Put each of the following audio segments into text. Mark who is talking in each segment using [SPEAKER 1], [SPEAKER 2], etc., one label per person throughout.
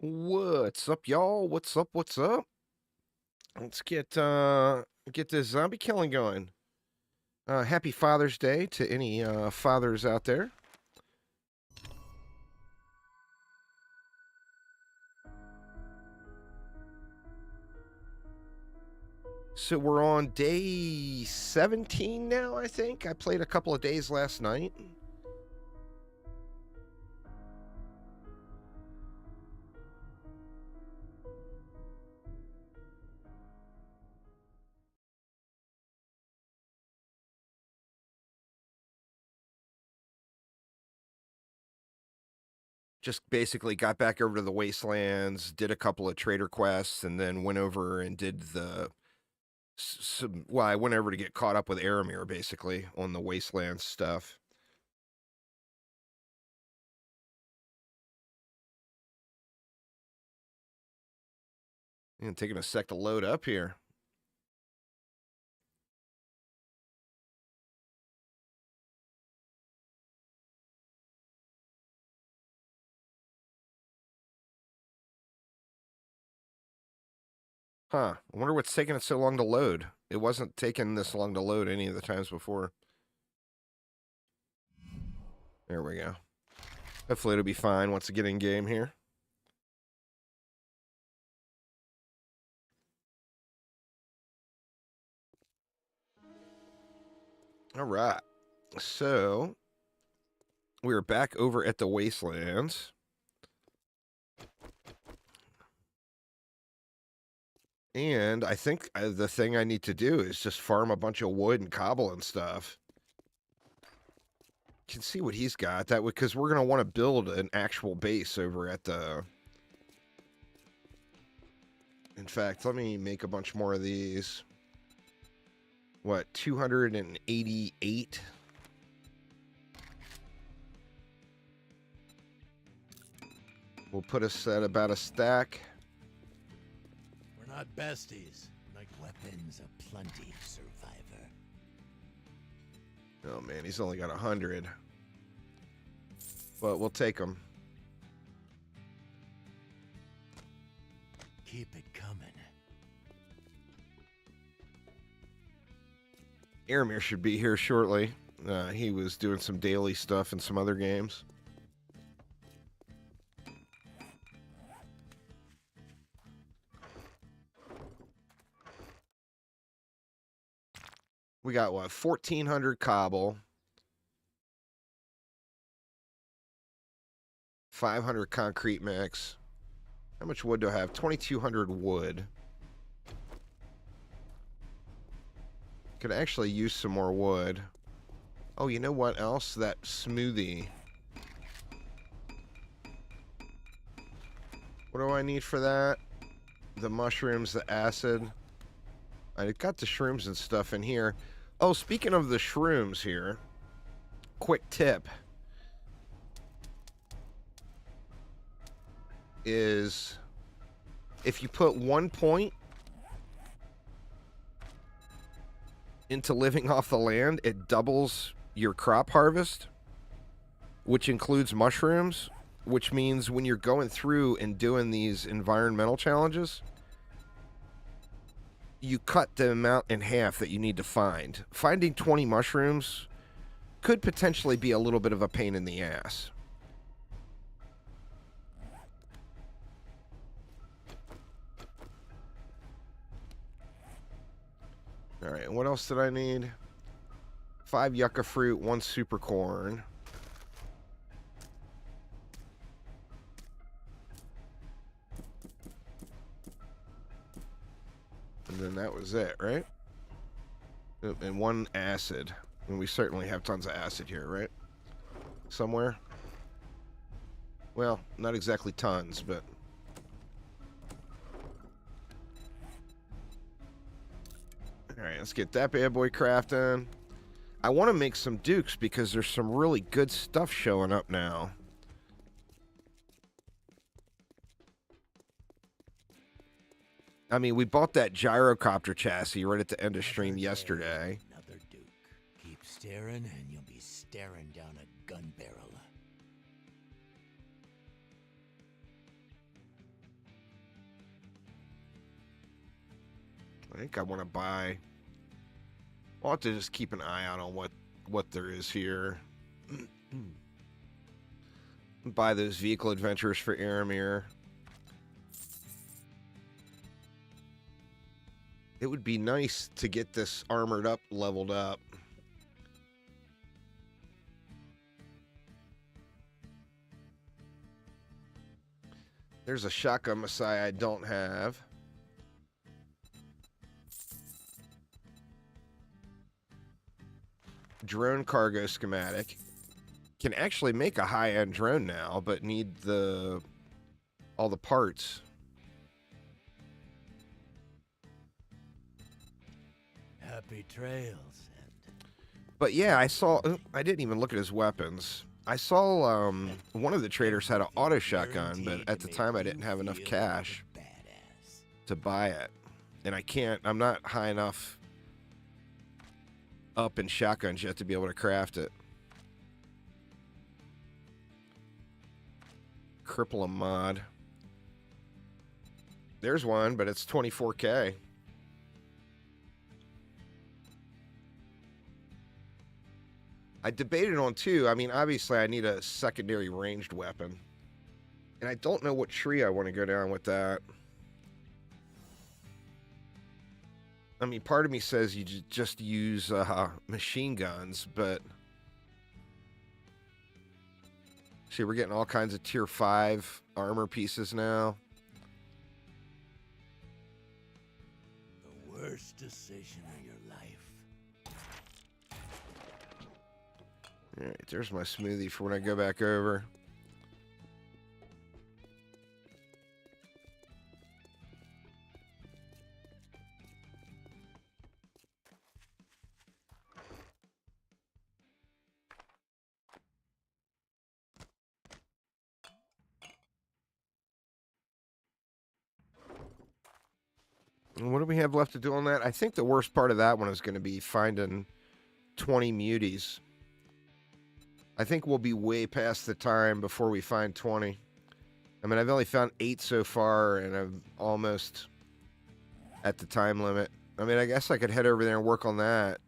[SPEAKER 1] What's up, y'all? What's up? What's up? Let's get this zombie killing going. Happy Father's Day to any fathers out there. So we're on day 17 now, I think. I played a couple of days last night. Just basically got back over to the Wastelands, did a couple of trader quests, and then went over and did well, I went over to get caught up with Aramir, basically, on the Wastelands stuff. And taking a sec to load up here. Huh. I wonder what's taking it so long to load. It wasn't taking this long to load any of the times before. There we go. Hopefully it'll be fine once I get in game here. All right. So we're back over at the Wastelands. And I think the thing I need to do is just farm a bunch of wood and cobble and stuff. You can see what he's got. That because we're going to want to build an actual base over at the... In fact, let me make a bunch more of these. What, 288? Will put us at about a stack.
[SPEAKER 2] We're not besties. Like weapons aplenty, survivor.
[SPEAKER 1] Oh man, he's only got 100. But we'll take them.
[SPEAKER 2] Keep it coming.
[SPEAKER 1] Aramir should be here shortly. He was doing some daily stuff in some other games. We got, what, 1,400 cobble. 500 concrete mix. How much wood do I have? 2,200 wood. Could actually use some more wood. Oh, you know what else? That smoothie. What do I need for that? The mushrooms, the acid. I got the shrooms and stuff in here. Oh, speaking of the shrooms here, quick tip is if you put 1 point into living off the land, it doubles your crop harvest, which includes mushrooms, which means when you're going through and doing these environmental challenges, you cut the amount in half that you need to find. Finding 20 mushrooms could potentially be a little bit of a pain in the ass. All right, and what else did I need? 5 yucca fruit, 1 super corn. And then that was it, right? And 1 acid. And we certainly have tons of acid here, right? Somewhere. Well, not exactly tons, but... Alright, let's get that bad boy crafting. I want to make some dukes because there's some really good stuff showing up now. I mean, we bought that gyrocopter chassis right at the end of stream yesterday.
[SPEAKER 2] Another Duke. Keep staring and you'll be staring down a gun barrel.
[SPEAKER 1] I think I want to buy... I'll have to just keep an eye out on what there is here. Buy those vehicle adventures for Aramir. It would be nice to get this armored up, leveled up. There's a shotgun Messiah I don't have. Drone cargo schematic. Can actually make a high-end drone now, but need all the parts.
[SPEAKER 2] Happy trails.
[SPEAKER 1] But yeah, I saw... I didn't even look at his weapons. I saw one of the traders had an auto shotgun, but at the time I didn't have enough cash to buy it. And I'm not high enough up in shotguns yet to be able to craft it. Cripple a mod. There's one, but it's 24K. I debated on two. I mean, obviously I need a secondary ranged weapon. And I don't know what tree I want to go down with that. I mean, part of me says you just use machine guns, but... See, we're getting all kinds of tier 5 armor pieces now.
[SPEAKER 2] The worst decision of your life.
[SPEAKER 1] Alright, there's my smoothie for when I go back over. And what do we have left to do on that? I think the worst part of that one is going to be finding 20 muties. I think we'll be way past the time before we find 20. I mean, I've only found 8 so far, and I'm almost at the time limit. I mean, I guess I could head over there and work on that.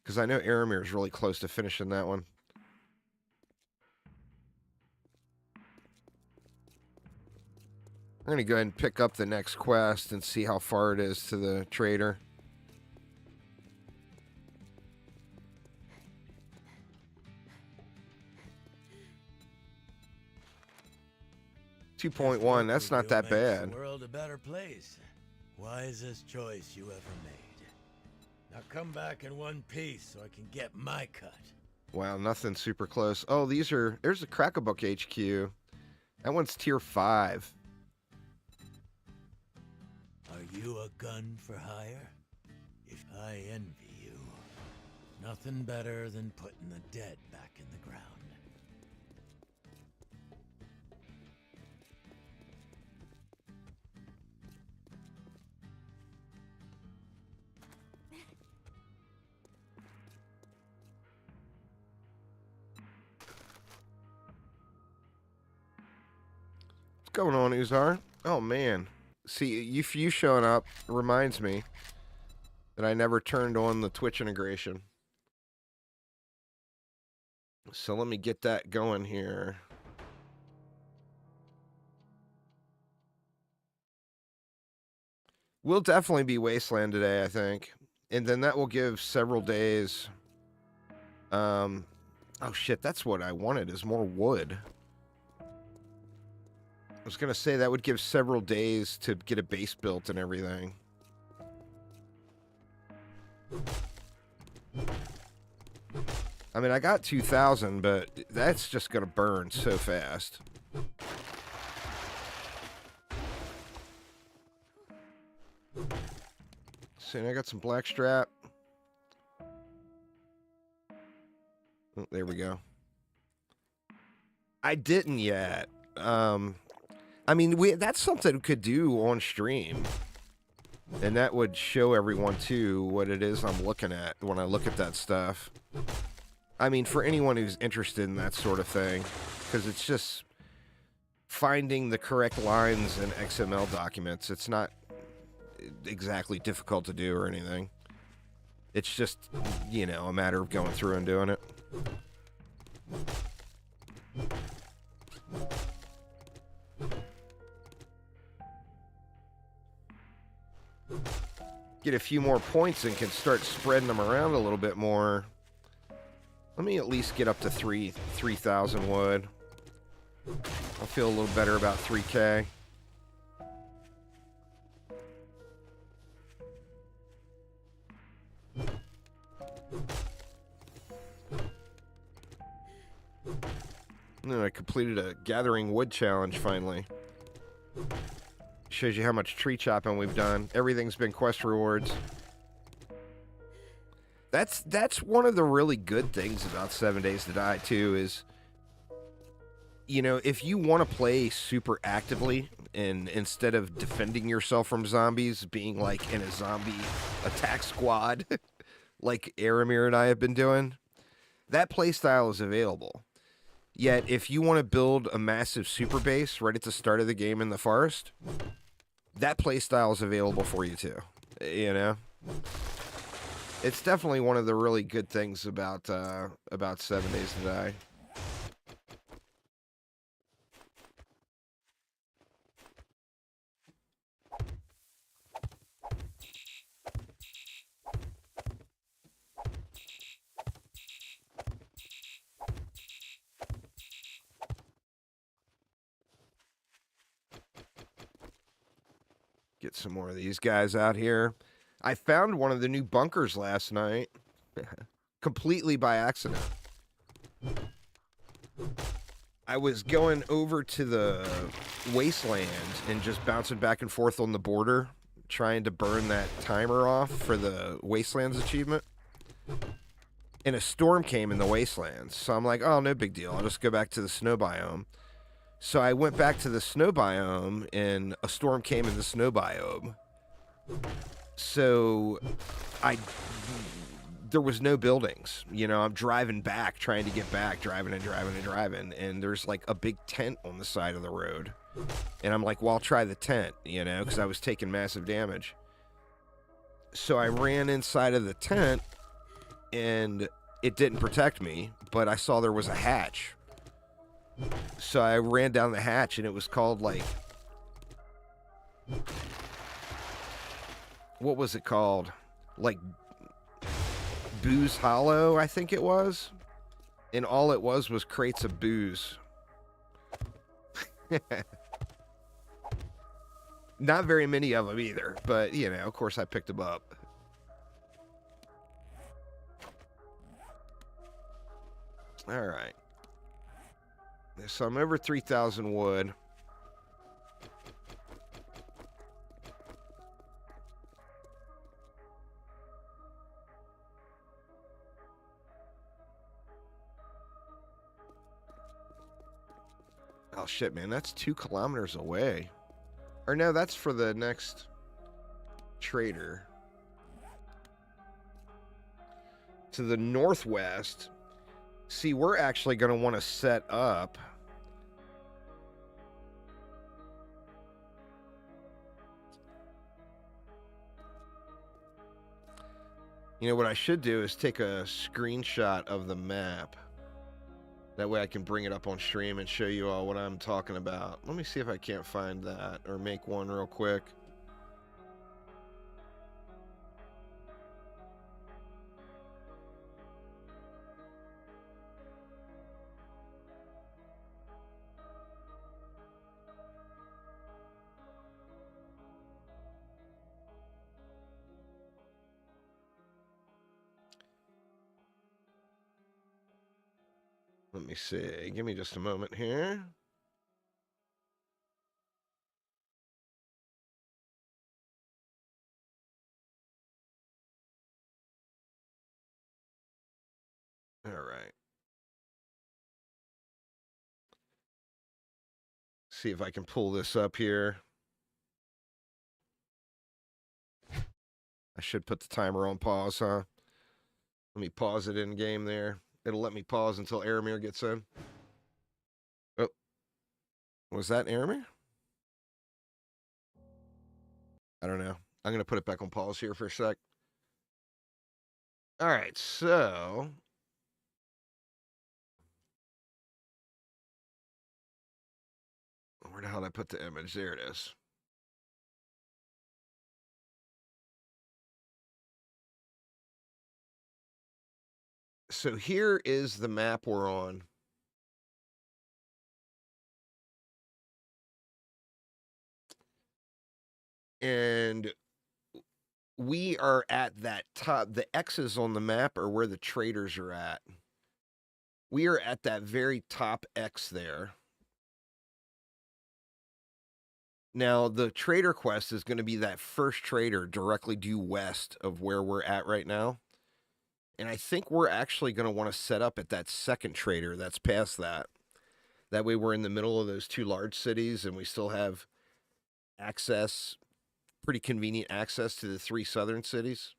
[SPEAKER 1] Because I know Aramir is really close to finishing that one. I'm going to go ahead and pick up the next quest and see how far it is to the trader. .1, that's not that bad.
[SPEAKER 2] The world a better place. Wisest choice you ever made. Now come back in one piece so I can get my cut.
[SPEAKER 1] Wow, nothing super close. Oh, there's a Crack-a-Book HQ. That one's tier 5.
[SPEAKER 2] Are you a gun for hire? If I envy you. Nothing better than putting the dead back in the ground.
[SPEAKER 1] What's going on, Uzar? Oh, man. See, you showing up reminds me that I never turned on the Twitch integration. So let me get that going here. We'll definitely be Wasteland today, I think. And then that will give several days. Oh shit, that's what I wanted, is more wood. I was going to say that would give several days to get a base built and everything. I mean, I got 2,000, but that's just going to burn so fast. See, I got some blackstrap. Oh, there we go. I didn't yet. I mean, that's something we could do on stream. And that would show everyone, too, what it is I'm looking at when I look at that stuff. I mean, for anyone who's interested in that sort of thing. Because it's just finding the correct lines in XML documents. It's not exactly difficult to do or anything. It's just, you know, a matter of going through and doing it. Get a few more points and can start spreading them around a little bit more. Let me at least get up to 3,000 wood. I'll feel a little better about 3K. No, I completed a gathering wood challenge finally. Shows you how much tree chopping we've done. Everything's been quest rewards. That's one of the really good things about 7 Days to Die too is, you know, if you want to play super actively and instead of defending yourself from zombies, being like in a zombie attack squad like Aramir and I have been doing, that playstyle is available. Yet, if you want to build a massive super base right at the start of the game in the forest, that playstyle is available for you too. You know? It's definitely one of the really good things about 7 Days to Die. Get some more of these guys out here. I found one of the new bunkers last night. Completely by accident. I was going over to the Wastelands and just bouncing back and forth on the border, trying to burn that timer off for the Wastelands achievement. And a storm came in the Wastelands. So I'm like, oh, no big deal. I'll just go back to the snow biome. So I went back to the snow biome, and a storm came in the snow biome. So there was no buildings. You know, I'm driving back, trying to get back, driving, and there's like a big tent on the side of the road. And I'm like, well, I'll try the tent, you know, because I was taking massive damage. So I ran inside of the tent, and it didn't protect me, but I saw there was a hatch. So I ran down the hatch, and it was called, like, what was it called? Like, Booze Hollow, I think it was. And all it was crates of booze. Not very many of them either, but, you know, of course I picked them up. All right. So I'm over 3,000 wood. Oh, shit, man. That's 2 kilometers away. Or no, that's for the next trader. To the northwest. See, we're actually going to want to set up. You know, what I should do is take a screenshot of the map. That way I can bring it up on stream and show you all what I'm talking about. Let me see if I can't find that or make one real quick. Let me see. Give me just a moment here. All right. See if I can pull this up here. I should put the timer on pause, huh? Let me pause it in game there. It'll let me pause until Aramir gets in. Oh. Was that Aramir? I don't know. I'm going to put it back on pause here for a sec. All right, so where the hell did I put the image? There it is. So here is the map we're on. And we are at that top. The X's on the map are where the traders are at. We are at that very top X there. Now, the trader quest is going to be that first trader directly due west of where we're at right now. And I think we're actually going to want to set up at that second trader that's past that. That way we're in the middle of those two large cities and we still have access, pretty convenient access to the three southern cities.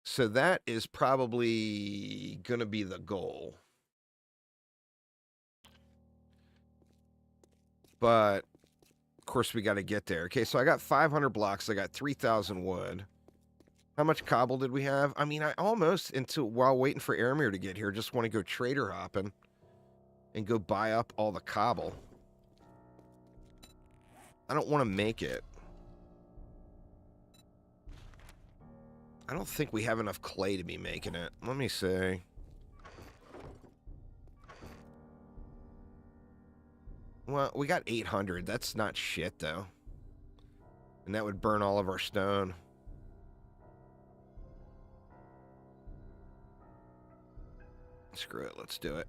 [SPEAKER 1] So that is probably going to be the goal. But, of course, we got to get there. Okay, so I got 500 blocks. I got 3,000 wood. How much cobble did we have? I mean, I almost, while waiting for Aramir to get here, just want to go trader hopping and go buy up all the cobble. I don't want to make it. I don't think we have enough clay to be making it. Let me see. Well, we got 800. That's not shit, though. And that would burn all of our stone. Screw it. Let's do it.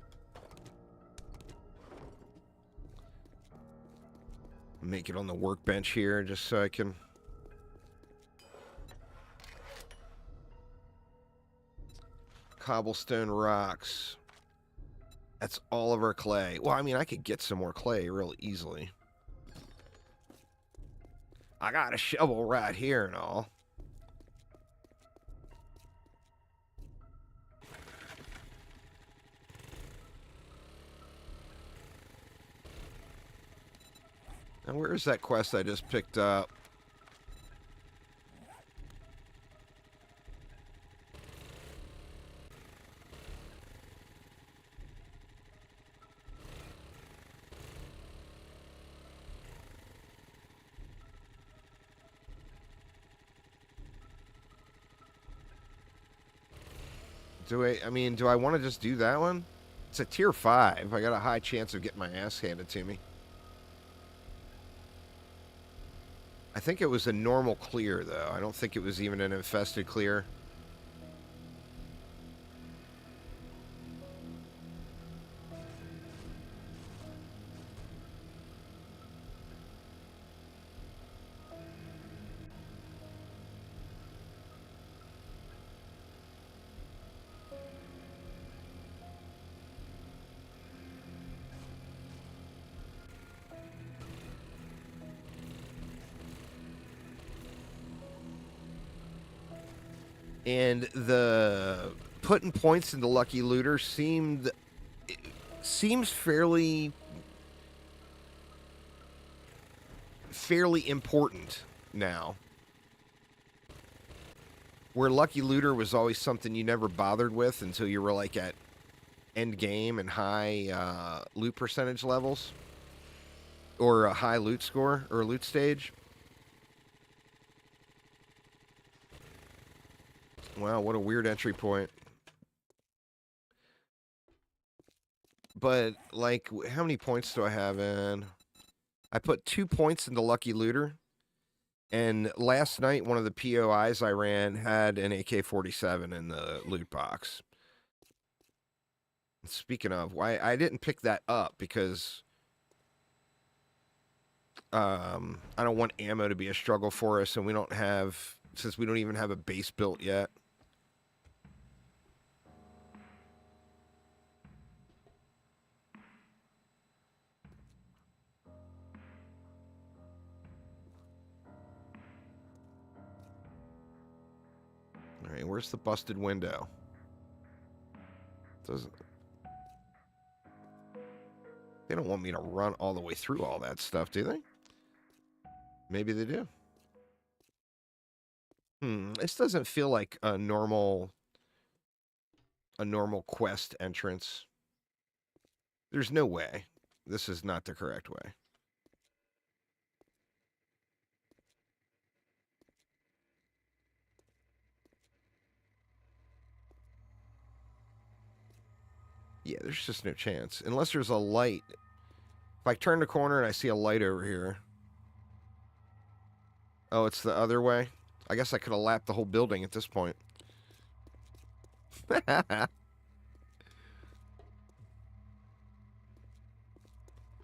[SPEAKER 1] Make it on the workbench here just so I can... Cobblestone rocks. That's all of our clay. Well, I mean, I could get some more clay real easily. I got a shovel right here and all. Now, where's that quest I just picked up? Do I want to just do that one? It's a tier 5. I got a high chance of getting my ass handed to me. I think it was a normal clear, though. I don't think it was even an infested clear. And the putting points into Lucky Looter seems fairly important now. Where Lucky Looter was always something you never bothered with until you were like at end game and high loot percentage levels. Or a high loot score or loot stage. Wow, what a weird entry point. But, like, how many points do I have in? I put 2 points into Lucky Looter. And last night, one of the POIs I ran had an AK-47 in the loot box. Speaking of, why I didn't pick that up because I don't want ammo to be a struggle for us, and we don't have, since we don't even have a base built yet. All right, where's the busted window? Doesn't... They don't want me to run all the way through all that stuff, do they? Maybe they do. This doesn't feel like a normal quest entrance. There's no way. This is not the correct way. Yeah, there's just no chance. Unless there's a light. If I turn the corner and I see a light over here. Oh, it's the other way? I guess I could have lapped the whole building at this point.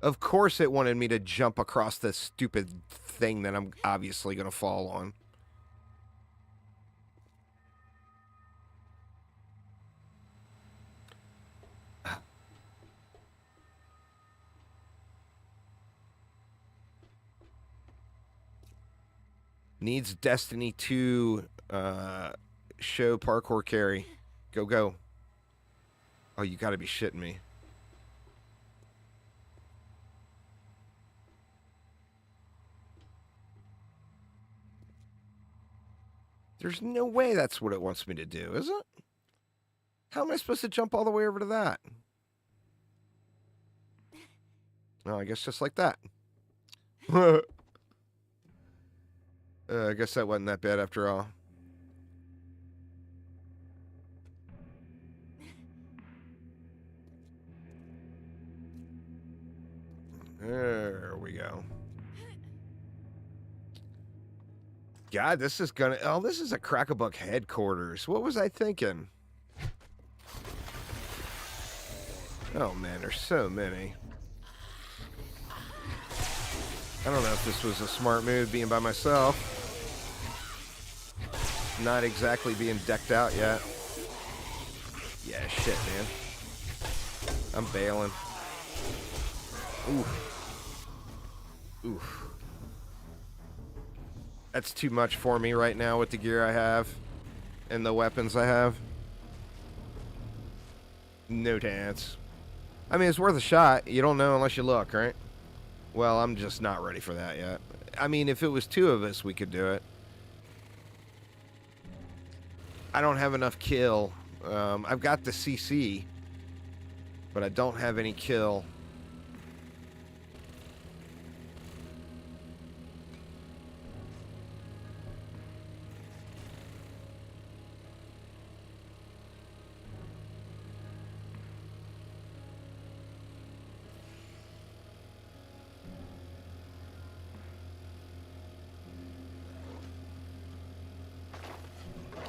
[SPEAKER 1] Of course it wanted me to jump across this stupid thing that I'm obviously going to fall on. Needs Destiny 2 show parkour carry. Go, go. Oh, you gotta be shitting me. There's no way that's what it wants me to do, is it? How am I supposed to jump all the way over to that? Well, I guess just like that. I guess that wasn't that bad after all. There we go. God, this is gonna... Oh, this is a Crack-a-Buck headquarters. What was I thinking? Oh, man, there's so many. I don't know if this was a smart move, being by myself. Not exactly being decked out yet. Yeah, shit, man. I'm bailing. Oof. Oof. That's too much for me right now with the gear I have and the weapons I have. No chance. I mean, it's worth a shot. You don't know unless you look, right? Well, I'm just not ready for that yet. I mean, if it was two of us, we could do it. I don't have enough kill. I've got the CC, but I don't have any kill.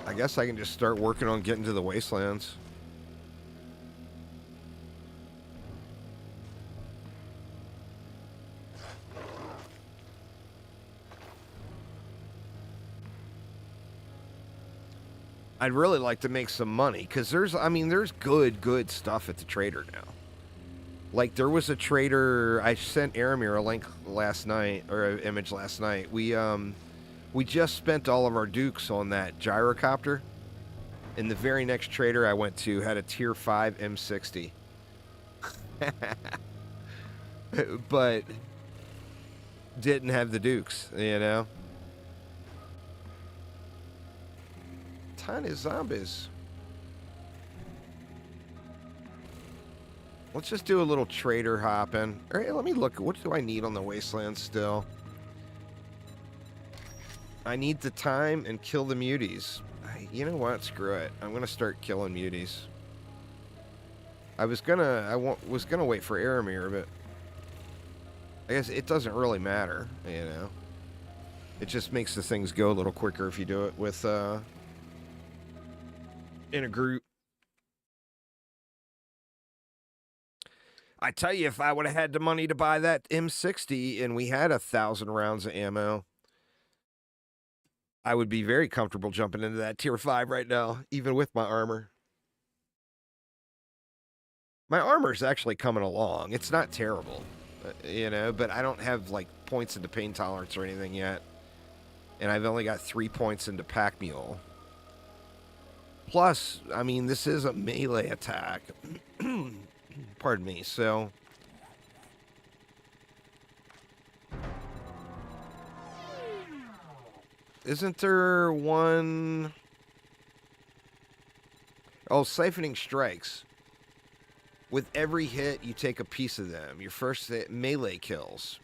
[SPEAKER 1] I guess I can just start working on getting to the Wastelands. I'd really like to make some money, because there's good stuff at the trader now. Like, there was a trader, I sent Aramir a link last night, or an image last night. We just spent all of our dukes on that gyrocopter, and the very next trader I went to had a tier 5 M60. But didn't have the dukes, you know? Tiny zombies. Let's just do a little trader hopping. All right, let me look. What do I need on the Wastelands still? I need the time and kill the muties. You know what? Screw it. I'm gonna start killing muties. I was gonna wait for Aramir, but I guess it doesn't really matter. You know, it just makes the things go a little quicker if you do it with in a group. I tell you, if I would have had the money to buy that M60 and we had 1,000 rounds of ammo, I would be very comfortable jumping into that tier 5 right now, even with my armor. My armor's actually coming along. It's not terrible, you know, but I don't have, like, points into pain tolerance or anything yet. And I've only got 3 points into Pack Mule. Plus, I mean, this is a melee attack. Pardon me, so... Isn't there one... Oh, siphoning strikes. With every hit, you take a piece of them. Your first hit, melee kills.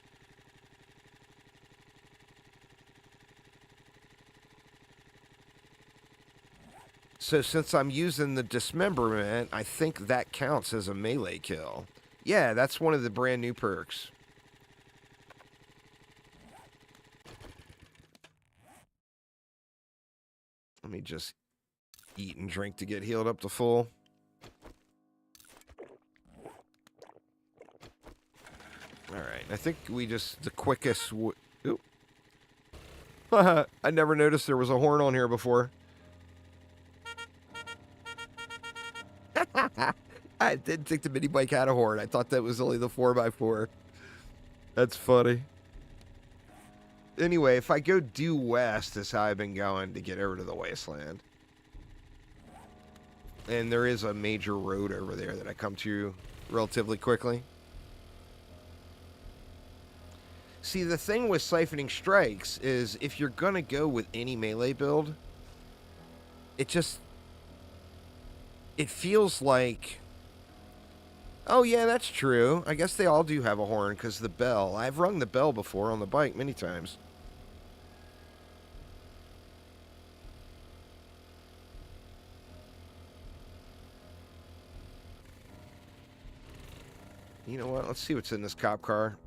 [SPEAKER 1] So since I'm using the dismemberment, I think that counts as a melee kill. Yeah, that's one of the brand new perks. Let me just eat and drink to get healed up to full. Alright, I think we just... The quickest... Oop. I never noticed there was a horn on here before. I didn't think the mini bike had a horn. I thought that was only the 4x4. That's funny. Anyway, if I go due west is how I've been going to get over to the Wasteland. And there is a major road over there that I come to relatively quickly. See, the thing with siphoning strikes is if you're going to go with any melee build, it feels like... Oh, yeah, that's true. I guess they all do have a horn because the bell. I've rung the bell before on the bike many times. You know what? Let's see what's in this cop car.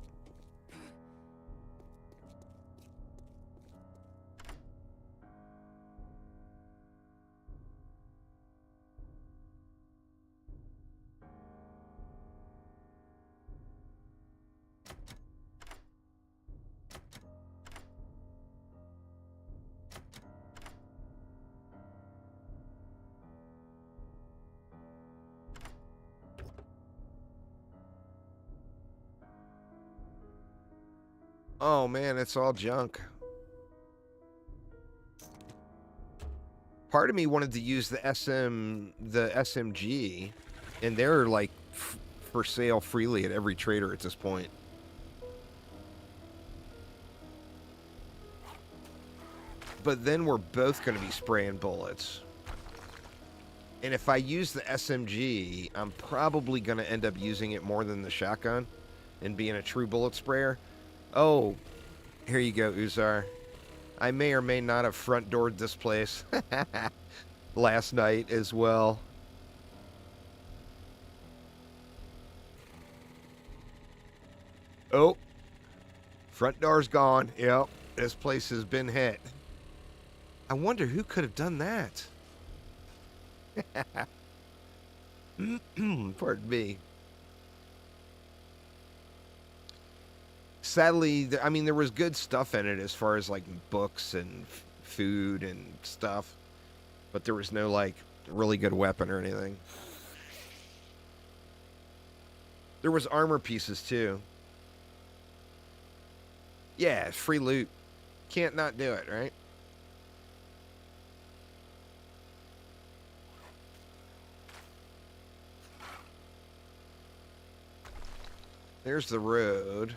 [SPEAKER 1] Oh man, it's all junk. Part of me wanted to use the SMG, and they're like for sale freely at every trader at this point. But then we're both going to be spraying bullets. And if I use the SMG, I'm probably going to end up using it more than the shotgun and being a true bullet sprayer. Oh, here you go, Uzar. I may or may not have front doored this place last night as well. Oh, front door's gone. Yep, this place has been hit. I wonder who could have done that. Pardon me. Sadly, I mean, there was good stuff in it as far as, like, books and food and stuff. But there was no, like, really good weapon or anything. There was armor pieces, too. Yeah, free loot. Can't not do it, right? There's the road.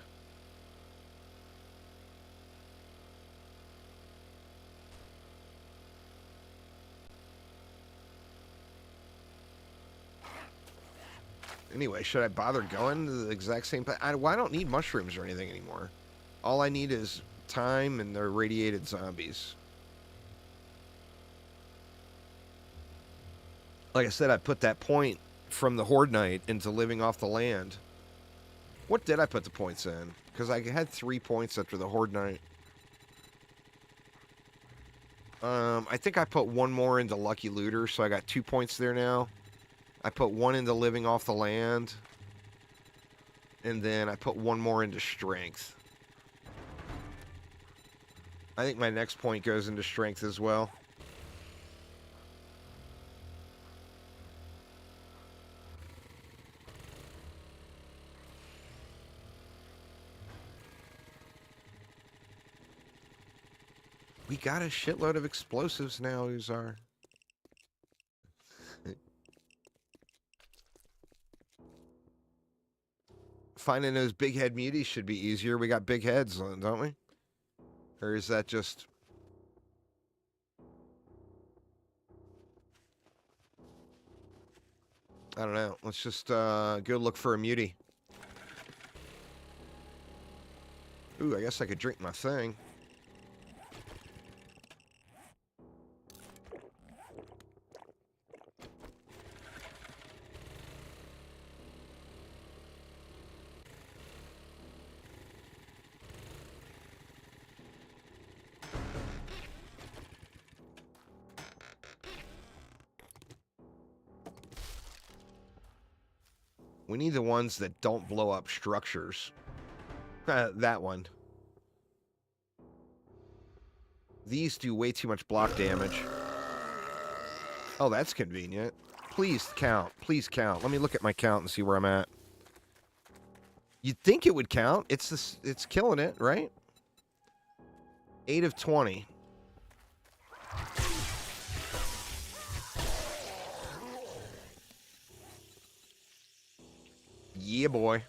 [SPEAKER 1] Anyway, should I bother going to the exact same place? Well, I don't need mushrooms or anything anymore. All I need is time and the radiated zombies. Like I said, I put that point from the Horde Night into living off the land. What did I put the points in? Because I had 3 points after the Horde Night. I think I put 1 more into Lucky Looter, so I got 2 points there now. I put 1 into living off the land. And then I put 1 more into strength. I think my next point goes into strength as well. We got a shitload of explosives now, Uzar. Finding those big head muties should be easier. We got big heads, don't we? Or is that just... I don't know. Let's just go look for a mutie. Ooh, I guess I could drink my thing. We need the ones that don't blow up structures. That one. These do way too much block damage. Oh, that's convenient. Please count. Please count. Let me look at my count and see where I'm at. You'd think it would count. It's killing it, right? 8 of 20. Yeah, boy.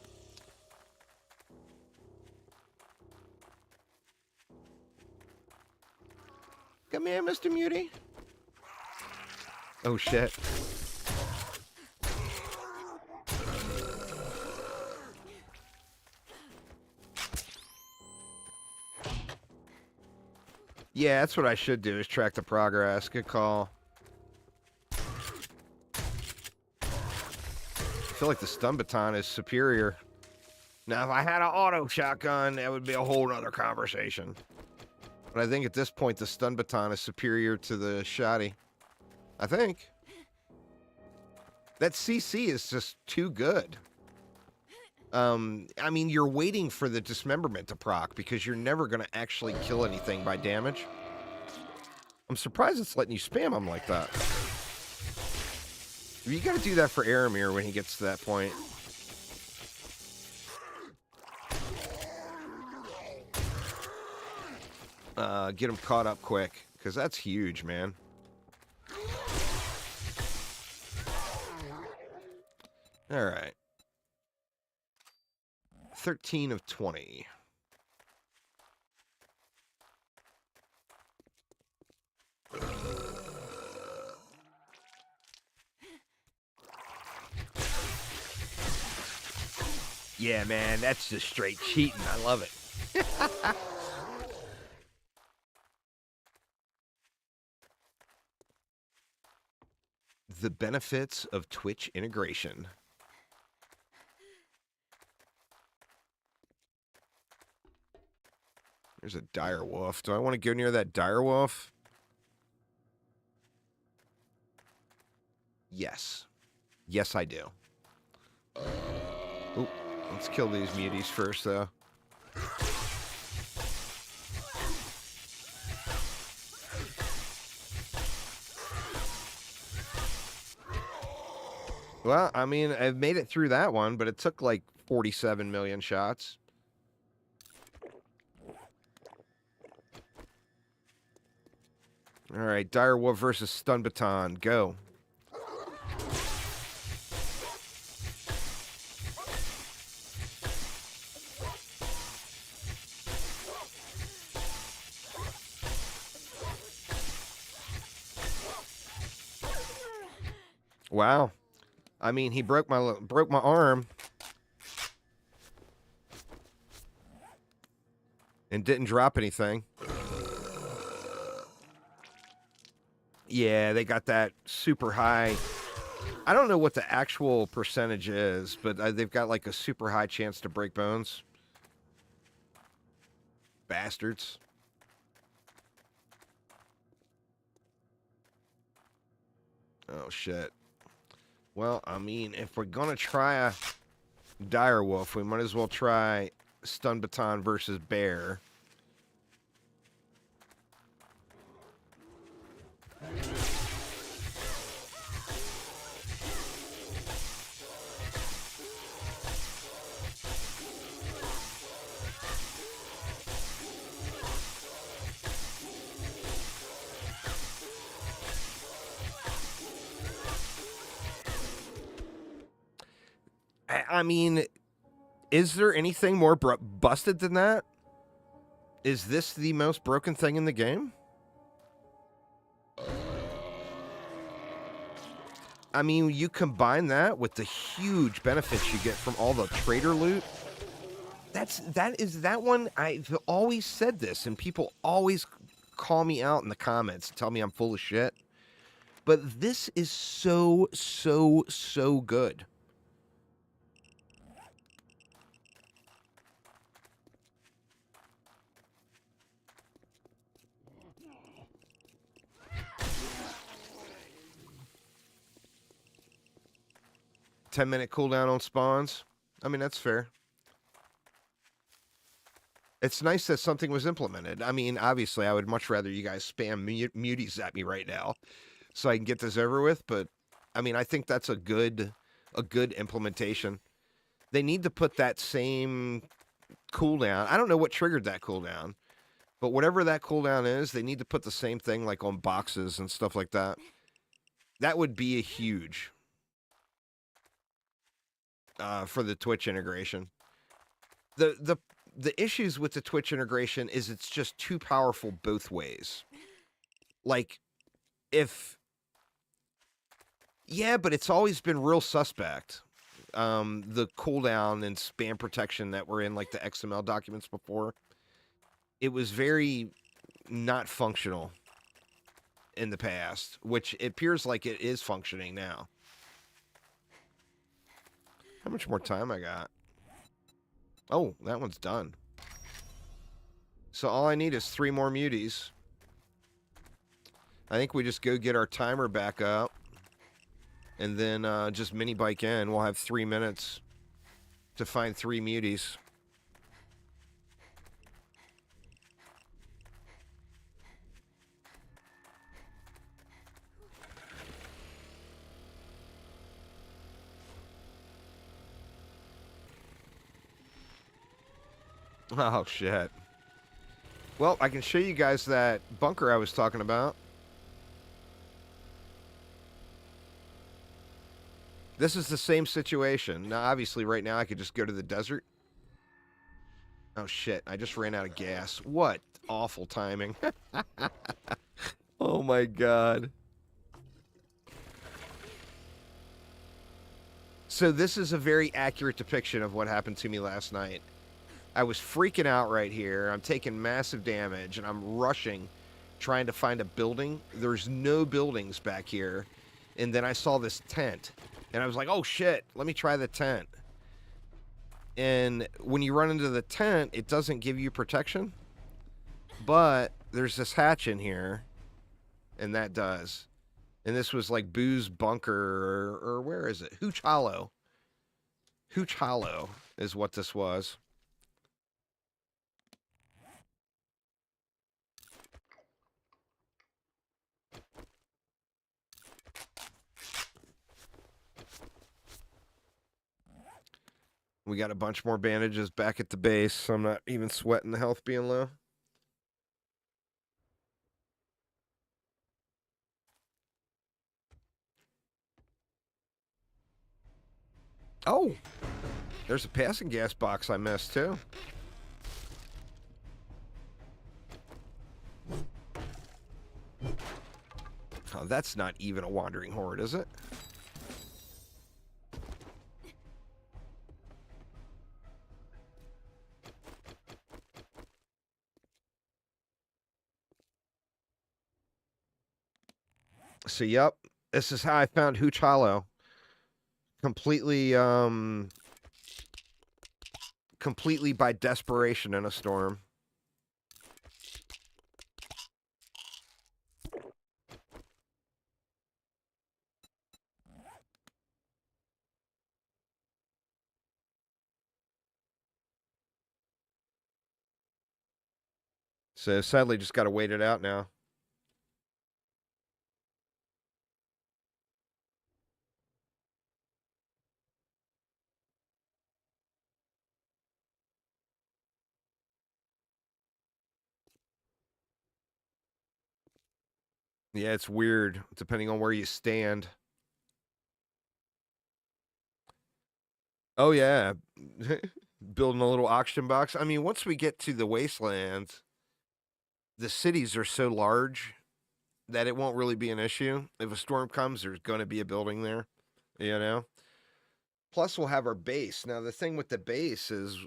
[SPEAKER 1] Come here, Mr. Mutie. Oh, shit. Yeah, that's what I should do, is track the progress. Good call. I feel like the stun baton is superior. Now, if I had an auto shotgun, that would be a whole other conversation. But I think at this point, the stun baton is superior to the shotty. I think. That CC is just too good. I mean, you're waiting for the dismemberment to proc because you're never going to actually kill anything by damage. I'm surprised it's letting you spam them like that. You got to do that for Aramir when he gets to that point. Get him caught up quick, because that's huge, man. All right. 13 of 20. Yeah, man, that's just straight cheating. I love it. The benefits of Twitch integration. There's a dire wolf. Do I want to go near that dire wolf? Yes. Yes, I do. Ooh, let's kill these muties first, though. Well, I mean, I've made it through that one, but it took like 47 million shots. All right, Direwolf versus Stun Baton. Go. Wow. I mean, he broke my arm and didn't drop anything. Yeah, they got that super high. I don't know what the actual percentage is, but they've got like a super high chance to break bones. Bastards. Oh, shit. Well, I mean, if we're going to try a Direwolf, we might as well try Stun Baton versus Bear. I mean, is there anything more busted than that? Is this the most broken thing in the game? I mean, you combine that with the huge benefits you get from all the trader loot. That one. I've always said this, and people always call me out in the comments and tell me I'm full of shit. But this is so good. $10-minute cooldown on spawns. I mean, that's fair. It's nice that something was implemented. I mean, obviously, I would much rather you guys spam muties at me right now so I can get this over with. But I mean, I think that's a good implementation. They need to put that same cooldown. I don't know what triggered that cooldown, but whatever that cooldown is, they need to put the same thing like on boxes and stuff like that. That would be a huge for the Twitch integration. The issues with the Twitch integration is it's just too powerful both ways. Like, but it's always been real suspect. The cooldown and spam protection that were in like the XML documents before, it was very not functional in the past, which it appears like it is functioning now. How much more time I got? Oh, that one's done. So all I need is 3 more muties. I think we just go get our timer back up. And then just mini bike in. We'll have 3 minutes to find 3 muties. Oh, shit. Well, I can show you guys that bunker I was talking about. This is the same situation. Now, obviously, right now, I could just go to the desert. Oh, shit. I just ran out of gas. What awful timing. Oh, my God. So this is a very accurate depiction of what happened to me last night. I was freaking out right here. I'm taking massive damage, and I'm rushing, trying to find a building. There's no buildings back here. And then I saw this tent, and I was like, oh, shit, let me try the tent. And when you run into the tent, it doesn't give you protection. But there's this hatch in here, and that does. And this was like Boo's bunker, or where is it? Hooch Hollow. Hooch Hollow is what this was. We got a bunch more bandages back at the base, so I'm not even sweating the health being low. Oh, there's a passing gas box I missed, too. Oh, that's not even a wandering horde, is it? So, yep, this is how I found Hooch Hollow. Completely by desperation in a storm. So, sadly, just got to wait it out now. Yeah, it's weird, depending on where you stand. Oh, yeah. Building a little auction box. I mean, once we get to the Wastelands, the cities are so large that it won't really be an issue. If a storm comes, there's going to be a building there, you know? Plus, we'll have our base. Now, the thing with the base is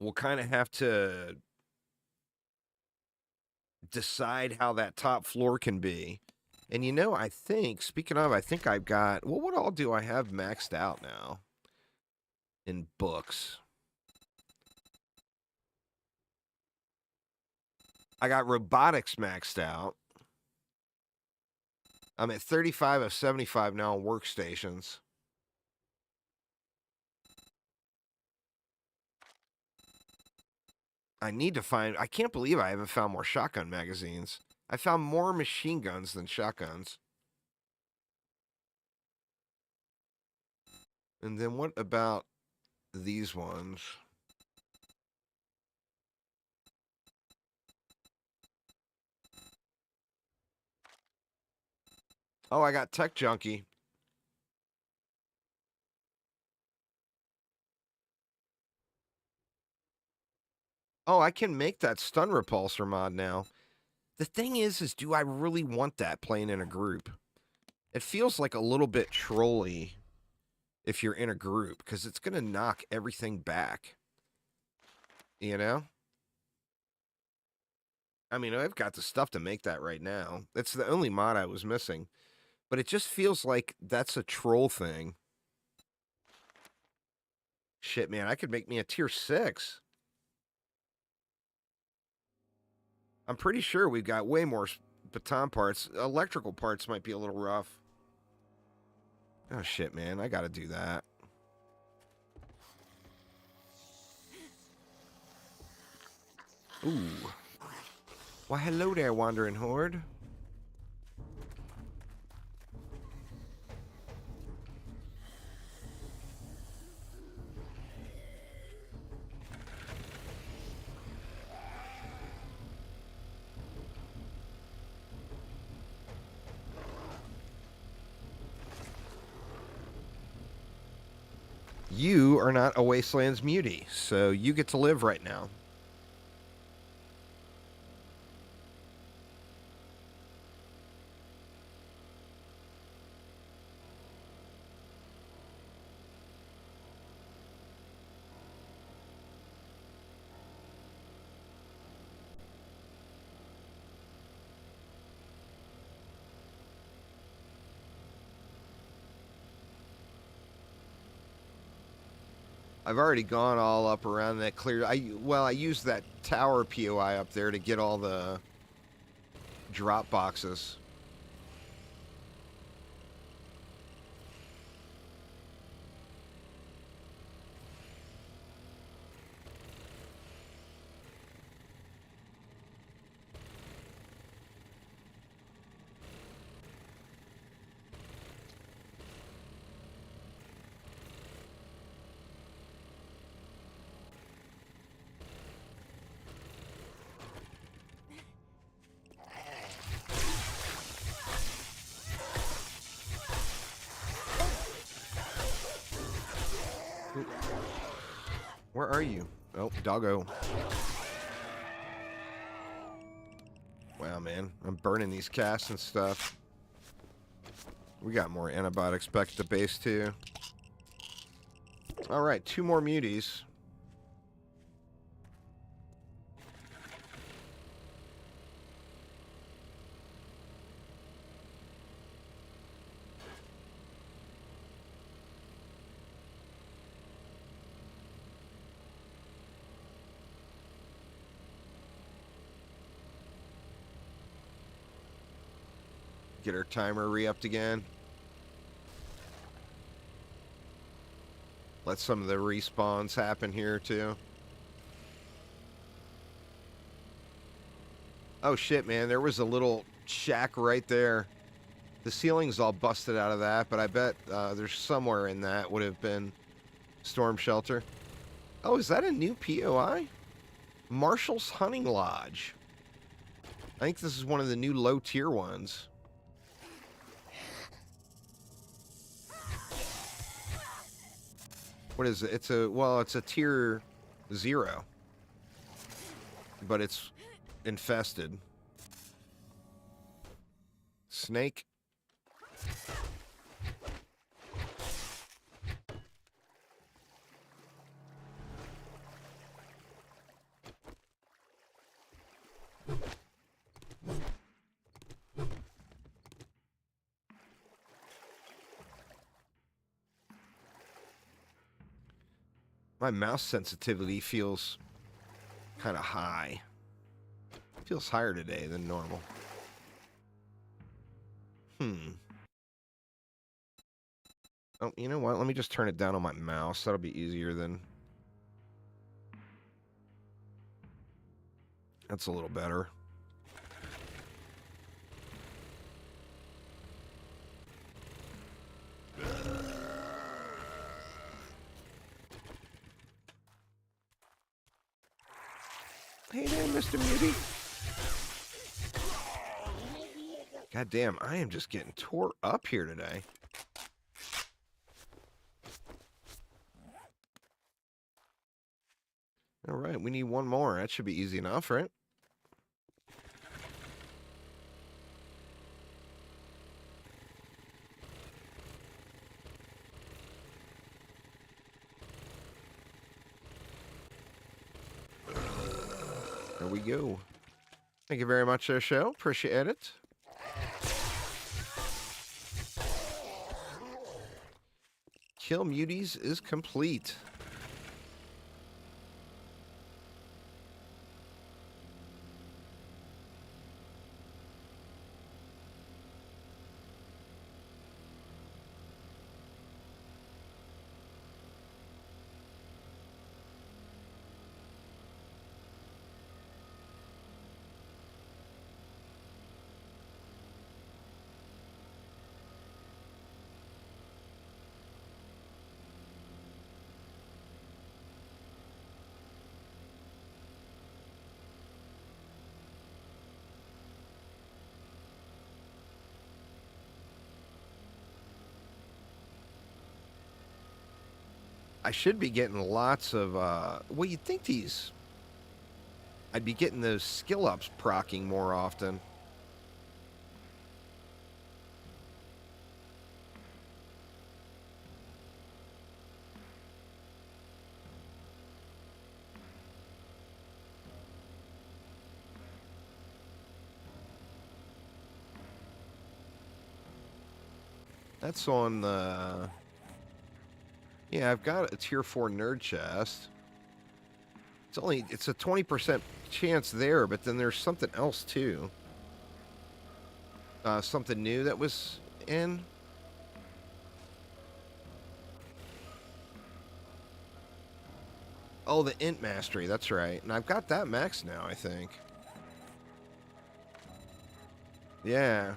[SPEAKER 1] we'll kind of have to decide how that top floor can be. And you know, I think, speaking of, I think I've got, well, what all do I have maxed out now in books? I got robotics maxed out. I'm at 35 of 75 now on workstations. I need to find, I can't believe I haven't found more shotgun magazines. I found more machine guns than shotguns. And then what about these ones? Oh, I got Tech Junkie. Oh, I can make that stun repulsor mod now. The thing is do I really want that playing in a group? It feels like a little bit trolly if you're in a group, because it's going to knock everything back. You know? I mean, I've got the stuff to make that right now. That's the only mod I was missing. But it just feels like that's a troll thing. Shit, man, I could make me a tier 6. I'm pretty sure we've got way more baton parts. Electrical parts might be a little rough. Oh, shit, man. I gotta do that. Ooh. Why, hello there, Wandering Horde. You are not a Wastelands mutie, so you get to live right now. I've already gone all up around that clear. I used that tower POI up there to get all the drop boxes. Where are you? Oh, doggo. Wow, man. I'm burning these casts and stuff. We got more antibiotics back at the base, too. Alright, 2 more muties. Get our timer re-upped again. Let some of the respawns happen here, too. Oh, shit, man. There was a little shack right there. The ceiling's all busted out of that, but I bet there's somewhere in that would have been storm shelter. Oh, is that a new POI? Marshall's Hunting Lodge. I think this is one of the new low-tier ones. What is it? It's a tier 0. But it's infested. snake. My mouse sensitivity feels kind of high. Feels higher today than normal. Oh, you know what? Let me just turn it down on my mouse. That'll be easier than... That's a little better. Hey there, Mr. Muty. God damn, I am just getting tore up here today. All right, we need one more. That should be easy enough, right? There we go. Thank you very much, show. Appreciate it. Kill Muties is complete. I should be getting lots of, well, you'd think these... I'd be getting those skill ups proccing more often. That's on the... Yeah, I've got a tier 4 nerd chest. It's a 20% chance there, but then there's something else too. Something new that was in. Oh, the Int Mastery, that's right. And I've got that max now, I think. Yeah.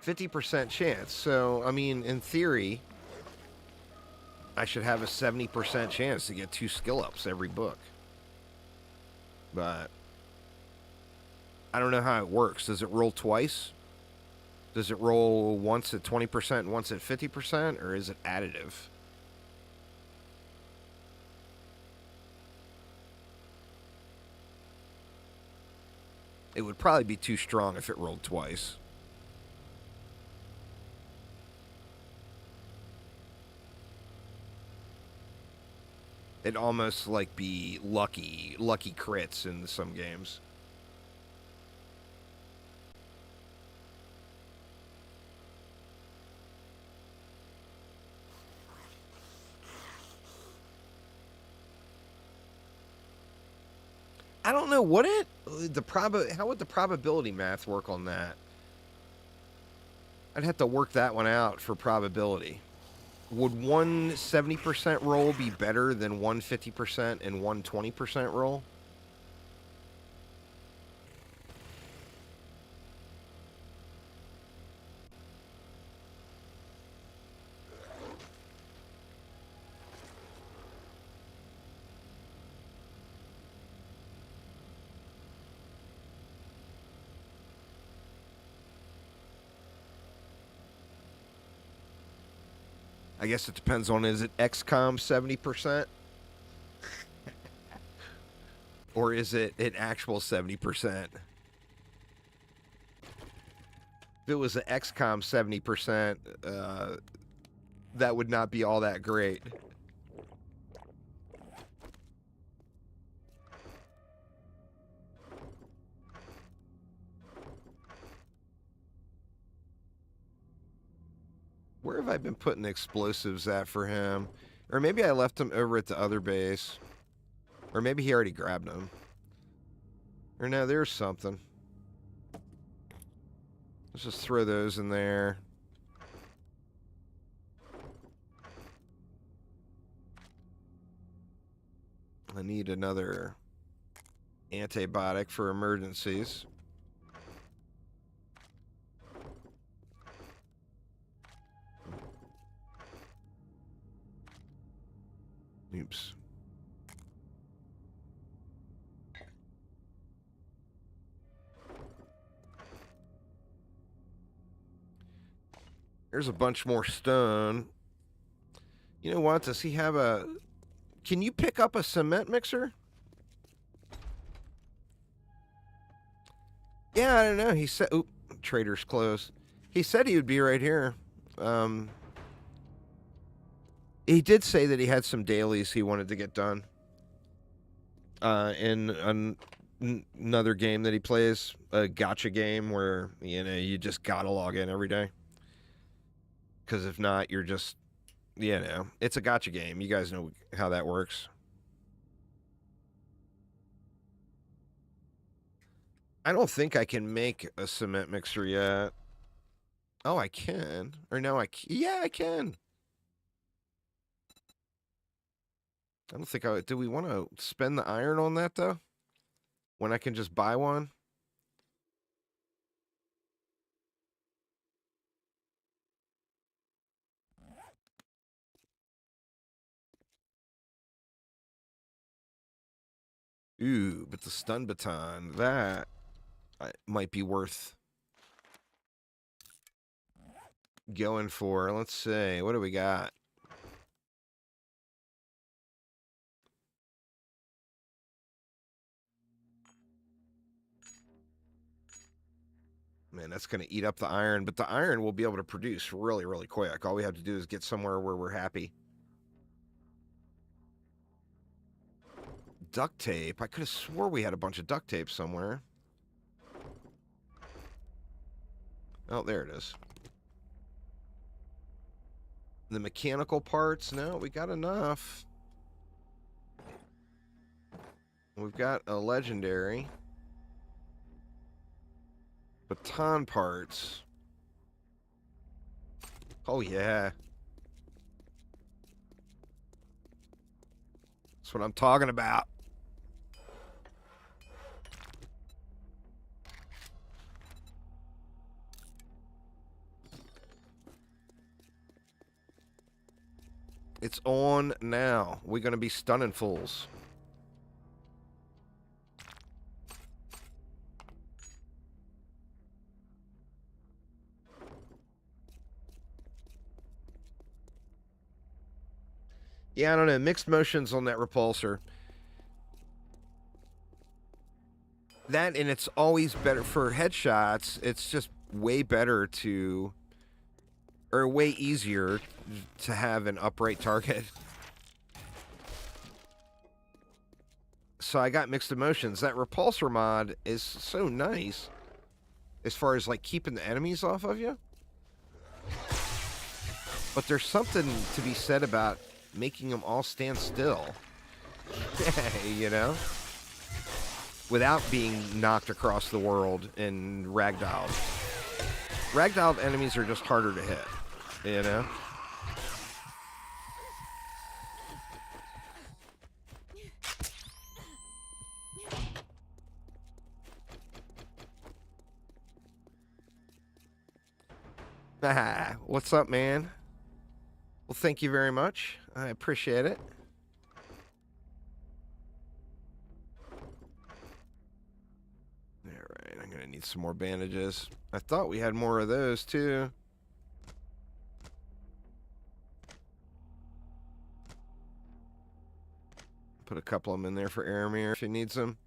[SPEAKER 1] 50% chance. So, I mean, in theory, I should have a 70% chance to get 2 skill ups every book. But I don't know how it works. Does it roll twice? Does it roll once at 20% and once at 50%? Or is it additive? It would probably be too strong if it rolled twice. It'd almost like be lucky crits in some games. I don't know what how would the probability math work on that? I'd have to work that one out for probability. Would one 70% roll be better than one 50% and one 20% roll? I guess it depends on, is it XCOM 70%? Or is it an actual 70%? If it was an XCOM 70%, that would not be all that great. Where have I been putting explosives at for him? Or maybe I left him over at the other base. Or maybe he already grabbed them. Or no, there's something. Let's just throw those in there. I need another antibiotic for emergencies. Oops. There's a bunch more stone. You know what? Does he have a... Can you pick up a cement mixer? Yeah, I don't know. He said... Oop, trader's closed. He said he would be right here. He did say that he had some dailies he wanted to get done. In another game that he plays. A gacha game where, you know, you just gotta log in every day. Because if not, you're just... You know, it's a gacha game. You guys know how that works. I don't think I can make a cement mixer yet. Oh, I can. Or no, yeah, I can. I don't think I... Do we want to spend the iron on that, though? When I can just buy one? Ooh, but the stun baton, that might be worth going for. Let's see. What do we got? Man, that's going to eat up the iron, but the iron will be able to produce really, really quick. All we have to do is get somewhere where we're happy. Duct tape. I could have swore we had a bunch of duct tape somewhere. Oh, there it is. The mechanical parts. No, we got enough. We've got a legendary. Baton parts. Oh, yeah. That's what I'm talking about. It's on now. We're going to be stunning fools. Yeah, I don't know. Mixed motions on that repulsor. That, and it's always better for headshots. It's just way better to... Or way easier to have an upright target. So I got mixed emotions. That repulsor mod is so nice. As far as, like, keeping the enemies off of you. But there's something to be said about making them all stand still. You know? Without being knocked across the world and ragdolled. Ragdolled enemies are just harder to hit. You know? What's up, man? Well, thank you very much. I appreciate it. Alright, I'm gonna need some more bandages. I thought we had more of those, too. Put a couple of them in there for Aramir if he needs them.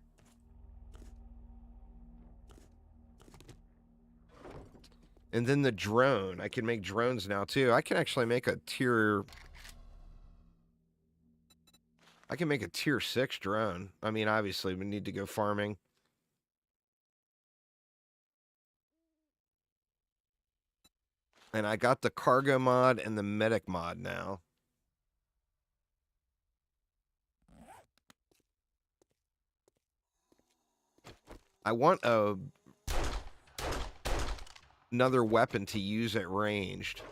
[SPEAKER 1] And then the drone. I can make drones now, too. I can actually make a tier... I can make a tier 6 drone. I mean, obviously, we need to go farming. And I got the cargo mod and the medic mod now. I want another weapon to use at ranged.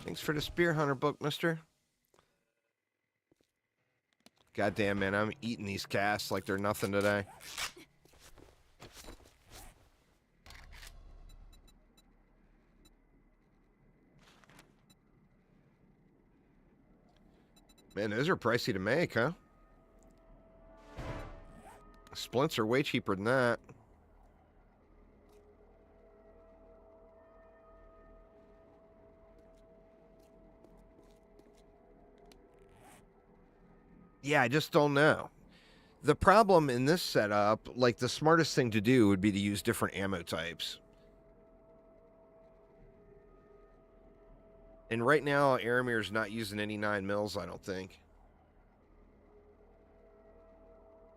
[SPEAKER 1] Thanks for the Spear Hunter book, mister. Goddamn, man, I'm eating these casts like they're nothing today. Man, those are pricey to make, huh? Splints are way cheaper than that. Yeah, I just don't know. The problem in this setup, like the smartest thing to do would be to use different ammo types. And right now, Aramir's not using any 9mm, I don't think.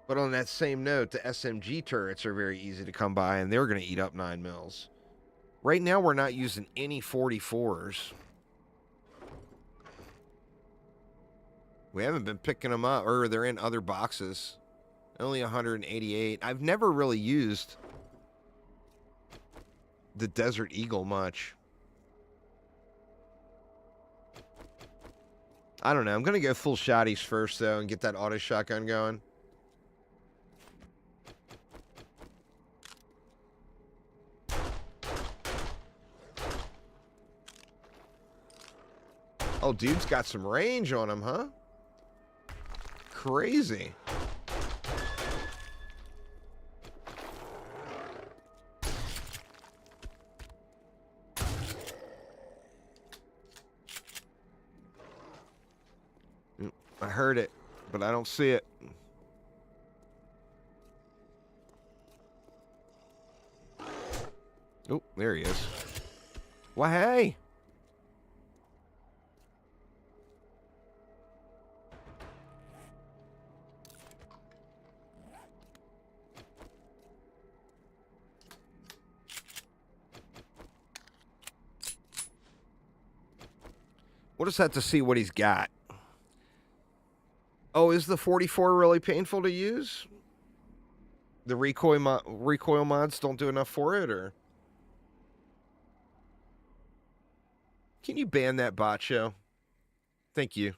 [SPEAKER 1] But on that same note, the SMG turrets are very easy to come by, and they're going to eat up 9mm. Right now, we're not using any 44s. We haven't been picking them up, or they're in other boxes. Only 188. I've never really used the Desert Eagle much. I don't know. I'm going to go full shotties first, though, and get that auto shotgun going. Oh, dude's got some range on him, huh? Crazy. I heard it, but I don't see it. Oh, there he is. Well, hey. We'll just have to see what he's got. Oh, is the 44 really painful to use? The recoil mods don't do enough for it, or? Can you ban that bot show? Thank you.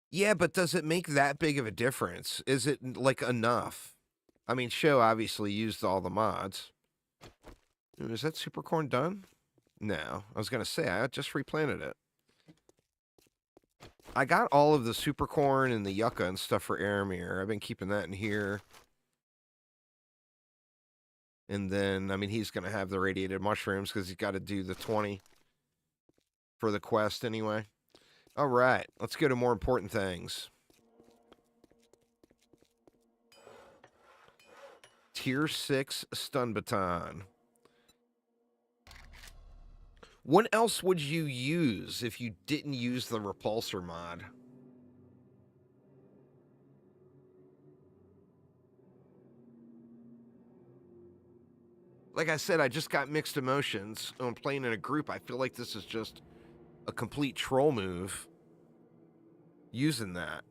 [SPEAKER 1] Yeah, but does it make that big of a difference? Is it, like, enough? I mean, show obviously used all the mods. Is that super corn done? No. I was going to say, I just replanted it. I got all of the super corn and the yucca and stuff for Aramir. I've been keeping that in here. And then, I mean, he's going to have the radiated mushrooms because he's got to do the 20 for the quest anyway. All right, let's go to more important things. Tier 6 stun baton. What else would you use if you didn't use the repulsor mod? Like I said, I just got mixed emotions on playing in a group. I feel like this is just a complete troll move using that.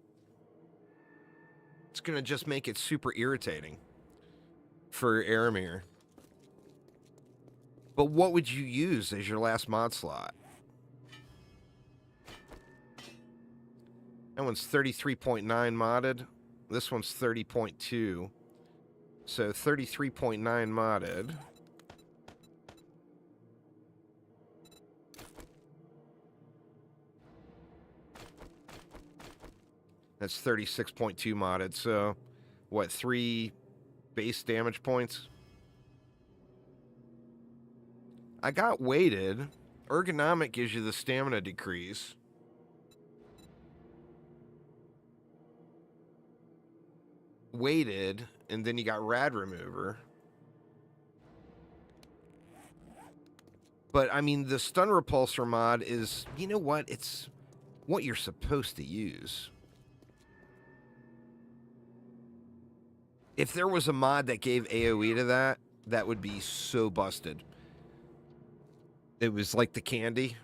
[SPEAKER 1] It's going to just make it super irritating for Aramir. But what would you use as your last mod slot? That one's 33.9 modded. This one's 30.2. So 33.9 modded. That's 36.2 modded. So, what, 3 base damage points? I got weighted. Ergonomic gives you the stamina decrease. Weighted, and then you got rad remover. But, I mean, the stun repulsor mod is, you know what? It's what you're supposed to use. If there was a mod that gave AoE to that, that would be so busted. It was like the candy.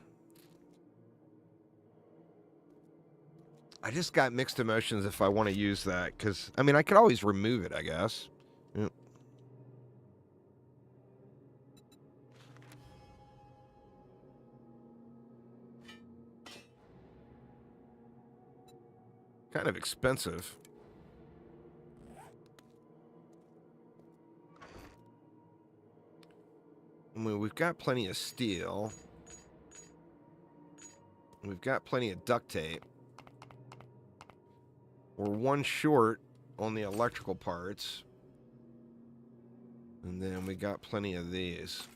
[SPEAKER 1] I just got mixed emotions if I want to use that, because, I mean, I could always remove it, I guess. Yep. Kind of expensive. I mean, we've got plenty of steel. We've got plenty of duct tape. We're one short on the electrical parts. And then we got plenty of these.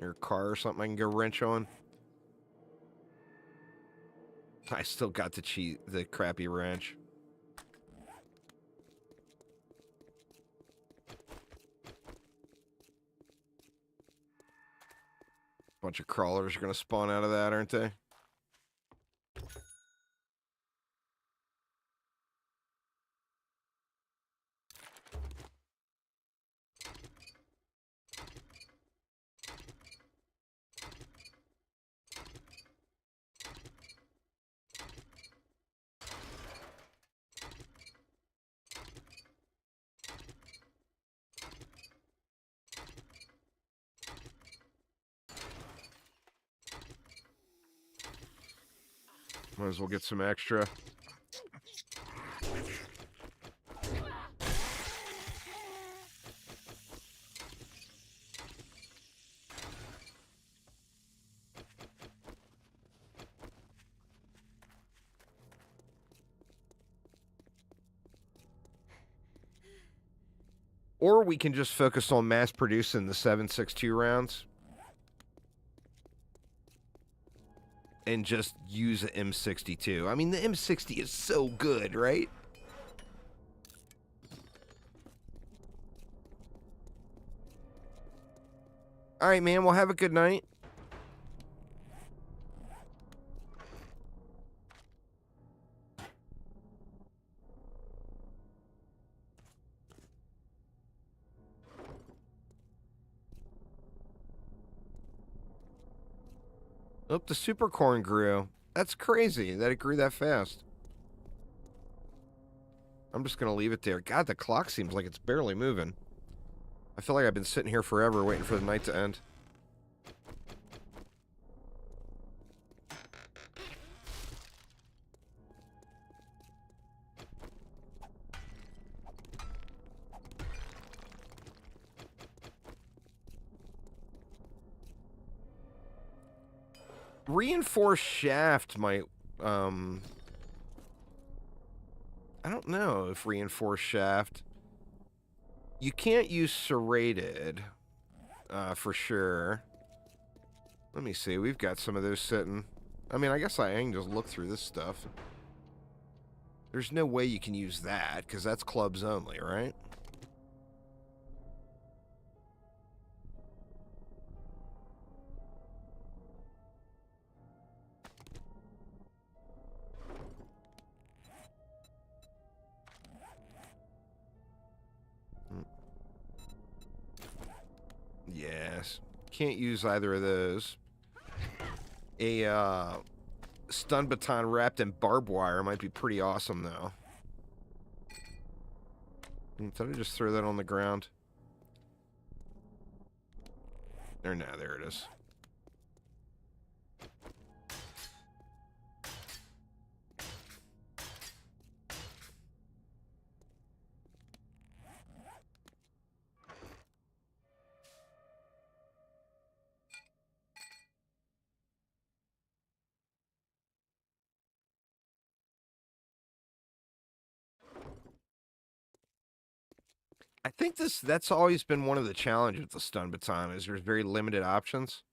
[SPEAKER 1] Your car or something I can go wrench on? I still got the crappy wrench. Bunch of crawlers are going to spawn out of that, aren't they? Might as well get some extra. Or we can just focus on mass producing the 7.62 rounds. And just use the M62. I mean, the M60 is so good, right? All right, man. Well, have a good night. Oh, the super corn grew. That's crazy that it grew that fast. I'm just going to leave it there. God, the clock seems like it's barely moving. I feel like I've been sitting here forever waiting for the night to end. Reinforced shaft might, I don't know if reinforced shaft. You can't use serrated, for sure. Let me see. We've got some of those sitting. I mean, I guess I can just look through this stuff. There's no way you can use that, because that's clubs only, right? Yes. Can't use either of those. A stun baton wrapped in barbed wire might be pretty awesome, though. Did I just throw that on the ground? Or no, there it is. I think that's always been one of the challenges with the stun baton is there's very limited options.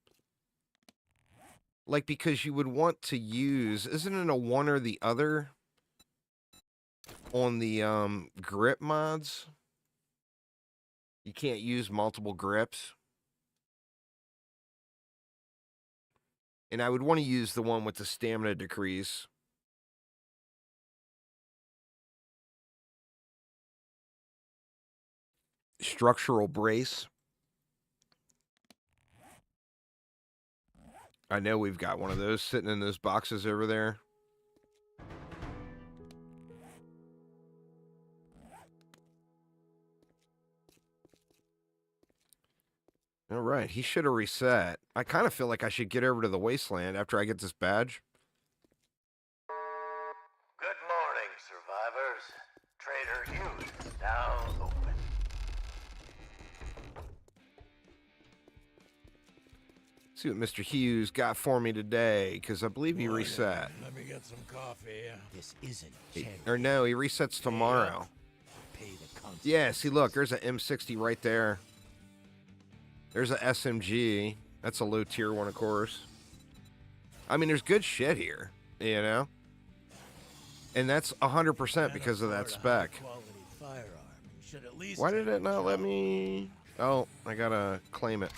[SPEAKER 1] Like, because you would want to use, isn't it a one or the other on the grip mods? You can't use multiple grips. And I would want to use the one with the stamina decrease. Structural brace. I know we've got one of those sitting in those boxes over there. All right, he should have reset. I kind of feel like I should get over to the Wasteland after I get this badge.
[SPEAKER 2] Good morning, survivors. Trader Hughes is now open.
[SPEAKER 1] See what Mr. Hughes got for me today, because I believe he reset.
[SPEAKER 2] Let me get some coffee. This isn't
[SPEAKER 1] Or no, he resets tomorrow.
[SPEAKER 2] Pay the consequences.
[SPEAKER 1] Yeah, see, look, there's an M60 right there. There's a SMG. That's a low tier one, of course. I mean, there's good shit here, you know? And that's 100% because of that spec. Why did it not let me... Oh, I gotta claim it.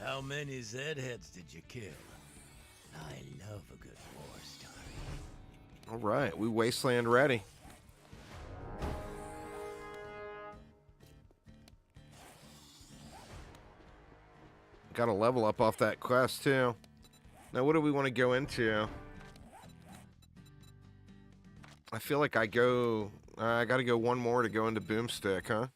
[SPEAKER 2] How many Zed-heads did you kill? I love a good war story.
[SPEAKER 1] All right, we Wasteland ready. Got to level up off that quest, too. Now, what do we want to go into? I feel like I got to go one more to go into Boomstick, huh?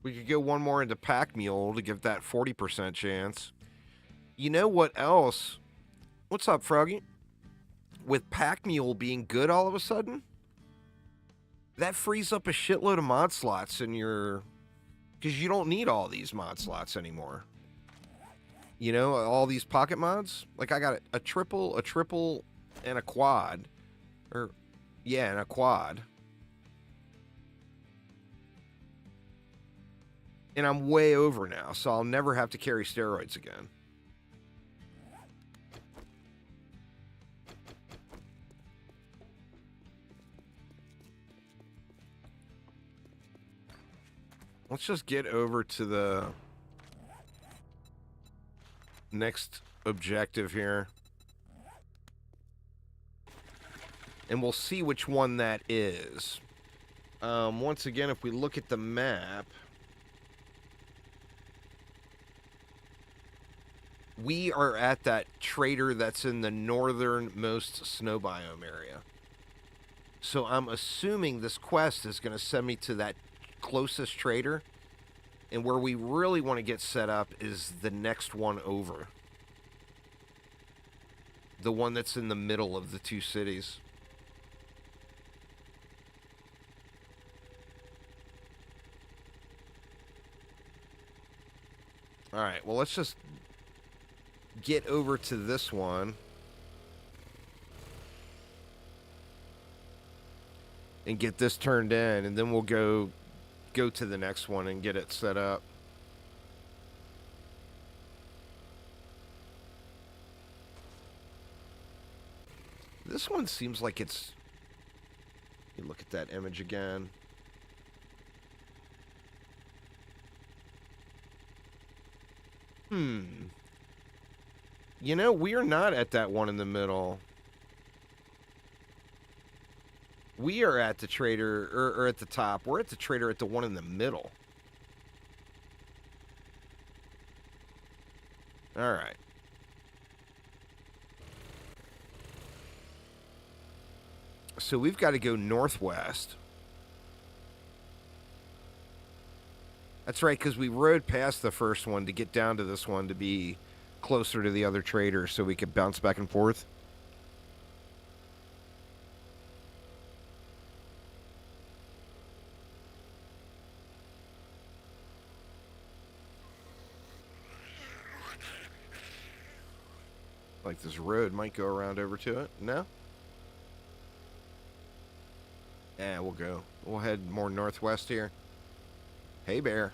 [SPEAKER 1] We could go one more into Pack Mule to give that 40% chance. You know what else? What's up, Froggy? With Pack Mule being good all of a sudden, that frees up a shitload of mod slots in your... Because you don't need all these mod slots anymore. You know, all these pocket mods. Like, I got a triple, and a quad. Or, yeah, and a quad. And I'm way over now, so I'll never have to carry steroids again. Let's just get over to the next objective here. And we'll see which one that is. Once again, if we look at the map, we are at that trader that's in the northernmost snow biome area. So I'm assuming this quest is going to send me to that closest trader. And where we really want to get set up is the next one over. The one that's in the middle of the two cities. Alright, well, let's just get over to this one. And get this turned in, and then we'll go to the next one and get it set up. This one seems like it's... You look at that image again. You know, we are not at that one in the middle. We are at the trader, or at the top. We're at the trader at the one in the middle. Alright. So we've got to go northwest. That's right, because we rode past the first one to get down to this one to be closer to the other trader so we could bounce back and forth. Like this road might go around over to it. No? Yeah, we'll go. We'll head more northwest here. Hey, Bear.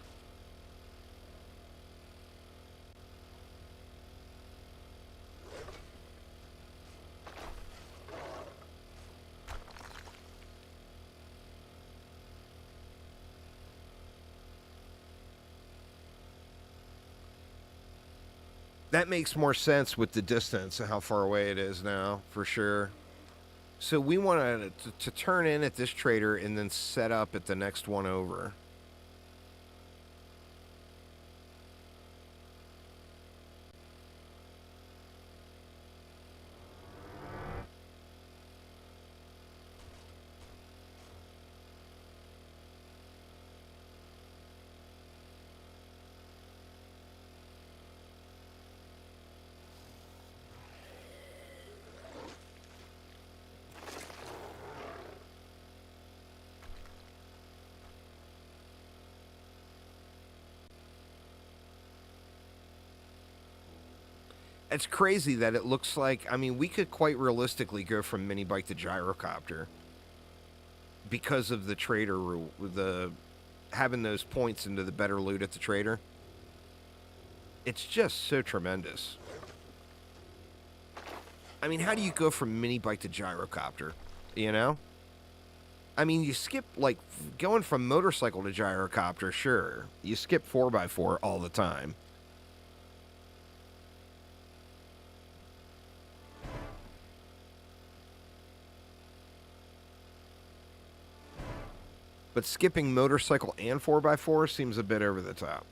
[SPEAKER 1] That makes more sense with the distance and how far away it is now, for sure. So we want to turn in at this trader and then set up at the next one over. It's crazy that it looks like, I mean, we could quite realistically go from mini bike to gyrocopter because of the trader rule, the having those points into the better loot at the trader. It's just so tremendous. I mean, how do you go from mini bike to gyrocopter? You know? I mean, you skip, like, going from motorcycle to gyrocopter, sure. You skip 4x4 all the time. But skipping motorcycle and 4x4 seems a bit over the top.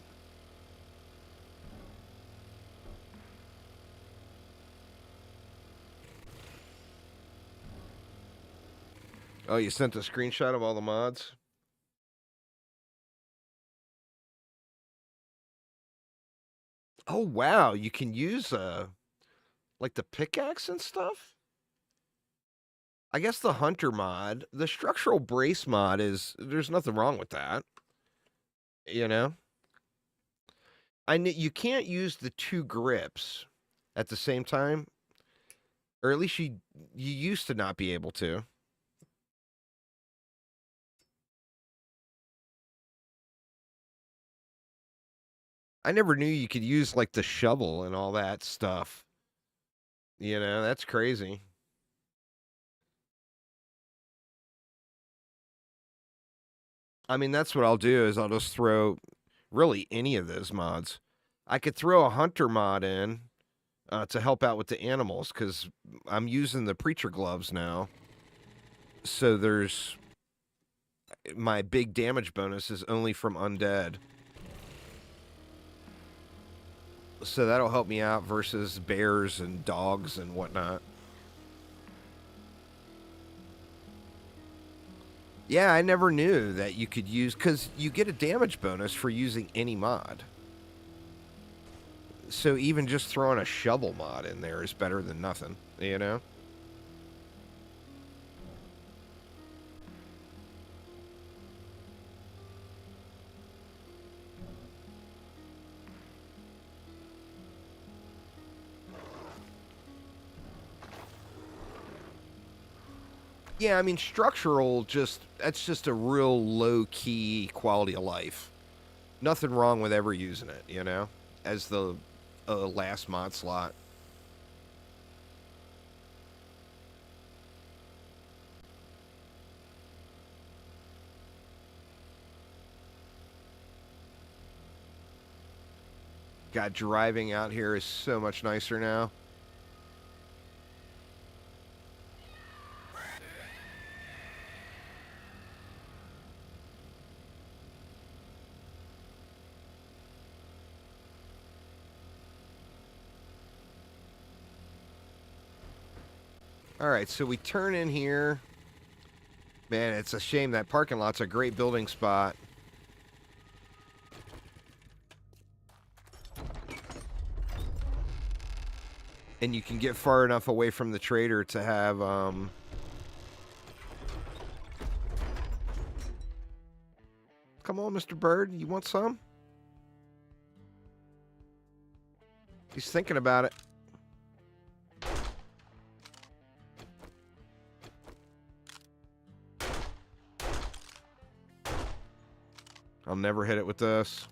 [SPEAKER 1] Oh, you sent a screenshot of all the mods? Oh, wow. You can use, like, the pickaxe and stuff? I guess the hunter mod, the structural brace mod is, there's nothing wrong with that. You know? You can't use the two grips at the same time. Or at least you used to not be able to. I never knew you could use, like, the shovel and all that stuff. You know, that's crazy. I mean, that's what I'll do is I'll just throw really any of those mods. I could throw a hunter mod in to help out with the animals because I'm using the preacher gloves now. So there's my big damage bonus is only from undead. So that'll help me out versus bears and dogs and whatnot. Yeah, I never knew that you could use, because you get a damage bonus for using any mod. So even just throwing a shovel mod in there is better than nothing, you know? Yeah, I mean, structural, that's just a real low-key quality of life. Nothing wrong with ever using it, you know? As the last mod slot. God, driving out here is so much nicer now. All right, so we turn in here. Man, it's a shame that parking lot's a great building spot. And you can get far enough away from the trader to have, Come on, Mr. Bird, you want some? He's thinking about it. I'll never hit it with this.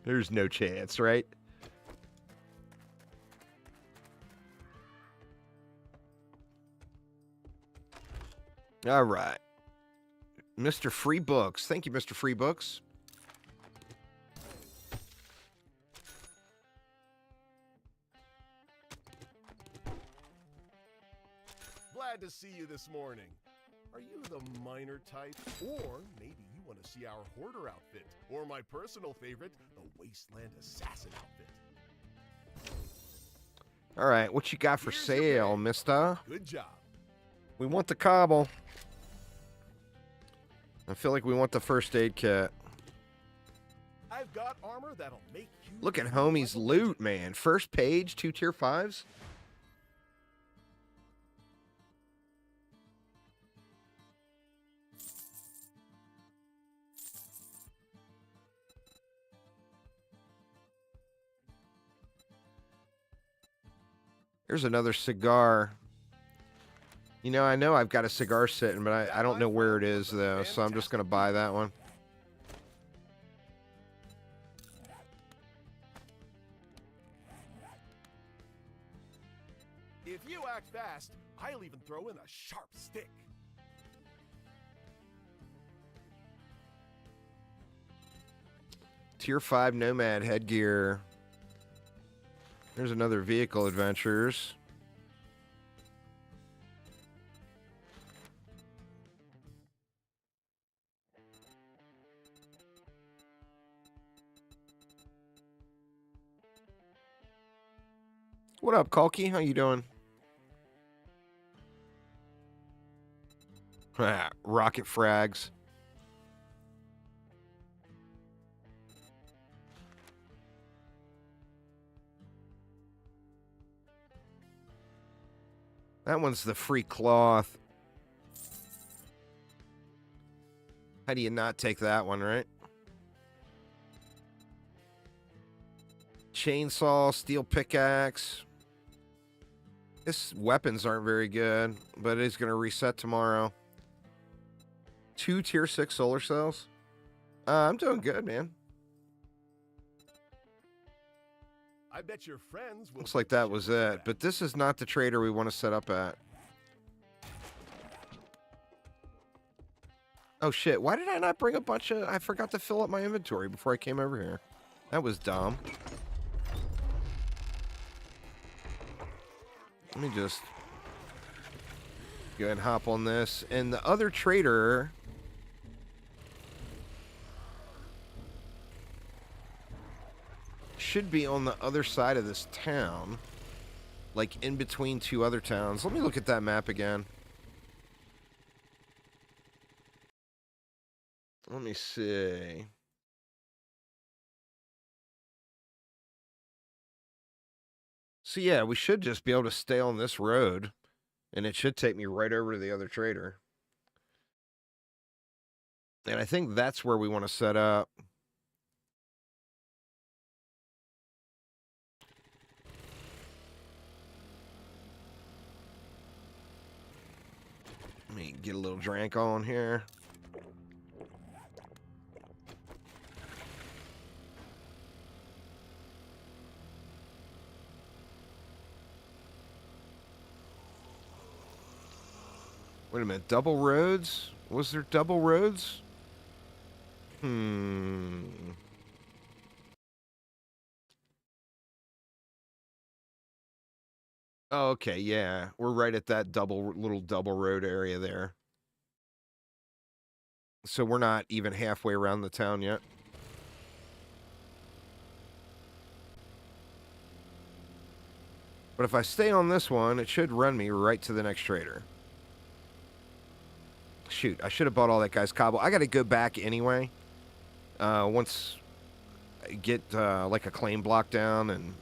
[SPEAKER 1] There's no chance, right? All right. Mr. Free Books. Thank you, Mr. Free Books.
[SPEAKER 3] Glad to see you this morning. Are you the miner type? Or maybe you want to see our hoarder outfit? Or my personal favorite, the Wasteland Assassin outfit?
[SPEAKER 1] All right, what you got for
[SPEAKER 3] Here's
[SPEAKER 1] sale, mister?
[SPEAKER 3] Good job.
[SPEAKER 1] We want the cobble. I feel like we want the first aid kit.
[SPEAKER 3] I've got armor that'll make you
[SPEAKER 1] Look at
[SPEAKER 3] feel
[SPEAKER 1] homie's
[SPEAKER 3] like a
[SPEAKER 1] loot,
[SPEAKER 3] legend.
[SPEAKER 1] man. First page, 2 tier 5s. Here's another cigar. You know I've got a cigar sitting, but I don't know where it is, though, so I'm just going to buy that one.
[SPEAKER 3] If you act fast, I'll even throw in a sharp stick.
[SPEAKER 1] Tier 5 Nomad headgear. There's another vehicle adventures. What up, Kalki? How you doing? Rocket frags. That one's the free cloth. How do you not take that one, right? Chainsaw, steel pickaxe. His weapons aren't very good, but it is going to reset tomorrow. 2 tier 6 solar cells. I'm doing good, man.
[SPEAKER 3] I bet your friends will.
[SPEAKER 1] Looks like that was it. But this is not the trader we want to set up at. Oh, shit. Why did I not bring a bunch of... I forgot to fill up my inventory before I came over here. That was dumb. Let me just go ahead and hop on this. And the other trader... should be on the other side of this town. Like, in between 2 other towns. Let me look at that map again. Let me see. So, yeah, we should just be able to stay on this road. And it should take me right over to the other trader. And I think that's where we want to set up. Let me get a little drink on here. Wait a minute, double roads? Was there double roads? Oh, okay, yeah. We're right at that little double road area there. So we're not even halfway around the town yet. But if I stay on this one, it should run me right to the next trader. Shoot, I should have bought all that guy's cobble. I got to go back anyway. Once I get like a claim block down and...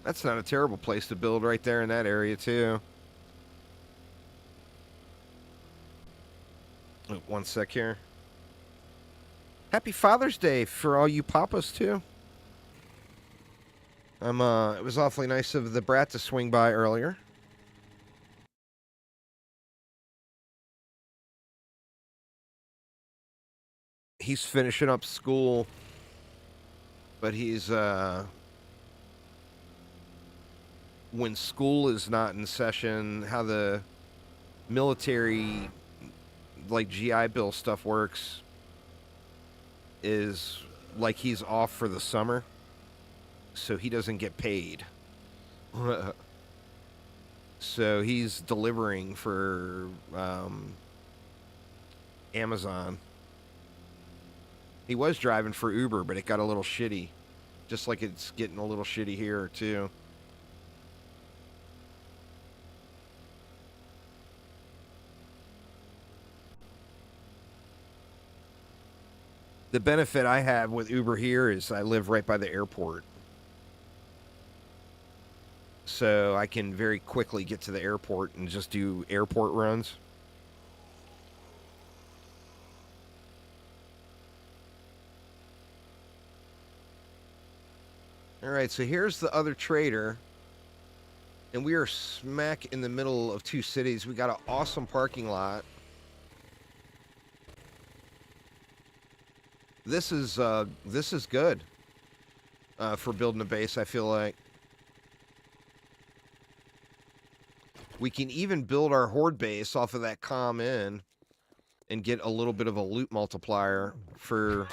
[SPEAKER 1] That's not a terrible place to build right there in that area, too. Oh, one sec here. Happy Father's Day for all you papas, too. It was awfully nice of the brat to swing by earlier. He's finishing up school, but he's, when school is not in session, how the military, like, GI Bill stuff works is, like, he's off for the summer, so he doesn't get paid. So he's delivering for, Amazon. He was driving for Uber, but it got a little shitty. Just like it's getting a little shitty here, too. The benefit I have with Uber here is I live right by the airport. So I can very quickly get to the airport and just do airport runs. All right, so here's the other trader. And we are smack in the middle of two cities. We got an awesome parking lot. This is good for building a base, I feel like. We can even build our horde base off of that comm in and get a little bit of a loot multiplier for...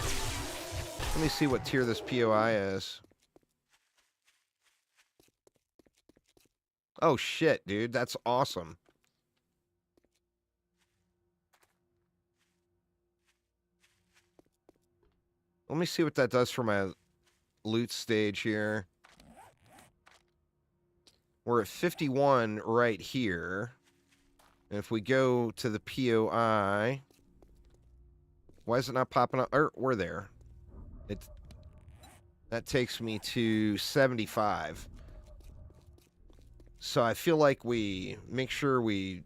[SPEAKER 1] Let me see what tier this POI is. Oh, shit, dude. That's awesome. Let me see what that does for my loot stage here. We're at 51 right here. And if we go to the POI... Why is it not popping up? We're there. That takes me to 75. So I feel like we make sure we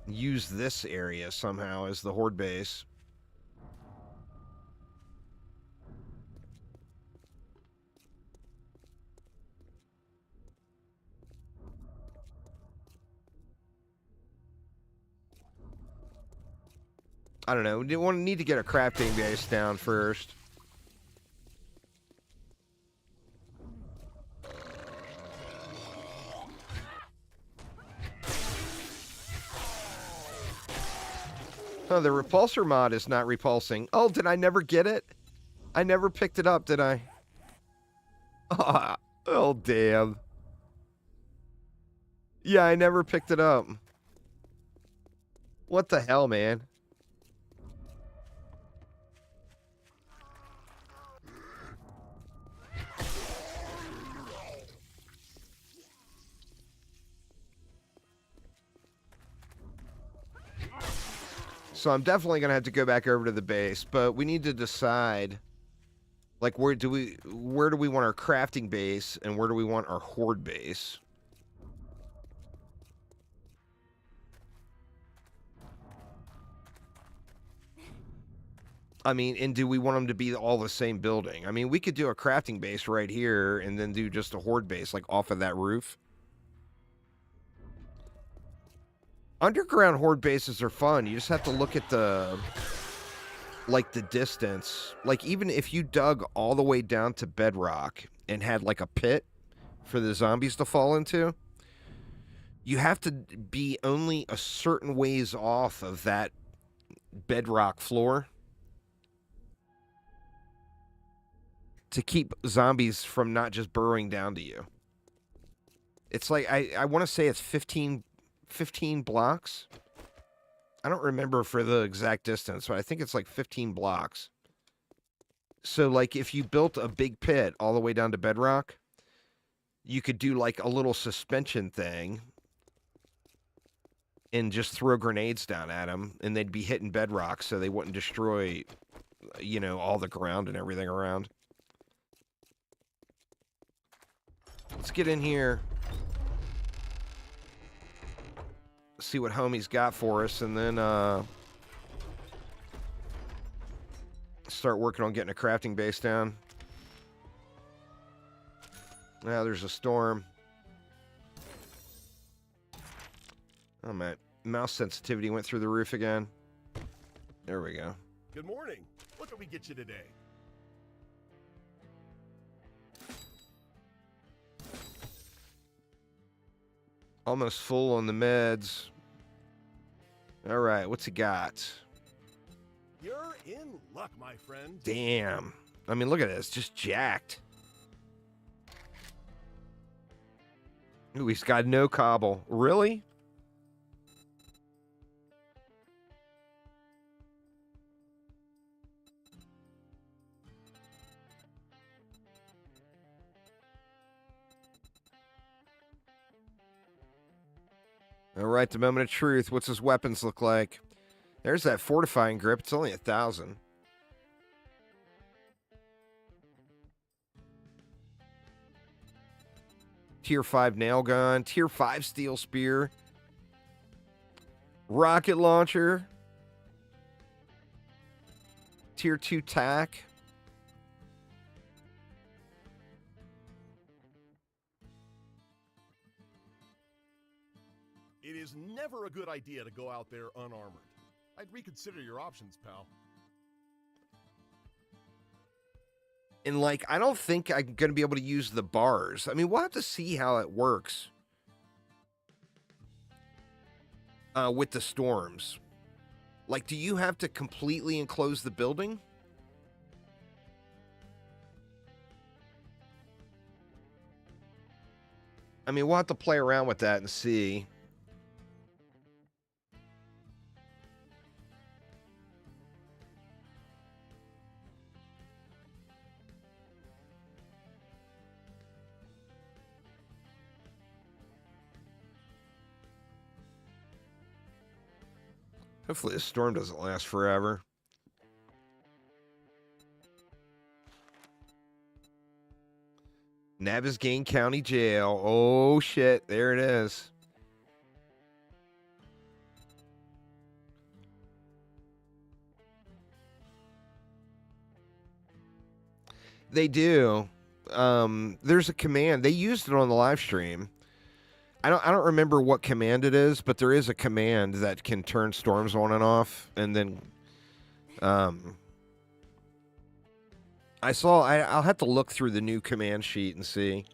[SPEAKER 1] use this area somehow as the horde base. I don't know. We need to get a crafting base down first. Oh, the repulsor mod is not repulsing. Oh, did I never get it? I never picked it up, did I? Oh, damn. Yeah, I never picked it up. What the hell, man? So I'm definitely going to have to go back over to the base, but we need to decide, like, where do we want our crafting base and where do we want our horde base? I mean, and do we want them to be all the same building? I mean, we could do a crafting base right here and then do just a horde base, like, off of that roof. Underground horde bases are fun. You just have to look at the, like, the distance. Like, even if you dug all the way down to bedrock and had, like, a pit for the zombies to fall into, you have to be only a certain ways off of that bedrock floor to keep zombies from not just burrowing down to you. It's like, I want to say it's 15 blocks. I don't remember for the exact distance, but I think it's like 15 blocks. So, like, if you built a big pit all the way down to bedrock, you could do, like, a little suspension thing and just throw grenades down at them, and they'd be hitting bedrock so they wouldn't destroy, you know, all the ground and everything around. Let's get in here. See what homie's got for us, and then start working on getting a crafting base down. Now there's a storm. Oh, man. Mouse sensitivity went through the roof again. There we go.
[SPEAKER 3] Good morning. What can we get you today?
[SPEAKER 1] Almost full on the meds. All right, what's he got?
[SPEAKER 3] You're in luck, my friend.
[SPEAKER 1] Damn. I mean, look at this. Just jacked. Ooh, he's got no cobble. Really? All right, the moment of truth. What's his weapons look like? There's that fortifying grip. It's only 1,000. Tier 5 nail gun. Tier 5 steel spear. Rocket launcher. Tier 2 tack.
[SPEAKER 3] It is never a good idea to go out there unarmored. I'd reconsider your options, pal.
[SPEAKER 1] And, like, I don't think I'm going to be able to use the bars. I mean, we'll have to see how it works with the storms. Like, do you have to completely enclose the building? I mean, we'll have to play around with that and see. Hopefully this storm doesn't last forever. Nabisgain County Jail. Oh, shit. There it is. They do. There's a command. They used it on the live stream. I don't remember what command it is, but there is a command that can turn storms on and off. And then I'll have to look through the new command sheet and see.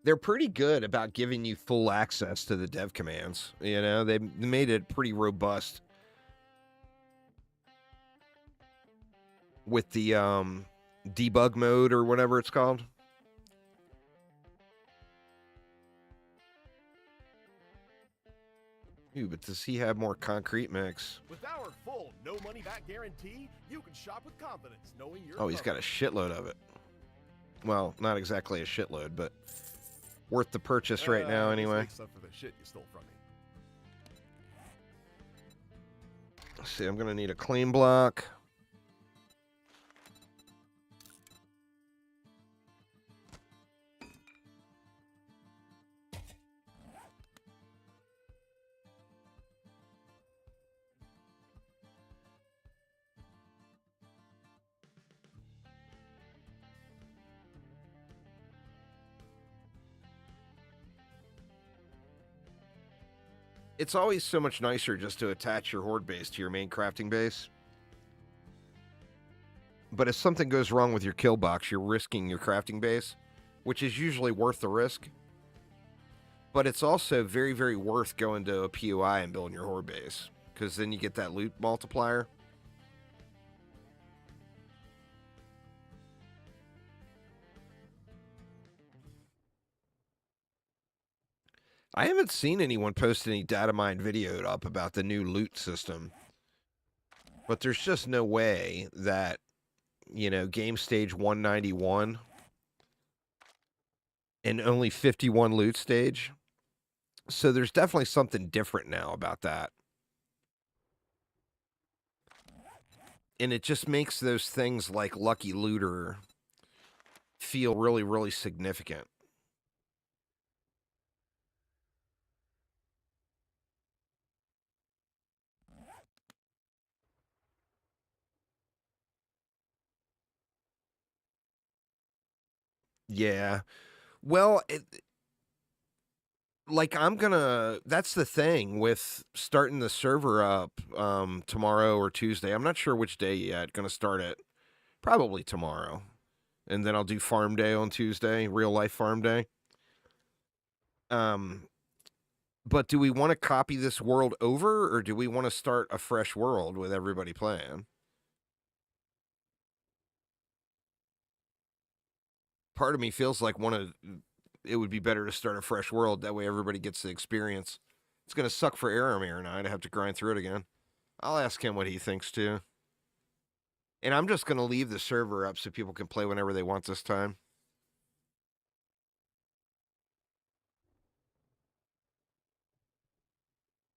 [SPEAKER 1] They're pretty good about giving you full access to the dev commands. You know, they made it pretty robust with the debug mode or whatever it's called. Ooh, but does he have more concrete mix?
[SPEAKER 3] With our full no money back guarantee, you can shop with confidence knowing you're
[SPEAKER 1] Oh, he's got a shitload of it. Well, not exactly a shitload, but worth the purchase right now anyway.
[SPEAKER 3] Make stuff for the shit you stole from me.
[SPEAKER 1] Let's see, I'm going to need a clean block. It's always so much nicer just to attach your horde base to your main crafting base. But if something goes wrong with your kill box, you're risking your crafting base, which is usually worth the risk. But it's also very, very worth going to a POI and building your horde base, because then you get that loot multiplier. I haven't seen anyone post any data mine video up about the new loot system. But there's just no way that, you know, game stage 191 and only 51 loot stage. So there's definitely something different now about that. And it just makes those things like Lucky Looter feel really, really significant. Yeah. Well, that's the thing with starting the server up tomorrow or Tuesday. I'm not sure which day yet. Gonna start it probably tomorrow. And then I'll do farm day on Tuesday, real life farm day. But do we want to copy this world over, or do we want to start a fresh world with everybody playing? Part of me feels like it would be better to start a fresh world. That way everybody gets the experience. It's going to suck for Aramir and I to have to grind through it again. I'll ask him what he thinks too. And I'm just going to leave the server up so people can play whenever they want this time.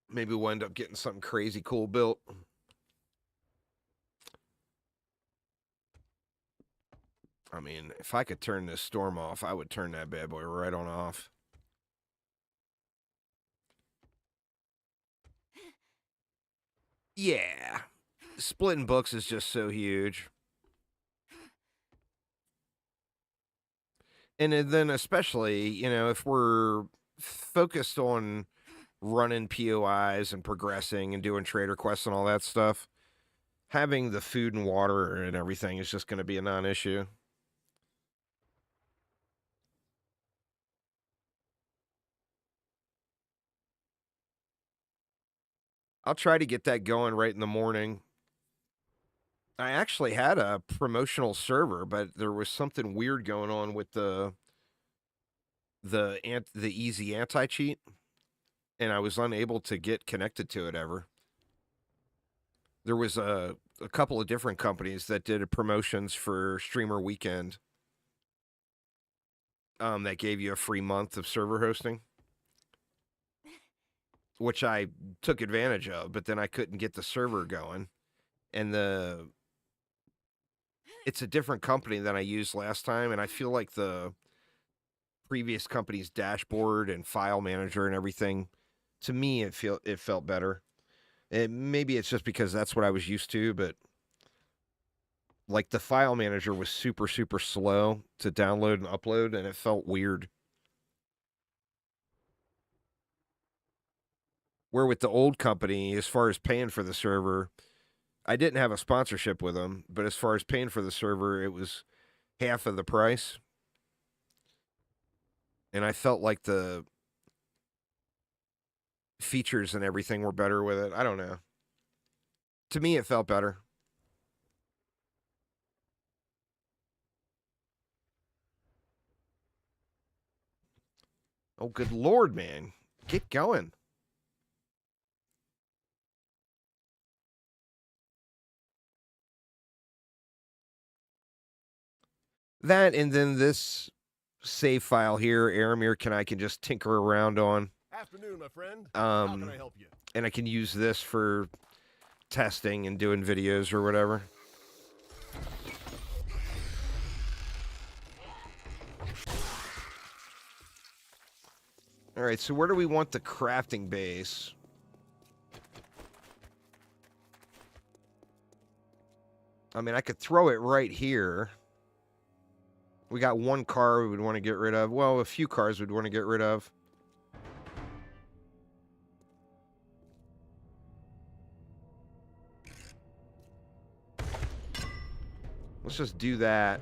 [SPEAKER 1] Maybe we'll end up getting something crazy cool built. I mean, if I could turn this storm off, I would turn that bad boy right on off. Yeah. Splitting books is just so huge. And then especially, if we're focused on running POIs and progressing and doing trader quests and all that stuff, having the food and water and everything is just going to be a non-issue. I'll try to get that going right in the morning. I actually had a promotional server, but there was something weird going on with the easy anti-cheat, and I was unable to get connected to it ever. There was a couple of different companies that did promotions for Streamer Weekend that gave you a free month of server hosting, which I took advantage of, but then I couldn't get the server going. And it's a different company than I used last time, and I feel like the previous company's dashboard and file manager and everything, to me, it felt better. Maybe it's just because that's what I was used to, but like the file manager was super, super slow to download and upload, and it felt weird. Where with the old company, as far as paying for the server, I didn't have a sponsorship with them, but as far as paying for the server, it was half of the price. And I felt like the features and everything were better with it. I don't know. To me, it felt better. Oh, good Lord, man. Get going. That, and then this save file here, Aramir I can just tinker around on.
[SPEAKER 3] Afternoon, my friend. How can I help you?
[SPEAKER 1] And I can use this for testing and doing videos or whatever. All right, so where do we want the crafting base? I mean, I could throw it right here. We got one car we would want to get rid of. Well, a few cars we'd want to get rid of. Let's just do that.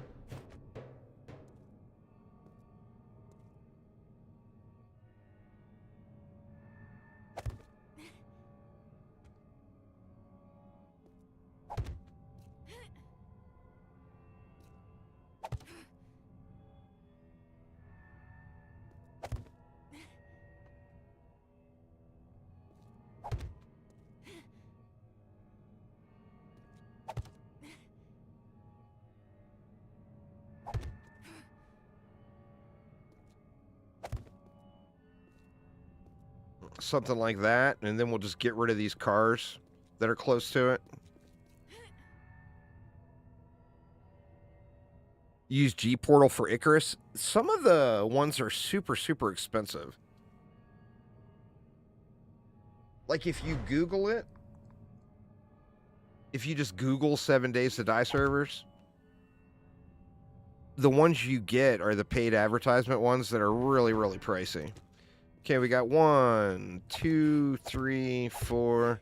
[SPEAKER 1] Something like that, and then we'll just get rid of these cars that are close to it. Use G-Portal for Icarus. Some of the ones are super, super expensive. Like, if you Google it, if you just Google 7 Days to Die servers, the ones you get are the paid advertisement ones that are really, really pricey. Okay, we got 1, 2, 3, 4,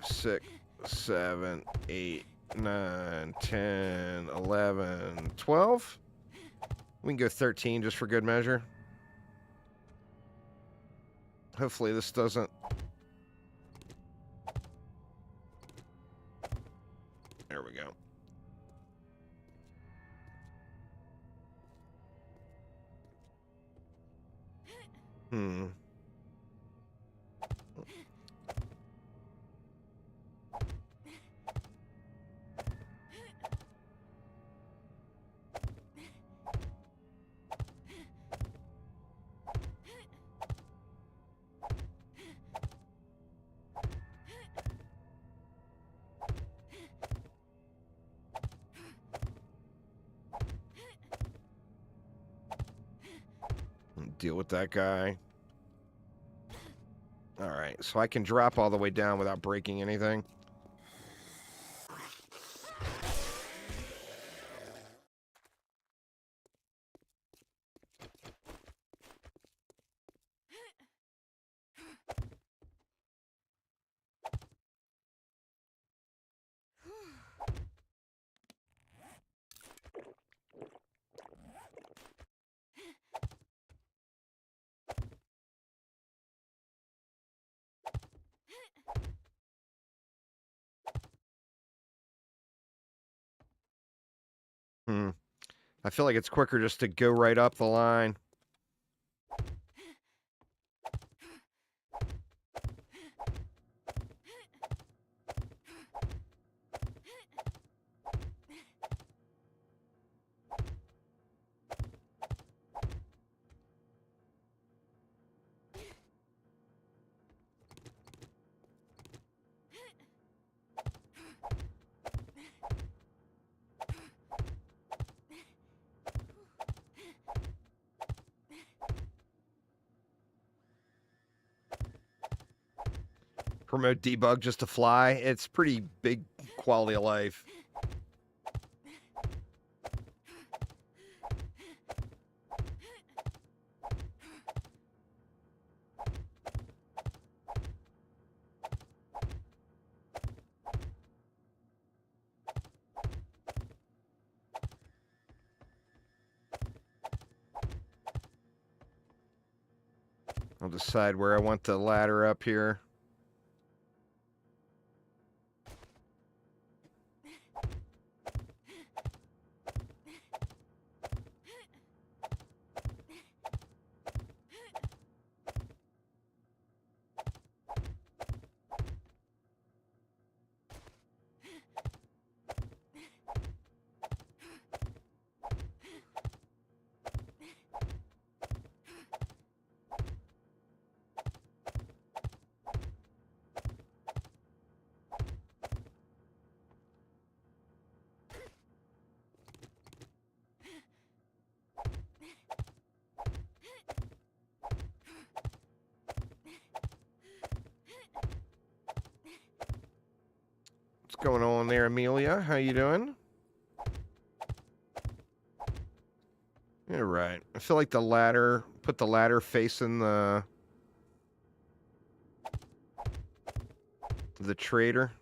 [SPEAKER 1] 6, 7, 8, 9, 10, 11, 12. We can go 13 just for good measure. Hopefully this doesn't... There we go. Hmm. Deal with that guy. All right, so I can drop all the way down without breaking anything. I feel like it's quicker just to go right up the line. Promote debug just to fly. It's pretty big quality of life. I'll decide where I want the ladder up here. What's going on there, Amelia? How you doing? All right. I feel like the ladder, put the ladder facing the trader.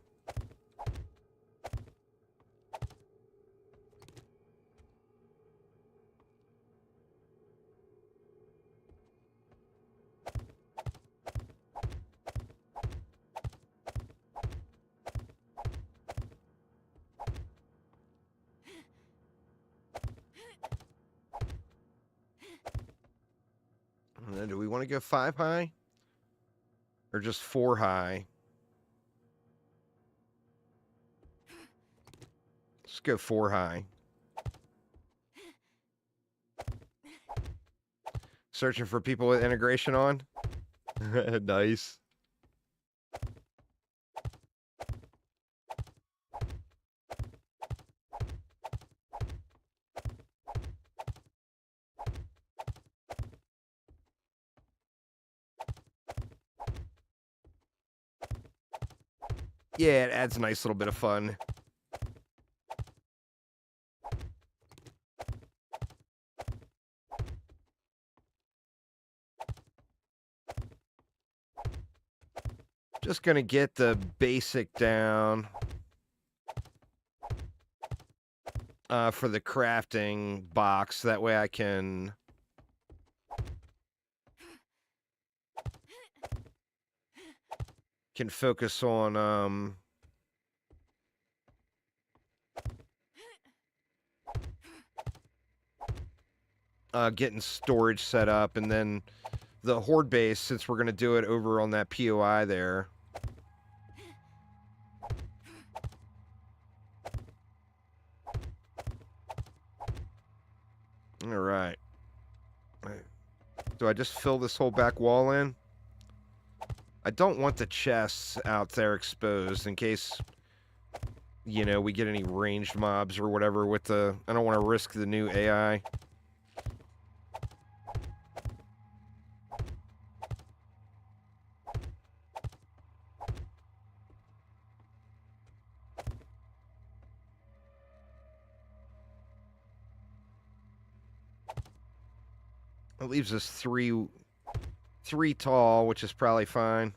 [SPEAKER 1] And then do we want to go 5 high? Or just 4 high? Let's go 4 high. Searching for people with integration on? Nice. Yeah, it adds a nice little bit of fun. Just gonna get the basic down for the crafting box. That way I can focus on getting storage set up, and then the horde base, since we're gonna do it over on that POI there. All right. Do I just fill this whole back wall in? I don't want the chests out there exposed in case, you know, we get any ranged mobs or whatever with the... I don't want to risk the new AI. It leaves us three tall, which is probably fine.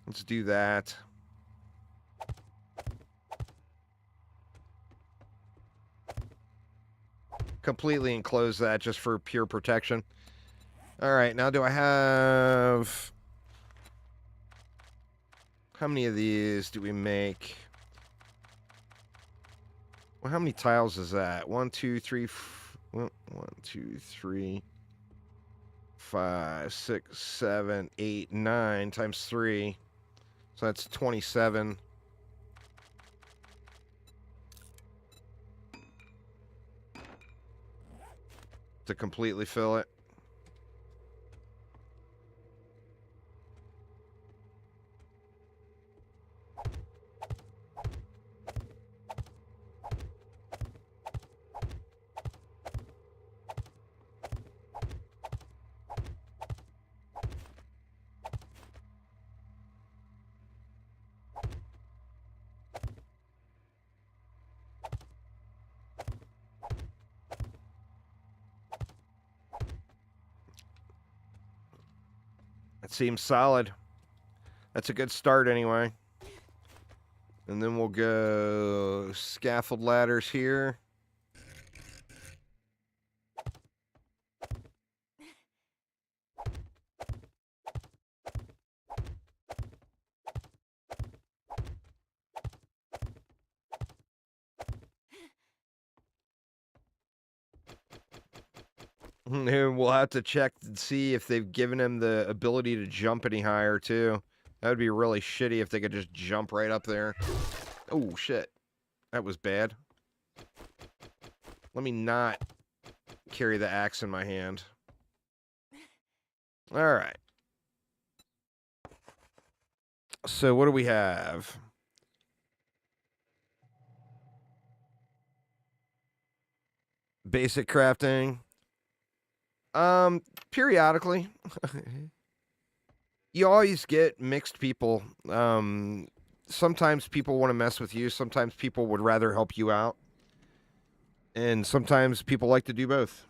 [SPEAKER 1] Let's do that. Completely enclose that just for pure protection. All right, now do I have... How many of these do we make? Well, how many tiles is that? 1, 2, 3, 1, 2, 3, 5, 6, 7, 8, 9 times 3. So that's 27. To completely fill it. That seems solid. That's a good start anyway. And then we'll go scaffold ladders here. And we'll have to check and see if they've given him the ability to jump any higher, too. That would be really shitty if they could just jump right up there. Oh, shit. That was bad. Let me not carry the axe in my hand. All right. So what do we have? Basic crafting. Periodically. You always get mixed people. Sometimes people want to mess with you. Sometimes people would rather help you out. And sometimes people like to do both.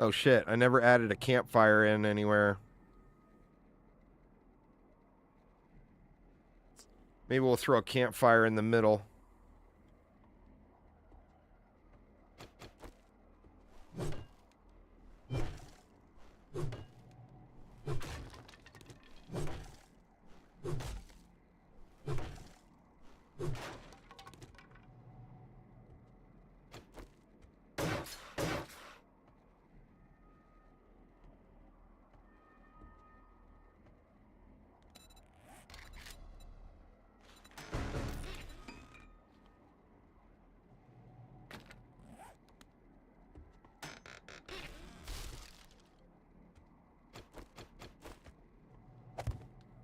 [SPEAKER 1] Oh shit, I never added a campfire in anywhere. Maybe we'll throw a campfire in the middle.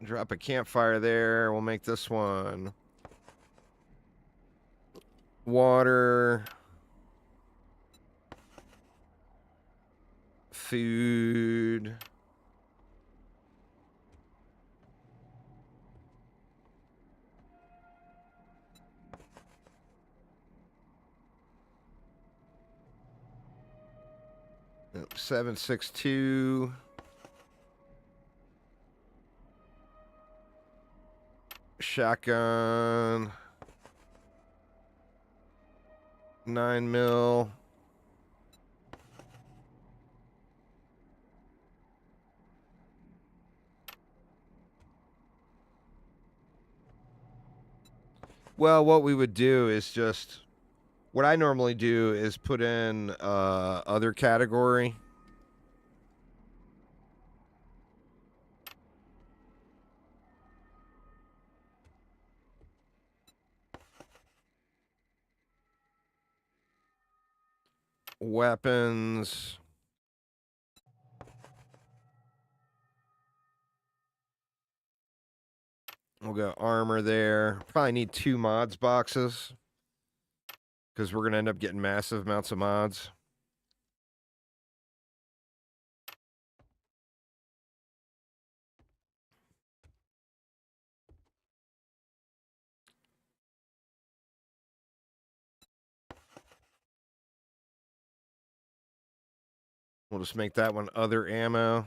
[SPEAKER 1] Drop a campfire there. We'll make this one. Water. Food. Nope, 762. Shotgun. 9 mil. Well, what we would do is just, what I normally do is put in other category. Weapons. We'll go armor there. Probably need 2 mods boxes, because we're going to end up getting massive amounts of mods. We'll just make that one other ammo.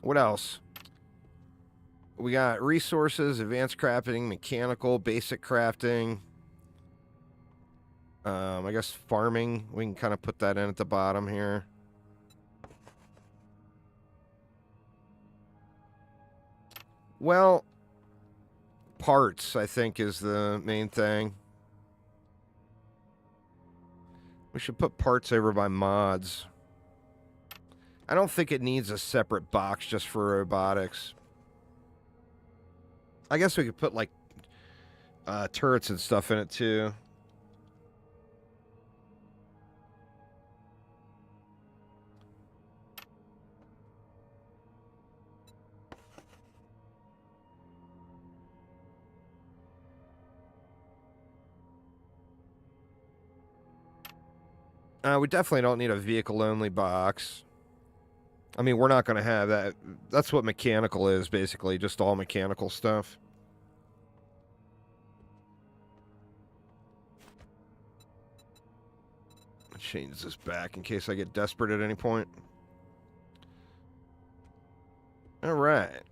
[SPEAKER 1] What else? We got resources, advanced crafting, mechanical, basic crafting. I guess farming. We can kind of put that in at the bottom here. Well, parts, I think, is the main thing. We should put parts over by mods. I don't think it needs a separate box just for robotics. I guess we could put, like, turrets and stuff in it, too. We definitely don't need a vehicle-only box. I mean, we're not going to have that. That's what mechanical is, basically. Just all mechanical stuff. I'll change this back in case I get desperate at any point. All right.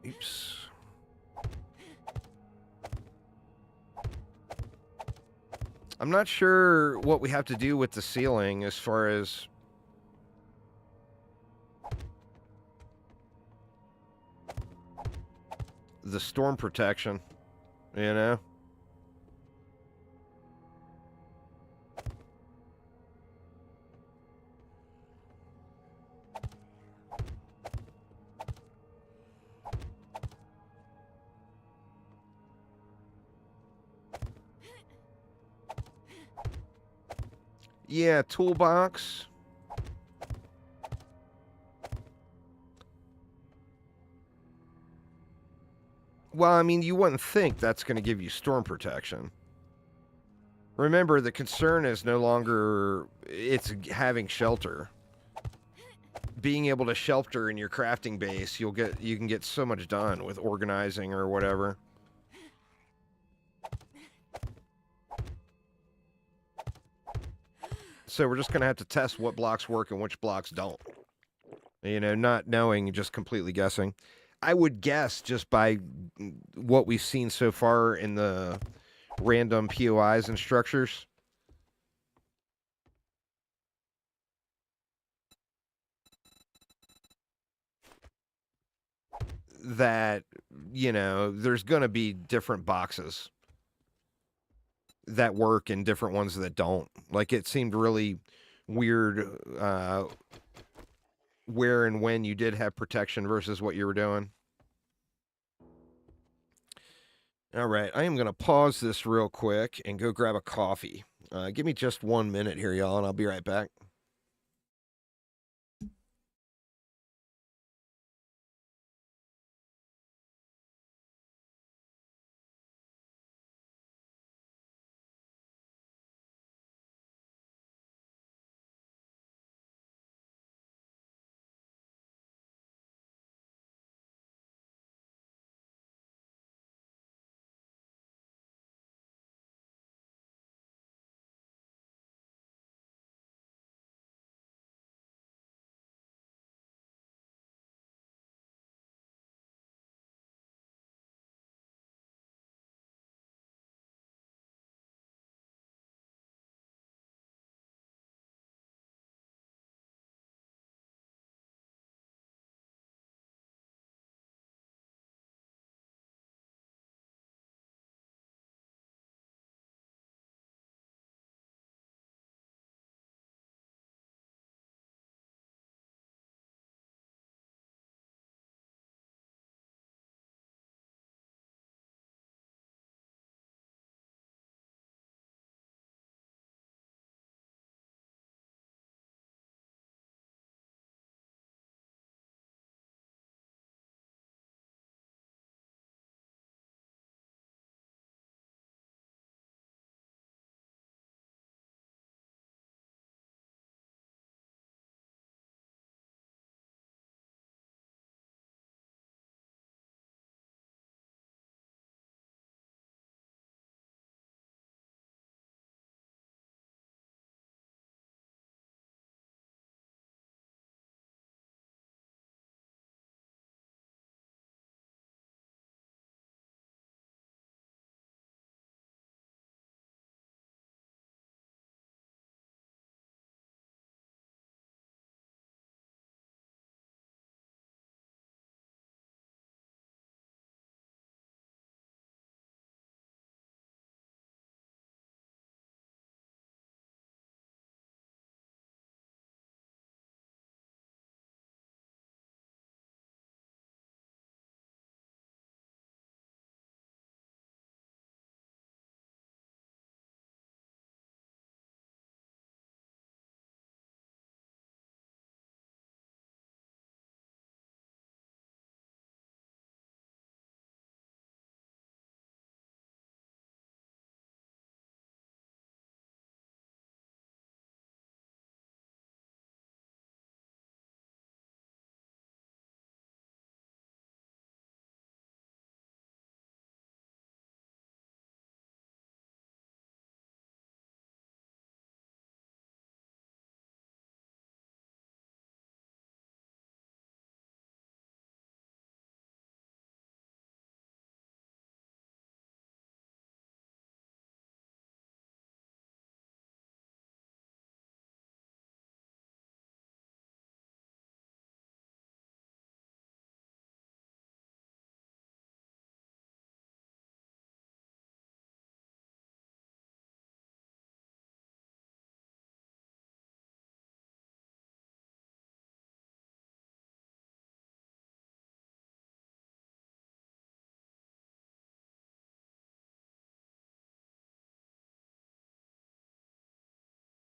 [SPEAKER 1] Oops. I'm not sure what we have to do with the ceiling as far as... the storm protection, you know? Yeah, toolbox. Well, I mean, you wouldn't think that's going to give you storm protection. Remember, the concern is no longer it's having shelter. Being able to shelter in your crafting base, you can get so much done with organizing or whatever. So we're just going to have to test what blocks work and which blocks don't. You know, not knowing, just completely guessing. I would guess, just by what we've seen so far in the random POIs and structures, that, you know, there's going to be different boxes that work and different ones that don't. Like, it seemed really weird where and when you did have protection versus what you were doing. All right, I am going to pause this real quick and go grab a coffee. Give me just 1 minute here, y'all, and I'll be right back.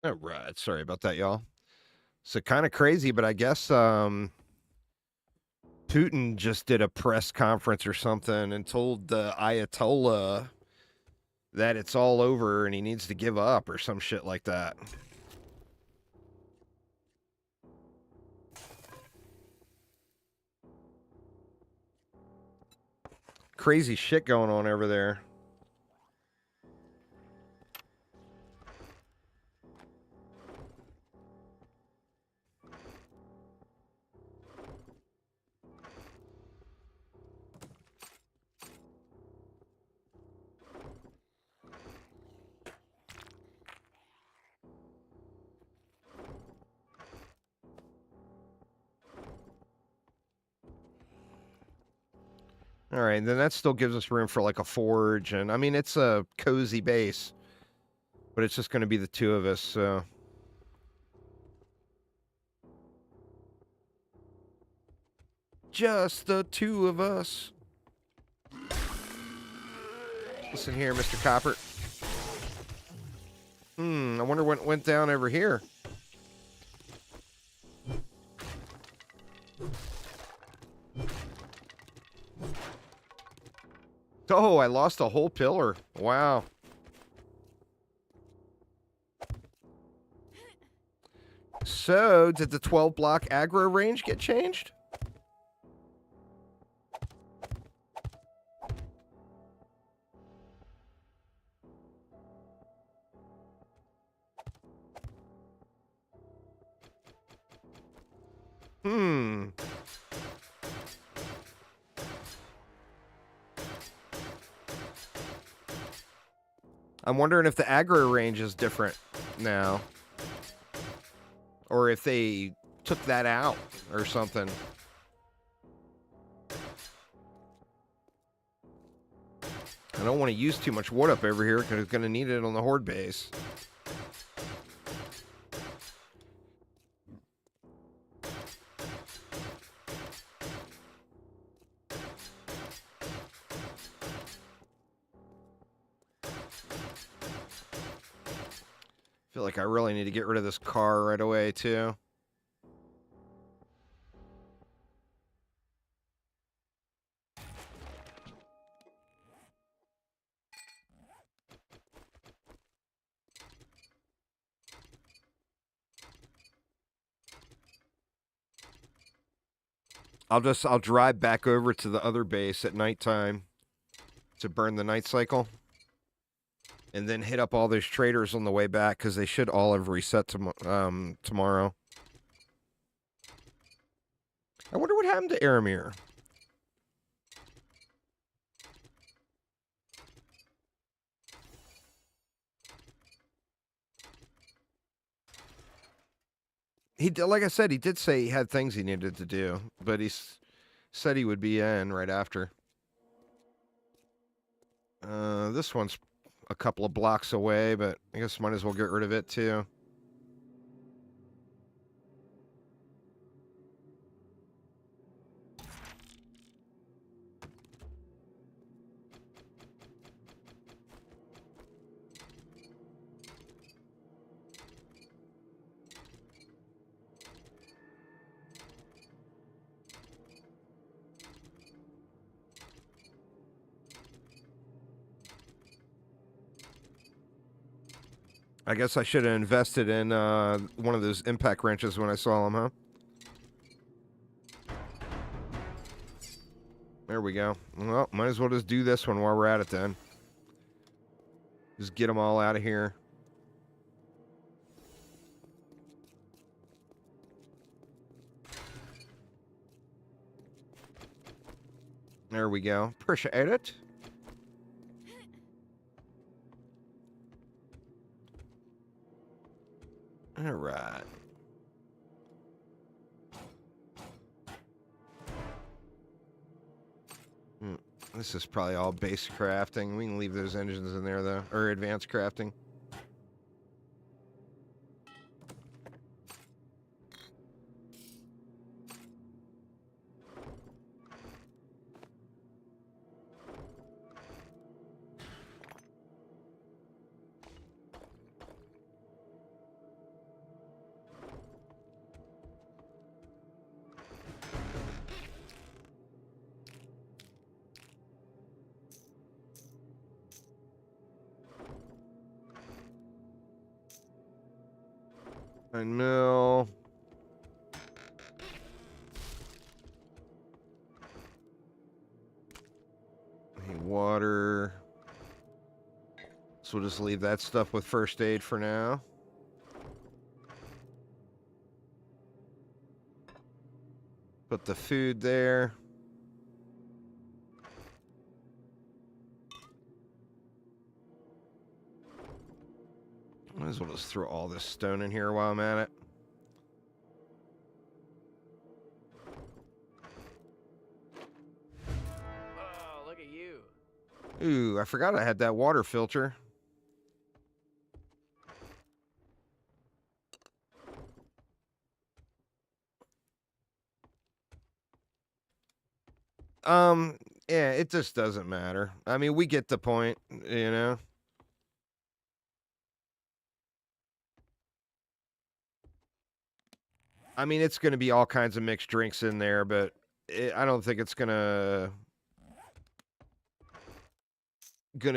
[SPEAKER 1] All right, sorry about that, y'all. So kind of crazy, but I guess Putin just did a press conference or something and told the Ayatollah that it's all over and he needs to give up or some shit like that. Crazy shit going on over there. All right, then that still gives us room for like a forge, and I mean it's a cozy base, but it's just going to be the two of us. So Just the two of us. Listen here, Mr. Copper. I wonder what went down over here. Oh, I lost a whole pillar. Wow. So, did the 12 block aggro range get changed? I'm wondering if the aggro range is different now. Or if they took that out or something. I don't want to use too much wood up over here because it's going to need it on the horde base. I feel like I really need to get rid of this car right away, too. I'll drive back over to the other base at nighttime to burn the night cycle. And then hit up all those traders on the way back because they should all have reset tomorrow. I wonder what happened to Aramir. He did, like I said, he did say he had things he needed to do, but he said he would be in right after. This one's a couple of blocks away, but I guess might as well get rid of it too. I guess I should have invested in one of those impact wrenches when I saw them, huh? There we go. Well, might as well just do this one while we're at it then. Just get them all out of here. There we go. Appreciate it. All right. This is probably all base crafting. We can leave those engines in there, though. Or advanced crafting. And mill. Need water. So we'll just leave that stuff with first aid for now. Put the food there. Might as well just throw all this stone in here while I'm at it.
[SPEAKER 4] Oh, look at you.
[SPEAKER 1] Ooh, I forgot I had that water filter. Yeah, it just doesn't matter. I mean, we get the point, you know? I mean, it's going to be all kinds of mixed drinks in there, but I don't think it's gonna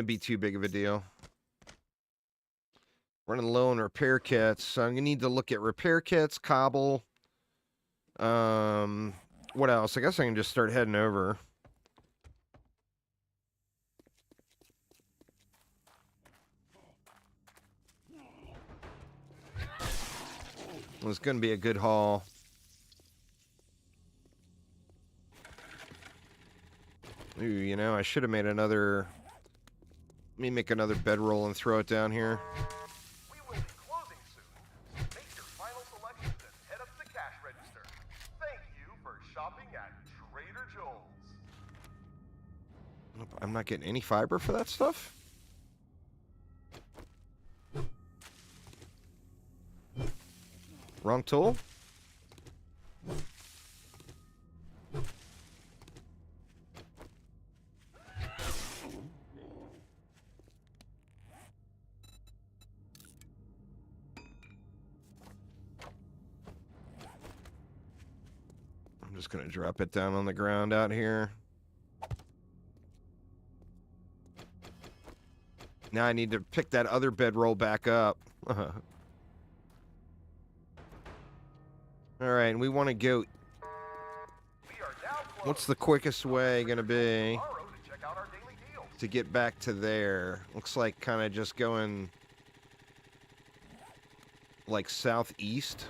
[SPEAKER 1] be too big of a deal. Running low on repair kits, so I'm gonna need to look at repair kits, cobble. What else? I guess I can just start heading over. Well, it's gonna be a good haul. Ooh, you know, I should have made another. Let me make another bedroll and throw it down here.
[SPEAKER 3] We will be closing soon. Make your final selections and head up to the cash register. Thank you for shopping at Trader Joel's.
[SPEAKER 1] I'm not getting any fiber for that stuff? Wrong tool? I'm just gonna drop it down on the ground out here. Now I need to pick that other bedroll back up. Alright, and we want to go... What's the quickest way going to be to get back to there? Looks like kind of just going... like southeast.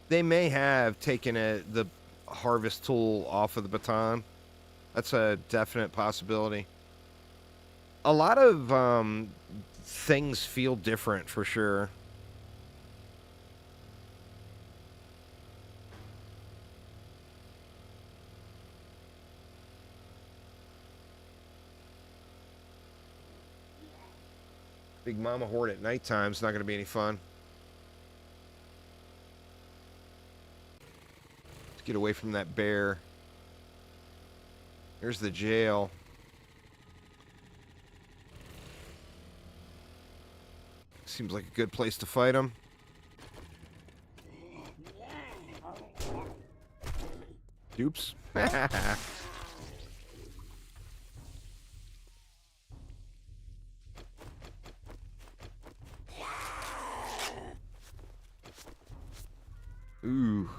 [SPEAKER 1] They may have taken the harvest tool off of the baton. That's a definite possibility. A lot of things feel different for sure. Big Mama Horde at nighttime is not going to be any fun. Let's get away from that bear. Here's the jail. Seems like a good place to fight him. Oops. Ooh.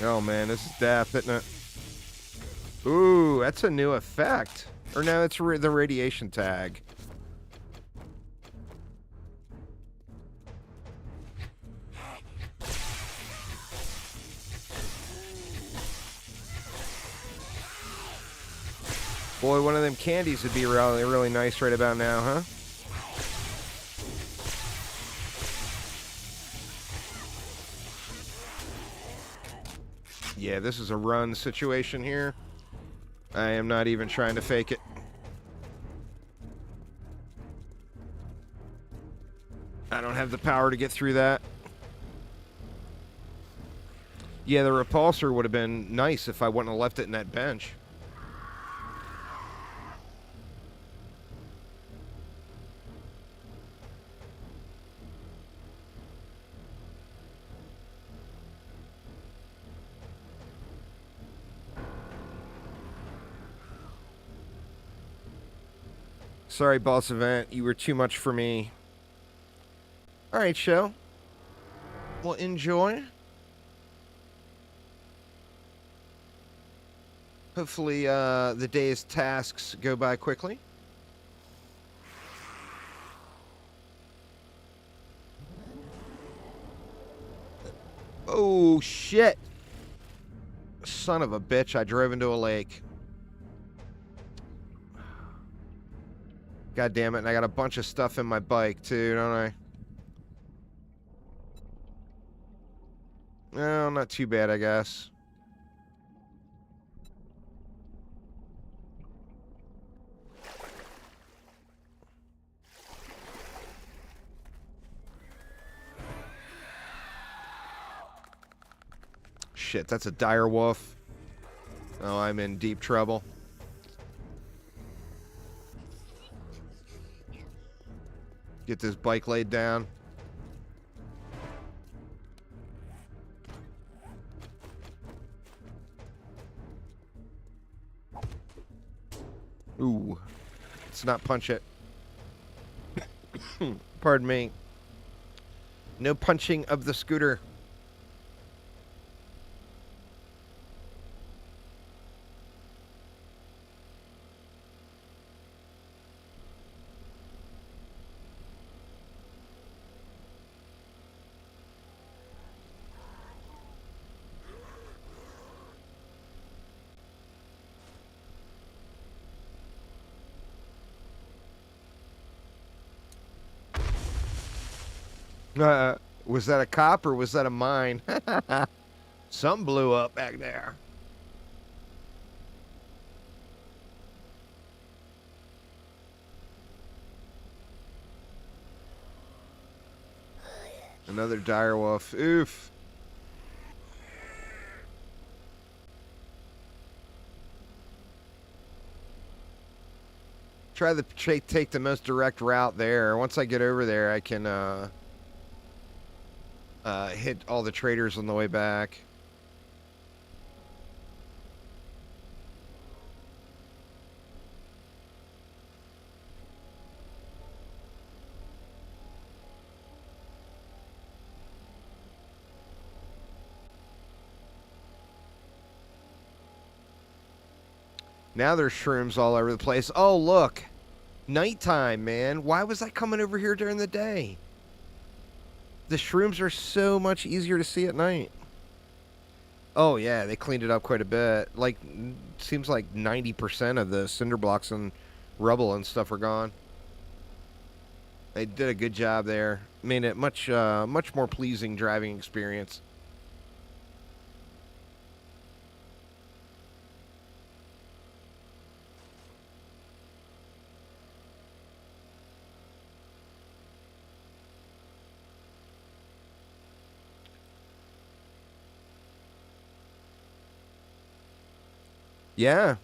[SPEAKER 1] Oh man, this is death, isn't it? Ooh, that's a new effect. Or no, it's the radiation tag. Boy, one of them candies would be really, really nice right about now, huh? Yeah, this is a run situation here. I am not even trying to fake it. I don't have the power to get through that. Yeah, the repulsor would have been nice if I wouldn't have left it in that bench. Sorry, boss event. You were too much for me. Alright, show. Well, enjoy. Hopefully, the day's tasks go by quickly. Oh, shit. Son of a bitch, I drove into a lake. God damn it, and I got a bunch of stuff in my bike, too, don't I? No, not too bad, I guess. shit, that's a dire wolf. Oh, I'm in deep trouble. Get this bike laid down. Ooh. Let's not punch it. Pardon me. No punching of the scooter. Was that a cop or was that a mine? Something blew up back there. Another dire wolf. Oof. Try to take the most direct route there. Once I get over there, I can hit all the traders on the way back. Now there's shrooms all over the place. Oh, look. Nighttime, man. Why was I coming over here during the day? The shrooms are so much easier to see at night. Oh, yeah, they cleaned it up quite a bit. Like, seems like 90% of the cinder blocks and rubble and stuff are gone. They did a good job there. Made it much more pleasing driving experience. Yeah.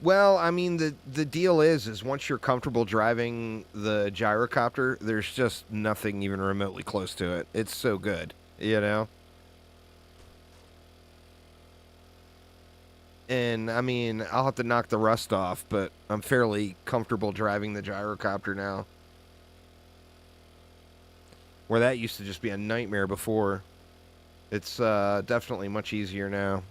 [SPEAKER 1] Well, I mean, the deal is once you're comfortable driving the gyrocopter, there's just nothing even remotely close to it. It's so good, you know? And, I mean, I'll have to knock the rust off, but I'm fairly comfortable driving the gyrocopter now. Where that used to just be a nightmare before. It's definitely much easier now.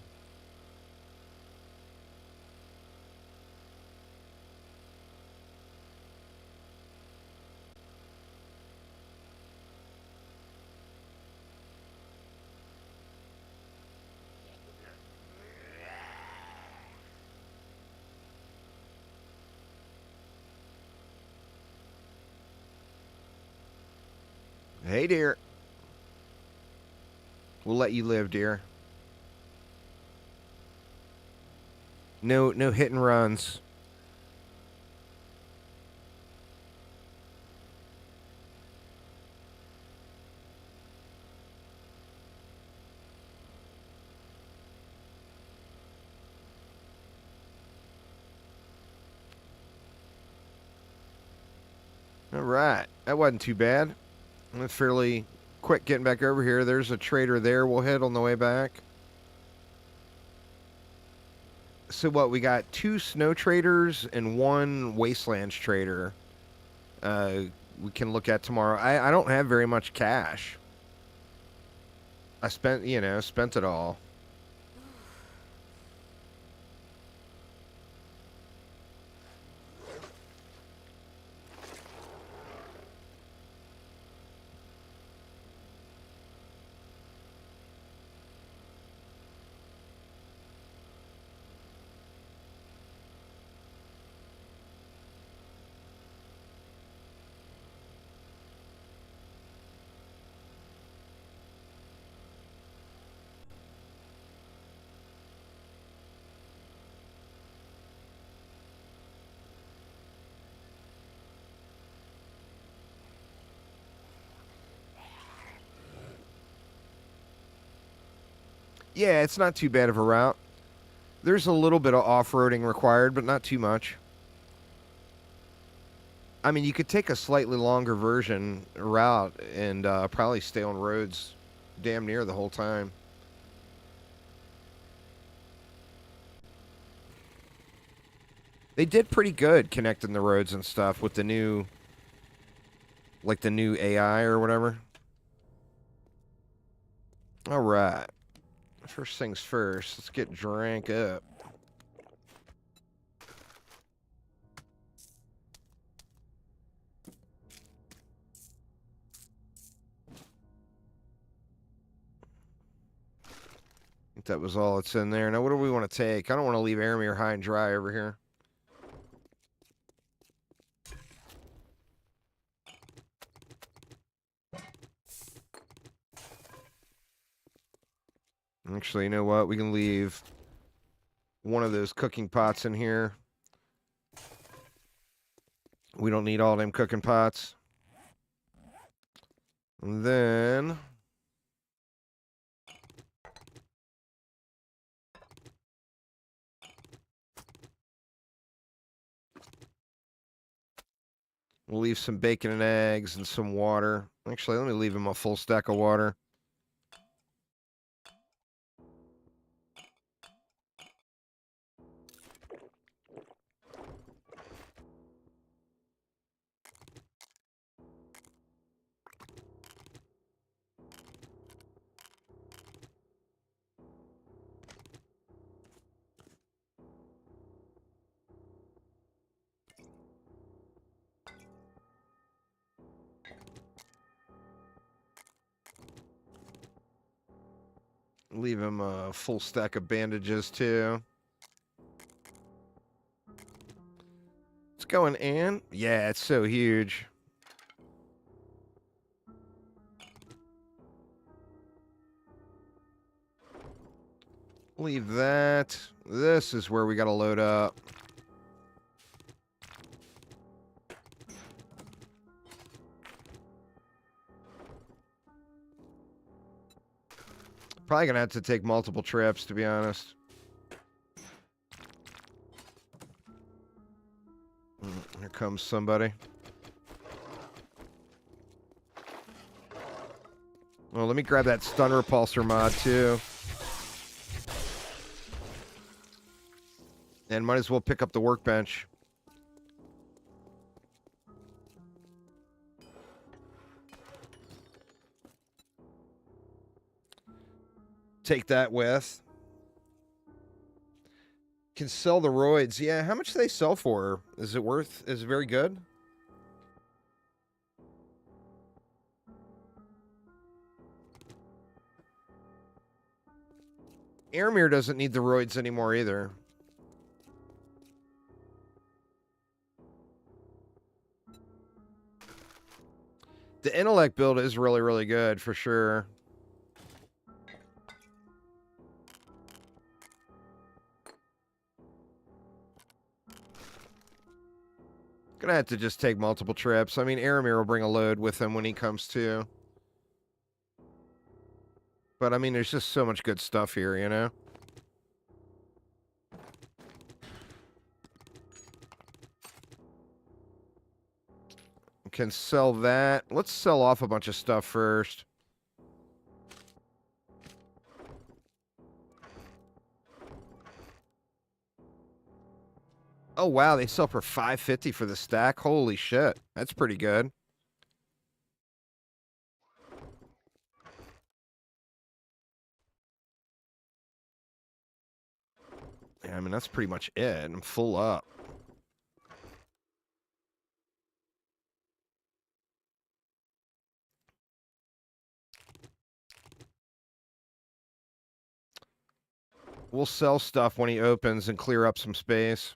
[SPEAKER 1] Hey, dear. We'll let you live, dear. No hit and runs. All right. That wasn't too bad. That's fairly quick getting back over here. There's a trader there we'll hit on the way back. So what, we got 2 snow traders and 1 wastelands trader we can look at tomorrow. I don't have very much cash. I spent it all. Yeah, it's not too bad of a route. There's a little bit of off-roading required, but not too much. I mean, you could take a slightly longer version route and probably stay on roads damn near the whole time. They did pretty good connecting the roads and stuff with the new, like the new AI or whatever. All right. First things first, let's get drank up. I think that was all that's in there. Now, what do we want to take? I don't want to leave Aramir high and dry over here. Actually, you know what? We can leave one of those cooking pots in here. We don't need all them cooking pots. And then we'll leave some bacon and eggs and some water. Actually, let me leave him a full stack of water. Leave him a full stack of bandages, too. It's going in. Yeah, it's so huge. Leave that. This is where we got to load up. Probably going to have to take multiple trips, to be honest. Here comes somebody. Well, let me grab that stun repulsor mod, too. And might as well pick up the workbench. Take that with. Can sell the roids. Yeah, how much do they sell for? Is it worth? Is it very good? Aramir doesn't need the roids anymore either. The intellect build is really, really good for sure. Gonna have to just take multiple trips. I mean, Aramir will bring a load with him when he comes to. But I mean, there's just so much good stuff here, you know? Can sell that. Let's sell off a bunch of stuff first. Oh, wow. They sell for $5.50 for the stack. Holy shit. That's pretty good. Yeah, I mean, that's pretty much it. I'm full up. We'll sell stuff when he opens and clear up some space.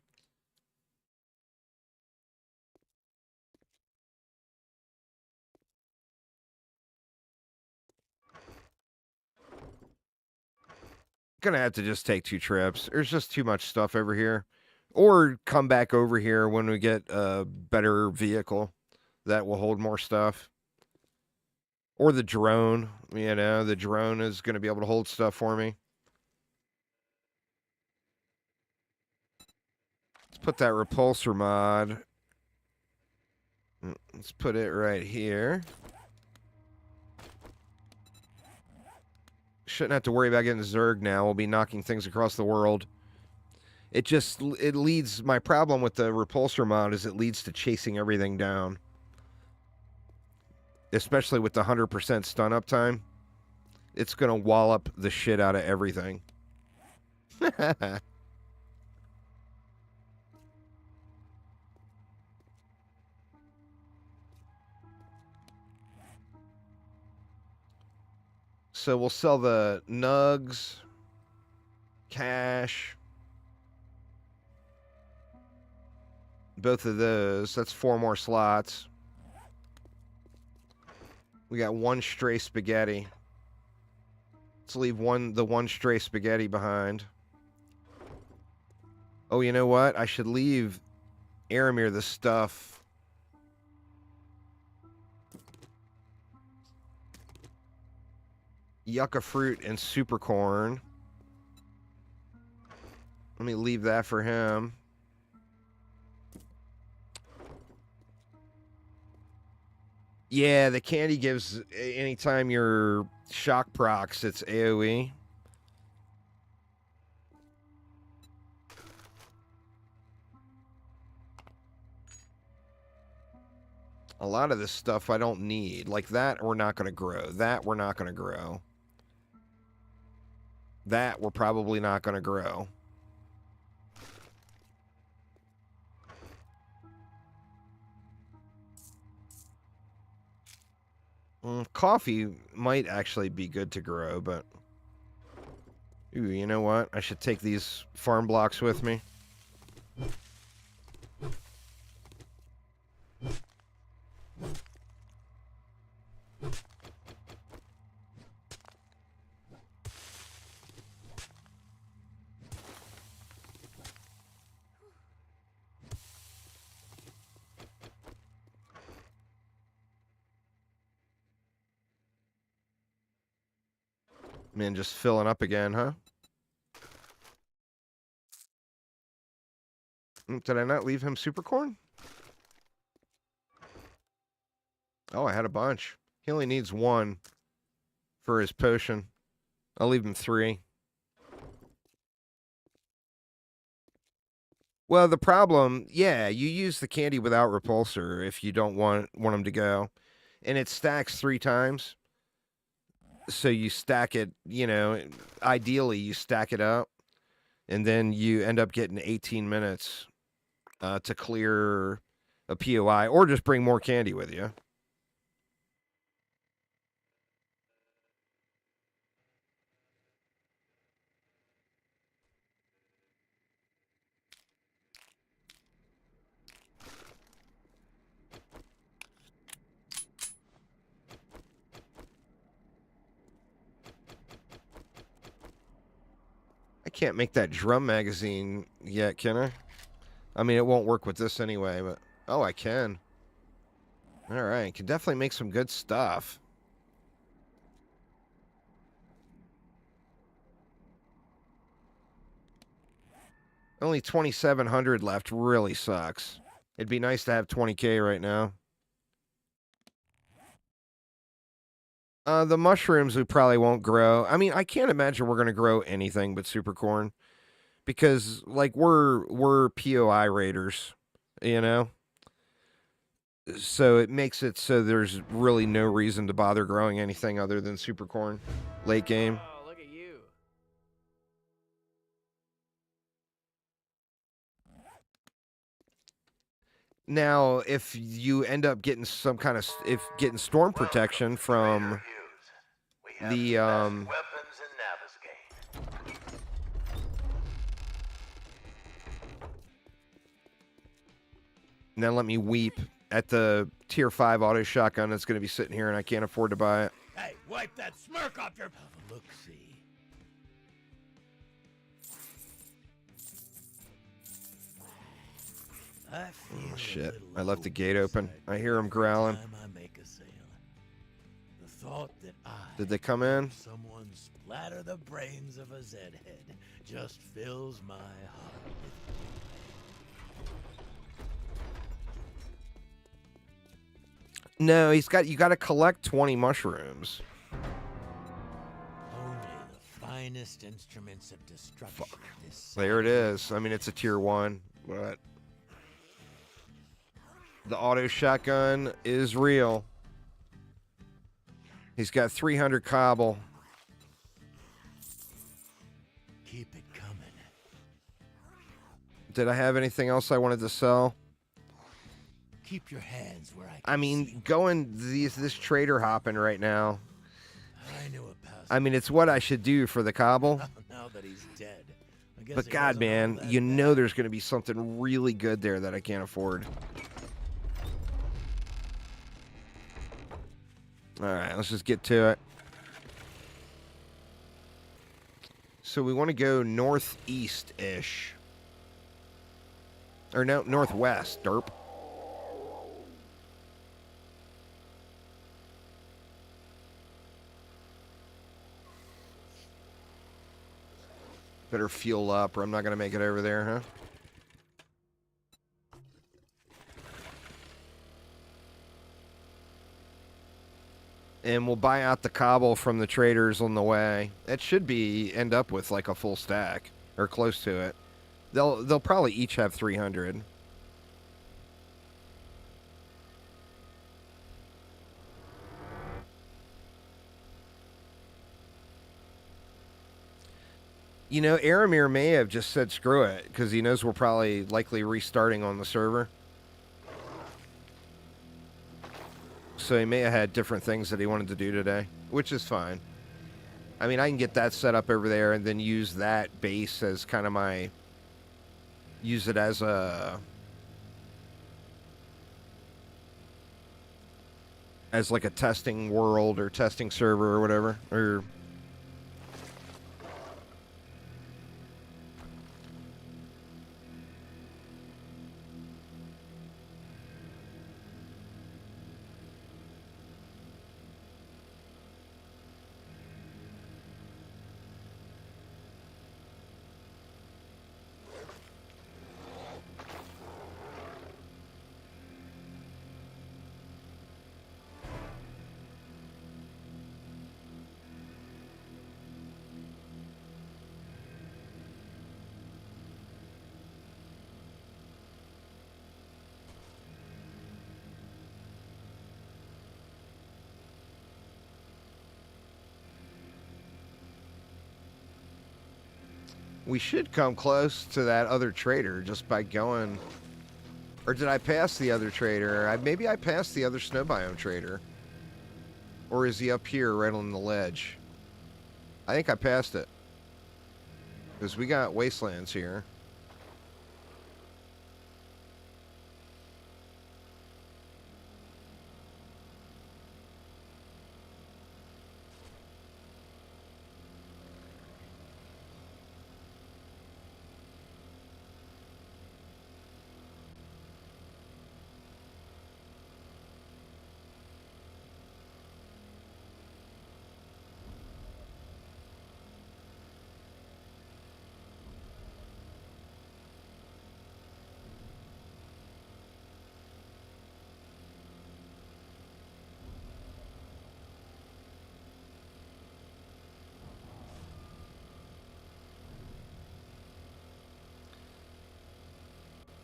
[SPEAKER 1] Gonna have to just take 2 trips. There's just too much stuff over here. Or come back over here when we get a better vehicle that will hold more stuff. Or the drone. You know, the drone is going to be able to hold stuff for me. put that repulsor mod. Let's put it right here. Shouldn't have to worry about getting Zerg now. We'll be knocking things across the world. It leads, my problem with the repulsor mod is it leads to chasing everything down. Especially with the 100% stun uptime. It's going to wallop the shit out of everything. So we'll sell the nugs, cash, both of those. That's 4 more slots. We got 1 stray spaghetti. Let's leave the one stray spaghetti behind. Oh, you know what? I should leave Aramir the stuff. Yucca fruit and super corn. Let me leave that for him. Yeah, the candy gives anytime you're shock procs, it's AoE. A lot of this stuff I don't need. Like that, we're not going to grow. That, we're not going to grow. That, we're probably not going to grow. Coffee might actually be good to grow, but... Ooh, you know what? I should take these farm blocks with me. Man, just filling up again, huh? Did I not leave him super corn? Oh, I had a bunch. He only needs 1 for his potion. I'll leave him 3. Well, the problem, yeah, you use the candy without repulsor if you don't want him to go. And it stacks 3 times. So you stack it, you know, ideally you stack it up. And then you end up getting 18 minutes to clear a POI. Or just bring more candy with you. I can't make that drum magazine yet, can I? I mean, it won't work with this anyway, but... Oh, I can. Alright, can definitely make some good stuff. Only 2,700 left really sucks. It'd be nice to have 20k right now. The mushrooms we probably won't grow. I mean, I can't imagine we're going to grow anything but super corn. Because, like, we're POI raiders, you know? So it makes it so there's really no reason to bother growing anything other than super corn late game.
[SPEAKER 4] Oh, look at you.
[SPEAKER 1] Now, if you end up getting some kind of getting storm protection from the now let me weep at the tier 5 auto shotgun that's going to be sitting here and I can't afford to buy it.
[SPEAKER 2] Hey, wipe that smirk off your... Have a look-see.
[SPEAKER 1] Oh, shit. I left the gate open. I hear them growling.
[SPEAKER 2] The thought that
[SPEAKER 1] Did they come in?
[SPEAKER 2] Someone splatter the brains of a Zed head just fills my heart with
[SPEAKER 1] No, you got to collect 20 mushrooms.
[SPEAKER 2] Only the finest instruments of destruction.
[SPEAKER 1] Fuck.
[SPEAKER 2] This
[SPEAKER 1] There it
[SPEAKER 2] side of
[SPEAKER 1] is. I mean, it's a tier 1, but the auto shotgun is real. He's got 300 cobble.
[SPEAKER 2] Keep it coming.
[SPEAKER 1] Did I have anything else I wanted to sell?
[SPEAKER 2] Keep your hands where I can
[SPEAKER 1] I mean,
[SPEAKER 2] see.
[SPEAKER 1] going this trader hopping right now.
[SPEAKER 2] I knew a past.
[SPEAKER 1] I mean, it's what I should do for the cobble.
[SPEAKER 2] Now that he's dead. I guess
[SPEAKER 1] But
[SPEAKER 2] he
[SPEAKER 1] God,
[SPEAKER 2] wasn't all
[SPEAKER 1] man,
[SPEAKER 2] that
[SPEAKER 1] you
[SPEAKER 2] bad.
[SPEAKER 1] know there's going to be something really good there that I can't afford. All right, let's just get to it. So we want to go northeast-ish. Or no, northwest, derp. Better fuel up or I'm not going to make it over there, huh? And we'll buy out the cobble from the traders on the way. It should end up with like a full stack or close to it. They'll probably each have 300. You know, Aramir may have just said screw it because he knows we're probably likely restarting on the server. So he may have had different things that he wanted to do today, which is fine. I mean, I can get that set up over there and then use that base as kind of my... Use it as a... As like a testing world or testing server or whatever. Or... We should come close to that other trader just by going... Or did I pass the other trader? Maybe I passed the other snow biome trader. Or is he up here right on the ledge? I think I passed it. Because we got Wastelands here.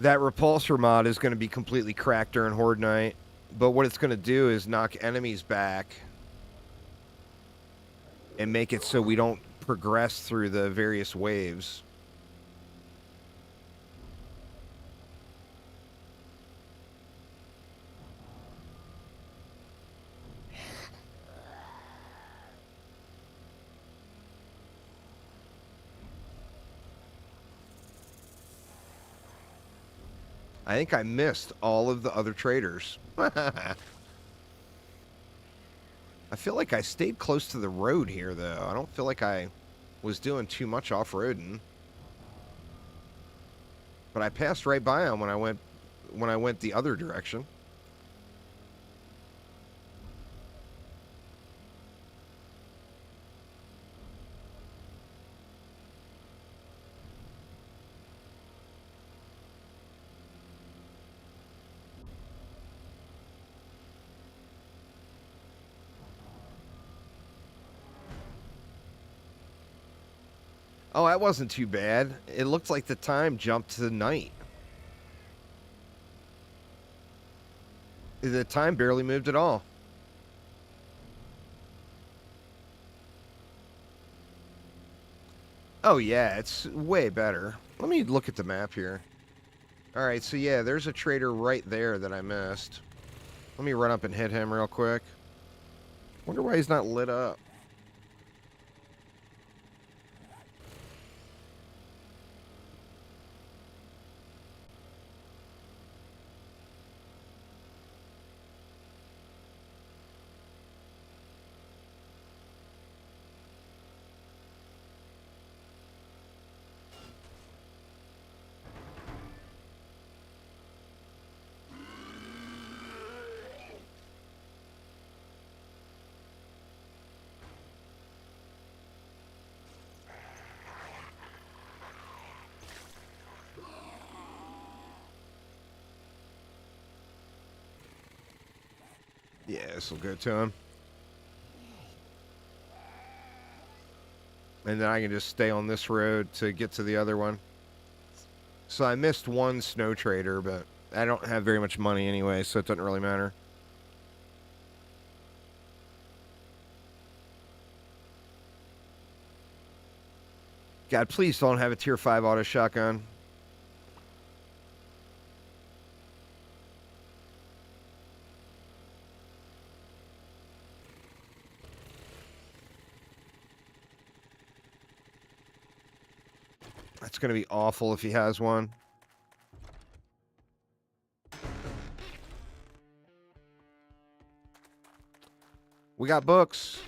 [SPEAKER 1] That repulsor mod is going to be completely cracked during Horde Night. But what it's going to do is knock enemies back and make it so we don't progress through the various waves. I think I missed all of the other traders. I feel like I stayed close to the road here, though. I don't feel like I was doing too much off-roading. But I passed right by them when I went the other direction. Oh, that wasn't too bad. It looked like the time jumped to night. The time barely moved at all. Oh, yeah, it's way better. Let me look at the map here. All right, so yeah, there's a trader right there that I missed. Let me run up and hit him real quick. Wonder why he's not lit up. Yeah, this will go to him. And then I can just stay on this road to get to the other one. So I missed one snow trader, but I don't have very much money anyway, so it doesn't really matter. God, please don't have a tier 5 auto shotgun. That's going to be awful if he has one. We got books.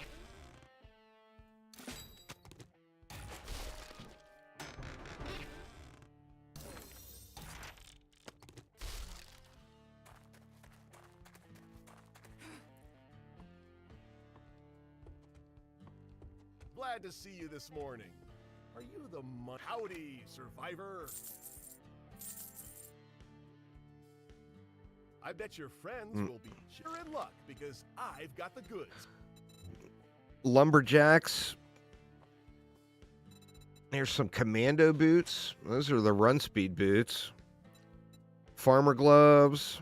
[SPEAKER 3] Glad to see you this morning. Are you the Howdy, survivor? I bet your friends will be sure in luck because I've got the goods.
[SPEAKER 1] Lumberjacks. There's some commando boots. Those are the run speed boots. Farmer gloves.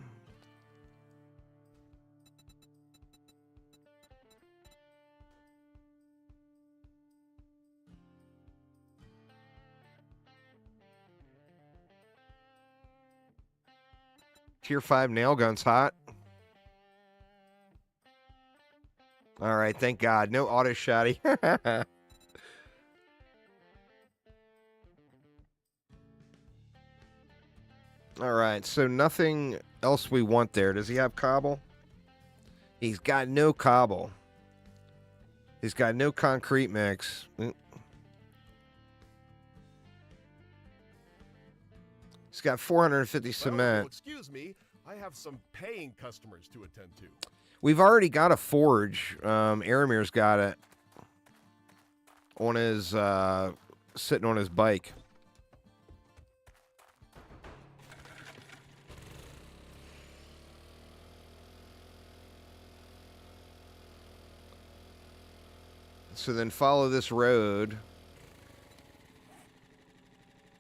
[SPEAKER 1] Tier 5 nail gun's hot. All right, thank God. No auto shotty. All right, so nothing else we want there. Does he have cobble? He's got no cobble. He's got no concrete mix. He's got 450 cement.
[SPEAKER 3] Oh, excuse me. I have some paying customers to attend to.
[SPEAKER 1] We've already got a forge. Aramir's got it on his sitting on his bike. So then follow this road.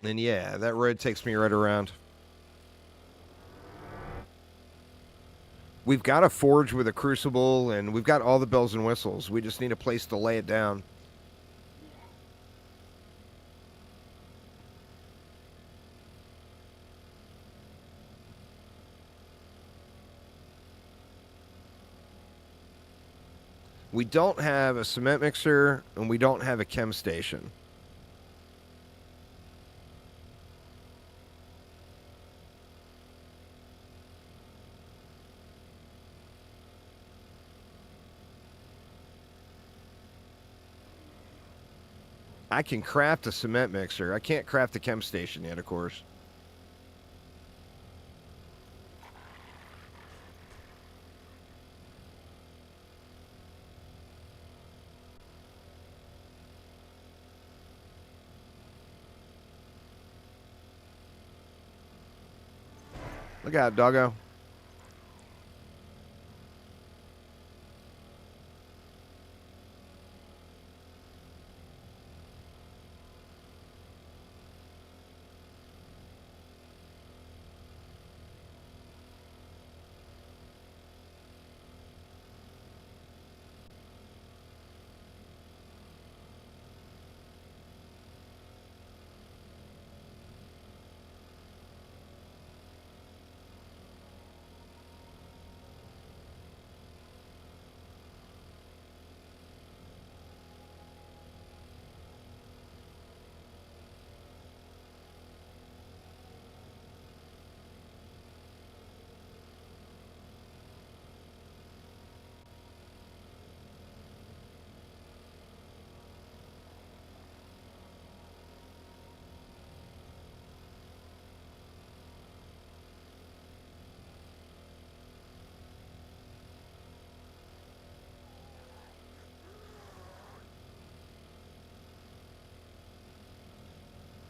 [SPEAKER 1] And yeah, that road takes me right around. We've got a forge with a crucible, and we've got all the bells and whistles. We just need a place to lay it down. We don't have a cement mixer, and we don't have a chem station. I can craft a cement mixer. I can't craft a chem station yet, of course. Look out, doggo.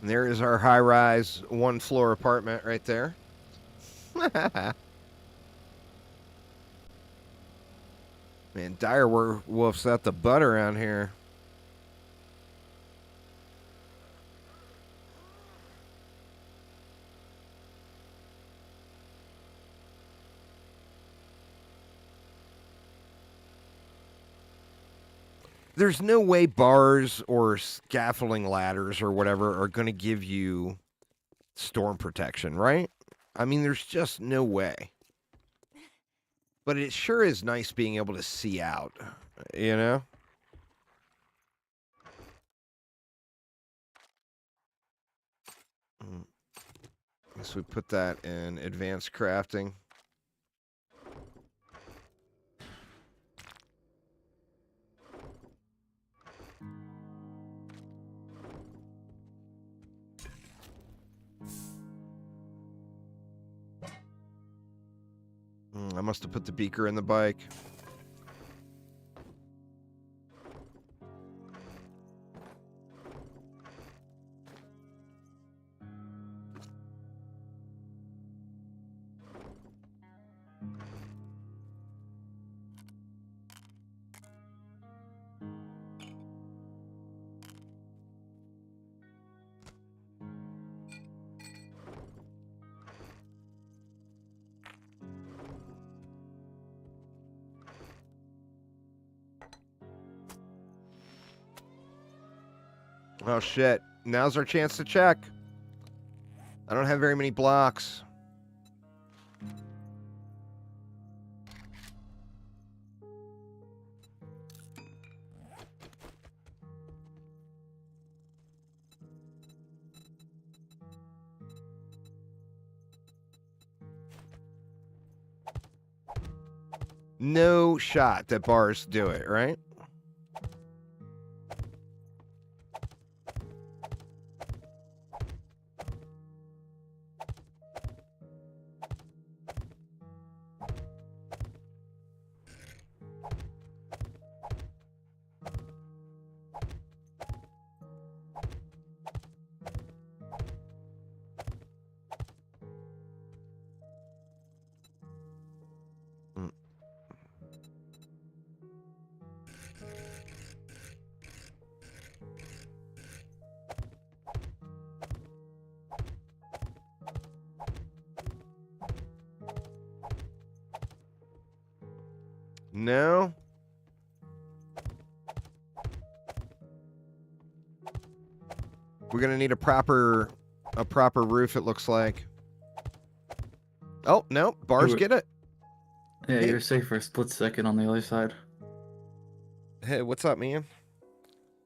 [SPEAKER 1] And there is our high-rise one-floor apartment right there. Man, dire wolf's out the butt around here. There's no way bars or scaffolding ladders or whatever are going to give you storm protection, right? I mean, there's just no way. But it sure is nice being able to see out, you know? Guess we put that in advanced crafting. I must have put the beaker in the bike. Oh shit. Now's our chance to check. I don't have very many blocks. No shot that bars do it, right? No. We're gonna need a proper roof, it looks like. Oh, no. Bars get it.
[SPEAKER 5] Yeah,
[SPEAKER 1] Hey.
[SPEAKER 5] you're safe for a split second on the other side.
[SPEAKER 1] Hey, what's up, man?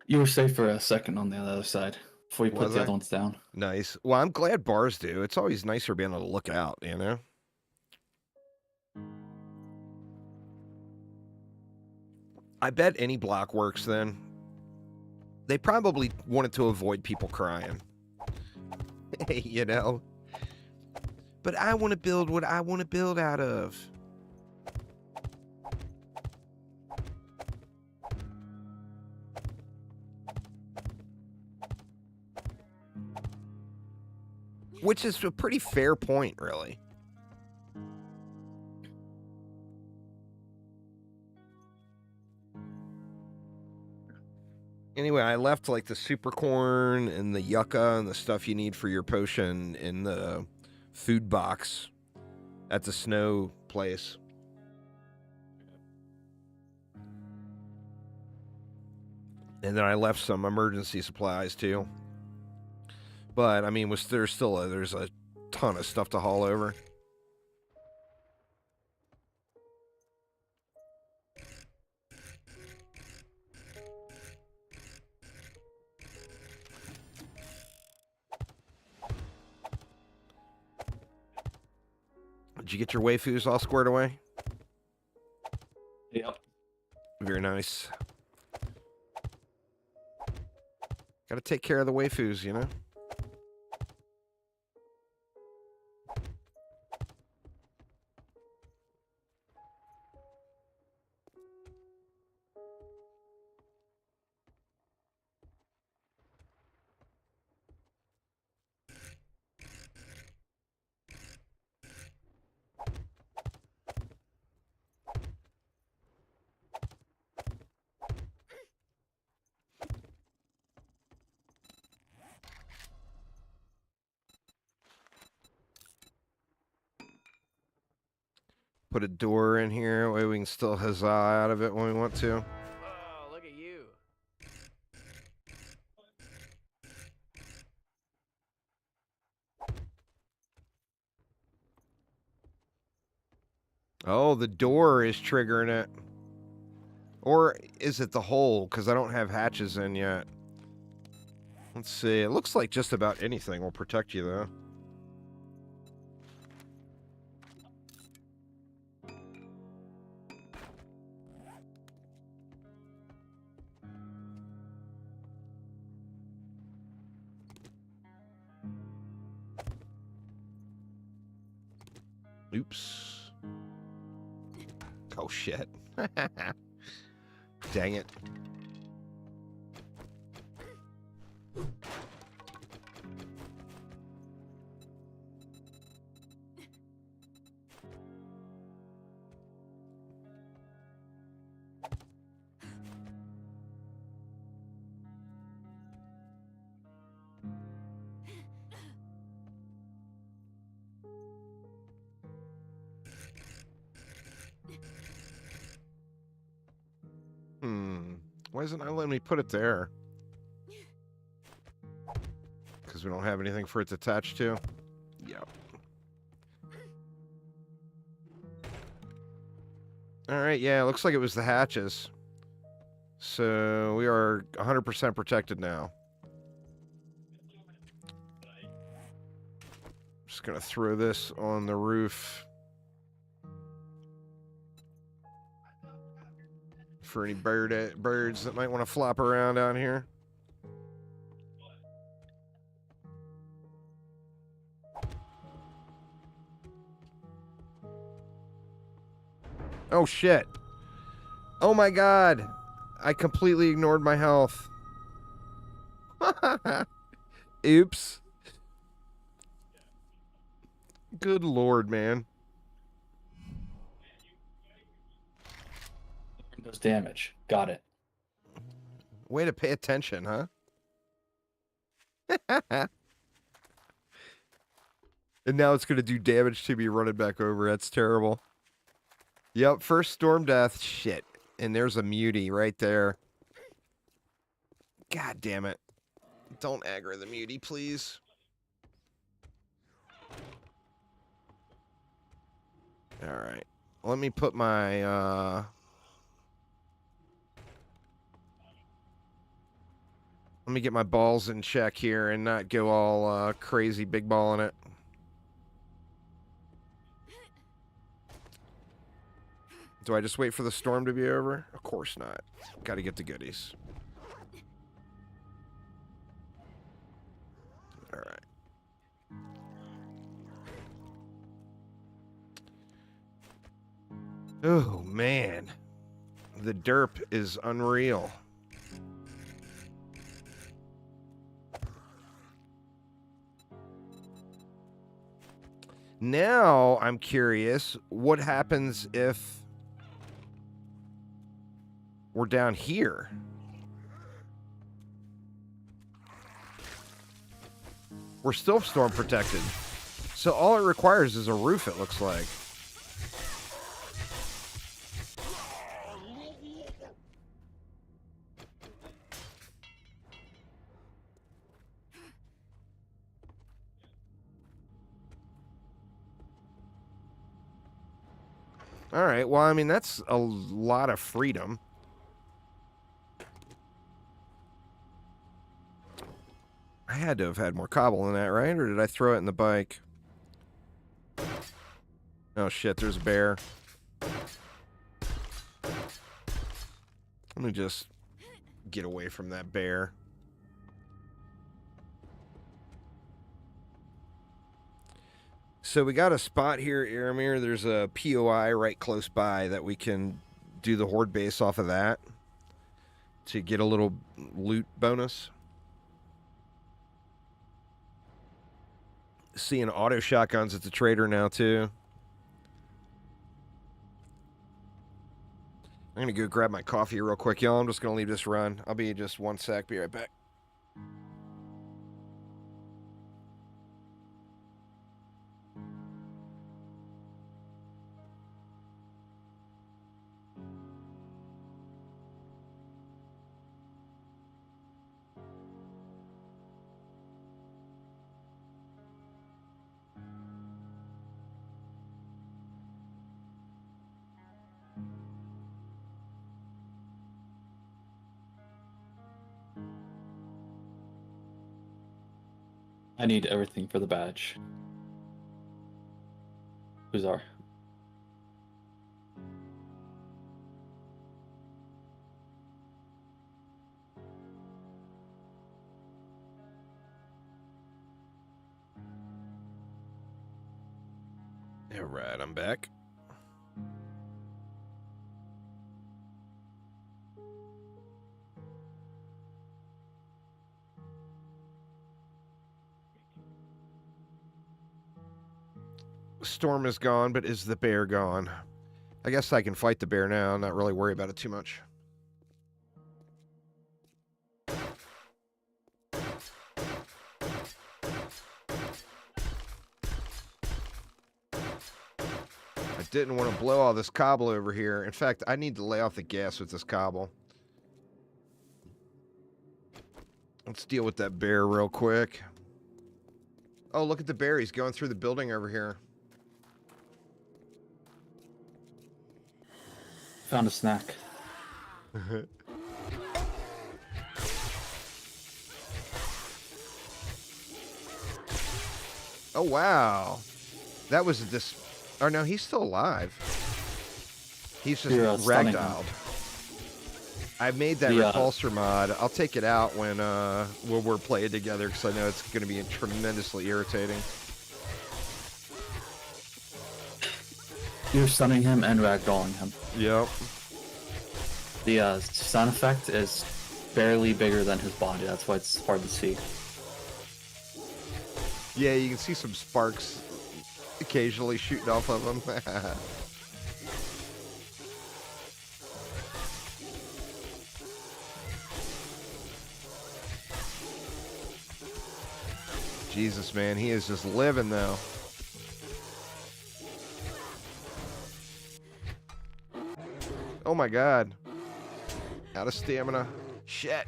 [SPEAKER 5] You were safe for a second on the other side before you put
[SPEAKER 1] Was
[SPEAKER 5] the
[SPEAKER 1] I?
[SPEAKER 5] other ones down.
[SPEAKER 1] Nice. Well, I'm glad bars do. It's always nicer being able to look out, you know? I bet any block works then. They probably wanted to avoid people crying. You know? But I want to build what I want to build out of. Which is a pretty fair point, really. Anyway, I left like the super corn and the yucca and the stuff you need for your potion in the food box at the snow place. And then I left some emergency supplies too. But I mean, there's a ton of stuff to haul over. Did you get your waifus all squared away?
[SPEAKER 5] Yep.
[SPEAKER 1] Very nice. Gotta take care of the waifus, you know? Put a door in here. That way we can still huzzah out of it when we want to.
[SPEAKER 4] Oh, look at you.
[SPEAKER 1] Oh, the door is triggering it. Or is it the hole? Because I don't have hatches in yet. Let's see. It looks like just about anything will protect you, though. Oops. Oh, shit. Dang it. Why isn't it letting me put it there? Because we don't have anything for it to attach to? Yep. Alright, yeah, it looks like it was the hatches. So we are 100% protected now. Just gonna throw this on the roof. For any birds that might want to flop around out here. Oh, shit. Oh, my God. I completely ignored my health. Oops. Good Lord, man.
[SPEAKER 5] Does damage. Got it.
[SPEAKER 1] Way to pay attention, huh? And now it's going to do damage to me running back over. That's terrible. Yep, first storm death. Shit. And there's a mutie right there. God damn it. Don't aggro the mutie, please. Alright. Let me put my, let me get my balls in check here and not go all, crazy big balling it. Do I just wait for the storm to be over? Of course not. Gotta get the goodies. Alright. Oh, man. The derp is unreal. Now, I'm curious, what happens if we're down here? We're still storm protected. So all it requires is a roof, it looks like. All right, well, I mean, that's a lot of freedom. I had to have had more cobble in that, right? Or did I throw it in the bike? Oh, shit, there's a bear. Let me just get away from that bear. So we got a spot here, Aramir. There's a POI right close by that we can do the horde base off of that to get a little loot bonus. Seeing auto shotguns at the trader now, too. I'm going to go grab my coffee real quick, y'all. I'm just going to leave this run. I'll be just 1 sec. Be right back.
[SPEAKER 5] I need everything for the badge. Who's our?
[SPEAKER 1] All right, I'm back. Storm is gone, but is the bear gone? I guess I can fight the bear now, not really worry about it too much. I didn't want to blow all this cobble over here. In fact, I need to lay off the gas with this cobble. Let's deal with that bear real quick. Oh, look at the bear. He's going through the building over here.
[SPEAKER 5] Found a snack.
[SPEAKER 1] Oh, wow. That was this. Oh, no, he's still alive. He's just
[SPEAKER 5] stunning him.
[SPEAKER 1] ragdolled. I made that repulsor mod. I'll take it out when we're playing together because I know it's going to be tremendously irritating.
[SPEAKER 5] You're stunning him and ragdolling him.
[SPEAKER 1] Yep.
[SPEAKER 5] The stun effect is barely bigger than his body. That's why it's hard to see.
[SPEAKER 1] Yeah, you can see some sparks occasionally shooting off of him. Jesus, man, he is just living though. Oh my God. Out of stamina. Shit.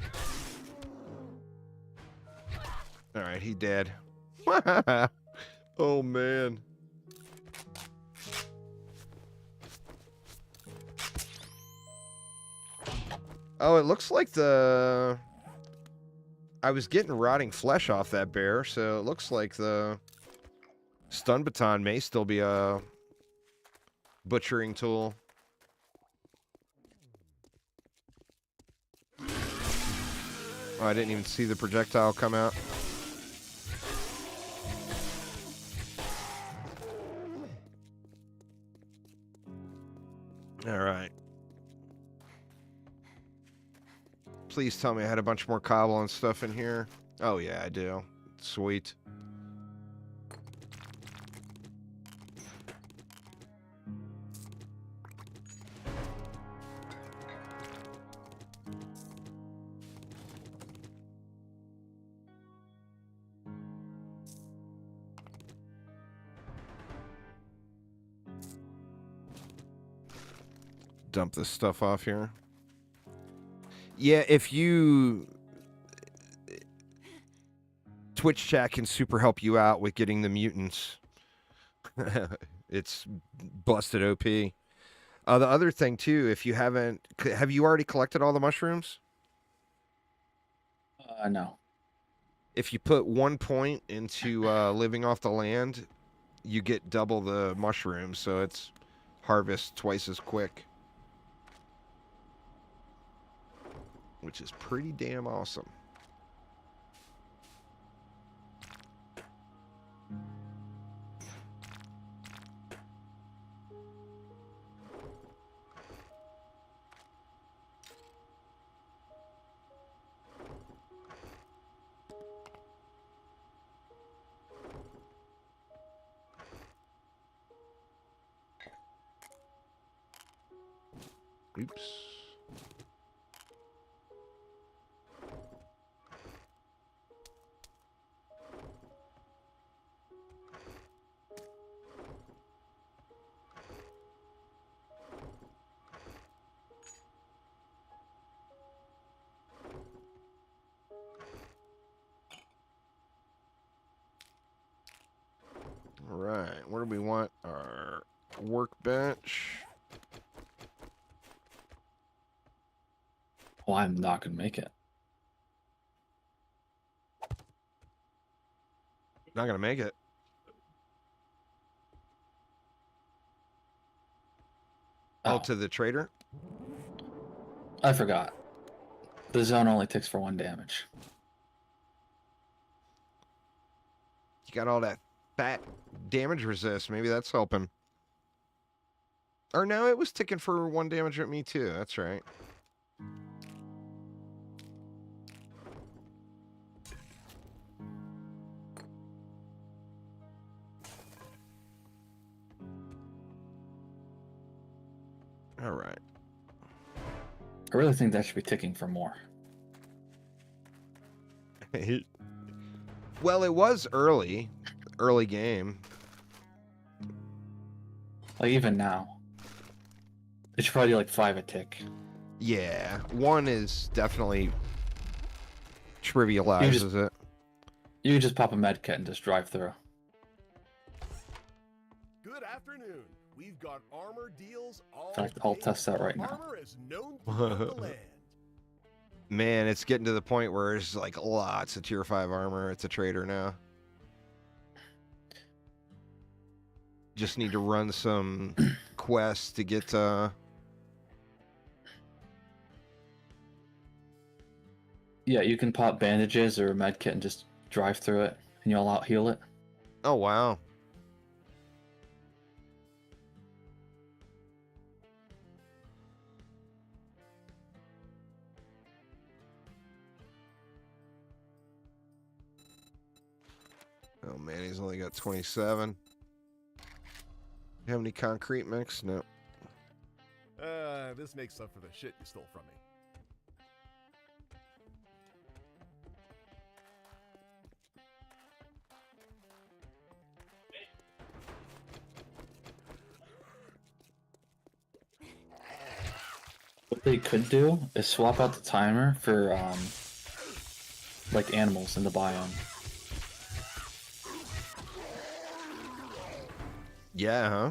[SPEAKER 1] All right, he dead. Oh man. Oh, it looks like I was getting rotting flesh off that bear, so it looks like the stun baton may still be a butchering tool. Oh, I didn't even see the projectile come out. All right. Please tell me I had a bunch more cobble and stuff in here. Oh, yeah, I do. Sweet. Dump this stuff off here. Yeah, if you... Twitch chat can super help you out with getting the mutants. It's busted OP. The other thing, too, if you haven't... Have you already collected all the mushrooms?
[SPEAKER 5] No.
[SPEAKER 1] If you put 1 point into living off the land, you get double the mushrooms, so it's harvest twice as quick. Which is pretty damn awesome. Oops. All right, where do we want our workbench?
[SPEAKER 5] Well, I'm not going to make it.
[SPEAKER 1] Not gonna make it. Oh, to the trader?
[SPEAKER 5] I forgot. The zone only ticks for 1 damage.
[SPEAKER 1] You got all that fat damage resist. Maybe that's helping. Or no, it was ticking for 1 damage at me too. That's right. All right.
[SPEAKER 5] I really think that should be ticking for more.
[SPEAKER 1] Well, it was early game.
[SPEAKER 5] Like, even now. It should probably do like 5 a tick.
[SPEAKER 1] Yeah, 1 is definitely trivializes it.
[SPEAKER 5] You can just pop a med kit and just drive through.
[SPEAKER 3] Good afternoon. We've got armor deals all
[SPEAKER 5] In fact, I'll
[SPEAKER 3] day.
[SPEAKER 5] test that right now.
[SPEAKER 3] Armor is known throughout the land.
[SPEAKER 1] Man, it's getting to the point where there's like lots of tier 5 armor. It's a trader now. Just need to run some quests to get
[SPEAKER 5] Yeah, you can pop bandages or a med kit and just drive through it, and you'll out heal it.
[SPEAKER 1] Oh wow. Oh man, he's only got 27. You have any concrete mix? No.
[SPEAKER 3] This makes up for the shit you stole from me.
[SPEAKER 5] What they could do is swap out the timer for like animals in the biome.
[SPEAKER 1] Yeah, huh?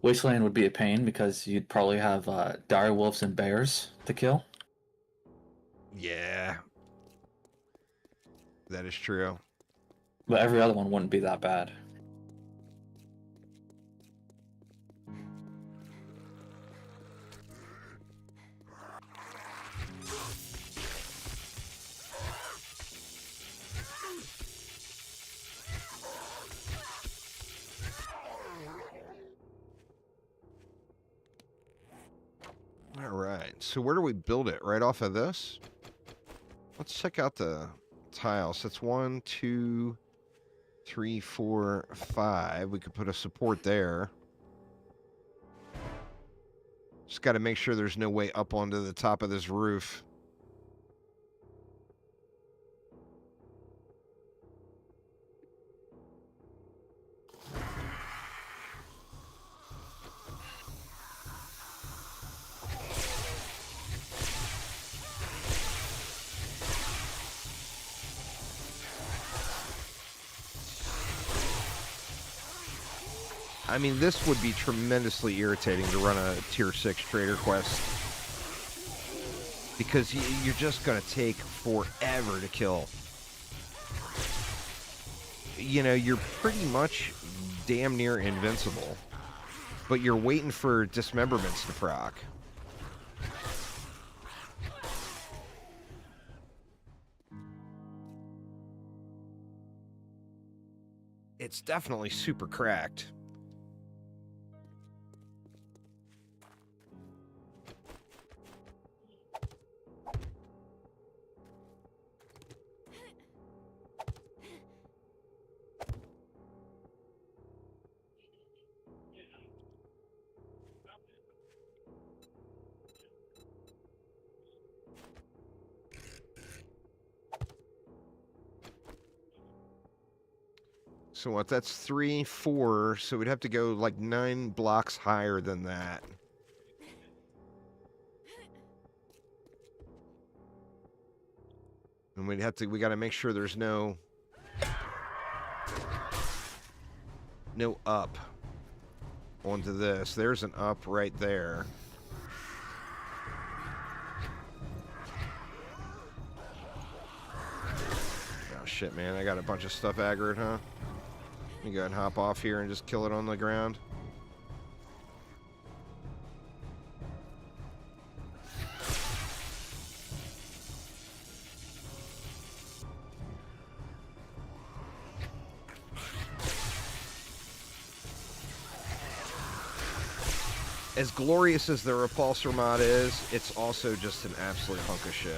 [SPEAKER 5] Wasteland would be a pain because you'd probably have dire wolves and bears to kill.
[SPEAKER 1] Yeah. That is true.
[SPEAKER 5] But every other one wouldn't be that bad.
[SPEAKER 1] All right. So where do we build it? Right off of this? Let's check out the tiles. That's 1, 2, 3, 4, 5. We could put a support there. Just got to make sure there's no way up onto the top of this roof. I mean, this would be tremendously irritating to run a tier 6 trader quest. Because you're just going to take forever to kill. You know, you're pretty much damn near invincible. But you're waiting for dismemberments to proc. It's definitely super cracked. So what, that's 3, 4, so we'd have to go like 9 blocks higher than that. And we got to make sure there's no up onto this. There's an up right there. shit, man. I got a bunch of stuff aggroed, huh? You go ahead and hop off here and just kill it on the ground. As glorious as the repulsor mod is, it's also just an absolute hunk of shit.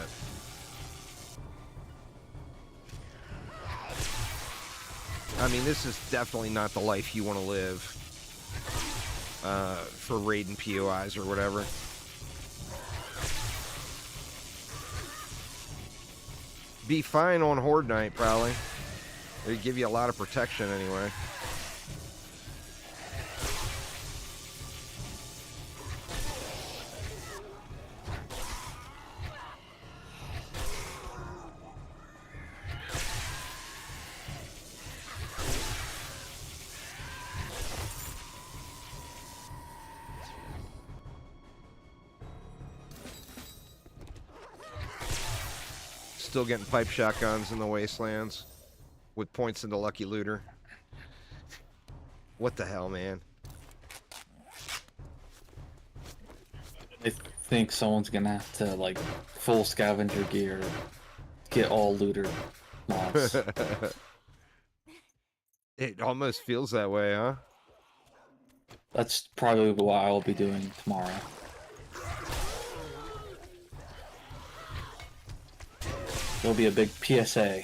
[SPEAKER 1] I mean, this is definitely not the life you want to live for raiding POIs or whatever. Be fine on Horde Night, probably. They give you a lot of protection anyway. Still getting pipe shotguns in the Wastelands with points into Lucky Looter. What the hell, man?
[SPEAKER 5] I think someone's gonna have to, like, full scavenger gear, get all looter mods.
[SPEAKER 1] It almost feels that way, huh?
[SPEAKER 5] That's probably what I'll be doing tomorrow. There'll be a big PSA.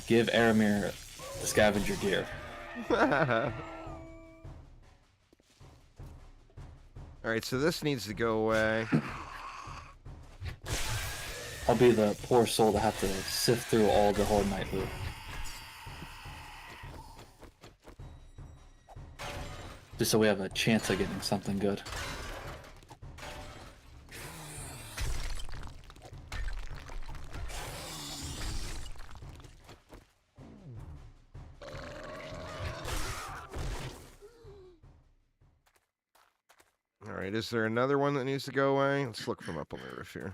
[SPEAKER 5] Give Aramir the scavenger gear.
[SPEAKER 1] Alright, so this needs to go away.
[SPEAKER 5] I'll be the poor soul to have to sift through all the Horde Night loot. Just so we have a chance of getting something good.
[SPEAKER 1] Alright, is there another one that needs to go away? Let's look from up on the roof here.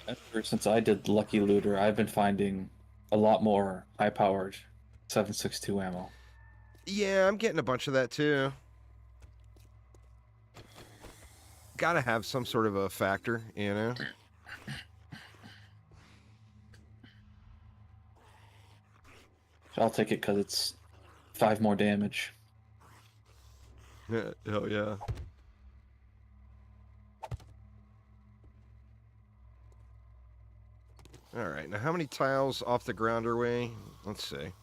[SPEAKER 5] Ever since I did Lucky Looter, I've been finding a lot more high-powered 7.62 ammo.
[SPEAKER 1] Yeah, I'm getting a bunch of that too. Gotta have some sort of a factor, you know?
[SPEAKER 5] I'll take it because it's 5 more damage.
[SPEAKER 1] Yeah, hell yeah. Alright, now how many tiles off the ground are we? Let's see.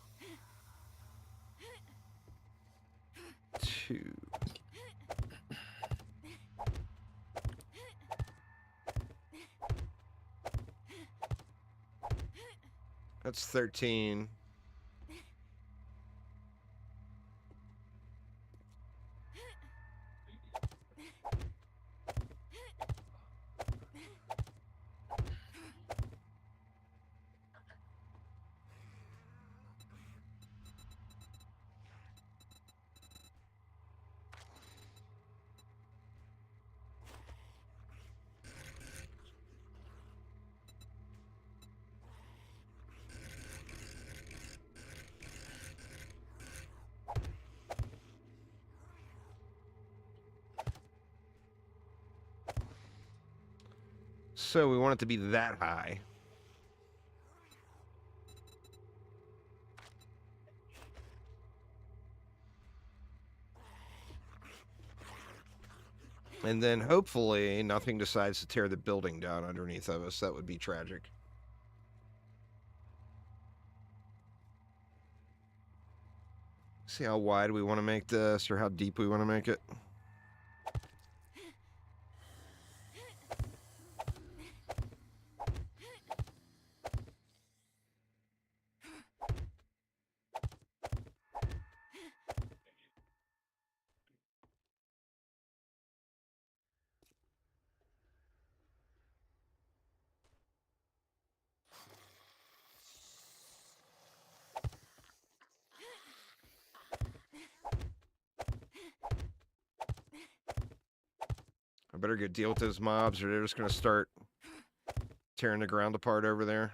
[SPEAKER 1] 2. That's 13. So we want it to be that high. And then hopefully nothing decides to tear the building down underneath of us. That would be tragic. See how wide we want to make this or how deep we want to make it. I better get deal with those mobs or they're just going to start tearing the ground apart over there.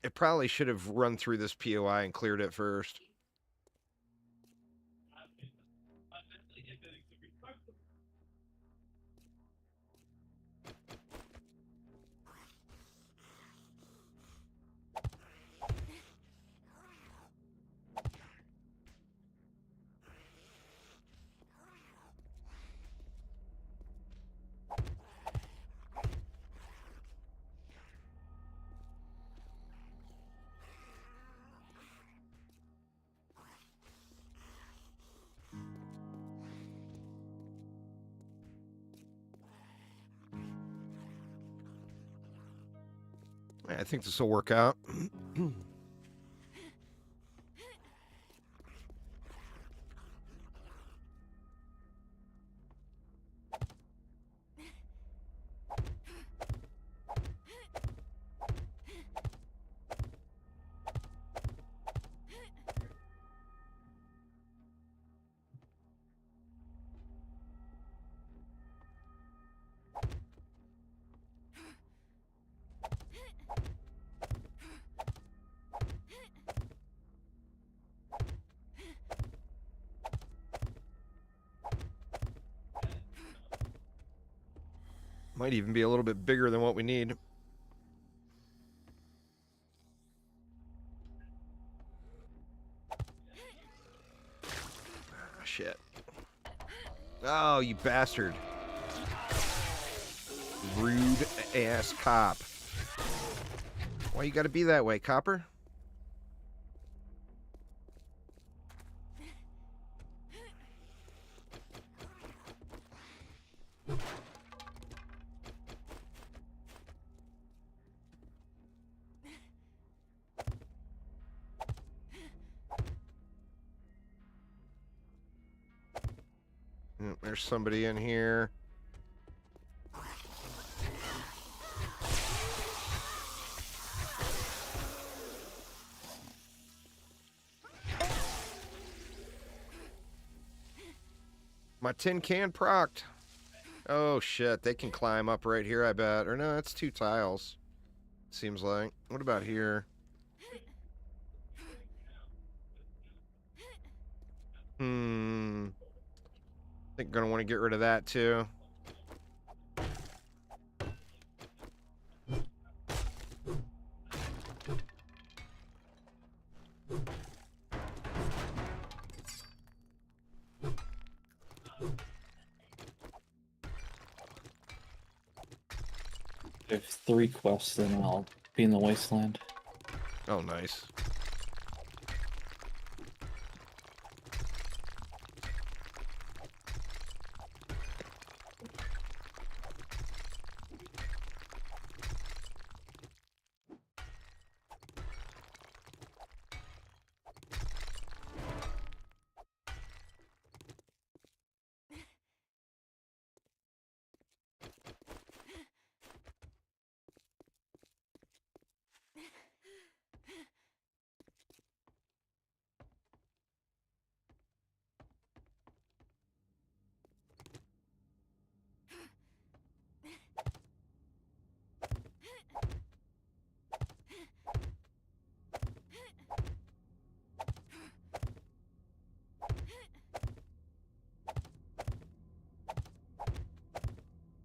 [SPEAKER 1] It probably should have run through this POI and cleared it first. I think this will work out. Might even be a little bit bigger than what we need. Ah, shit. Oh, you bastard. Rude ass cop. Why you gotta be that way, copper? There's somebody in here. My tin can procced. Oh shit, they can climb up right here, I bet. Or no, that's 2 tiles. Seems like. What about here? I think I'm gonna want to get rid of that too.
[SPEAKER 5] I have 3 quests, then I'll be in the Wasteland.
[SPEAKER 1] Oh, nice.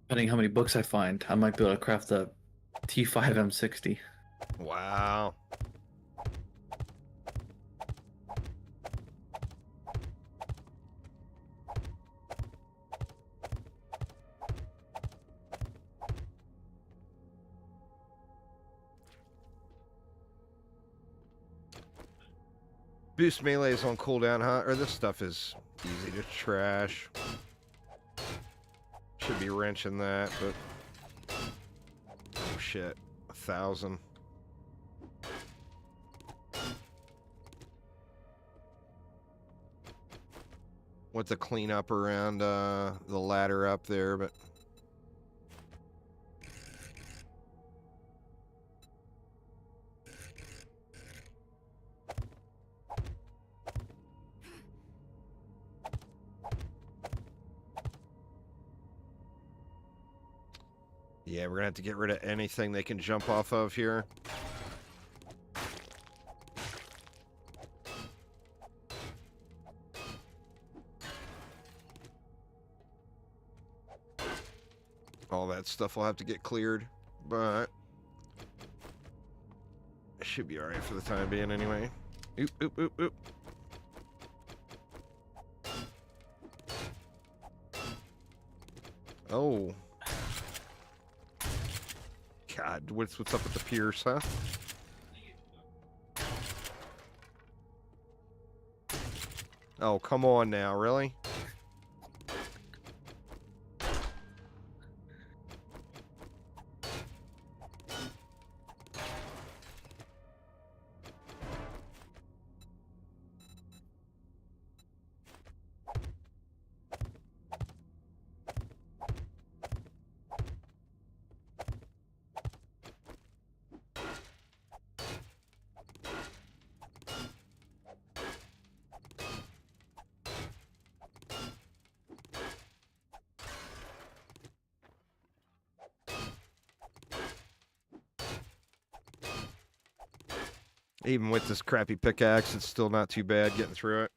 [SPEAKER 5] Depending how many books I find, I might be able to craft the T5M60.
[SPEAKER 1] Wow. Boost melee is on cooldown, huh? Or this stuff is easy to trash. Should be wrenching that, but... Oh shit. 1,000. With the cleanup around the ladder up there, but... Yeah, we're gonna have to get rid of anything they can jump off of here. All that stuff will have to get cleared, but it should be alright for the time being anyway. Oop, oop, oop, oop. Oh. God, what's up with the Pierce, huh? Oh, come on now, really? Even with this crappy pickaxe, it's still not too bad getting through it.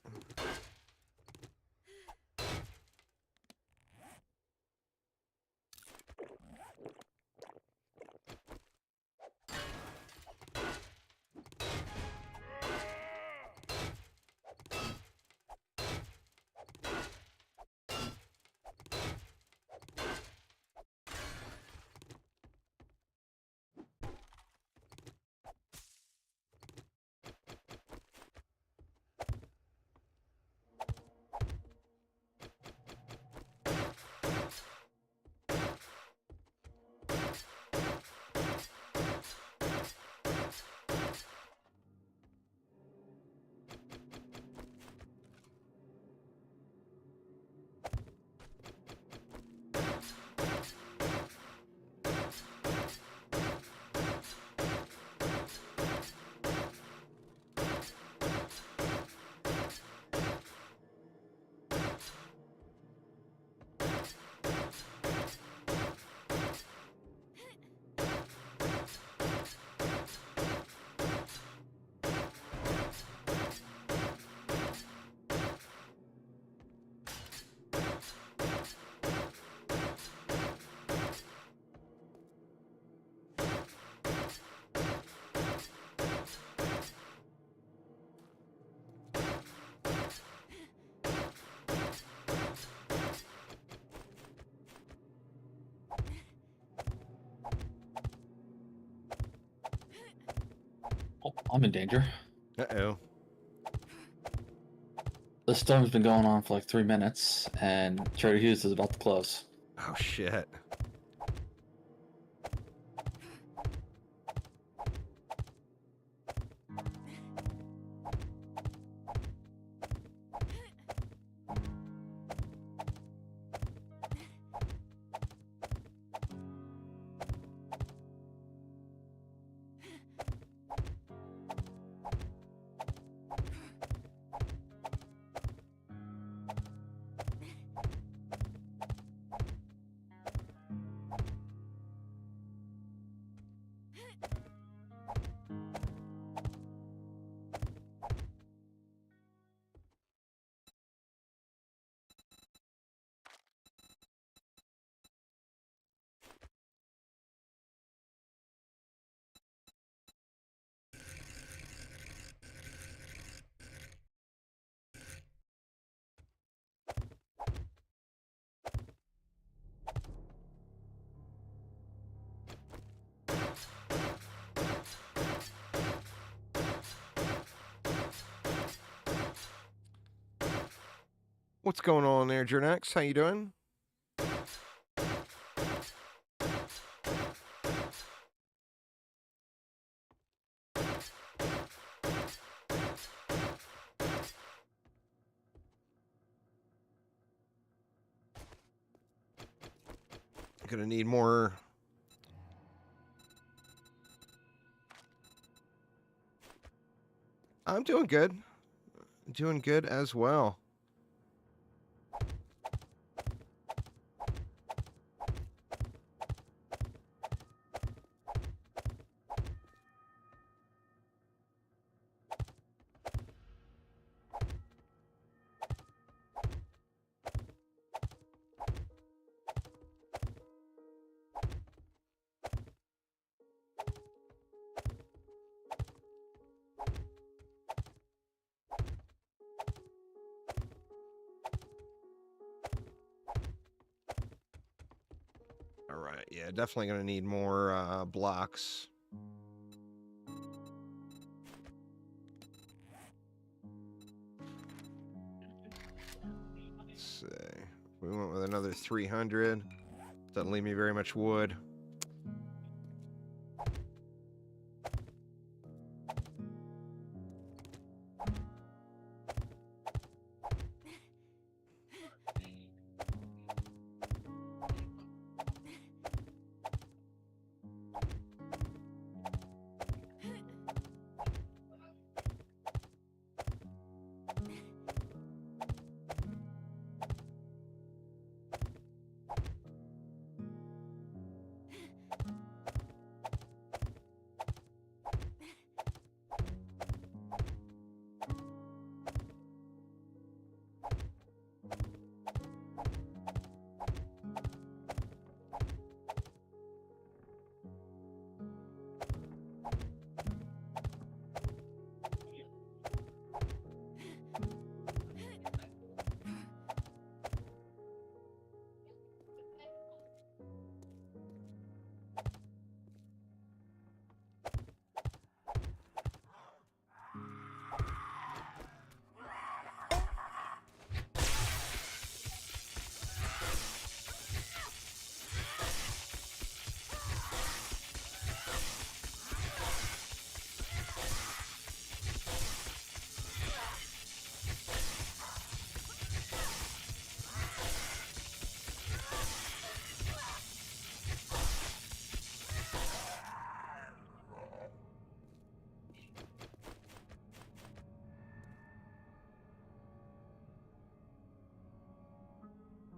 [SPEAKER 5] Oh, I'm in danger.
[SPEAKER 1] Uh-oh.
[SPEAKER 5] The storm's been going on for like 3 minutes, and Trader Hughes is about to close.
[SPEAKER 1] Oh, shit. What's going on there, Jernex? How you doing? Gonna need more. I'm doing good. Doing good as well. Alright, yeah, definitely going to need more blocks. Let's see. We went with another 300. Doesn't leave me very much wood.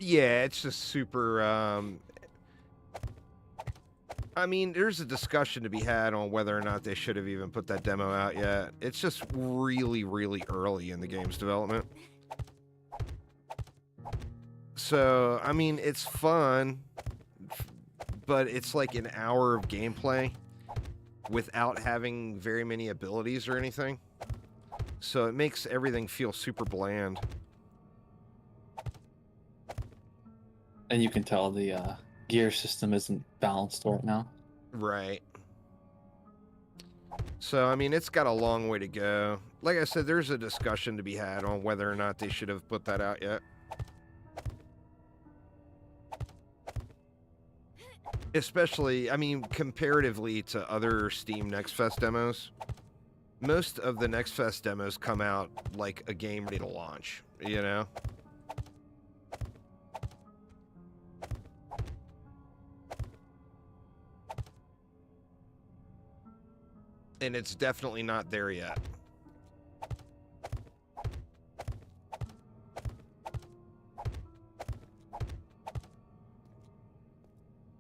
[SPEAKER 1] Yeah, it's just super, I mean, there's a discussion to be had on whether or not they should have even put that demo out yet. It's just really, really early in the game's development. So, I mean, it's fun, but it's like an hour of gameplay without having very many abilities or anything. So it makes everything feel super bland.
[SPEAKER 5] And you can tell the gear system isn't balanced right now.
[SPEAKER 1] Right. So, I mean, it's got a long way to go. Like I said, there's a discussion to be had on whether or not they should have put that out yet. Especially, I mean, comparatively to other Steam Next Fest demos, most of the Next Fest demos come out like a game ready to launch, you know? And it's definitely not there yet.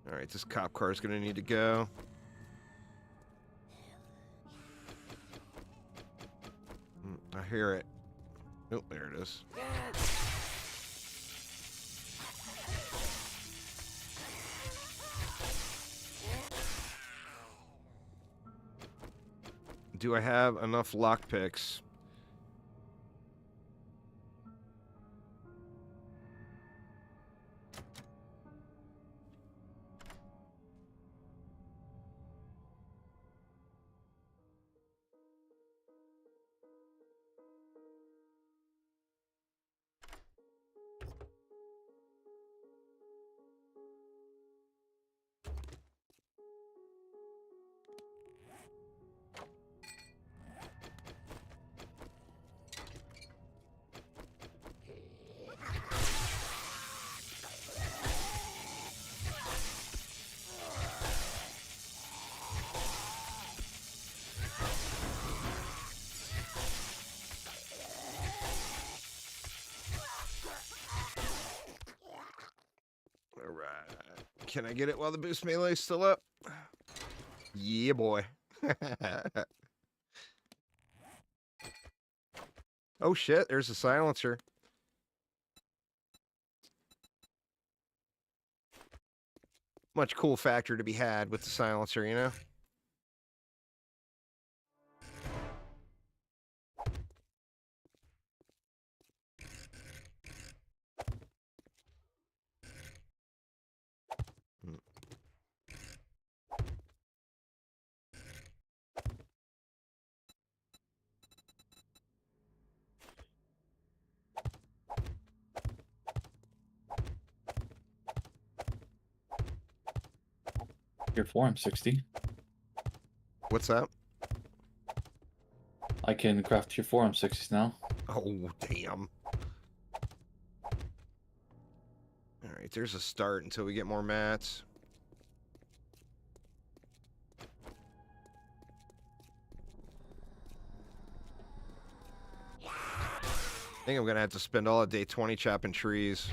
[SPEAKER 1] All right, this cop car is going to need to go. I hear it. Oh, there it is. Do I have enough lockpicks? Alright. Can I get it while the boost melee is still up? Yeah, boy. Oh shit, there's a silencer. Much cool factor to be had with the silencer, you know?
[SPEAKER 5] Your 4M60.
[SPEAKER 1] What's that?
[SPEAKER 5] I can craft your 4M60s now.
[SPEAKER 1] Oh, damn. Alright, there's a start until we get more mats. I think I'm gonna have to spend all of day 20 chopping trees.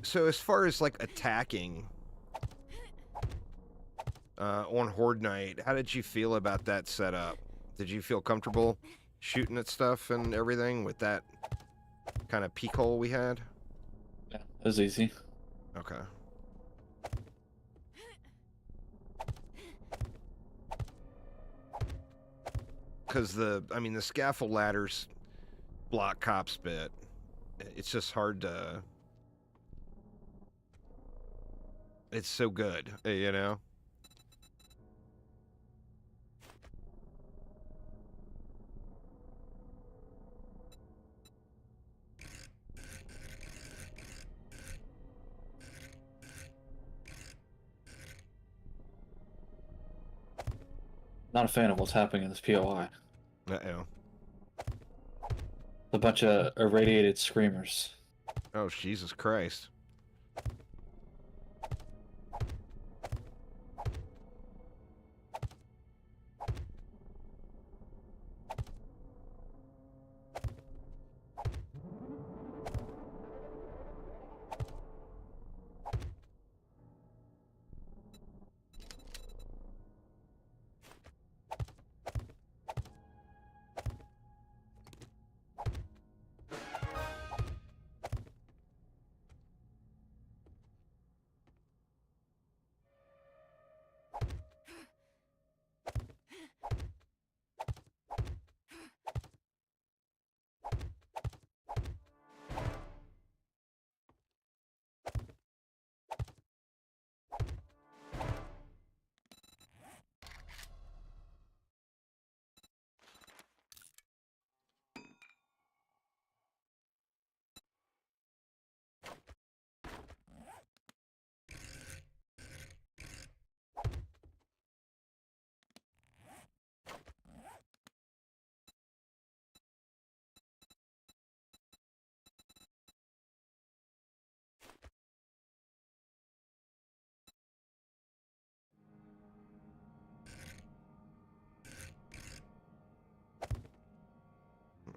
[SPEAKER 1] So as far as like attacking on Horde Night, how did you feel about that setup? Did you feel comfortable shooting at stuff and everything with that kind of peek hole we had?
[SPEAKER 5] Yeah, it was easy.
[SPEAKER 1] Okay. Because the scaffold ladders block cops bit. It's just hard to... It's so good, you know?
[SPEAKER 5] Not a fan of what's happening in this POI.
[SPEAKER 1] Uh-oh.
[SPEAKER 5] A bunch of irradiated screamers.
[SPEAKER 1] Oh, Jesus Christ.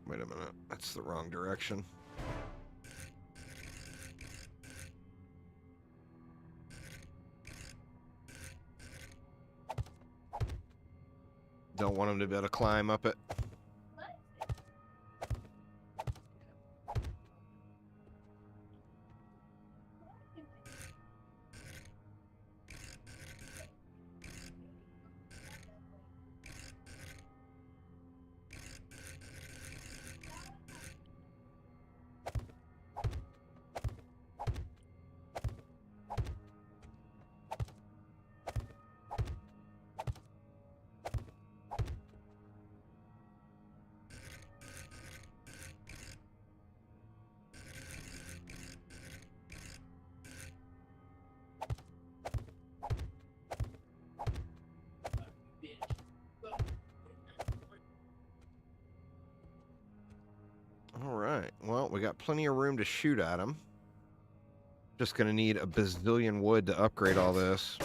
[SPEAKER 1] Wait a minute. That's the wrong direction. Don't want him to be able to climb up it. Alright, well, we got plenty of room to shoot at him. Just gonna need a bazillion wood to upgrade all this.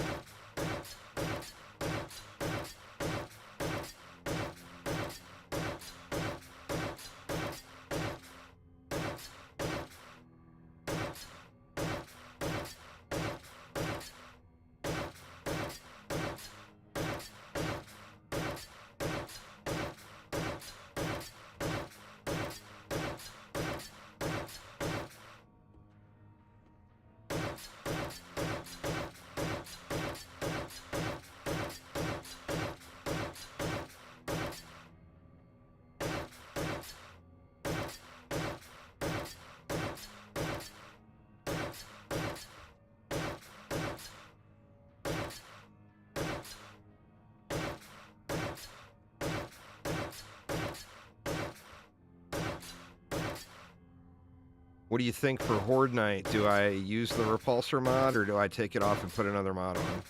[SPEAKER 1] What do you think for Horde Night? Do I use the repulsor mod or do I take it off and put another mod on?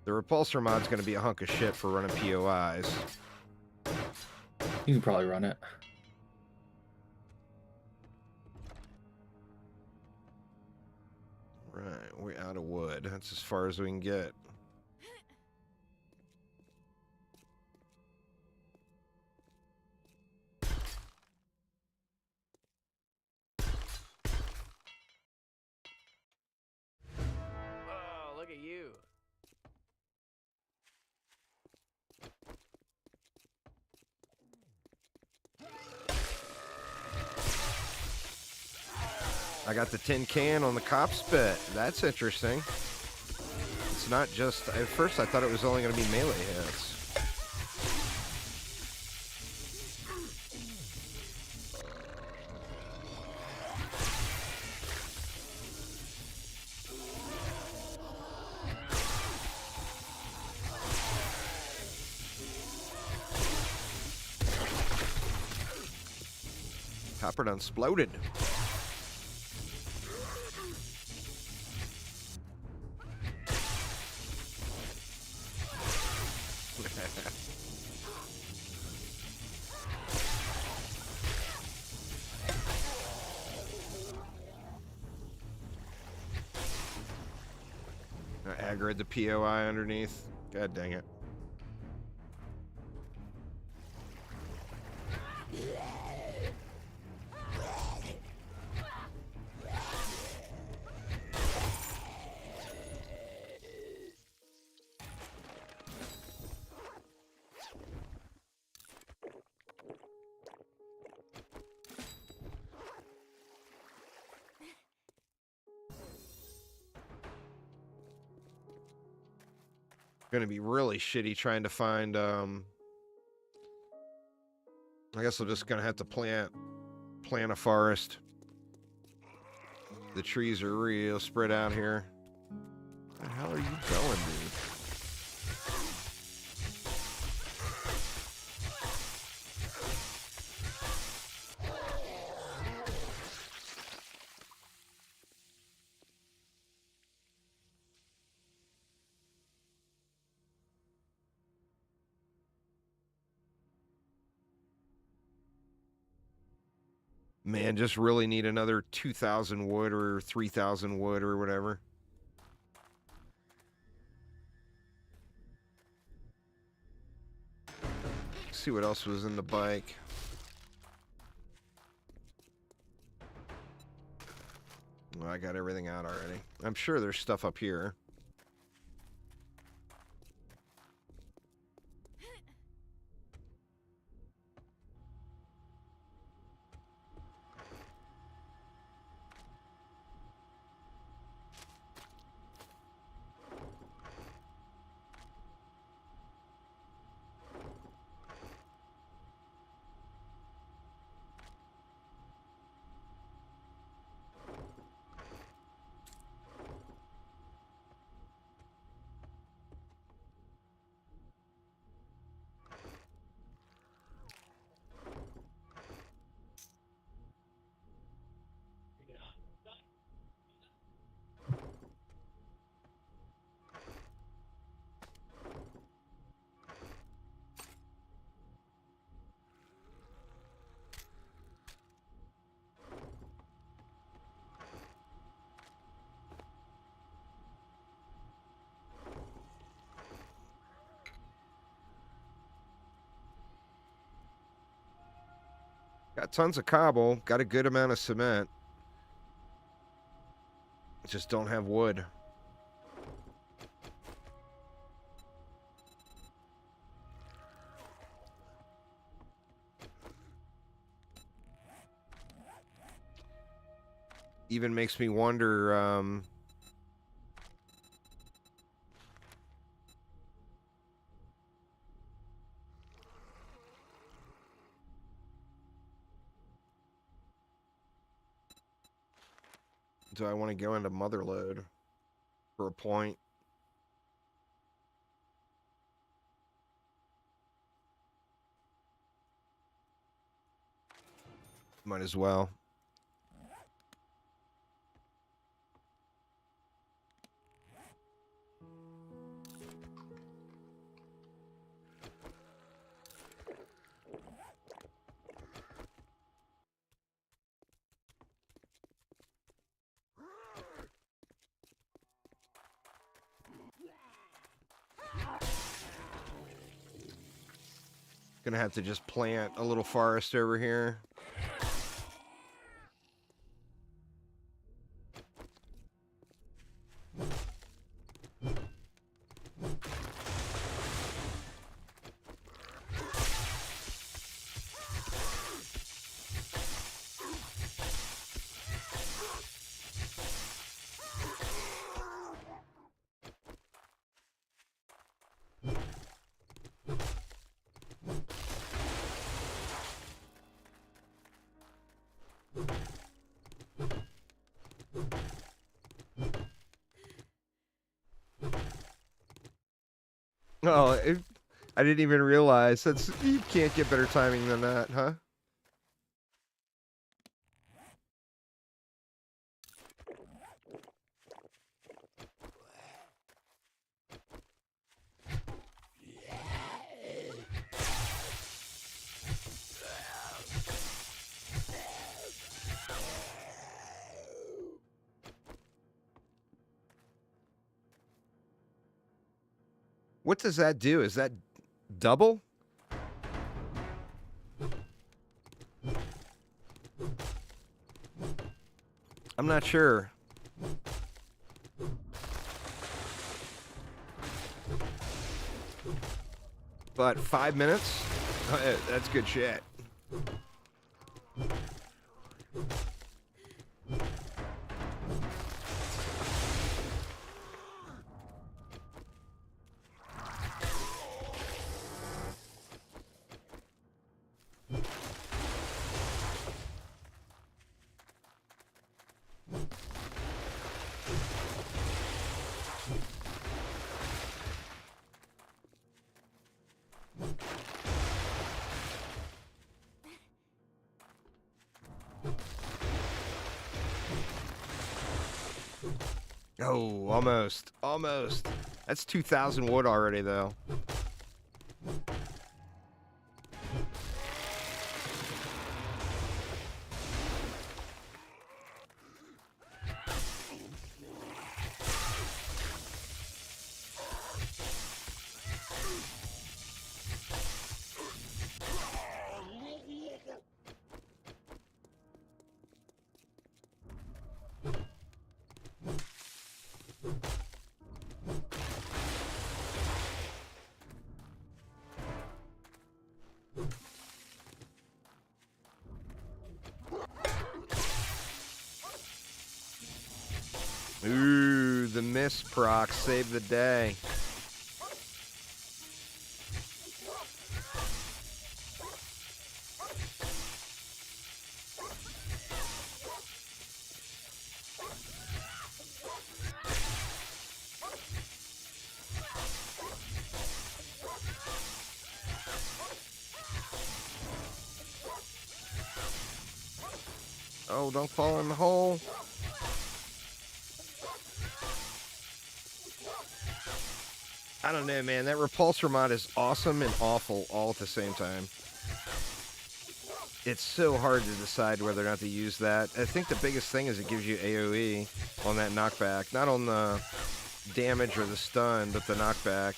[SPEAKER 1] The repulsor mod's going to be a hunk of shit for running POIs.
[SPEAKER 5] You can probably run it.
[SPEAKER 1] Right, we're out of wood. That's as far as we can get.
[SPEAKER 4] Oh, look at you.
[SPEAKER 1] I got the tin can on the cop spit. That's interesting. It's not just... At first, I thought it was only going to be melee hits. Copper done exploded. I aggroed the POI underneath. God dang it. Gonna be really shitty trying to find I guess I'm just gonna have to plant a forest. The trees are real spread out here. Where the hell are you going, dude? Man, just really need another 2,000 wood or 3,000 wood or whatever. See what else was in the bike. Well, I got everything out already. I'm sure there's stuff up here. Got tons of cobble, got a good amount of cement. Just don't have wood. Even makes me wonder, do I want to go into Motherlode for a point? Might as well. Gonna have to just plant a little forest over here. Oh, I didn't even realize. You can't get better timing than that, huh? What does that do? Is that double? I'm not sure. But 5 minutes? That's good shit. Oh, almost. Almost. That's 2,000 wood already, though. Ooh, the mist proc saved the day. Oh, don't fall in the hole. I don't know, man. That repulsor mod is awesome and awful all at the same time. It's so hard to decide whether or not to use that. I think the biggest thing is it gives you AoE on that knockback. Not on the damage or the stun, but the knockback.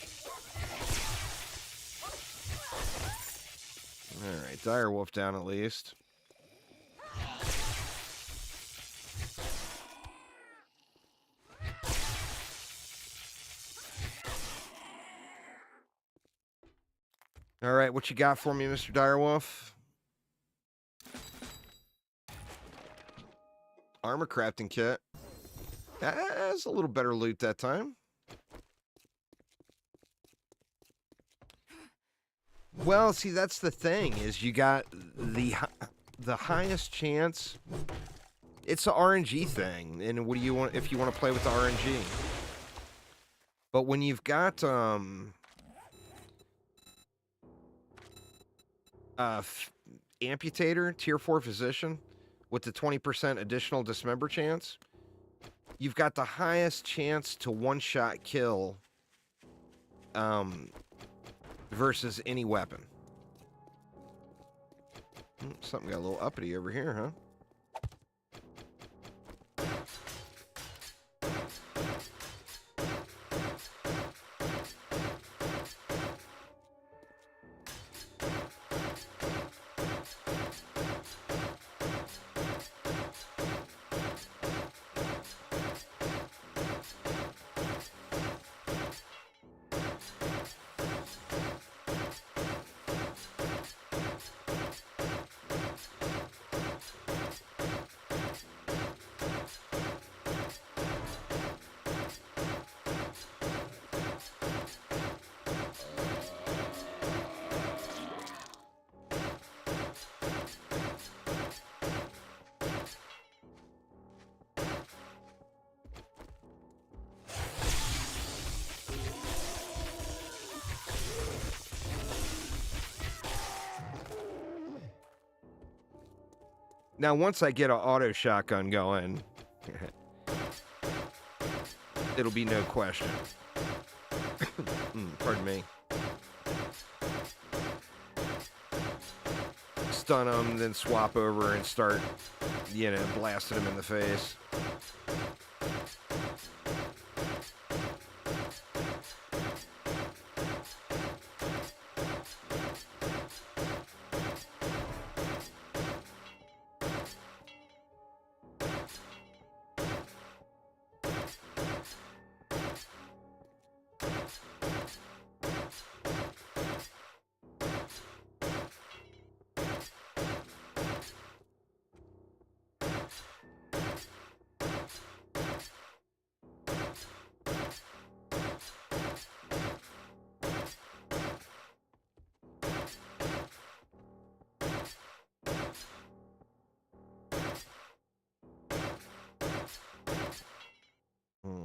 [SPEAKER 1] Alright, Direwolf down at least. Alright, what you got for me, Mr. Direwolf? Armor crafting kit. That's a little better loot that time. Well, see, that's the thing, is you got the highest chance. It's an RNG thing, and what do you want if you want to play with the RNG? But when you've got amputator, tier 4 physician, with the 20% additional dismember chance, you've got the highest chance to one-shot kill versus any weapon. Something got a little uppity over here, huh? Now, once I get an auto shotgun going, it'll be no question. Pardon me. Stun them, then swap over and start, you know, blasting them in the face.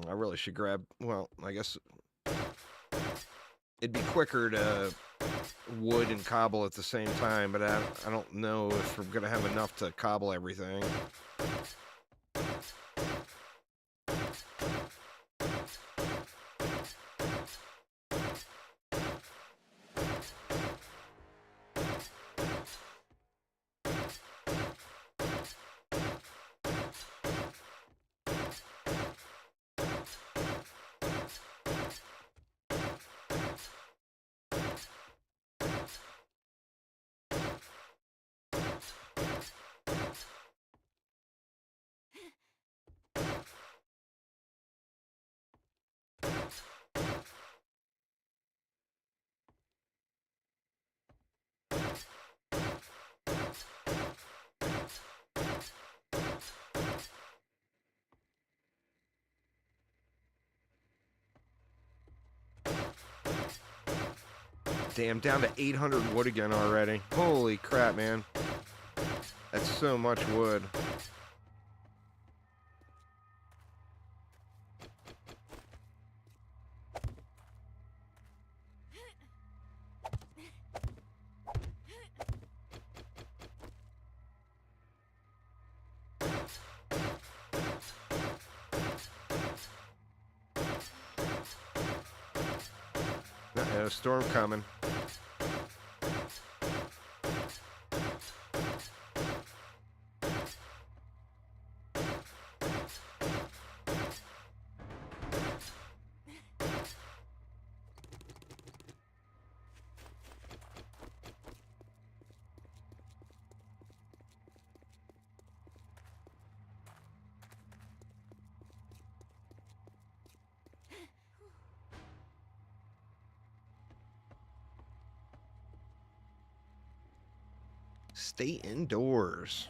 [SPEAKER 1] I really should grab, well, I guess it'd be quicker to wood and cobble at the same time, but I don't know if we're going to have enough to cobble everything. Damn, down to 800 wood again already. Holy crap, man. That's so much wood. Uh-oh, storm coming. Stay indoors.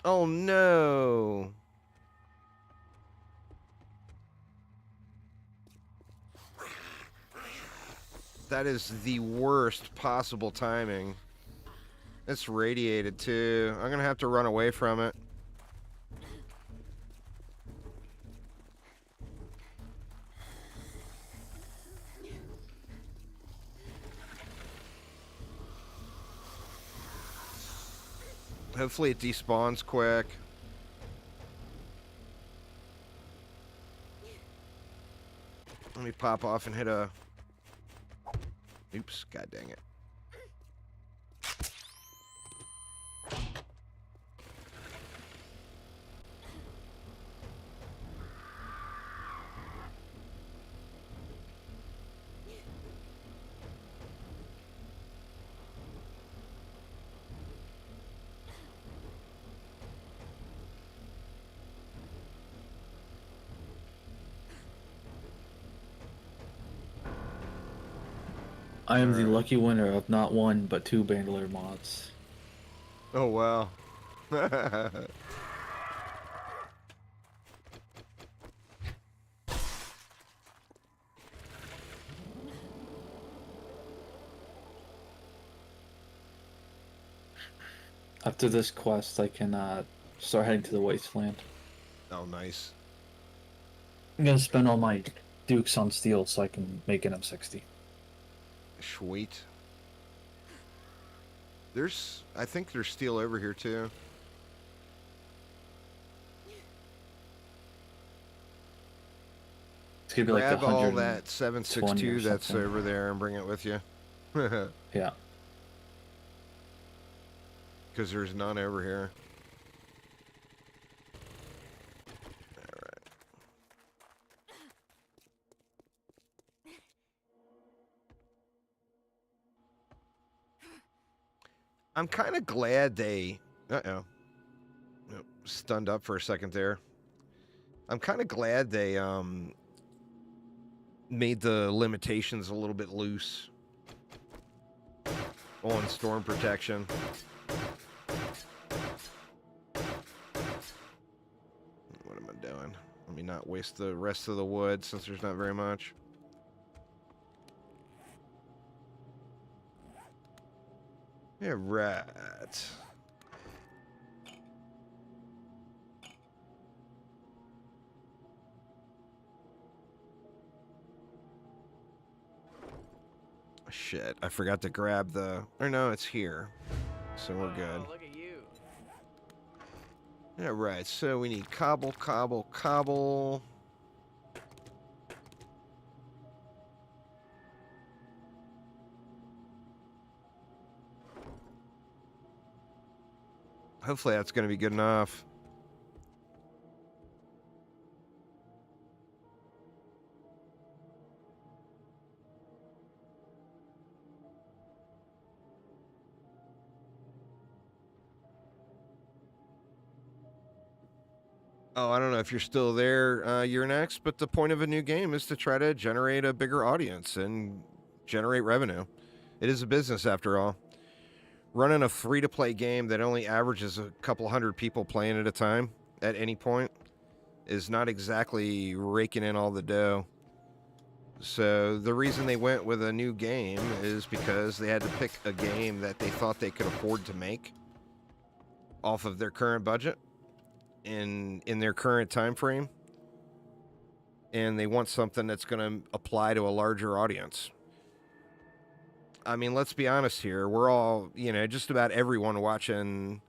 [SPEAKER 1] Oh no. That is the worst possible timing. It's radiated too. I'm gonna have to run away from it. Hopefully it despawns quick. Let me pop off and hit a... Oops, god dang it.
[SPEAKER 5] I am the lucky winner of not one, but two Bandolier mods.
[SPEAKER 1] Oh, wow.
[SPEAKER 5] After this quest, I can start heading to the Wasteland.
[SPEAKER 1] Oh, nice.
[SPEAKER 5] I'm gonna spend all my dukes on steel so I can make an M60.
[SPEAKER 1] Sweet. I think there's steel over here too.
[SPEAKER 5] It's gonna be like
[SPEAKER 1] Grab all
[SPEAKER 5] 120
[SPEAKER 1] that 762
[SPEAKER 5] or
[SPEAKER 1] that's
[SPEAKER 5] something.
[SPEAKER 1] over there and bring it with you.
[SPEAKER 5] Yeah.
[SPEAKER 1] Because there's none over here. Alright. I'm kind of glad they... Uh-oh. Nope, stunned up for a second there. I'm kind of glad they made the limitations a little bit loose on storm protection. What am I doing? Let me not waste the rest of the wood since there's not very much. Yeah, right. Shit, I forgot to grab the... Or no, it's here. So we're good.
[SPEAKER 4] Look at you.
[SPEAKER 1] Yeah, right. So we need cobble, cobble, cobble. Hopefully that's going to be good enough. Oh, I don't know if you're still there, you're next, but the point of a new game is to try to generate a bigger audience and generate revenue. It is a business after all. Running a free-to-play game that only averages a couple hundred people playing at a time at any point is not exactly raking in all the dough. So the reason they went with a new game is because they had to pick a game that they thought they could afford to make off of their current budget in their current time frame, and they want something that's going to apply to a larger audience. I mean, let's be honest here. We're all, just about everyone watching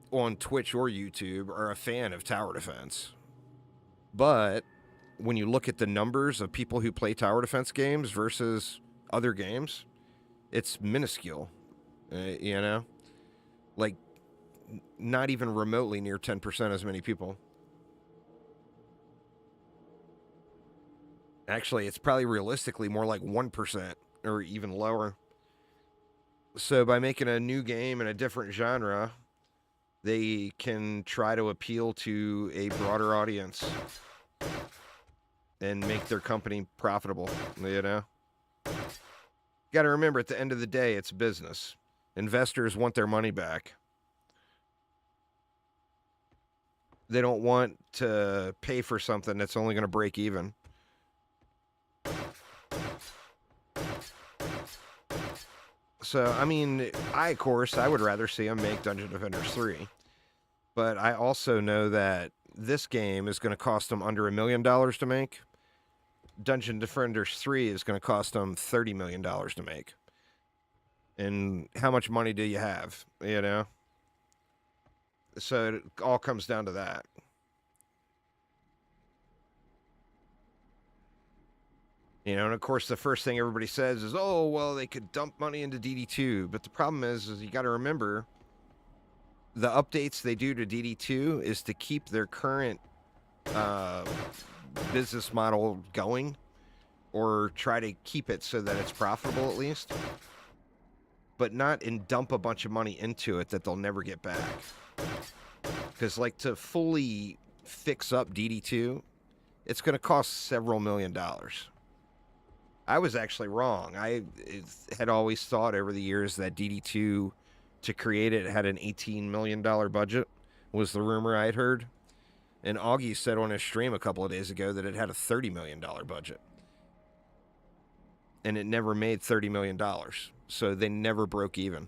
[SPEAKER 1] on Twitch or YouTube are a fan of tower defense. But when you look at the numbers of people who play tower defense games versus other games, it's minuscule. Like, not even remotely near 10% as many people. Actually, it's probably realistically more like 1% or even lower. So by making a new game in a different genre, they can try to appeal to a broader audience and make their company profitable, Got to remember, at the end of the day, it's business. Investors want their money back. They don't want to pay for something that's only going to break even. So, I mean, of course, I would rather see them make Dungeon Defenders 3. But I also know that this game is going to cost them under $1 million to make. Dungeon Defenders 3 is going to cost them $30 million to make. And how much money do you have, So it all comes down to that. And of course, the first thing everybody says is, oh, well, they could dump money into DD2. But the problem is you got to remember, the updates they do to DD2 is to keep their current business model going, or try to keep it so that it's profitable at least, but not dump a bunch of money into it that they'll never get back. Because, to fully fix up DD2, it's going to cost several $1 million. I was actually wrong. I had always thought over the years that DD2 to create it. It had an $18 million budget, was the rumor I'd heard. And Augie said on his stream a couple of days ago that it had a $30 million budget. And it never made $30 million. So they never broke even.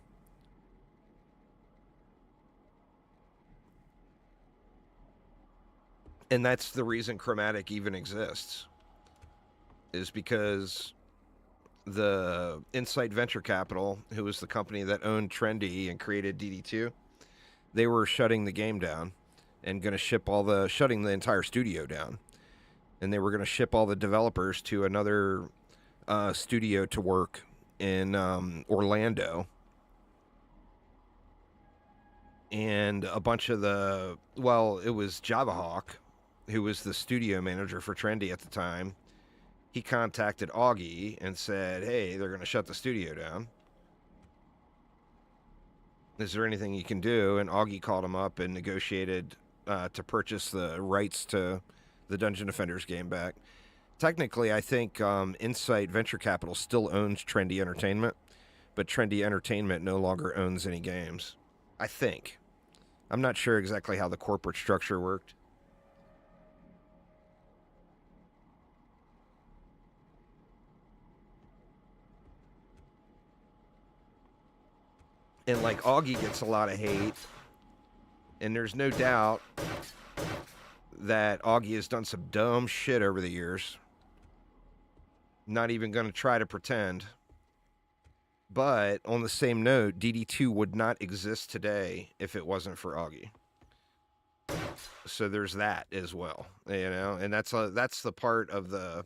[SPEAKER 1] And that's the reason Chromatic even exists. Is because the Insight Venture Capital, who was the company that owned Trendy and created DD2, they were shutting the game down and going to shutting the entire studio down. And they were going to ship all the developers to another studio to work in Orlando. And a bunch of it was Javahawk, who was the studio manager for Trendy at the time. He contacted Augie and said, hey, they're going to shut the studio down. Is there anything you can do? And Augie called him up and negotiated to purchase the rights to the Dungeon Defenders game back. Technically, I think Insight Venture Capital still owns Trendy Entertainment, but Trendy Entertainment no longer owns any games. I think. I'm not sure exactly how the corporate structure worked. And like Augie gets a lot of hate, and there's no doubt that Augie has done some dumb shit over the years. Not even going to try to pretend. But on the same note, DD2 would not exist today if it wasn't for Augie. So there's that as well, you know, and that's the part of the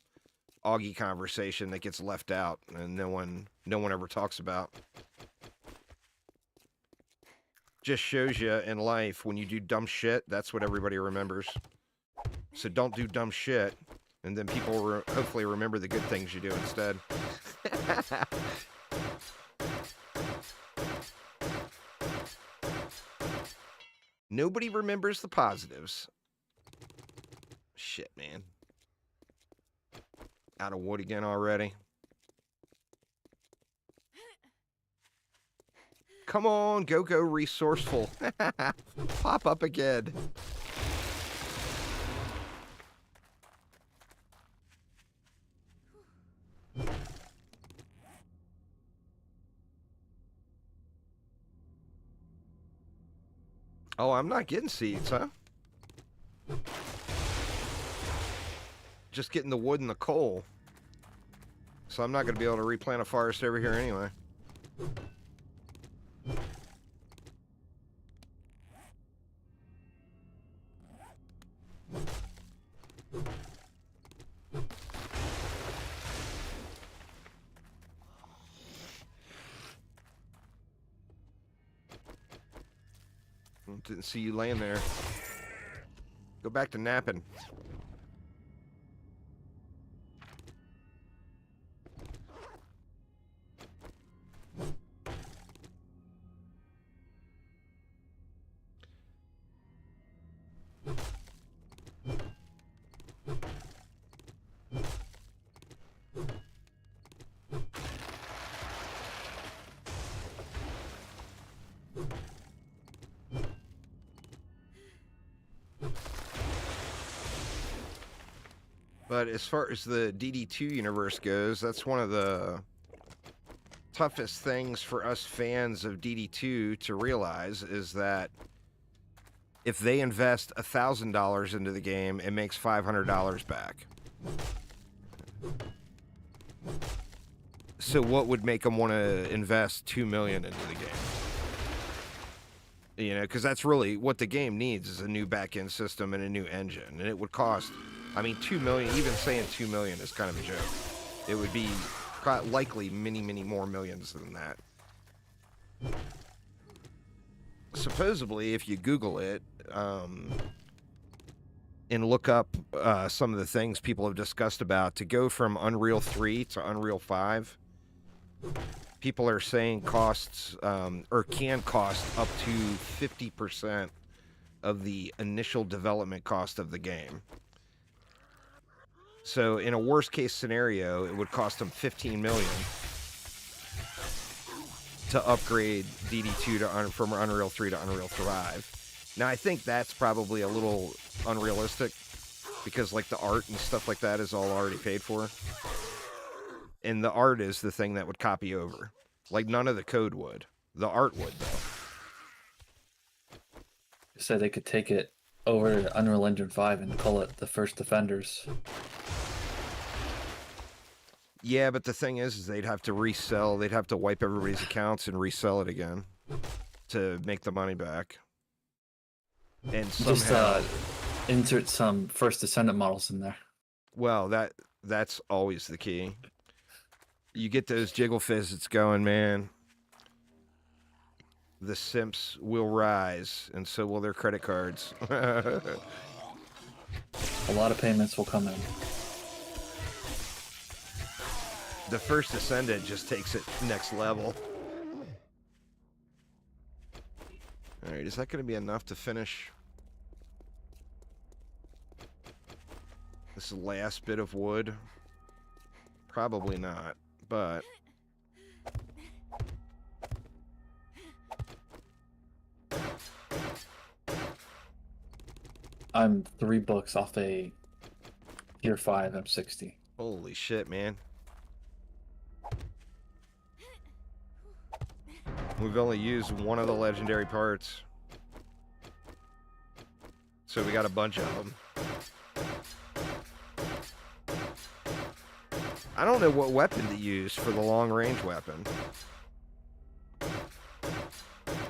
[SPEAKER 1] Augie conversation that gets left out and no one ever talks about. Just shows you in life, when you do dumb shit, that's what everybody remembers. So don't do dumb shit, and then people will hopefully remember the good things you do instead. Nobody remembers the positives. Shit, man. Out of wood again already. Come on, go resourceful. Pop up again. Oh, I'm not getting seeds, huh? Just getting the wood and the coal. So I'm not going to be able to replant a forest over here anyway. Didn't see you laying there. Go back to napping. But as far as the DD2 universe goes, that's one of the toughest things for us fans of DD2 to realize, is that if they invest $1,000 into the game, it makes $500 back. So what would make them want to invest $2 million into the game? You know, because that's really what the game needs, is a new back-end system and a new engine. And it would cost, I mean, $2 million, even saying $2 million is kind of a joke. It would be likely many, many more millions than that. Supposedly, if you Google it, and look up some of the things people have discussed about, to go from Unreal 3 to Unreal 5, people are saying costs, or can cost up to 50% of the initial development cost of the game. So in a worst case scenario, it would cost them $15 million to upgrade DD2 from Unreal 3 to Unreal 5. Now, I think that's probably a little unrealistic because, like, the art and stuff like that is all already paid for. And the art is the thing that would copy over. Like, none of the code would. The art would, though.
[SPEAKER 5] So they could take it over to Unreal Engine 5 and call it the First Defenders.
[SPEAKER 1] Yeah, but the thing is they'd have to resell. They'd have to wipe everybody's accounts and resell it again to make the money back. And somehow,
[SPEAKER 5] Just insert some First Descendant models in there.
[SPEAKER 1] well, that's always the key. You get those jiggle fizzits going, man. The simps will rise, and so will their credit cards.
[SPEAKER 5] A lot of payments will come in.
[SPEAKER 1] The First Descendant just takes it next level. Alright, is that going to be enough to finish this last bit of wood? Probably not, but...
[SPEAKER 5] I'm 3 books off a Tier 5 M60.
[SPEAKER 1] Holy shit, man. We've only used one of the legendary parts. So we got a bunch of them. I don't know what weapon to use for the long-range weapon.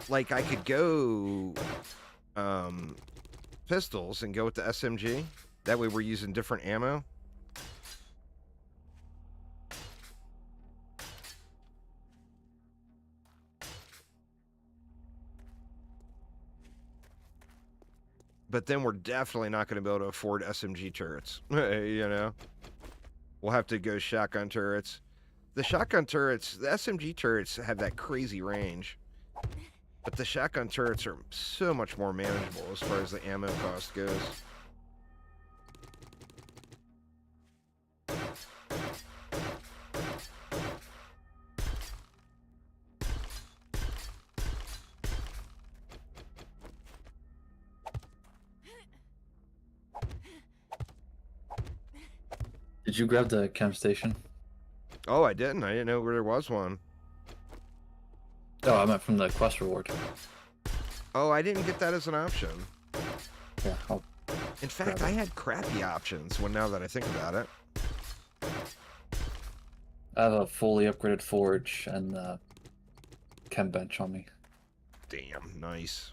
[SPEAKER 1] Like, I could go pistols and go with the SMG. That way we're using different ammo. But then we're definitely not going to be able to afford SMG turrets. You know? We'll have to go shotgun turrets. The shotgun turrets, the SMG turrets have that crazy range. But the shotgun turrets are so much more manageable as far as the ammo cost goes.
[SPEAKER 5] Did you grab the chem station?
[SPEAKER 1] Oh, I didn't. I didn't know where there was one.
[SPEAKER 5] Oh, I meant from the quest reward.
[SPEAKER 1] Oh, I didn't get that as an option.
[SPEAKER 5] Yeah, I'll
[SPEAKER 1] In fact,
[SPEAKER 5] grab
[SPEAKER 1] I
[SPEAKER 5] it.
[SPEAKER 1] had crappy options now that I think about it.
[SPEAKER 5] I have a fully upgraded forge and the chem bench on me.
[SPEAKER 1] Damn, nice.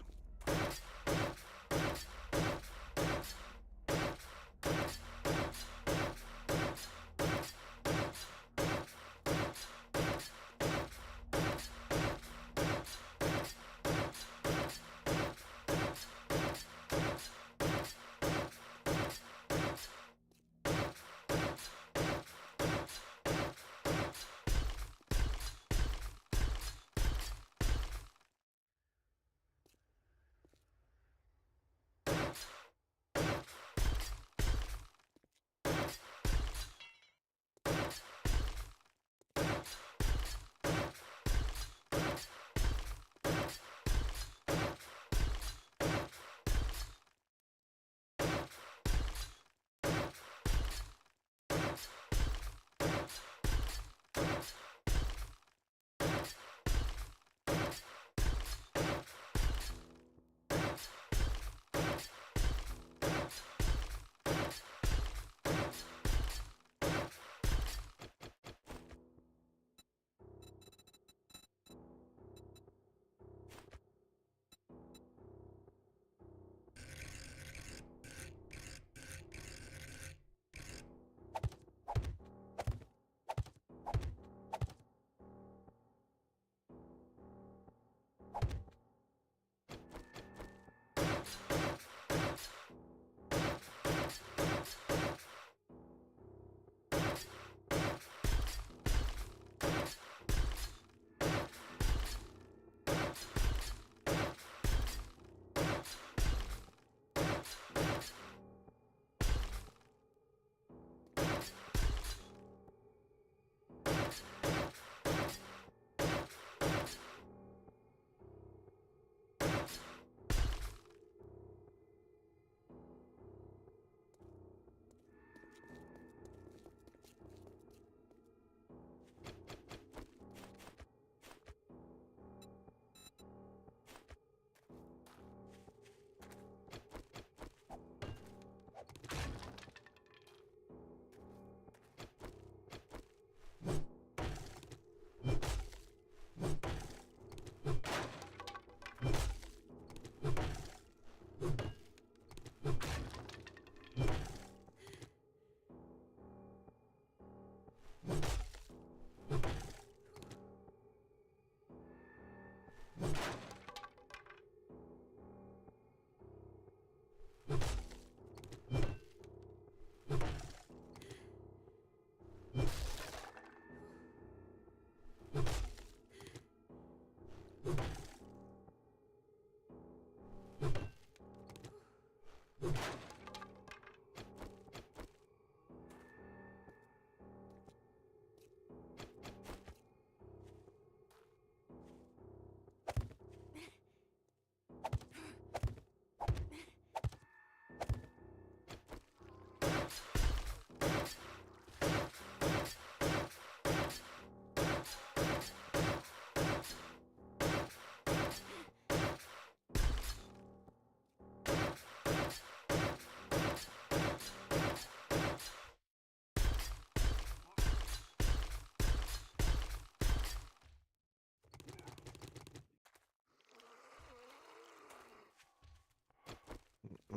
[SPEAKER 1] What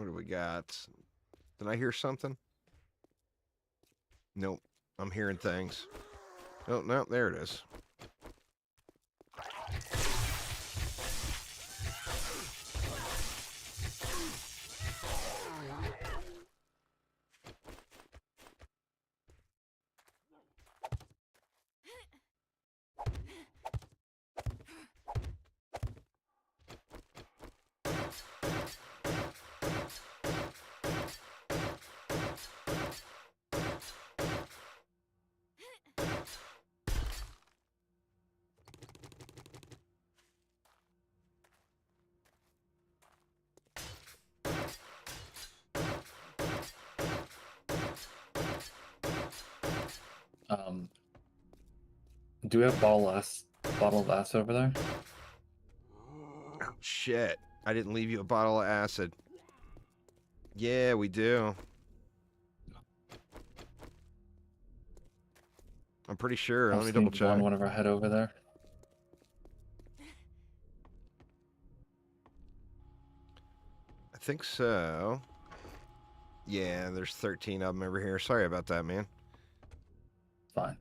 [SPEAKER 1] do we got? Did I hear something? Nope. I'm hearing things. Oh, no, there it is.
[SPEAKER 5] Do we have bottle of acid over there?
[SPEAKER 1] Oh, shit. I didn't leave you a bottle of acid. Yeah, we do. I'm pretty sure. Let me double check.
[SPEAKER 5] Whenever I head over there.
[SPEAKER 1] I think so. Yeah, there's 13 of them over here. Sorry about that, man.
[SPEAKER 5] Fine.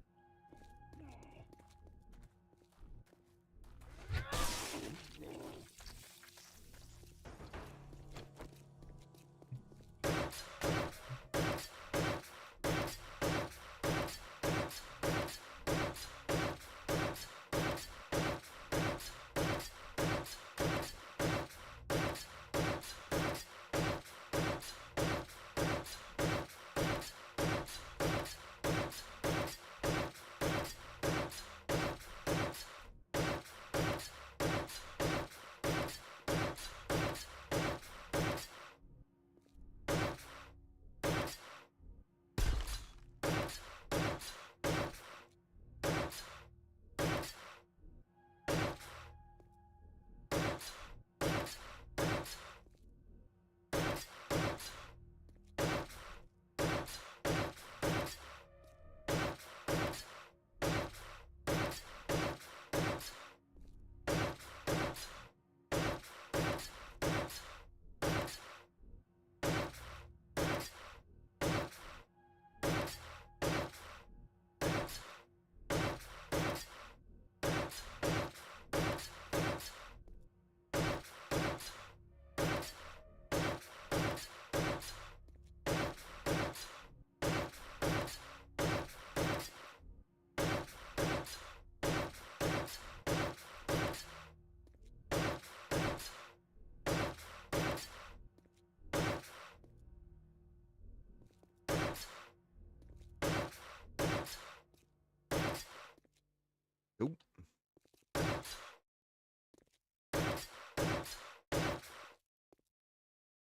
[SPEAKER 1] Oop.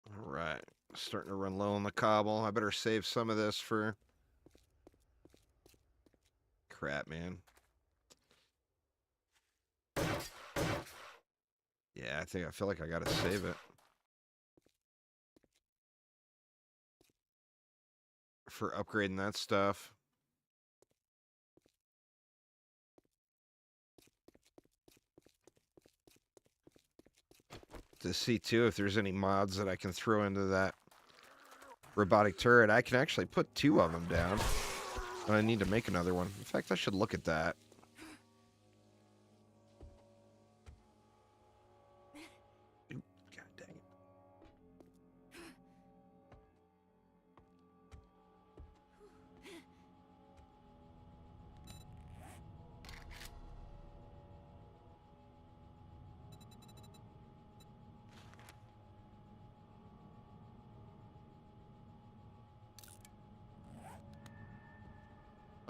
[SPEAKER 1] All right. Starting to run low on the cobble. I better save some of this for... Crap, man. Yeah, I feel like I gotta save it. For upgrading that stuff. To see, too, if there's any mods that I can throw into that robotic turret. I can actually put 2 of them down. But I need to make another one. In fact, I should look at that. Oop, God dang it.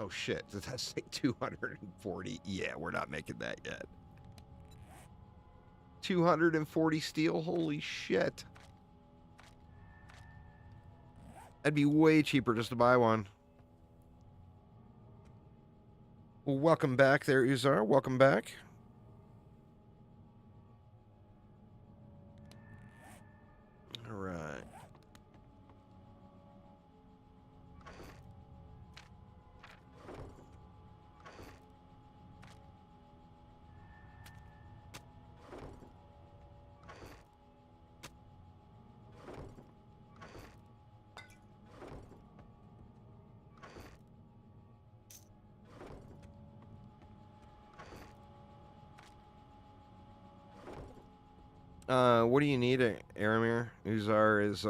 [SPEAKER 1] Oh shit, does that say 240? Yeah, we're not making that yet. 240 steel? Holy shit. That'd be way cheaper just to buy one. Well, welcome back there, Uzar. Welcome back. All right. What do you need, Aramir? Uzar is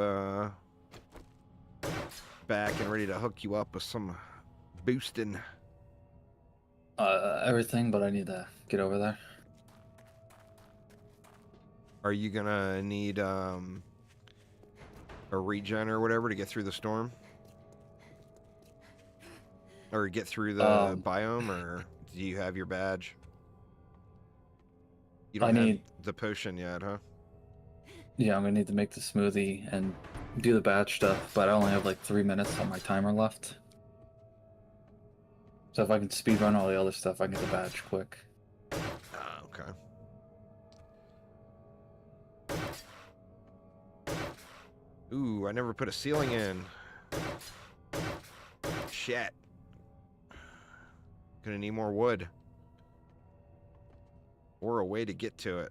[SPEAKER 1] back and ready to hook you up with some boosting.
[SPEAKER 5] Everything, but I need to get over there.
[SPEAKER 1] Are you gonna need a regen or whatever to get through the storm? Or get through the biome, or do you have your badge? You don't have the potion yet, huh?
[SPEAKER 5] Yeah, I'm gonna need to make the smoothie and do the badge stuff, but I only have like 3 minutes on my timer left. So if I can speed run all the other stuff, I can get the badge quick.
[SPEAKER 1] Ah, okay. Ooh, I never put a ceiling in. Shit. Gonna need more wood. Or a way to get to it.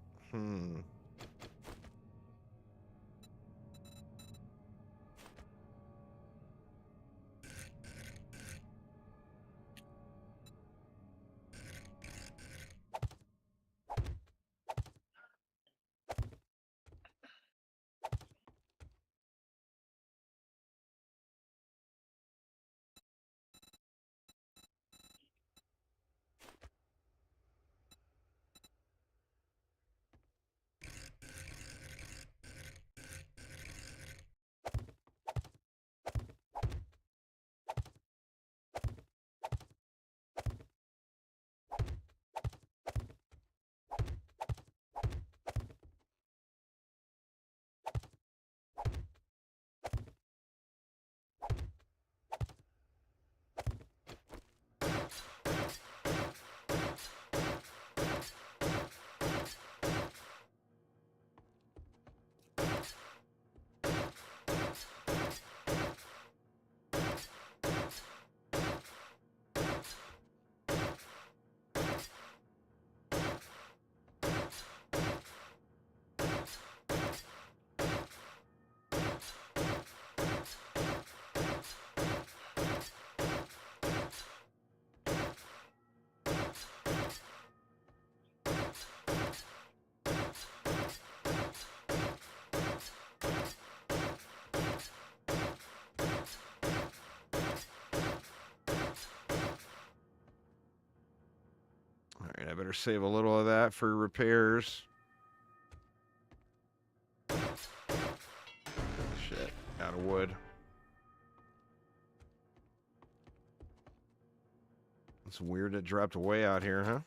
[SPEAKER 1] Alright, I better save a little of that for repairs. Shit, out of wood. It's weird it dropped way out here, huh?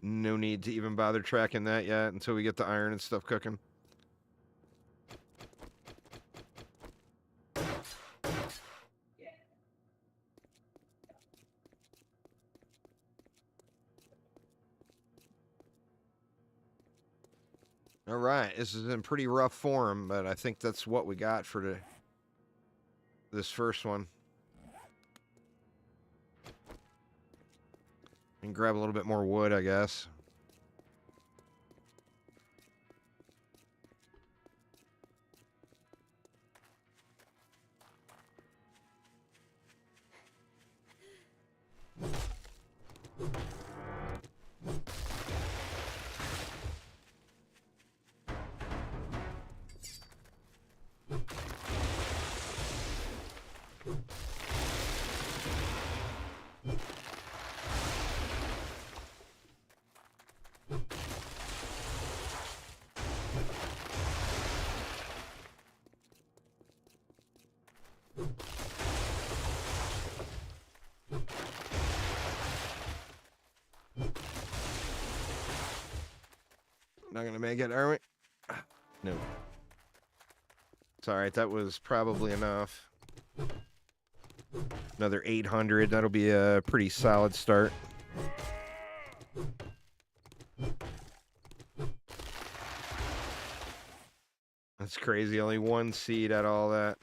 [SPEAKER 1] No need to even bother tracking that yet until we get the iron and stuff cooking. All right, this is in pretty rough form, but I think that's what we got for this first one. And grab a little bit more wood, I guess. Not gonna make it, are we? No. It's alright, that was probably enough. Another 800, that'll be a pretty solid start. That's crazy, only one seed at all that.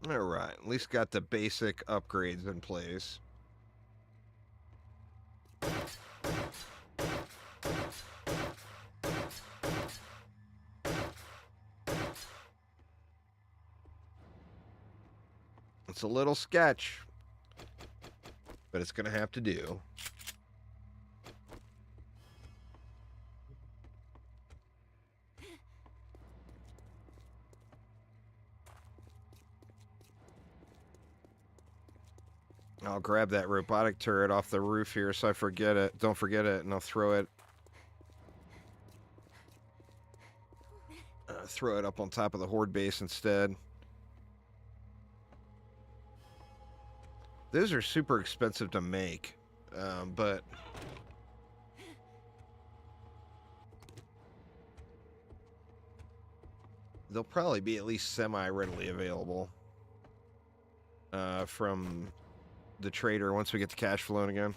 [SPEAKER 1] Alright, at least got the basic upgrades in place. It's a little sketch, but it's gonna have to do. I'll grab that robotic turret off the roof here so I forget it. Don't forget it, and I'll throw it. Throw it up on top of the horde base instead. Those are super expensive to make, but they'll probably be at least semi-readily available from the trader once we get the cash flowing again.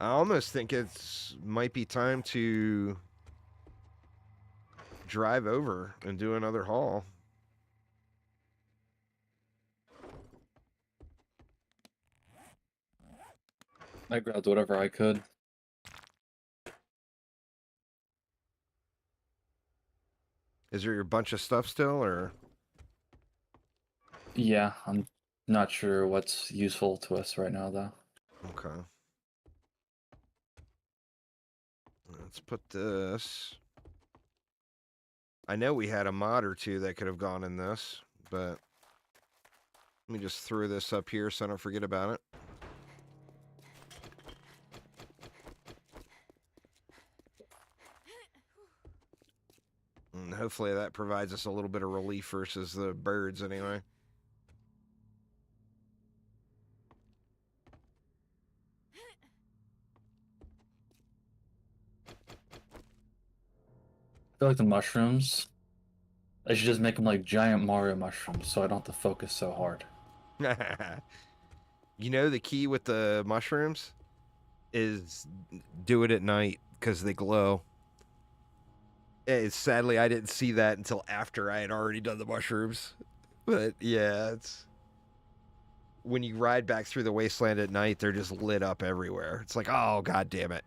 [SPEAKER 1] I almost think it's might be time to drive over and do another haul.
[SPEAKER 5] I grabbed whatever I could.
[SPEAKER 1] Is there your bunch of stuff still, or?
[SPEAKER 5] Yeah, I'm not sure what's useful to us right now, though.
[SPEAKER 1] Okay. Let's put this. I know we had a mod or two that could have gone in this, but let me just throw this up here so I don't forget about it. And hopefully that provides us a little bit of relief versus the birds anyway.
[SPEAKER 5] I feel like the mushrooms, I should just make them like giant Mario mushrooms so I don't have to focus so hard.
[SPEAKER 1] You know, the key with the mushrooms is do it at night because they glow. Sadly, I didn't see that until after I had already done the mushrooms. But yeah, it's when you ride back through the wasteland at night, they're just lit up everywhere. It's like, oh, god damn it.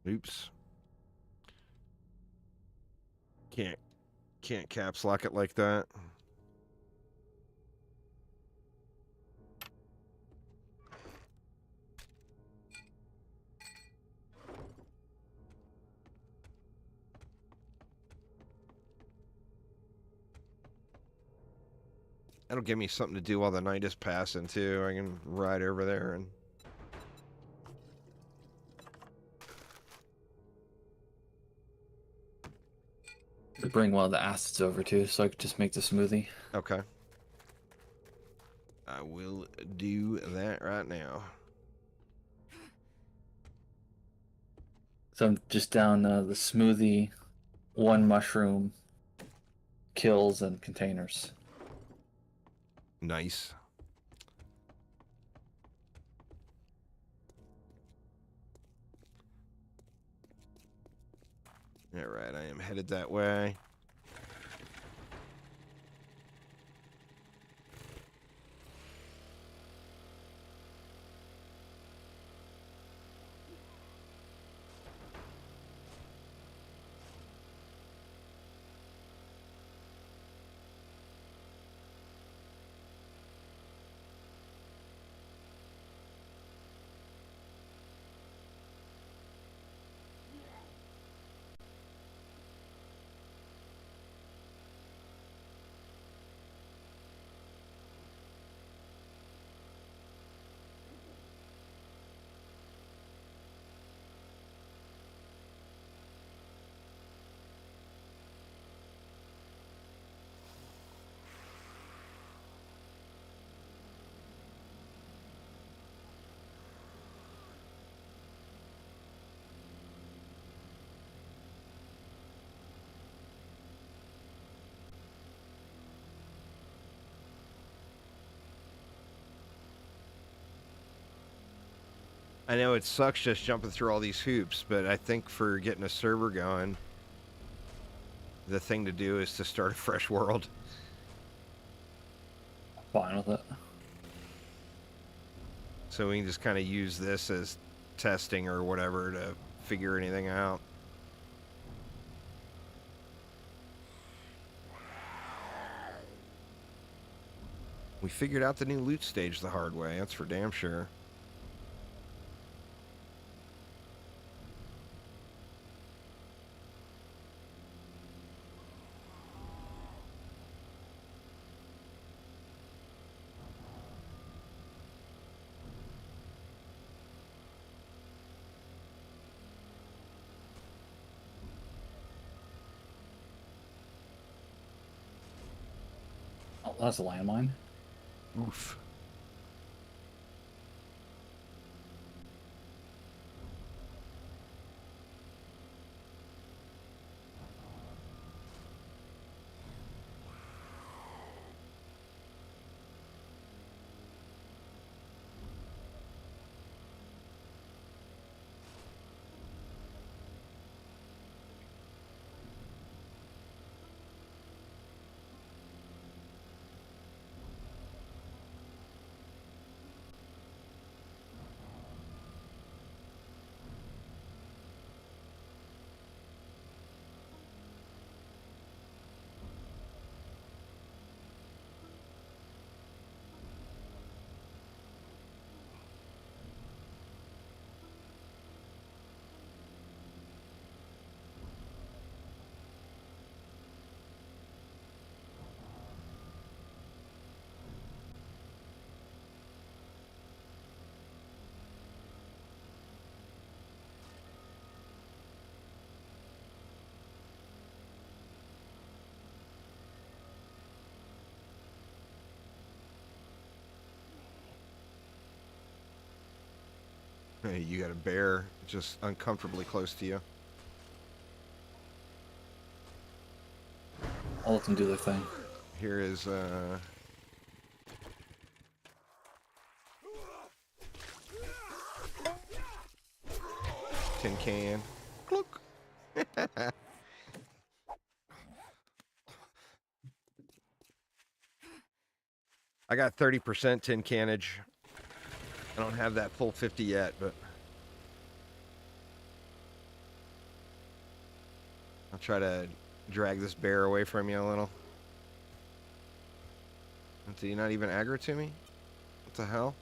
[SPEAKER 1] Oops. Can't caps lock it like that. That'll give me something to do while the night is passing too. I can ride over there and
[SPEAKER 5] To bring one of the acids over too, so I could just make the smoothie.
[SPEAKER 1] okay. I will do that right now.
[SPEAKER 5] So I'm just down the smoothie, 1 mushroom, kills, and containers.
[SPEAKER 1] Nice. All right, I am headed that way. I know it sucks just jumping through all these hoops, but I think for getting a server going, the thing to do is to start a fresh world.
[SPEAKER 5] Fine with it.
[SPEAKER 1] So we can just kind of use this as testing or whatever to figure anything out. We figured out the new loot stage the hard way, that's for damn sure.
[SPEAKER 5] Oh, that's a landmine.
[SPEAKER 1] Oof. Hey, you got a bear just uncomfortably close to you.
[SPEAKER 5] I'll let them do their thing.
[SPEAKER 1] Here is tin can. Clook. I got 30% tin cannage. I don't have that full 50 yet, but I'll try to drag this bear away from you a little. Did he not even aggro to me? What the hell?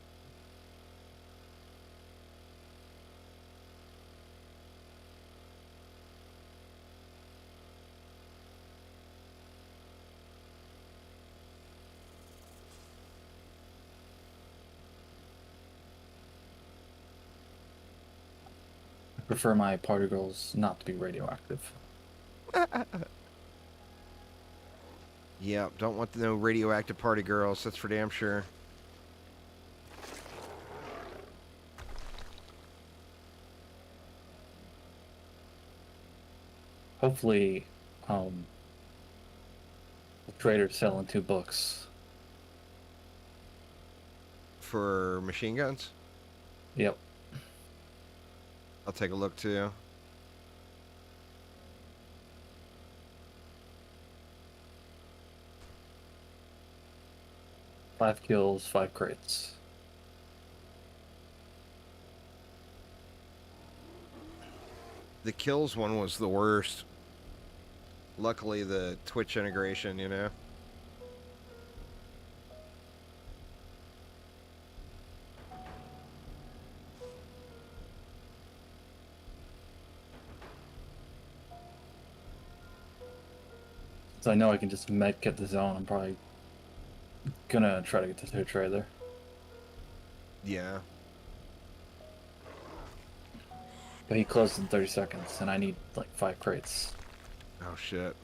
[SPEAKER 5] I prefer my party girls not to be radioactive.
[SPEAKER 1] Yeah, don't want no radioactive party girls, that's for damn sure.
[SPEAKER 5] Hopefully, the trader's selling 2 books.
[SPEAKER 1] For machine guns?
[SPEAKER 5] Yep.
[SPEAKER 1] I'll take a look too.
[SPEAKER 5] Five kills, 5 crates.
[SPEAKER 1] The kills one was the worst. Luckily, the Twitch integration, you know.
[SPEAKER 5] So I know I can just med kit the zone. I'm probably gonna try to get to the trailer.
[SPEAKER 1] Yeah.
[SPEAKER 5] But he closed in 30 seconds, and I need like 5 crates.
[SPEAKER 1] Oh shit.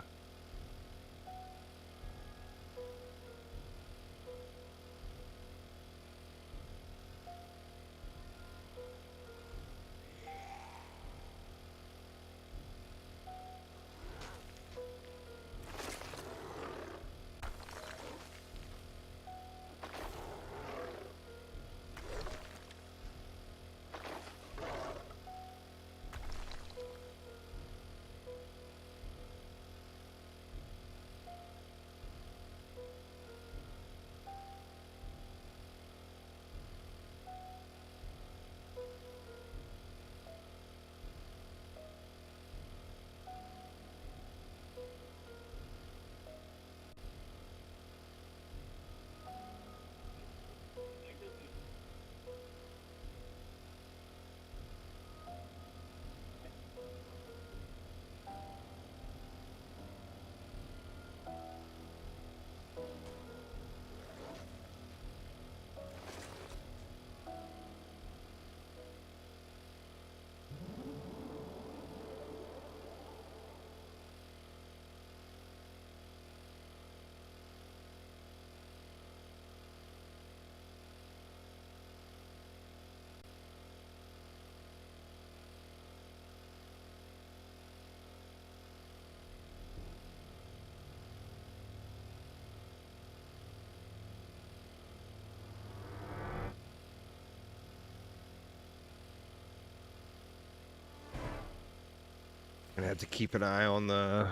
[SPEAKER 1] Gonna have to keep an eye on the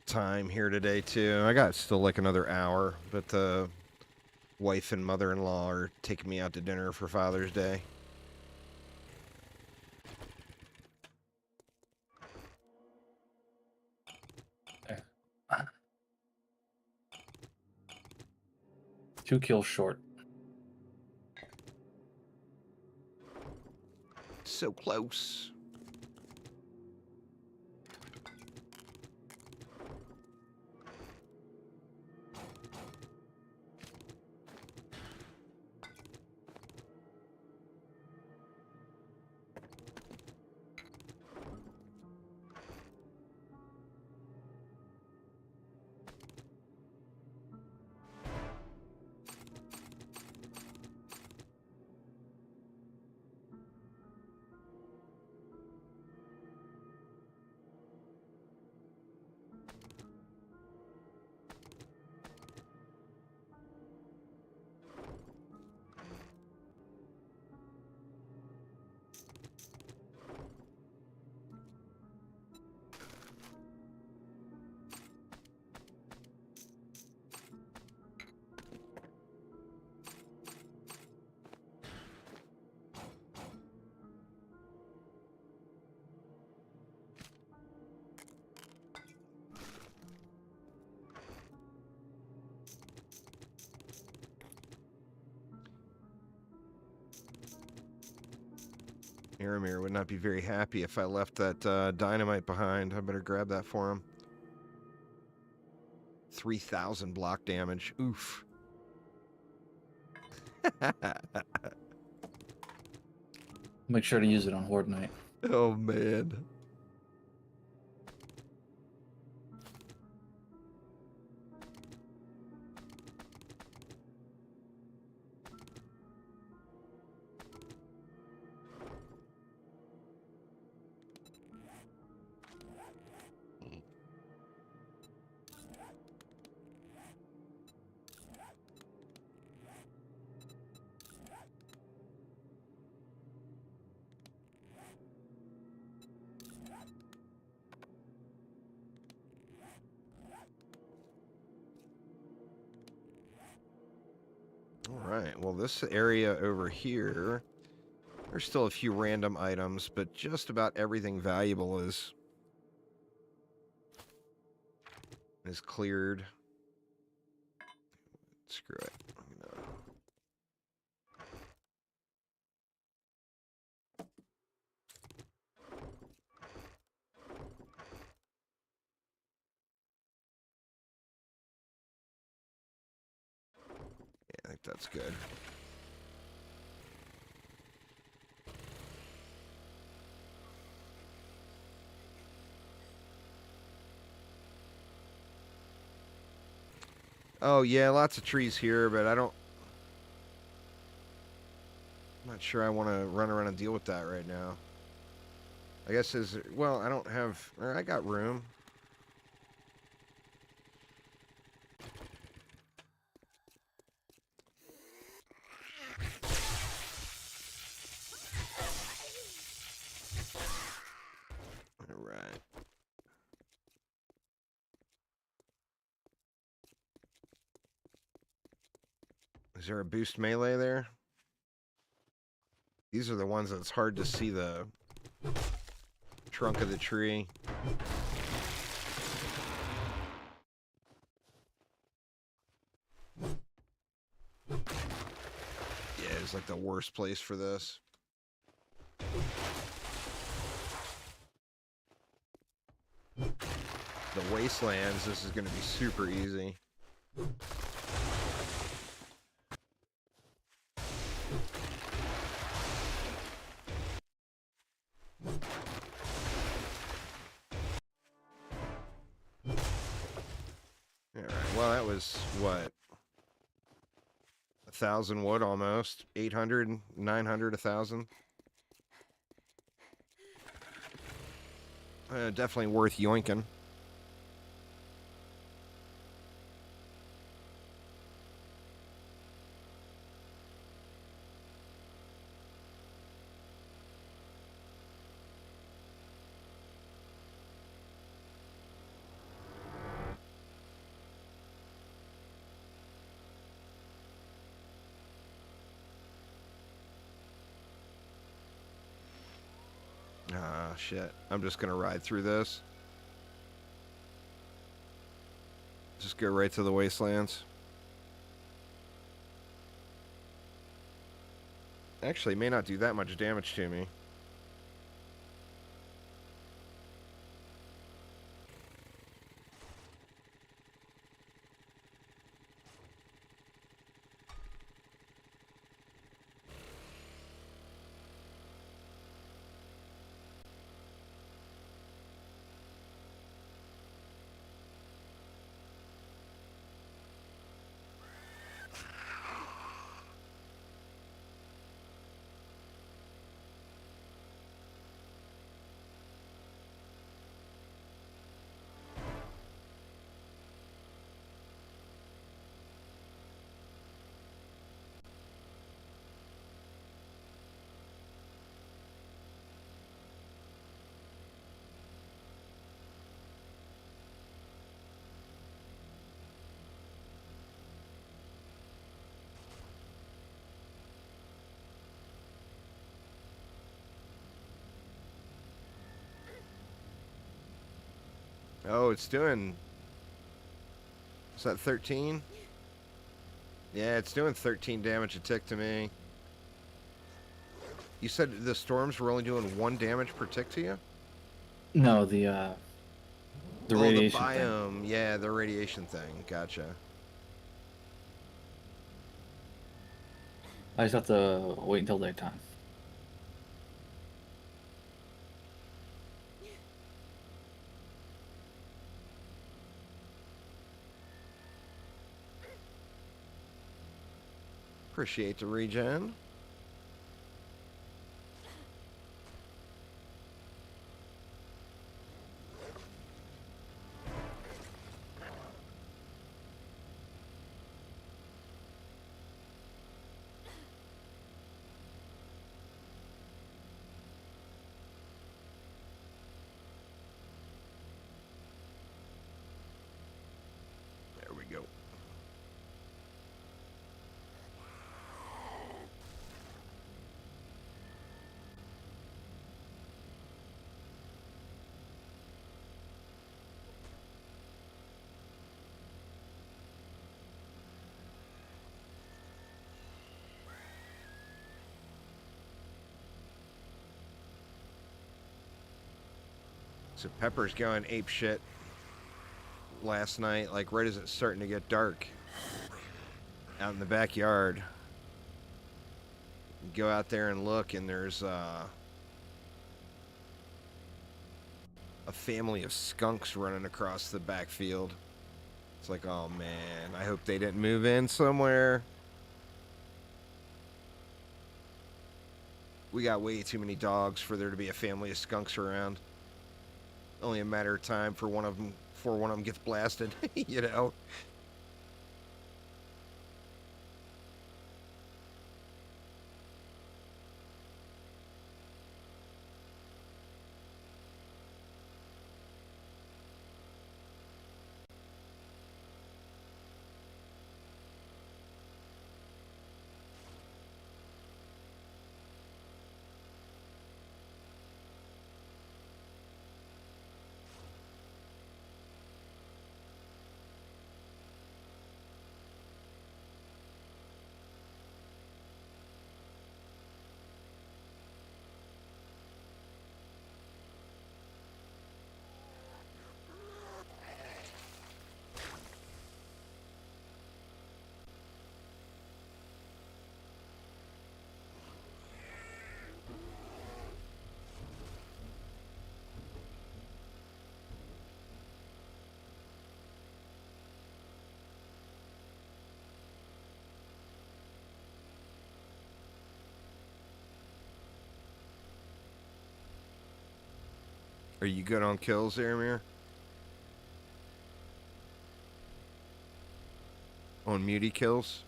[SPEAKER 1] time here today too. I got still like another hour, but the wife and mother-in-law are taking me out to dinner for Father's Day.
[SPEAKER 5] There. 2 kills short.
[SPEAKER 1] So close. Aramir would not be very happy if I left that dynamite behind. I better grab that for him. 3,000 block damage. Oof.
[SPEAKER 5] Make sure to use it on Horde Night.
[SPEAKER 1] Oh, man. Alright, well this area over here, there's still a few random items, but just about everything valuable is cleared. Screw it. No. Yeah, I think that's good. Oh yeah, lots of trees here, but I'm not sure I want to run around and deal with that right now. I guess well, I don't have, or I got room. All right. Is there a boost melee there? These are the ones that's hard to see the trunk of the tree. Yeah, it's like the worst place for this. The Wastelands, this is going to be super easy. Alright, well that was, what? 1,000 wood almost. 800, 900, 1,000. Definitely worth yoinking. Ah, shit. I'm just gonna ride through this. Just go right to the Wastelands. Actually, it may not do that much damage to me. Oh, it's doing... Is that 13? Yeah, it's doing 13 damage a tick to me. You said the storms were only doing 1 damage per tick to you?
[SPEAKER 5] No, the
[SPEAKER 1] Oh, the
[SPEAKER 5] radiation thing.
[SPEAKER 1] biome. Yeah, the radiation thing. Gotcha.
[SPEAKER 5] I just have to wait until daytime.
[SPEAKER 1] Appreciate the regen. There we go. So Pepper's going ape shit last night, like right as it's starting to get dark out in the backyard. You go out there and look, and there's a family of skunks running across the backfield. It's like, oh man, I hope they didn't move in somewhere. We got way too many dogs for there to be a family of skunks around. Only a matter of time for one of them before one of them gets blasted, you know. Are you good on kills there, Amir? On muty kills?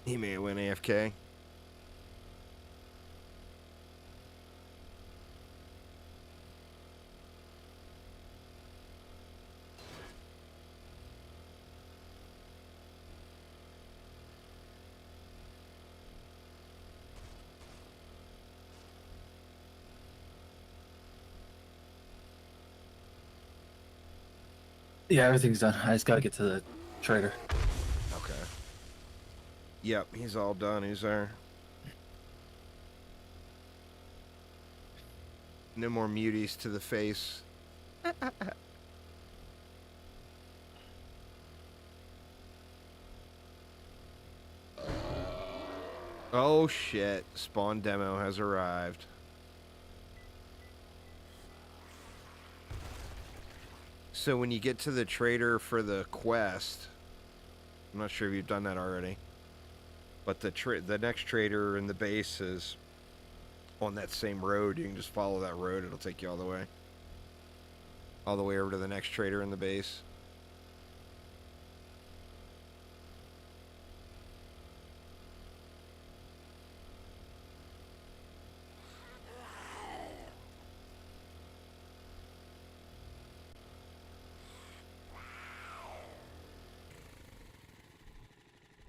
[SPEAKER 1] He may have went AFK.
[SPEAKER 5] Yeah, everything's done. I just gotta get to the trader.
[SPEAKER 1] Okay. Yep, he's all done. He's there. No more muties to the face. Oh shit, spawn demo has arrived. So when you get to the trader for the quest, I'm not sure if you've done that already, but the next trader in the base is on that same road. You can just follow that road. It'll take you all the way over to the next trader in the base.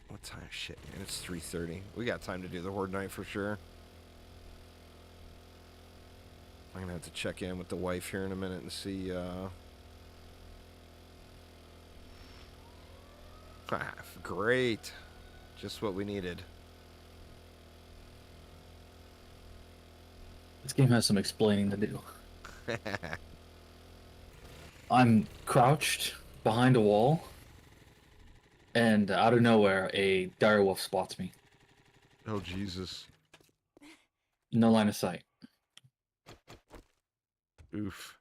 [SPEAKER 1] What time? Shit, man. It's 3:30. We got time to do the Horde Night for sure. I'm gonna have to check in with the wife here in a minute and see, great. Just what we needed.
[SPEAKER 5] This game has some explaining to do. I'm crouched behind a wall, and out of nowhere, a direwolf spots me.
[SPEAKER 1] Oh, Jesus.
[SPEAKER 5] No line of sight.
[SPEAKER 1] Oof.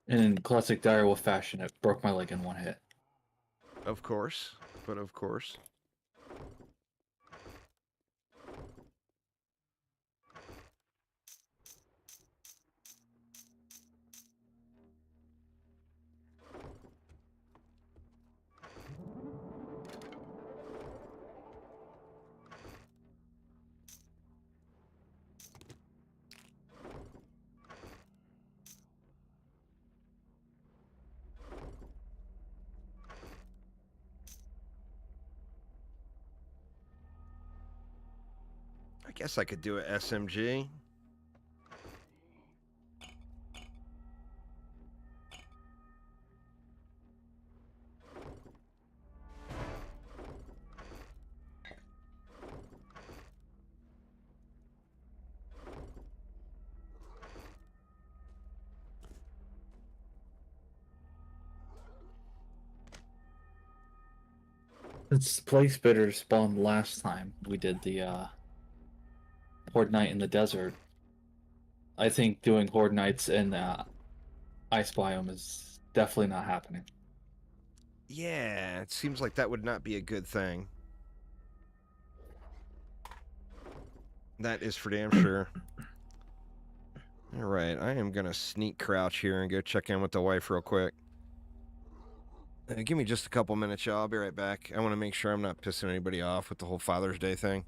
[SPEAKER 5] And in classic direwolf fashion, it broke my leg in one hit.
[SPEAKER 1] Of course. But of course. I guess I could do a SMG.
[SPEAKER 5] This place bitter spawned last time we did the Horde Night in the desert. I think doing Horde Nights in the ice biome is definitely not happening.
[SPEAKER 1] Yeah, it seems like that would not be a good thing. That is for damn sure. All right, I am going to sneak crouch here and go check in with the wife real quick. Give me just a couple minutes, y'all. I'll be right back. I want to make sure I'm not pissing anybody off with the whole Father's Day thing.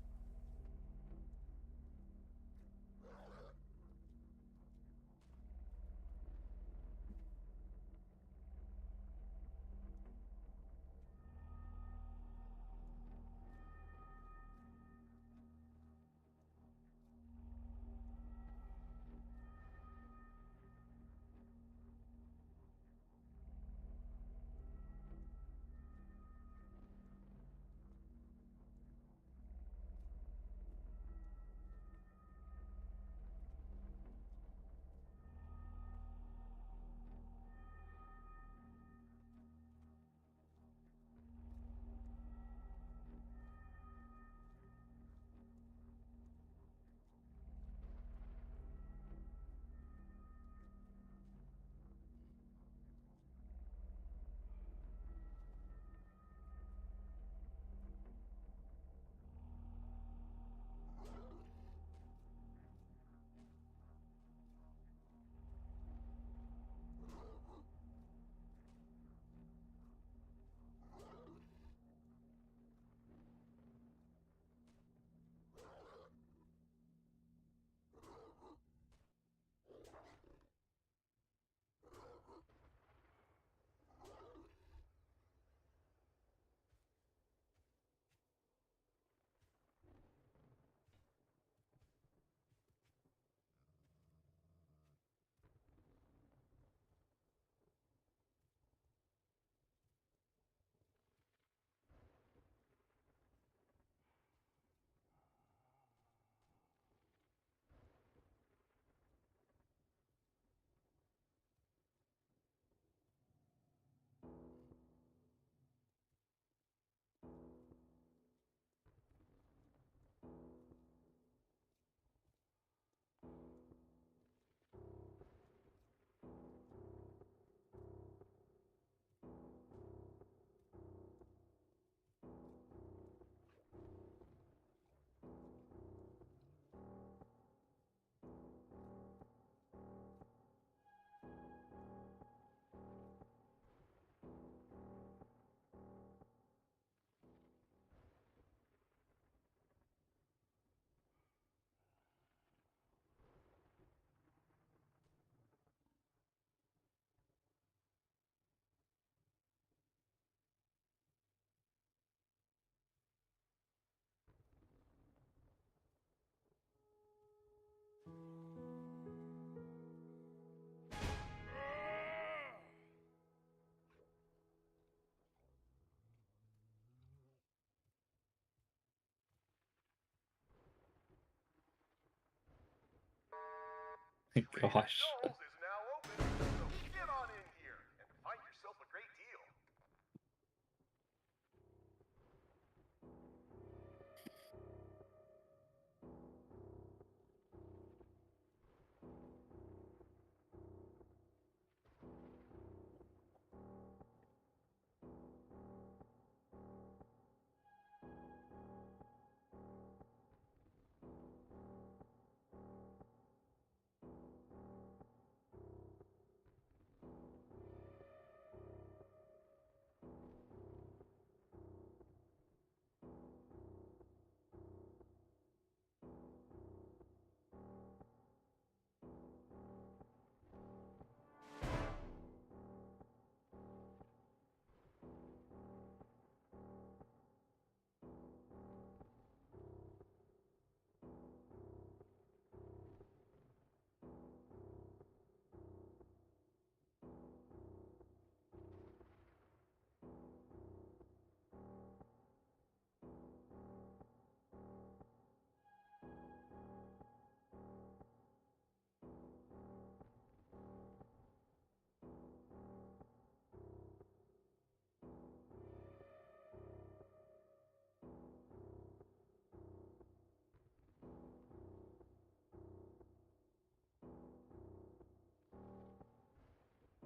[SPEAKER 5] Gosh.
[SPEAKER 3] Knowles is now open, so get on in here and find yourself a great deal.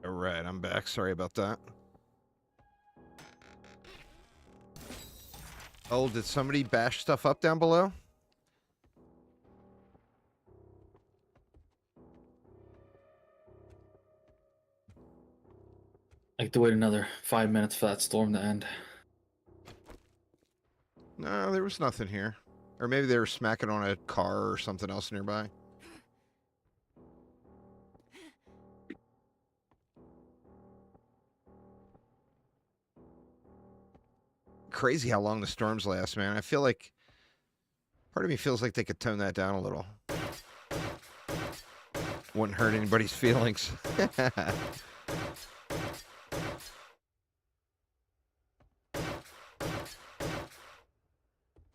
[SPEAKER 1] All right, I'm back. Sorry about that. Oh, did somebody bash stuff up down below?
[SPEAKER 5] I have to wait another 5 minutes for that storm to end.
[SPEAKER 1] No, there was nothing here. Or maybe they were smacking on a car or something else nearby. Crazy how long the storms last, man. I feel like part of me feels like they could tone that down a little. Wouldn't hurt anybody's feelings.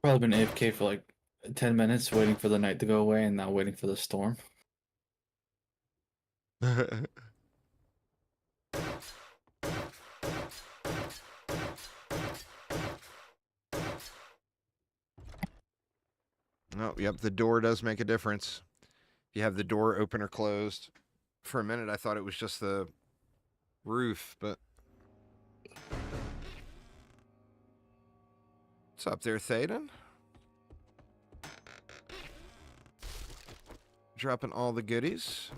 [SPEAKER 5] Probably been AFK for like 10 minutes waiting for the night to go away and now waiting for the storm.
[SPEAKER 1] Oh, yep, the door does make a difference. If you have the door open or closed. For a minute, I thought it was just the roof, but... What's up there, Thaden? Dropping all the goodies.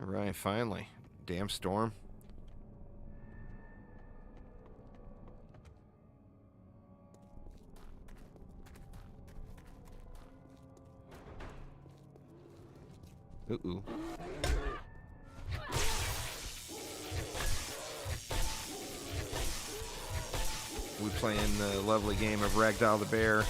[SPEAKER 1] All right, finally. Damn storm. Ooh. We playing the lovely game of Ragdoll the Bear.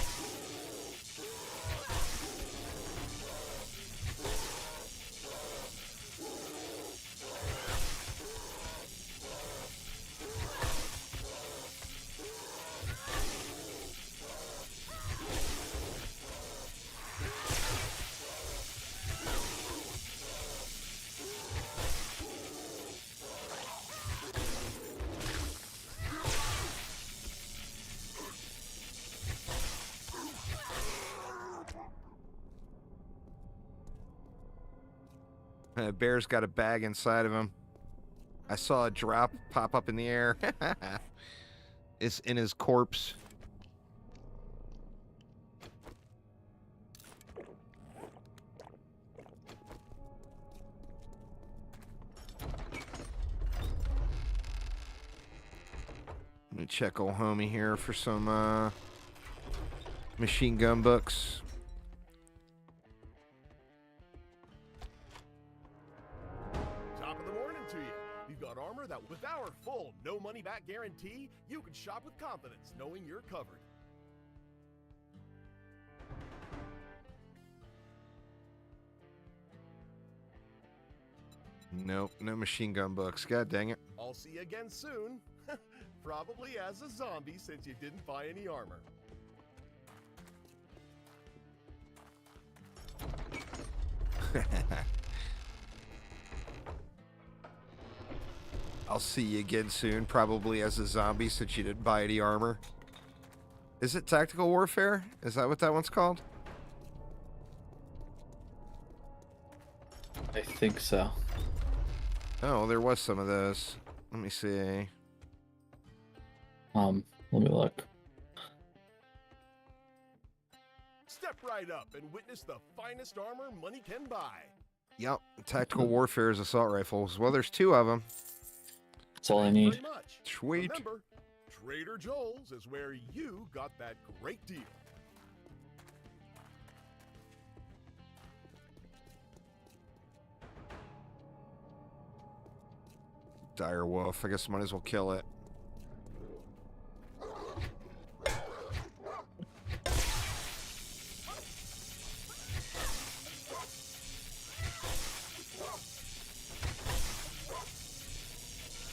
[SPEAKER 1] Bear's got a bag inside of him. I saw a drop pop up in the air. It's in his corpse. Let me check old homie here for some machine gun books.
[SPEAKER 3] Top of the morning to you. We've got armor that with our full no money back guarantee, you can shop with confidence knowing you're covered.
[SPEAKER 1] Nope, no machine gun books. God dang it.
[SPEAKER 3] I'll see you again soon. Probably as a zombie since you didn't buy any armor.
[SPEAKER 1] I'll see you again soon, probably as a zombie since you didn't buy any armor. Is it Tactical Warfare? Is that what that one's called?
[SPEAKER 5] I think so.
[SPEAKER 1] Oh, there was some of those. Let me see.
[SPEAKER 5] Let me look.
[SPEAKER 3] Step right up and witness the finest armor money can buy.
[SPEAKER 1] Yep, Tactical Warfare's assault rifles. Well, there's 2 of them.
[SPEAKER 5] That's all I
[SPEAKER 3] Thank you
[SPEAKER 5] need.
[SPEAKER 3] very much.
[SPEAKER 1] Sweet.
[SPEAKER 3] Remember, Trader Joel's is where you got that great deal.
[SPEAKER 1] Dire Wolf. I guess might as well kill it.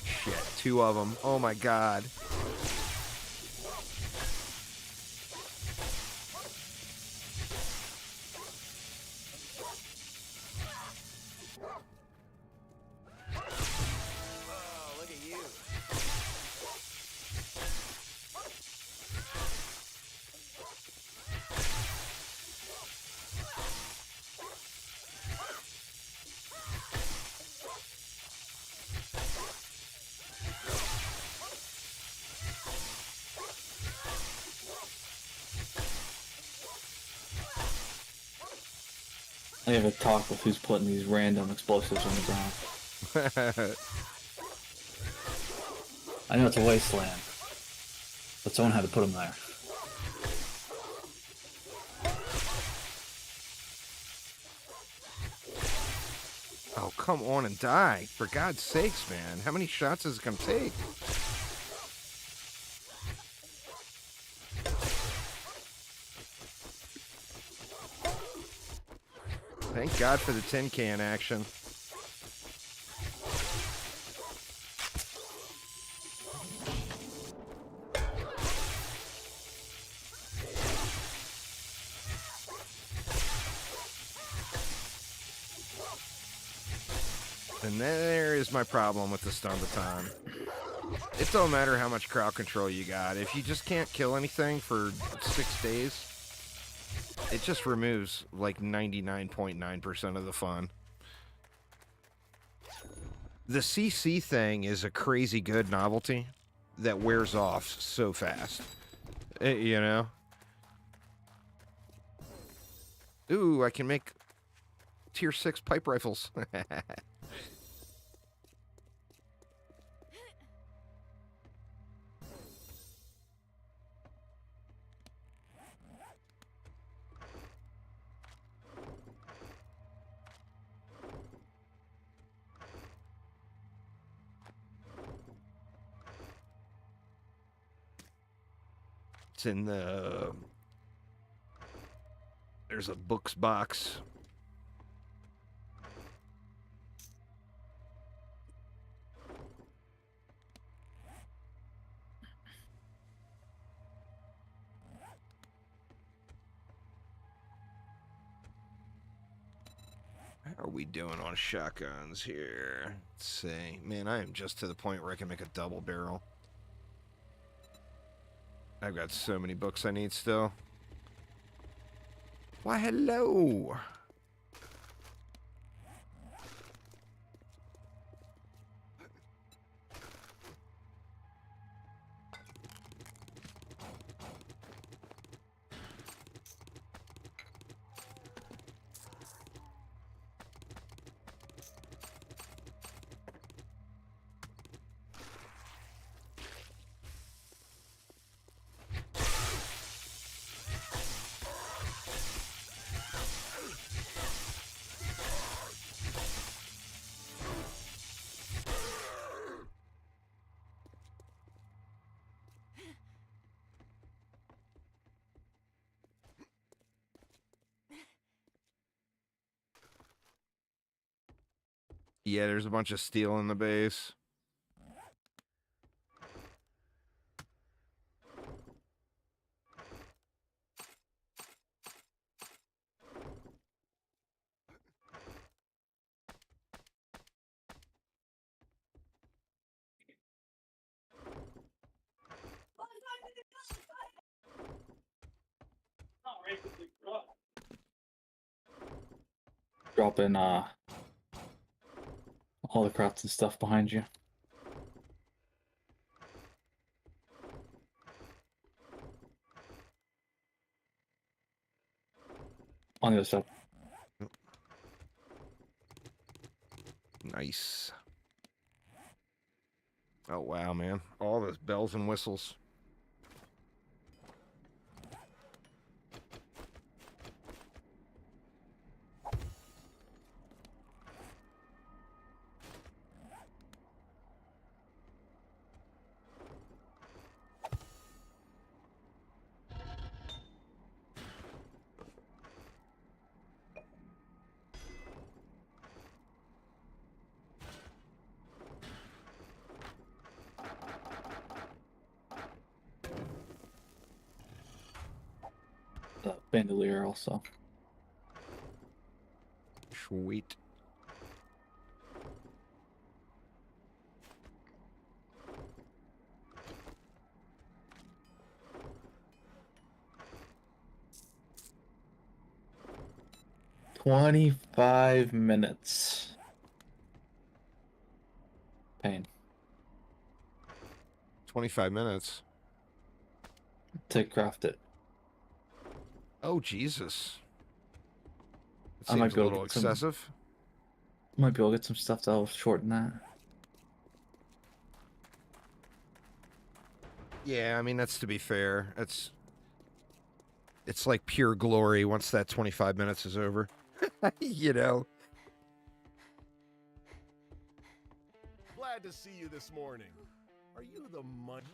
[SPEAKER 1] Shit, 2 of them. Oh my god.
[SPEAKER 4] Oh, look at you.
[SPEAKER 5] I have a talk with who's putting these random explosives on the ground. I know it's a wasteland, but someone had to put them there.
[SPEAKER 1] Oh, come on and die. For God's sakes, man. How many shots is it going to take? Thank God for the tin can action. And there is my problem with the stun baton. It don't matter how much crowd control you got. If you just can't kill anything for 6 days, it just removes like 99.9% of the fun. The CC thing is a crazy good novelty that wears off so fast. You know? Ooh, I can make tier 6 pipe rifles. It's in the... There's a books box. How are we doing on shotguns here? Let's see. Man, I am just to the point where I can make a double barrel. I've got so many books I need still. Why, hello! Yeah, there's a bunch of steel in the base.
[SPEAKER 5] Drop in all the crafts and stuff behind you. On the other side.
[SPEAKER 1] Nice. Oh, wow, man. All those bells and whistles.
[SPEAKER 5] The bandolier also.
[SPEAKER 1] Sweet.
[SPEAKER 5] $25 minutes. Pain.
[SPEAKER 1] 25 minutes.
[SPEAKER 5] To craft it.
[SPEAKER 1] Oh, Jesus. It
[SPEAKER 5] I might
[SPEAKER 1] seems a
[SPEAKER 5] be able to
[SPEAKER 1] little
[SPEAKER 5] get some-
[SPEAKER 1] excessive.
[SPEAKER 5] Might be able to get some stuff that'll shorten that.
[SPEAKER 1] Yeah, I mean, that's to be fair. It's like pure glory once that 25 minutes is over. You know?
[SPEAKER 3] Glad to see you this morning. Are you the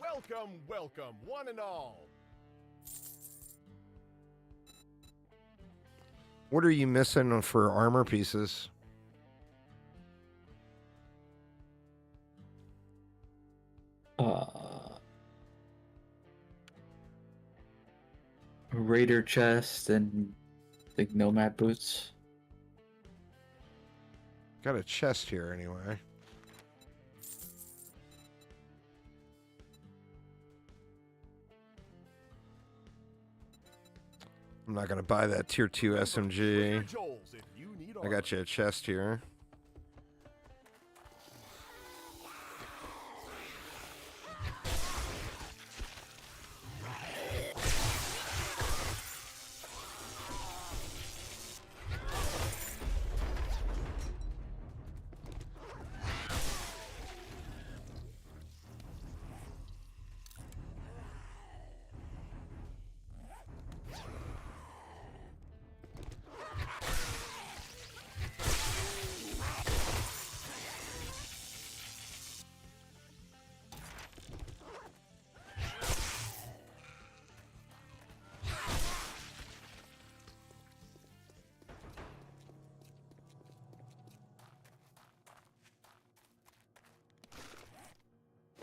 [SPEAKER 3] Welcome, welcome, one and all.
[SPEAKER 1] What are you missing for armor pieces?
[SPEAKER 5] Raider chest and big nomad boots.
[SPEAKER 1] Got a chest here anyway. I'm not gonna buy that tier 2 SMG.
[SPEAKER 3] Joel's if you need
[SPEAKER 1] I got you a chest here.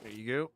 [SPEAKER 1] There you go.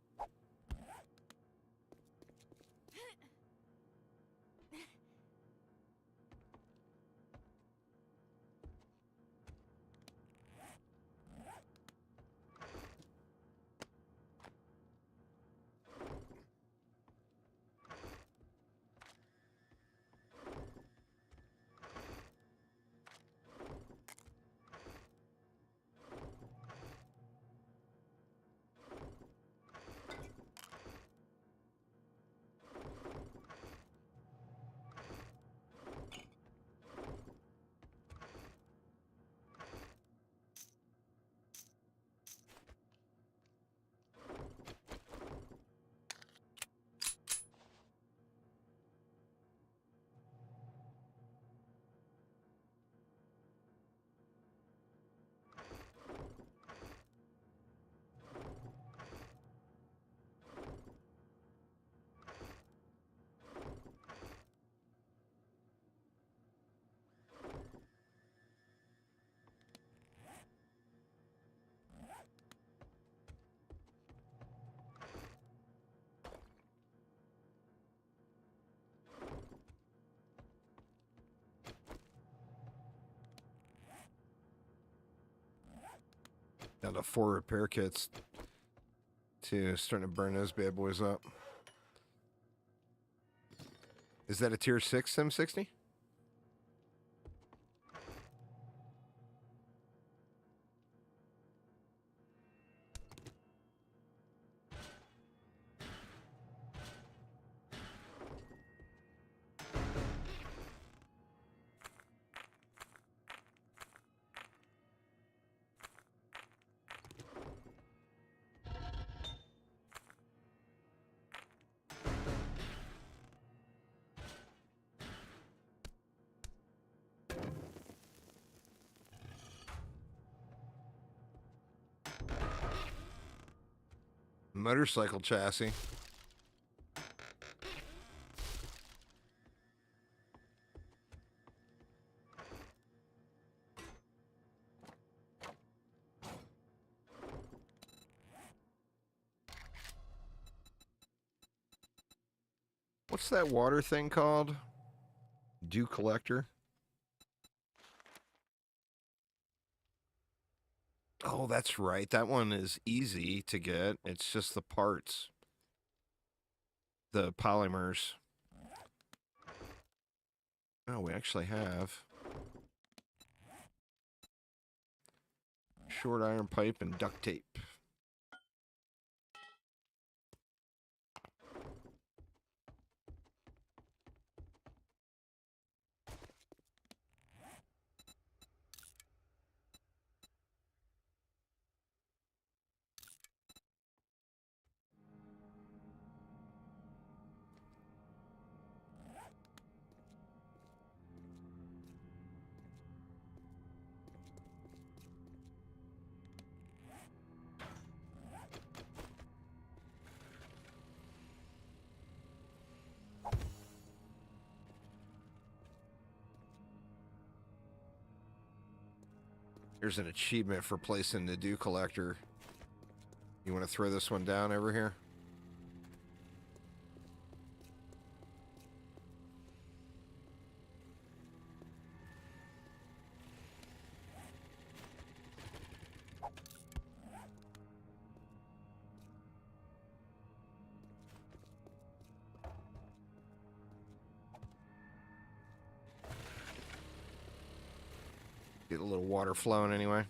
[SPEAKER 1] down to 4 repair kits. Too. Starting to burn those bad boys up. Is that a tier 6 Sim 60? Motorcycle chassis. What's that water thing called? Dew collector? Oh, that's right. That one is easy to get. It's just the parts. The polymers. Oh, we actually have short iron pipe and duct tape. Here's an achievement for placing the dew collector. You want to throw this one down over here? Get a little water flowing anyway.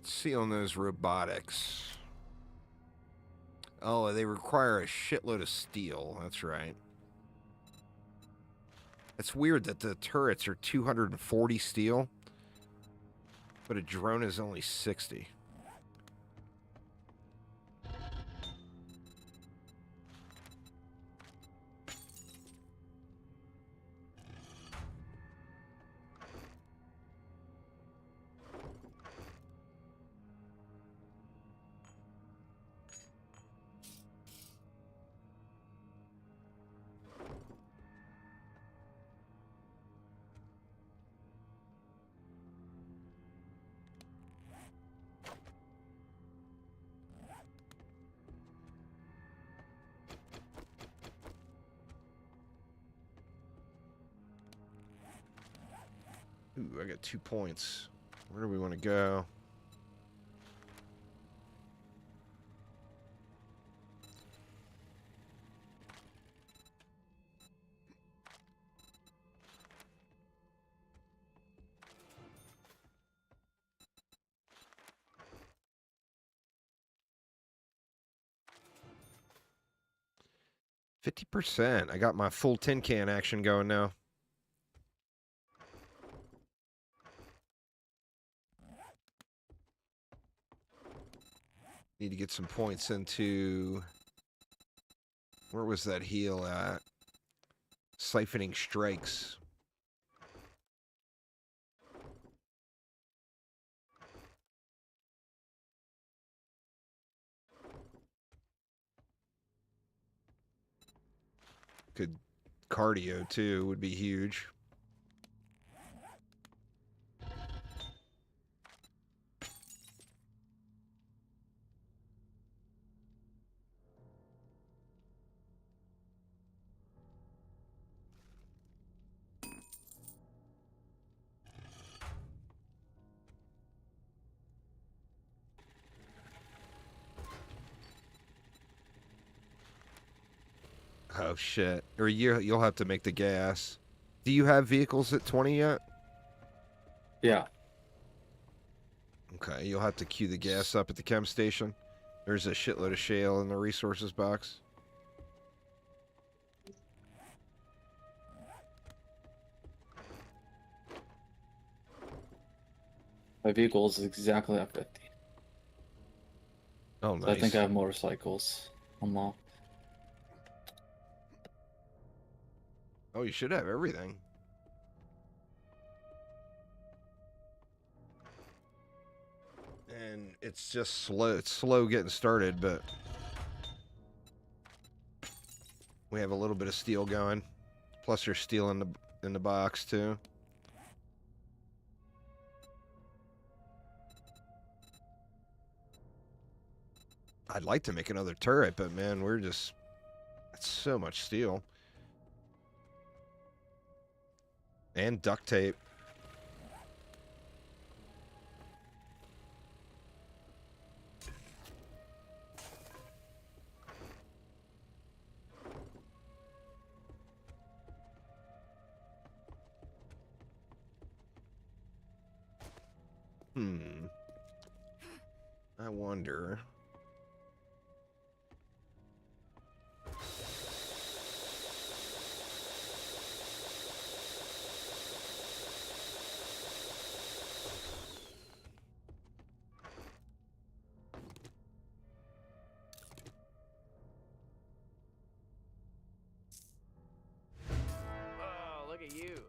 [SPEAKER 1] See on those robotics. Oh, they require a shitload of steel. That's right. It's weird that the turrets are 240 steel, but a drone is only 60. Ooh, I got 2 points. Where do we want to go? %. I got my full tin can action going now. Need to get some points into... Where was that heal at? Siphoning strikes. Could cardio too would be huge. Oh shit! Or you'll have to make the gas. Do you have vehicles at 20 yet?
[SPEAKER 5] Yeah.
[SPEAKER 1] Okay, you'll have to queue the gas up at the chem station. There's a shitload of shale in the resources box.
[SPEAKER 5] My vehicle is exactly at 50.
[SPEAKER 1] Oh, nice.
[SPEAKER 5] So I think I have motorcycles unlocked.
[SPEAKER 1] Oh, you should have everything. And it's just slow. It's slow getting started, but we have a little bit of steel going. Plus, there's steel in the box too. I'd like to make another turret, but man, it's so much steel. And duct tape. I wonder.
[SPEAKER 4] Oh, look at you.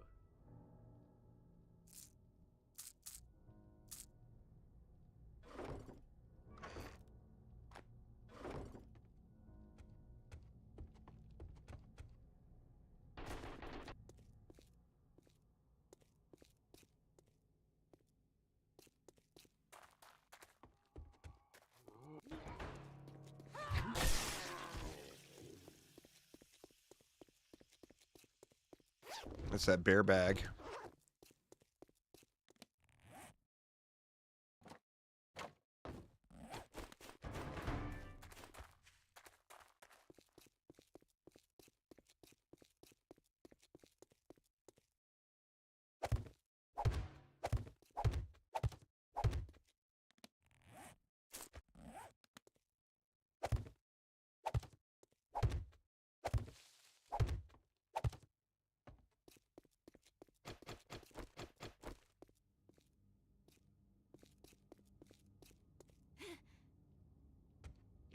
[SPEAKER 1] That's that bear bag.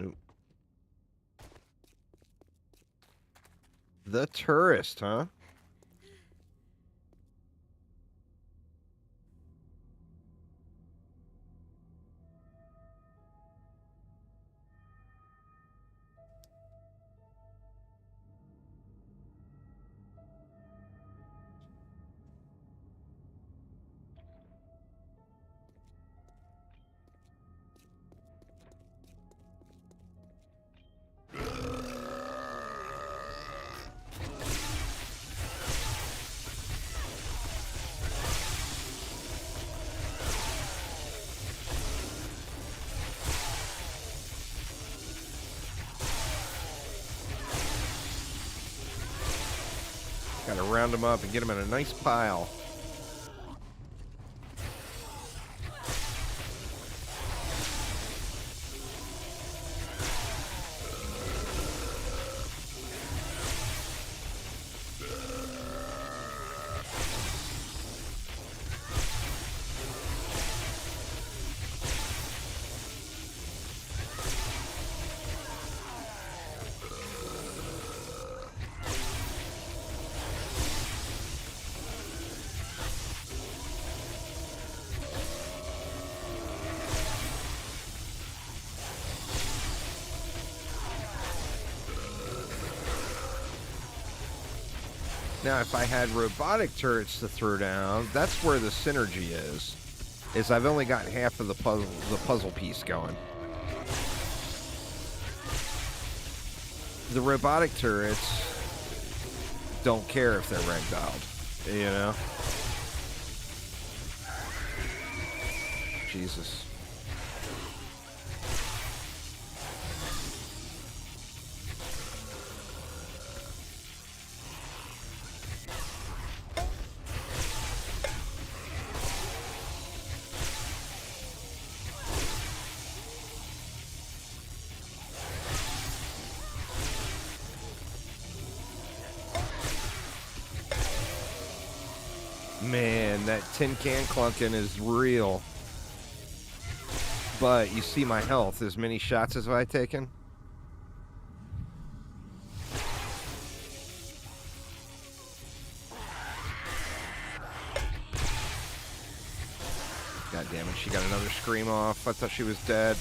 [SPEAKER 1] Ooh. The tourist, huh? Gotta round them up and get them in a nice pile. Now, if I had robotic turrets to throw down, that's where the synergy is. Is I've only got half of the puzzle piece going. The robotic turrets don't care if they're ragdolled, you know? Jesus. Man, that tin can clunking is real. But you see my health. As many shots as I've taken? God damn it, she got another scream off. I thought she was dead.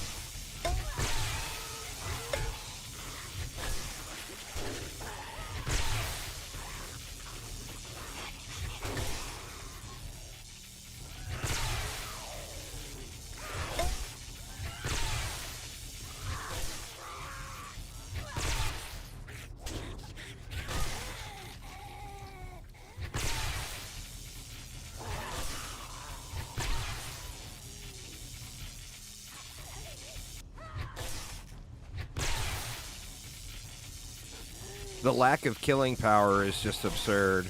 [SPEAKER 1] The lack of killing power is just absurd.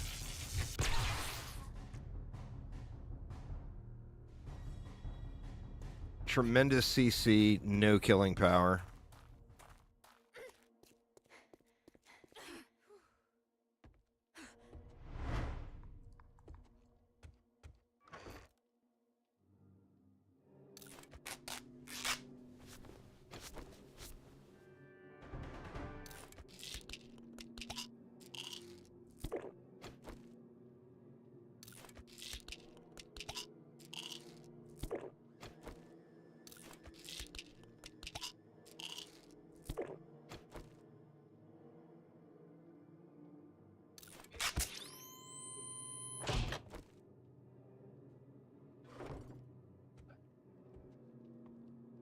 [SPEAKER 1] Tremendous CC, no killing power.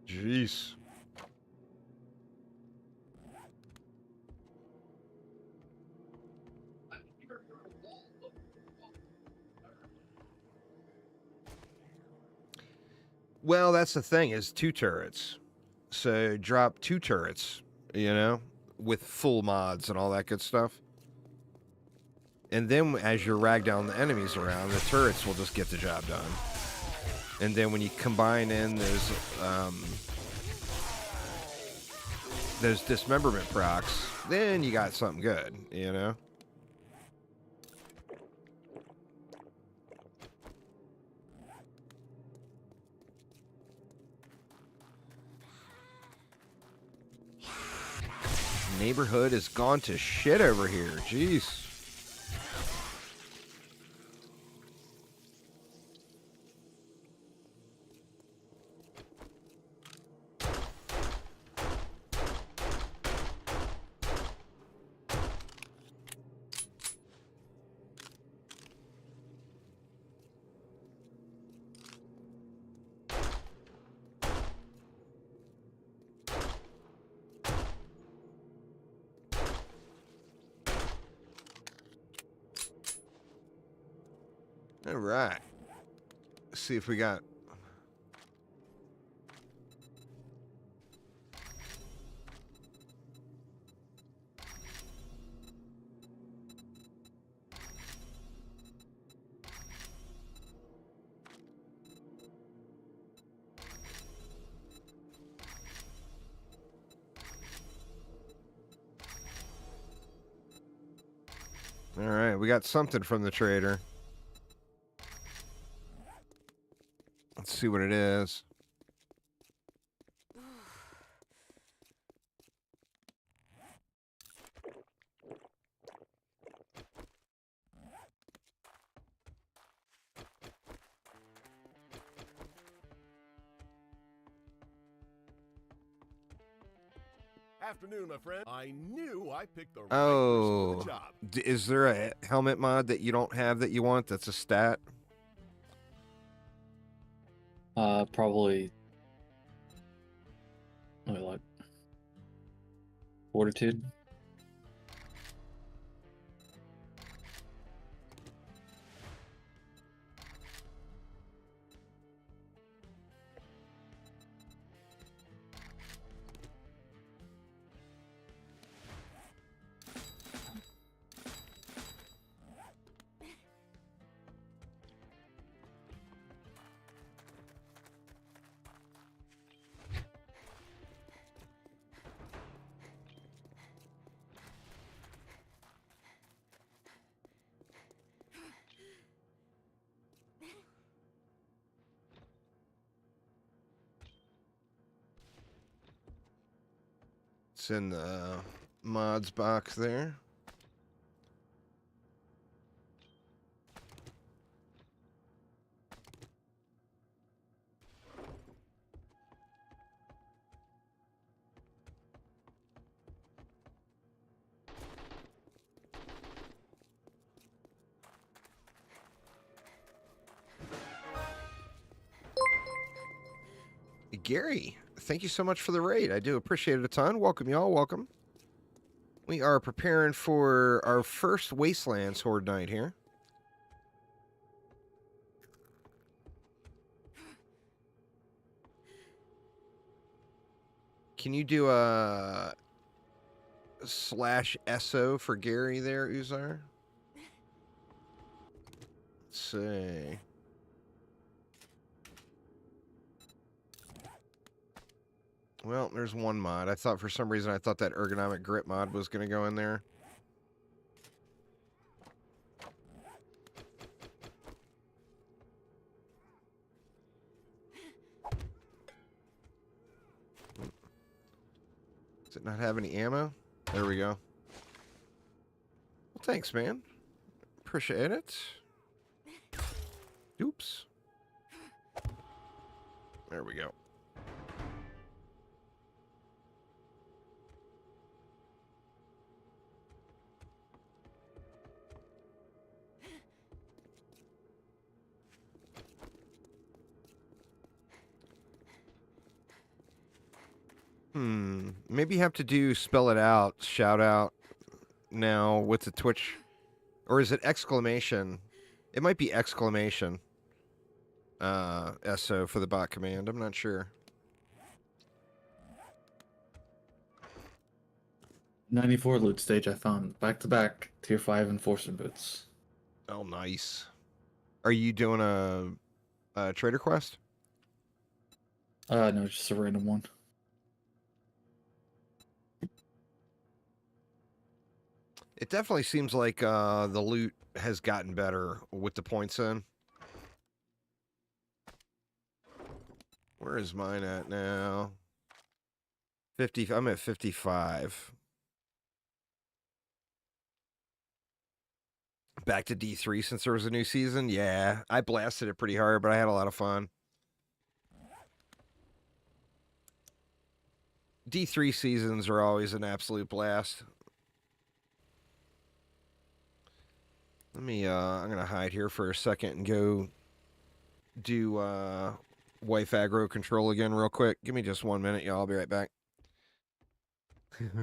[SPEAKER 1] Jeez. Well, that's the thing, is 2 turrets. So drop 2 turrets, you know, with full mods and all that good stuff. And then as you rag down the enemies around, the turrets will just get the job done. And then when you combine in those dismemberment procs, then you got something good, you know? Neighborhood has gone to shit over here. Jeez. All right. Let's see if we got... All right, we got something from the trader. Let's see what it is.
[SPEAKER 3] Afternoon, my friend. I knew I picked the right person
[SPEAKER 1] Oh,
[SPEAKER 3] for the job.
[SPEAKER 1] Is there a helmet mod that you don't have that you want that's a stat?
[SPEAKER 5] Probably. Let me look. Fortitude.
[SPEAKER 1] It's in the mods box there. Gary, thank you so much for the raid. I do appreciate it a ton. Welcome, y'all. Welcome. We are preparing for our first Wastelands Horde night here. Can you do a /SO for Gary there, Uzar? Let's see. Well, there's one mod. I thought for some reason that ergonomic grip mod was going to go in there. Does it not have any ammo? There we go. Well, thanks, man. Appreciate it. Oops. There we go. Maybe you have to do spell it out, shout out now with the Twitch. Or is it exclamation? It might be exclamation. SO for the bot command. I'm not sure.
[SPEAKER 5] 94 loot stage I found. Back-to-back tier 5 enforcer boots.
[SPEAKER 1] Oh, nice. Are you doing a trader quest?
[SPEAKER 5] No, just a random one.
[SPEAKER 1] It definitely seems like the loot has gotten better with the points in. Where is mine at now? 50. I'm at 55. Back to D3 since there was a new season? Yeah, I blasted it pretty hard, but I had a lot of fun. D3 seasons are always an absolute blast. Let me, I'm going to hide here for a second and go do wife aggro control again real quick. Give me just 1 minute, y'all. I'll be right back.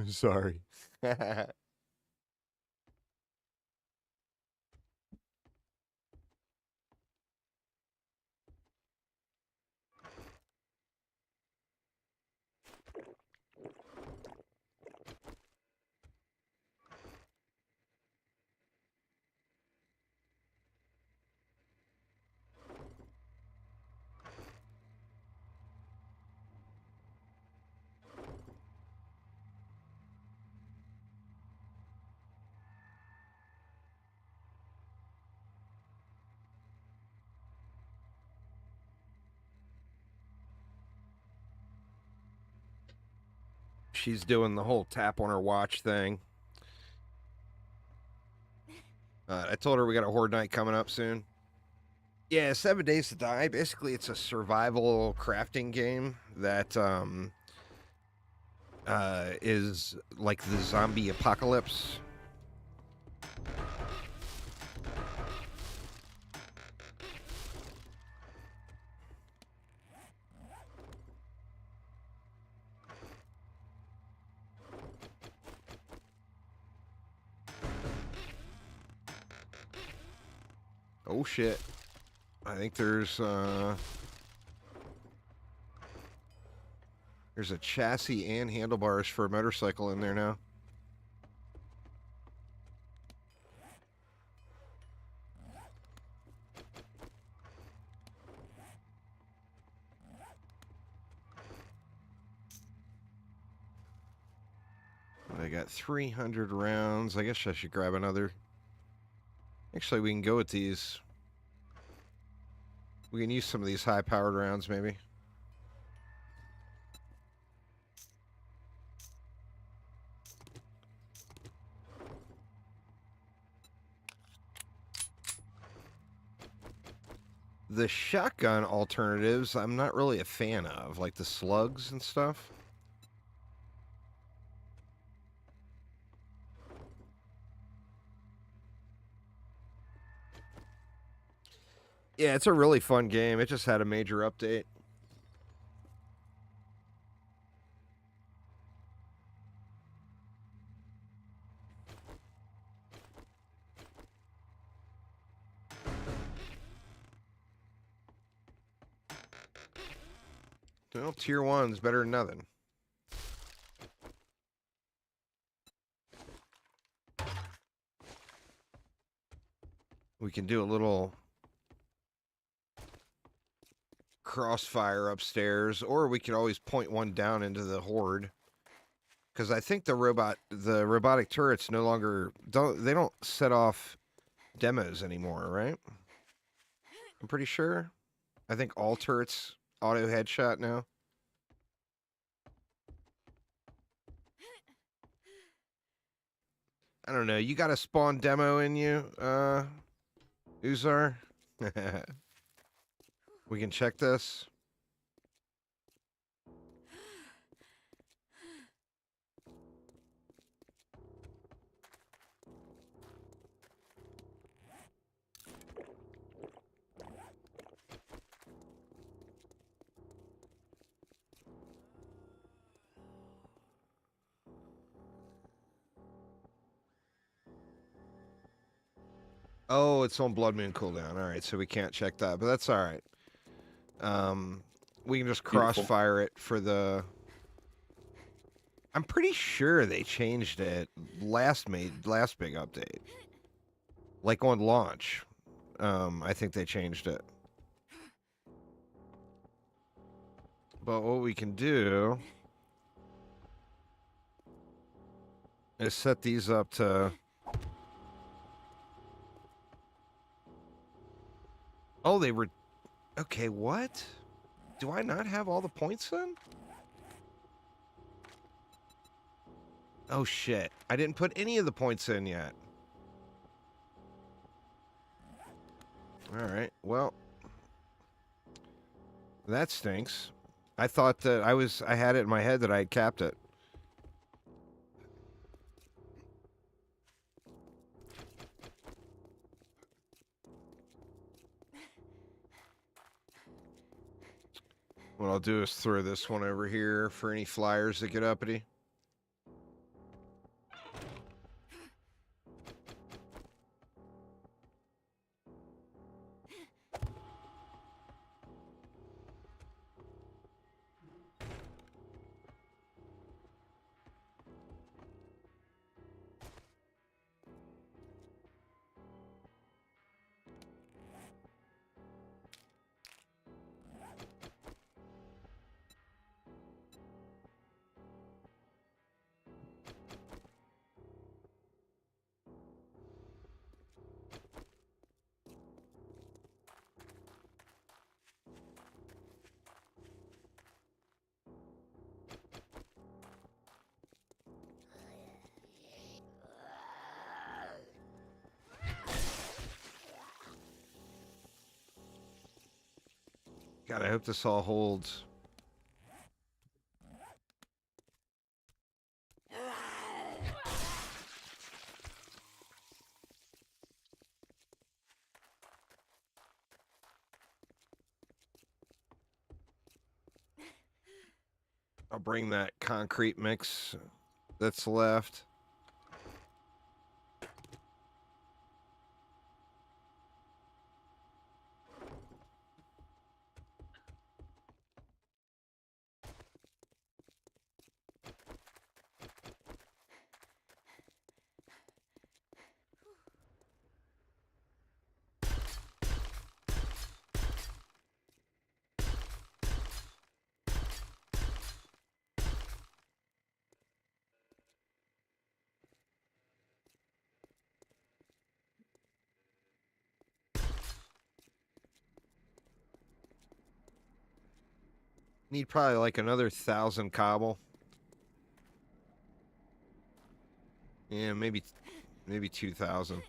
[SPEAKER 1] Sorry. She's doing the whole tap on her watch thing. I told her we got a Horde night coming up soon. Yeah, 7 Days to Die. Basically, it's a survival crafting game that is like the zombie apocalypse. Oh shit. I think there's a chassis and handlebars for a motorcycle in there now. I got 300 rounds. I guess I should grab another. Actually, we can go with these. We can use some of these high-powered rounds, maybe. The shotgun alternatives, I'm not really a fan of, like the slugs and stuff. Yeah, it's a really fun game. It just had a major update. Well, tier 1's better than nothing. We can do a little crossfire upstairs, or we could always point one down into the horde. Because I think the robotic turrets no longer don't set off demos anymore, right? I'm pretty sure. I think all turrets auto headshot now. I don't know. You got a spawn demo in you, Uzar? We can check this. Oh, it's on Blood Moon cooldown. All right, so we can't check that, but that's all right. We can just crossfire it for the... I'm pretty sure they changed it last big update. Like on launch. I think they changed it. But what we can do is set these up to... Oh, they were... Okay, what? Do I not have all the points then? Oh, shit. I didn't put any of the points in yet. Alright, well... That stinks. I thought that I had it in my head that I had capped it. What I'll do is throw this one over here for any flyers that get uppity. God, I hope this all holds. I'll bring that concrete mix that's left. Need probably like another 1,000 cobble. Yeah, maybe 2,000.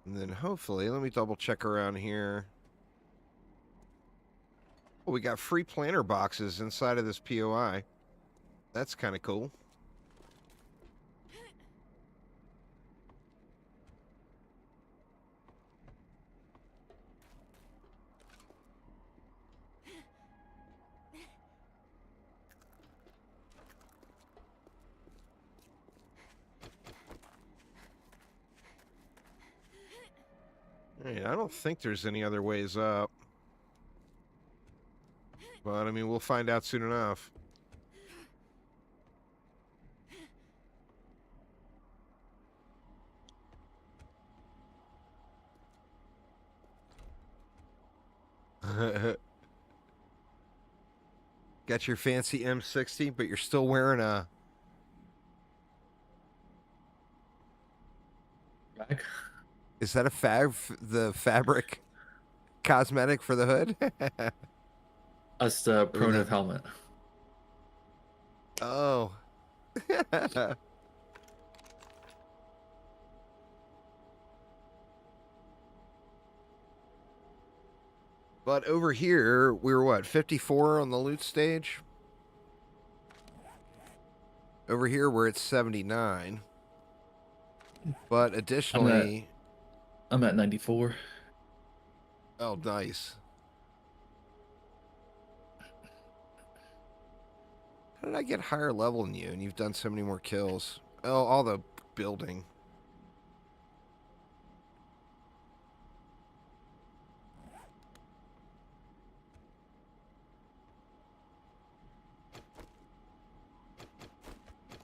[SPEAKER 1] And then hopefully, let me double check around here. Oh, we got free planter boxes inside of this POI. That's kind of cool. Hey, I don't think there's any other ways up. But, I mean, we'll find out soon enough. Got your fancy M60, but you're still wearing a...
[SPEAKER 5] Back.
[SPEAKER 1] Is that the fabric cosmetic for the hood?
[SPEAKER 5] That's the primitive helmet.
[SPEAKER 1] Oh. But over here, we were what, 54 on the loot stage? Over here, we're at 79. But additionally...
[SPEAKER 5] I'm at 94.
[SPEAKER 1] Oh, nice. How did I get higher level than you and you've done so many more kills? Oh, all the building.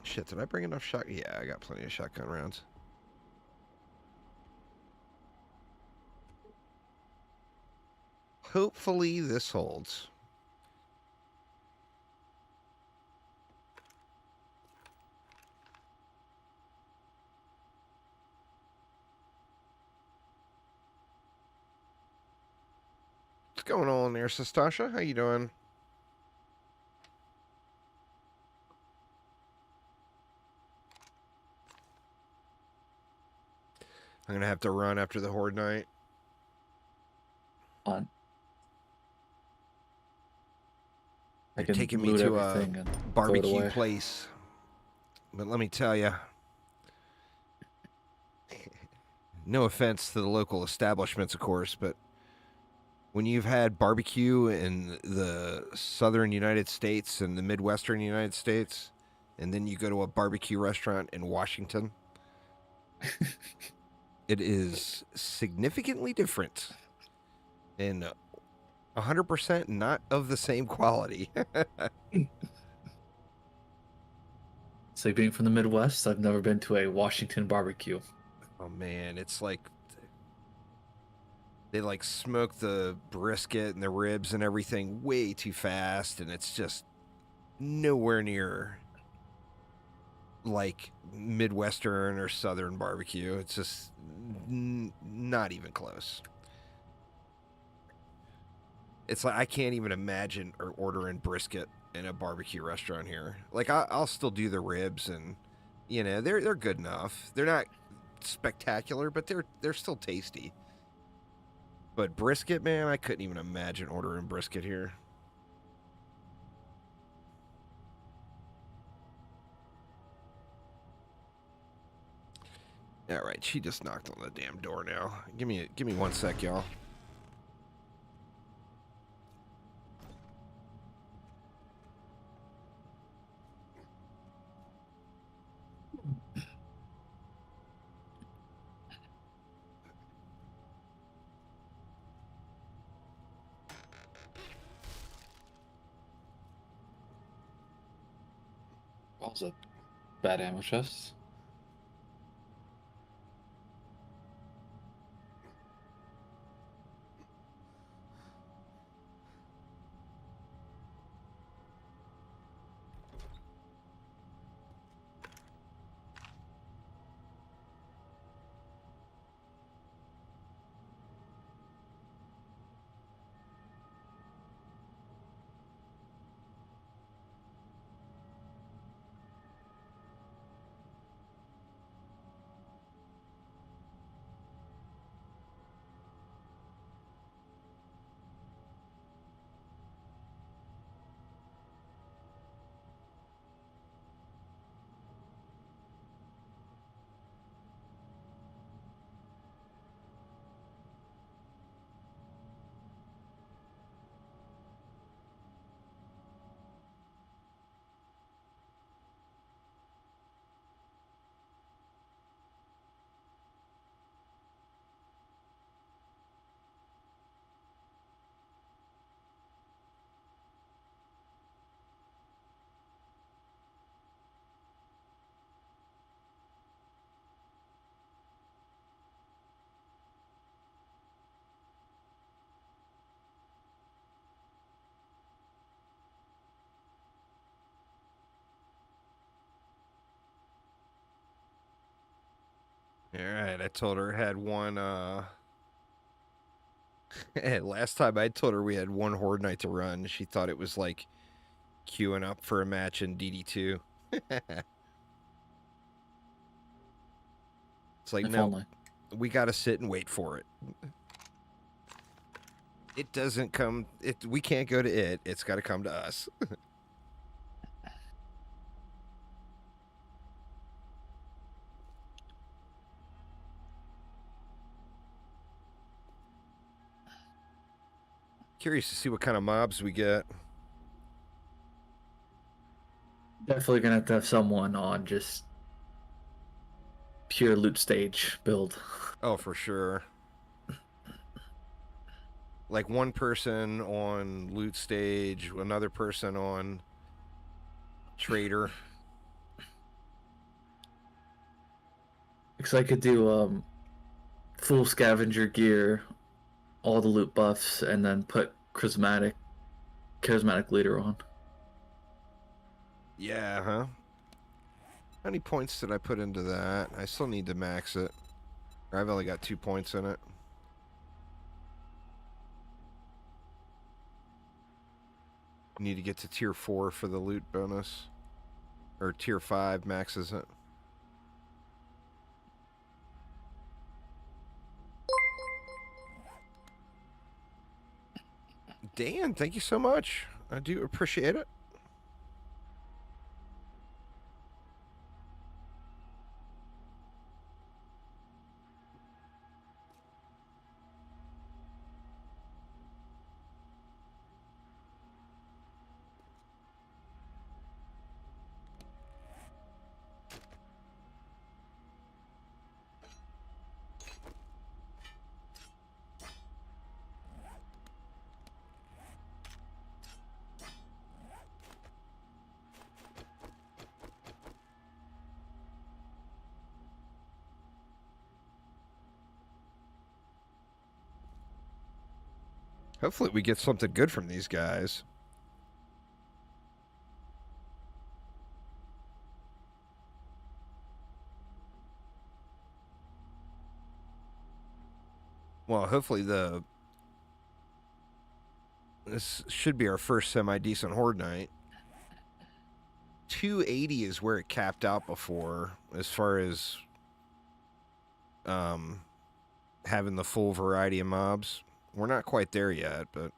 [SPEAKER 1] Shit, did I bring enough shot? Yeah, I got plenty of shotgun rounds. Hopefully this holds. What's going on there, Sastasha? How you doing? I'm gonna have to run after the Horde night.
[SPEAKER 5] On.
[SPEAKER 1] They're taking me to a barbecue place. But let me tell you, no offense to the local establishments, of course, but when you've had barbecue in the southern United States and the Midwestern United States, and then you go to a barbecue restaurant in Washington, it is significantly different and 100% not of the same quality.
[SPEAKER 5] So being from the Midwest, I've never been to a Washington barbecue.
[SPEAKER 1] Oh man, it's like they like smoke the brisket and the ribs and everything way too fast, and it's just nowhere near like Midwestern or Southern barbecue. It's just not even close. It's like I can't even imagine ordering brisket in a barbecue restaurant here. Like I'll still do the ribs, and you know they're good enough. They're not spectacular, but they're still tasty. But brisket, man, I couldn't even imagine ordering brisket here. All right, she just knocked on the damn door now. Give me 1 sec, y'all.
[SPEAKER 5] was a bad ammo chest.
[SPEAKER 1] All right, I told her I had one. Last time I told her we had one Horde Night to run, she thought it was like queuing up for a match in DD2. It's like,
[SPEAKER 5] If
[SPEAKER 1] no,
[SPEAKER 5] only.
[SPEAKER 1] we got to sit and wait for it. It doesn't come. We can't go to it. It's got to come to us. Curious to see what kind of mobs we get.
[SPEAKER 5] Definitely gonna have to have someone on just pure loot stage build.
[SPEAKER 1] Oh, for sure. Like one person on loot stage, another person on trader.
[SPEAKER 5] Because I could do full scavenger gear, all the loot buffs, and then put charismatic leader on.
[SPEAKER 1] Yeah, huh? How many points did I put into that? I still need to max it. I've only got 2 points in it. Need to get to tier 4 for the loot bonus. Or tier 5 maxes it. Dan, thank you so much. I do appreciate it. Hopefully we get something good from these guys. Well, hopefully this should be our first semi-decent Horde night. 280 is where it capped out before, as far as having the full variety of mobs. We're not quite there yet, but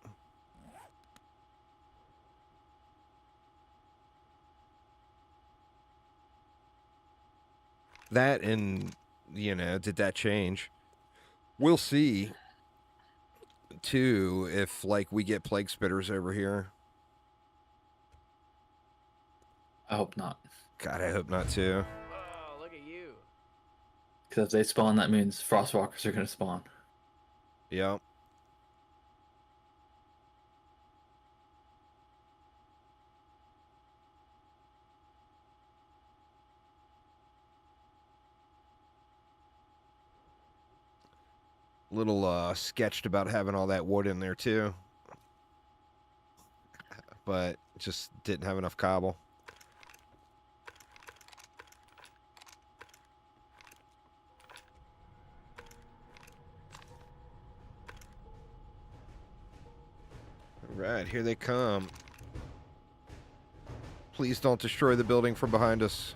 [SPEAKER 1] that, and did that change? We'll see too if like we get plague spitters over here.
[SPEAKER 5] I hope not.
[SPEAKER 1] God, I hope not too.
[SPEAKER 4] Oh, look at you.
[SPEAKER 5] Because if they spawn, that means frostwalkers are gonna spawn.
[SPEAKER 1] Yep. Little sketched about having all that wood in there too, but just didn't have enough cobble. All right, here they come. Please don't destroy the building from behind us.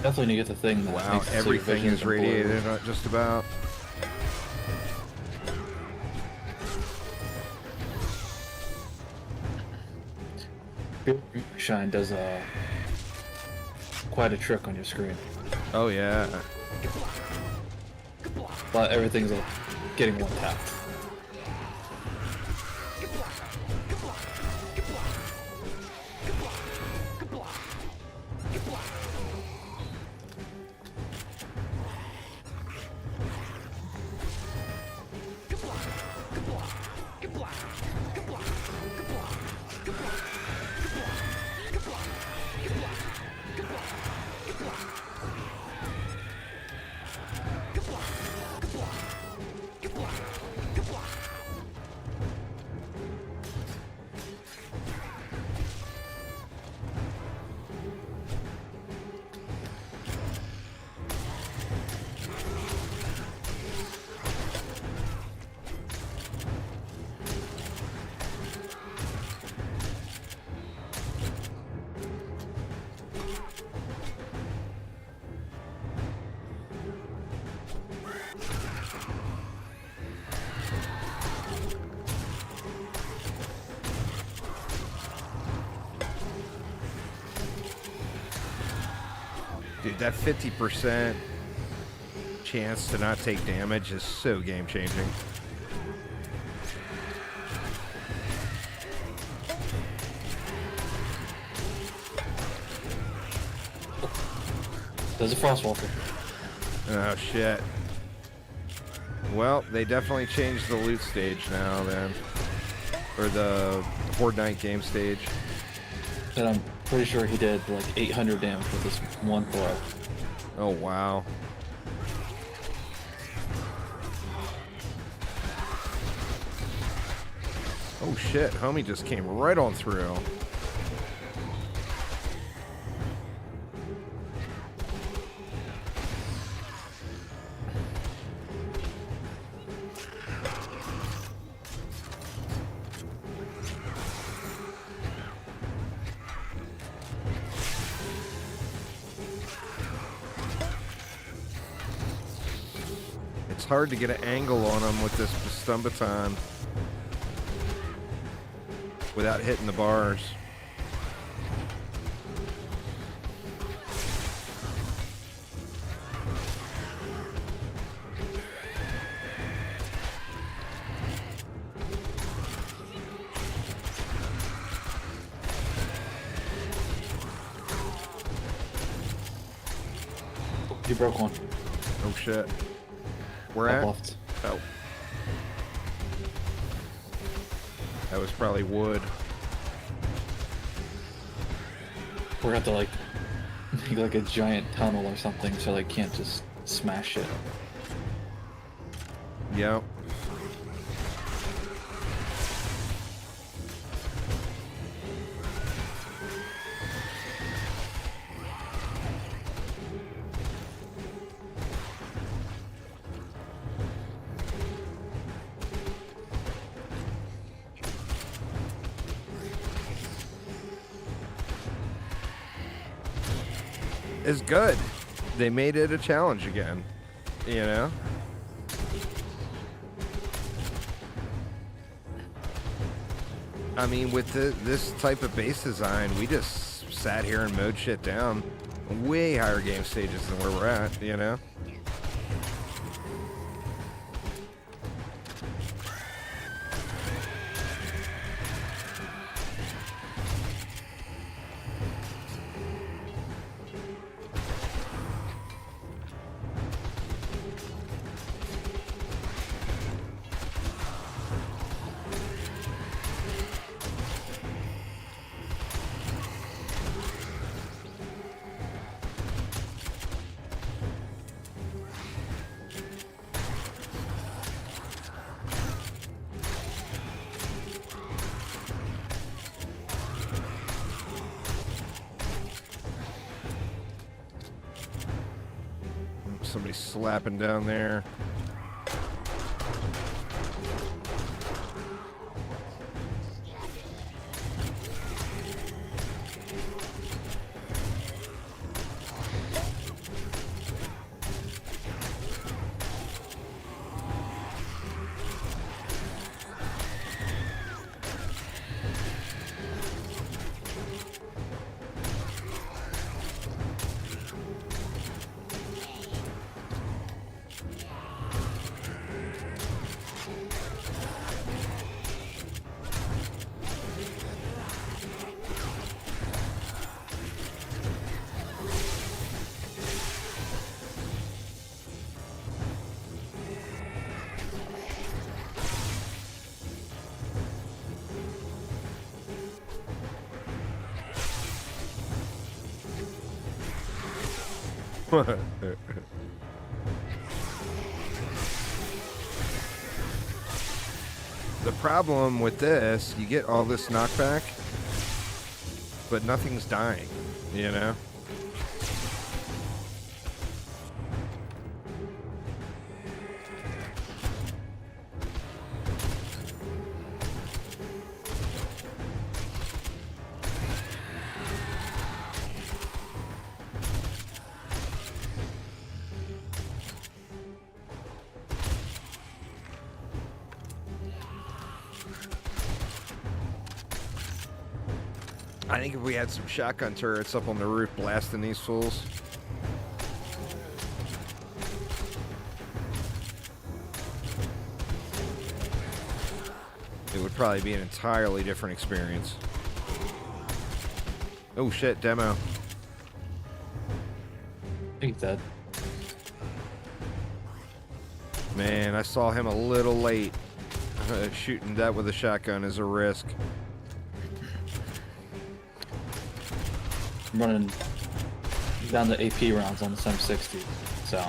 [SPEAKER 5] Definitely need to get the thing that
[SPEAKER 1] Wow,
[SPEAKER 5] makes the
[SPEAKER 1] everything
[SPEAKER 5] vision
[SPEAKER 1] is
[SPEAKER 5] blue.
[SPEAKER 1] radiated, just about.
[SPEAKER 5] Shine does quite a trick on your screen,
[SPEAKER 1] Oh yeah.
[SPEAKER 5] but everything's getting one tap.
[SPEAKER 1] Dude, that 50% chance to not take damage is so game changing.
[SPEAKER 5] There's a frostwalker.
[SPEAKER 1] Oh shit. Well, they definitely changed the loot stage now then. Or the Horde Night game stage.
[SPEAKER 5] And I'm pretty sure he did like 800 damage with this one throw.
[SPEAKER 1] Oh wow. Oh shit, homie just came right on through. It's hard to get an angle on him with this Stumbaton without hitting the bars.
[SPEAKER 5] You broke one.
[SPEAKER 1] Oh shit. Where
[SPEAKER 5] Top
[SPEAKER 1] at?
[SPEAKER 5] left.
[SPEAKER 1] Oh. That was probably wood.
[SPEAKER 5] We're gonna have to like make like a giant tunnel or something so they can't just smash it.
[SPEAKER 1] Yep. Is good. They made it a challenge again, you know? I mean, with this type of base design, we just sat here and mowed shit down. Way higher game stages than where we're at, you know? Somebody slapping down there. The problem with this, you get all this knockback, but nothing's dying, you know? I think if we had some shotgun turrets up on the roof blasting these fools. It would probably be an entirely different experience. Oh shit, demo.
[SPEAKER 5] I think that.
[SPEAKER 1] Man, I saw him a little late. Shooting that with a shotgun is a risk.
[SPEAKER 5] I'm running down the AP rounds on the 760, so.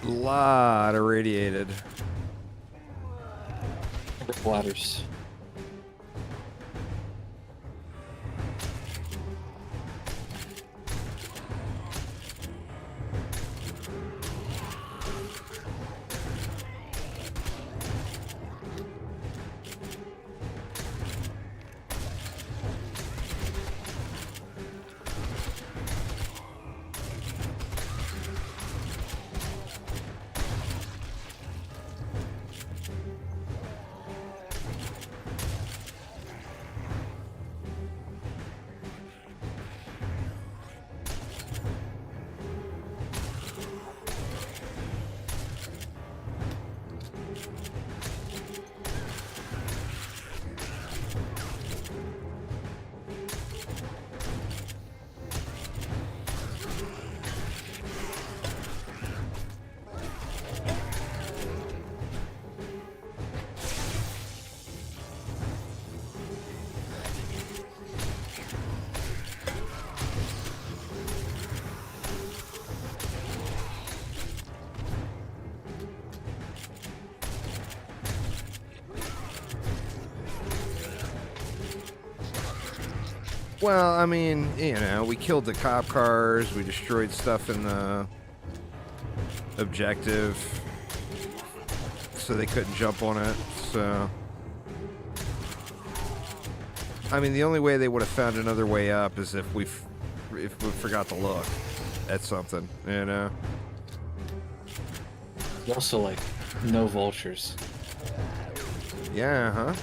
[SPEAKER 1] Lot irradiated.
[SPEAKER 5] Bladders.
[SPEAKER 1] Well, I mean, you know, we killed the cop cars, we destroyed stuff in the objective, so they couldn't jump on it, so... I mean, the only way they would have found another way up is if we forgot to look at something, you know?
[SPEAKER 5] Also, like, no vultures.
[SPEAKER 1] Yeah, huh?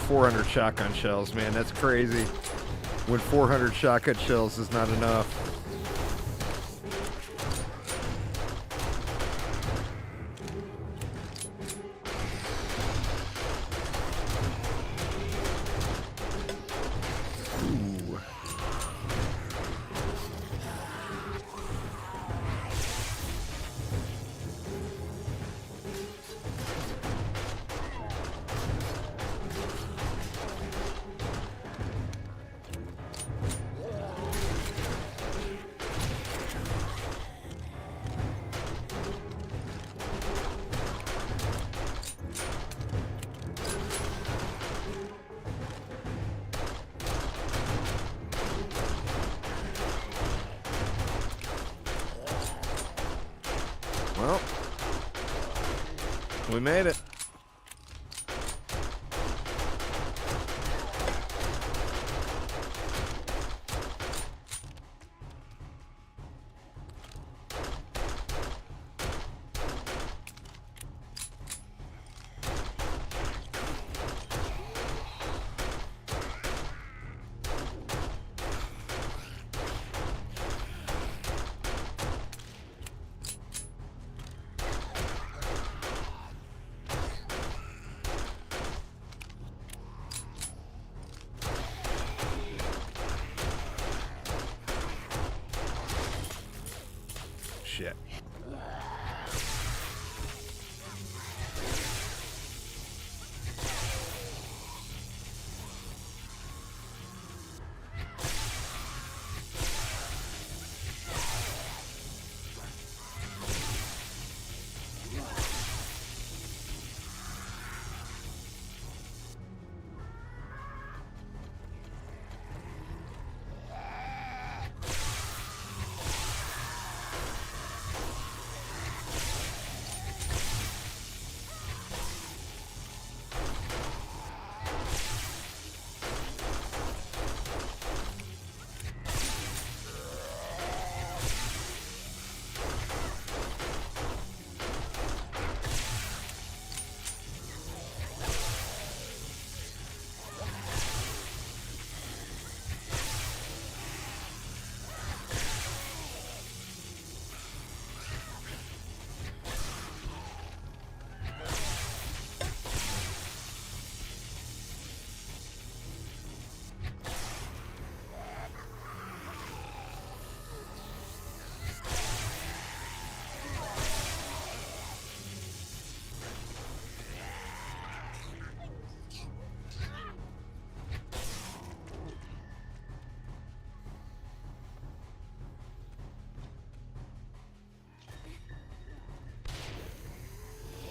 [SPEAKER 1] 400 shotgun shells, man. That's crazy. When 400 shotgun shells is not enough. Ooh. Well, we made it. Shit.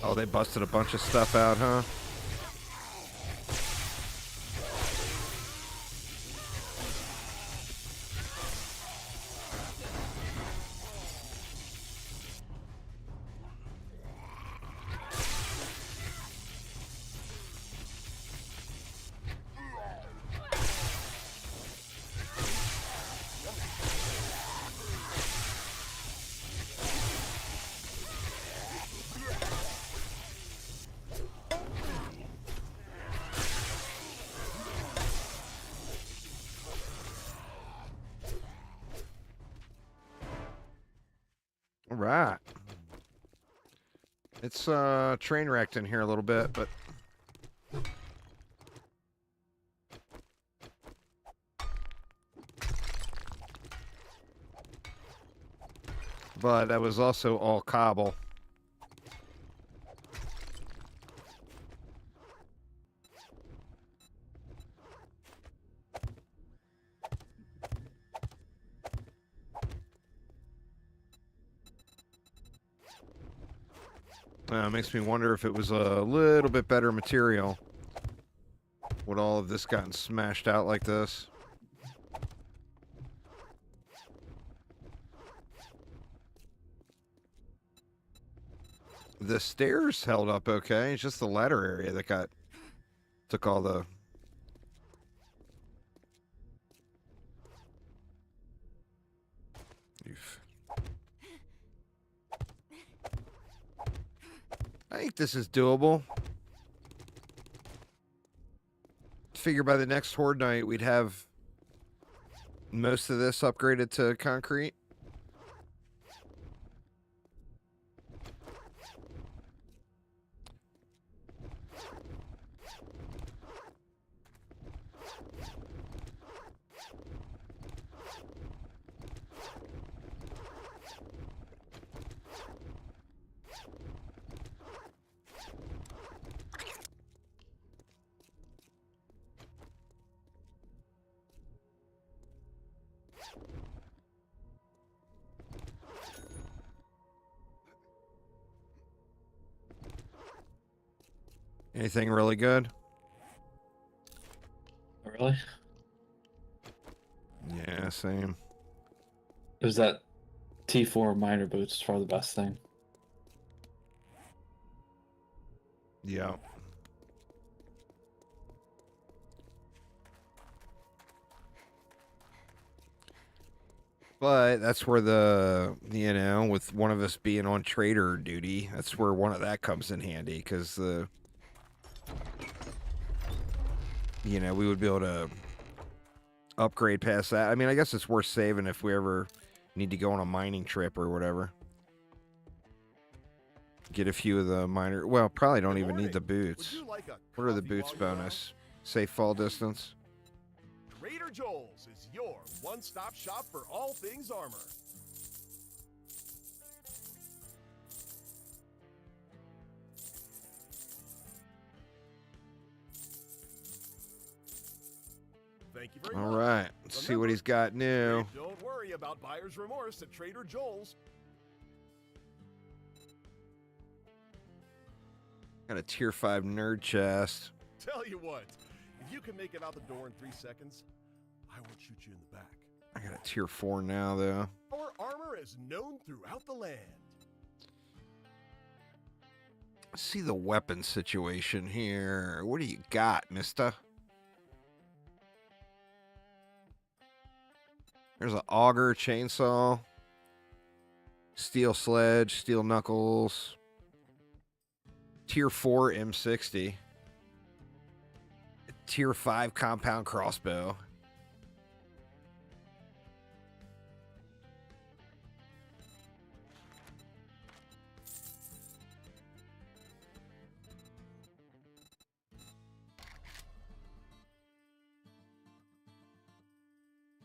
[SPEAKER 1] Oh, they busted a bunch of stuff out, huh? All right. It's train wrecked in here a little bit, but that was also all cobble. Makes me wonder if it was a little bit better material. Would all of this gotten smashed out like this? The stairs held up okay. It's just the ladder area that took all the... Oof. I think this is doable. figure by the next Horde night we'd have most of this upgraded to concrete. Anything really good?
[SPEAKER 5] Really?
[SPEAKER 1] Yeah, same.
[SPEAKER 5] It was that T4 miner boots for the best thing.
[SPEAKER 1] Yeah. But that's where with one of us being on trader duty, that's where one of that comes in handy, because we would be able to upgrade past that. I mean, I guess it's worth saving if we ever need to go on a mining trip or whatever. Get a few of the miner. Well, probably don't even need the boots. What are the boots bonus? Safe fall distance.
[SPEAKER 3] Trader Joel's is your one-stop shop for all things armor. Thank you very much.
[SPEAKER 1] All right, let's see what he's got new.
[SPEAKER 3] Don't worry about buyer's remorse at Trader Joel's.
[SPEAKER 1] Got a tier 5 nerd chest.
[SPEAKER 3] Tell you what, if you can make it out the door in 3 seconds, I won't shoot you in the back.
[SPEAKER 1] I got a tier 4 now, though.
[SPEAKER 3] Our armor is known throughout the land.
[SPEAKER 1] Let's see the weapon situation here. What do you got, mister? There's an auger, chainsaw, steel sledge, steel knuckles, tier 4 M60, tier 5 compound crossbow.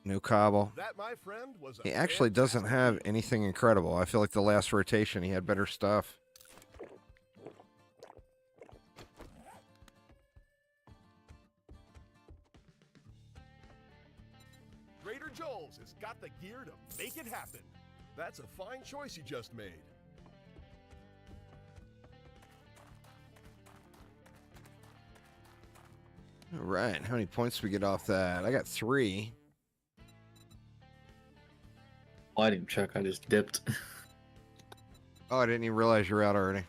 [SPEAKER 1] No cobble.
[SPEAKER 3] That, my friend, was a
[SPEAKER 1] He actually doesn't
[SPEAKER 3] fantastic
[SPEAKER 1] have
[SPEAKER 3] deal.
[SPEAKER 1] anything incredible. I feel like the last rotation he had better stuff.
[SPEAKER 3] Trader Joel's has got the gear to make it happen. That's a fine choice you just made.
[SPEAKER 1] All right, how many points do we get off that? I got 3.
[SPEAKER 5] Well, I didn't check. I just dipped.
[SPEAKER 1] Oh, I didn't even realize you're out already.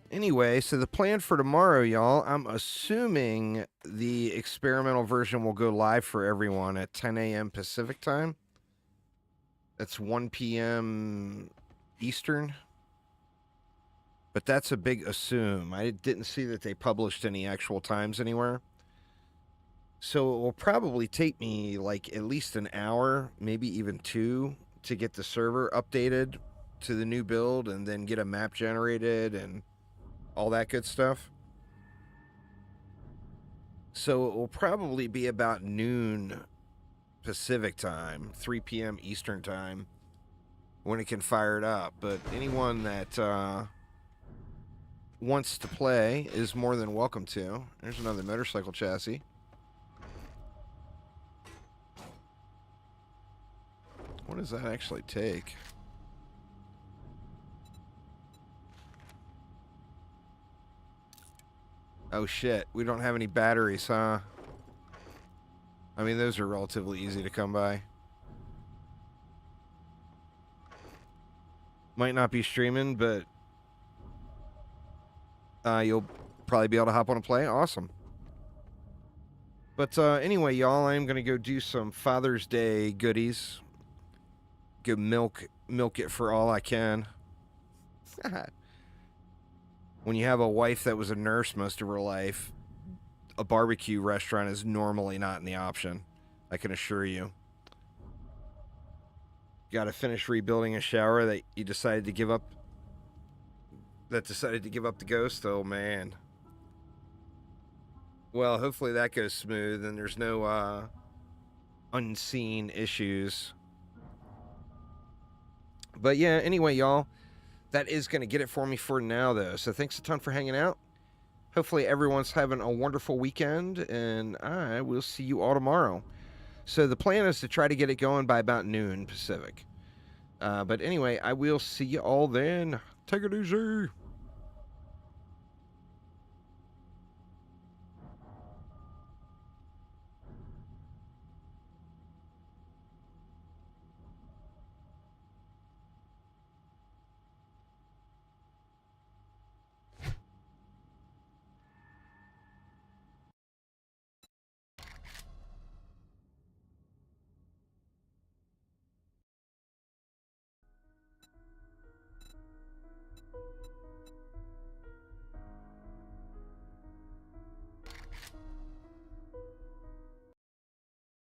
[SPEAKER 1] Anyway, so the plan for tomorrow, y'all, I'm assuming the experimental version will go live for everyone at 10 a.m. Pacific time. That's 1 p.m. Eastern. But that's a big assume. I didn't see that they published any actual times anywhere. So it will probably take me like at least an hour, maybe even 2, to get the server updated to the new build and then get a map generated and all that good stuff. So it will probably be about noon Pacific time, 3 p.m. Eastern time, when it can fire it up. But anyone that wants to play is more than welcome to. There's another motorcycle chassis. What does that actually take? Oh shit, we don't have any batteries, huh? I mean, those are relatively easy to come by. Might not be streaming, but you'll probably be able to hop on and play. Awesome. But anyway, y'all, I'm going to go do some Father's Day goodies. Go milk it for all I can. when you have a wife that was a nurse most of her life, a barbecue restaurant is normally not in the option. I can assure you. Got to finish rebuilding a shower that you decided to give up. That decided to give up the ghost. Oh man. Well, hopefully that goes smooth and there's no unseen issues. But yeah, anyway, y'all, that is going to get it for me for now, though. So thanks a ton for hanging out. Hopefully everyone's having a wonderful weekend, and I will see you all tomorrow. So the plan is to try to get it going by about noon Pacific. But anyway, I will see you all then. Take it easy.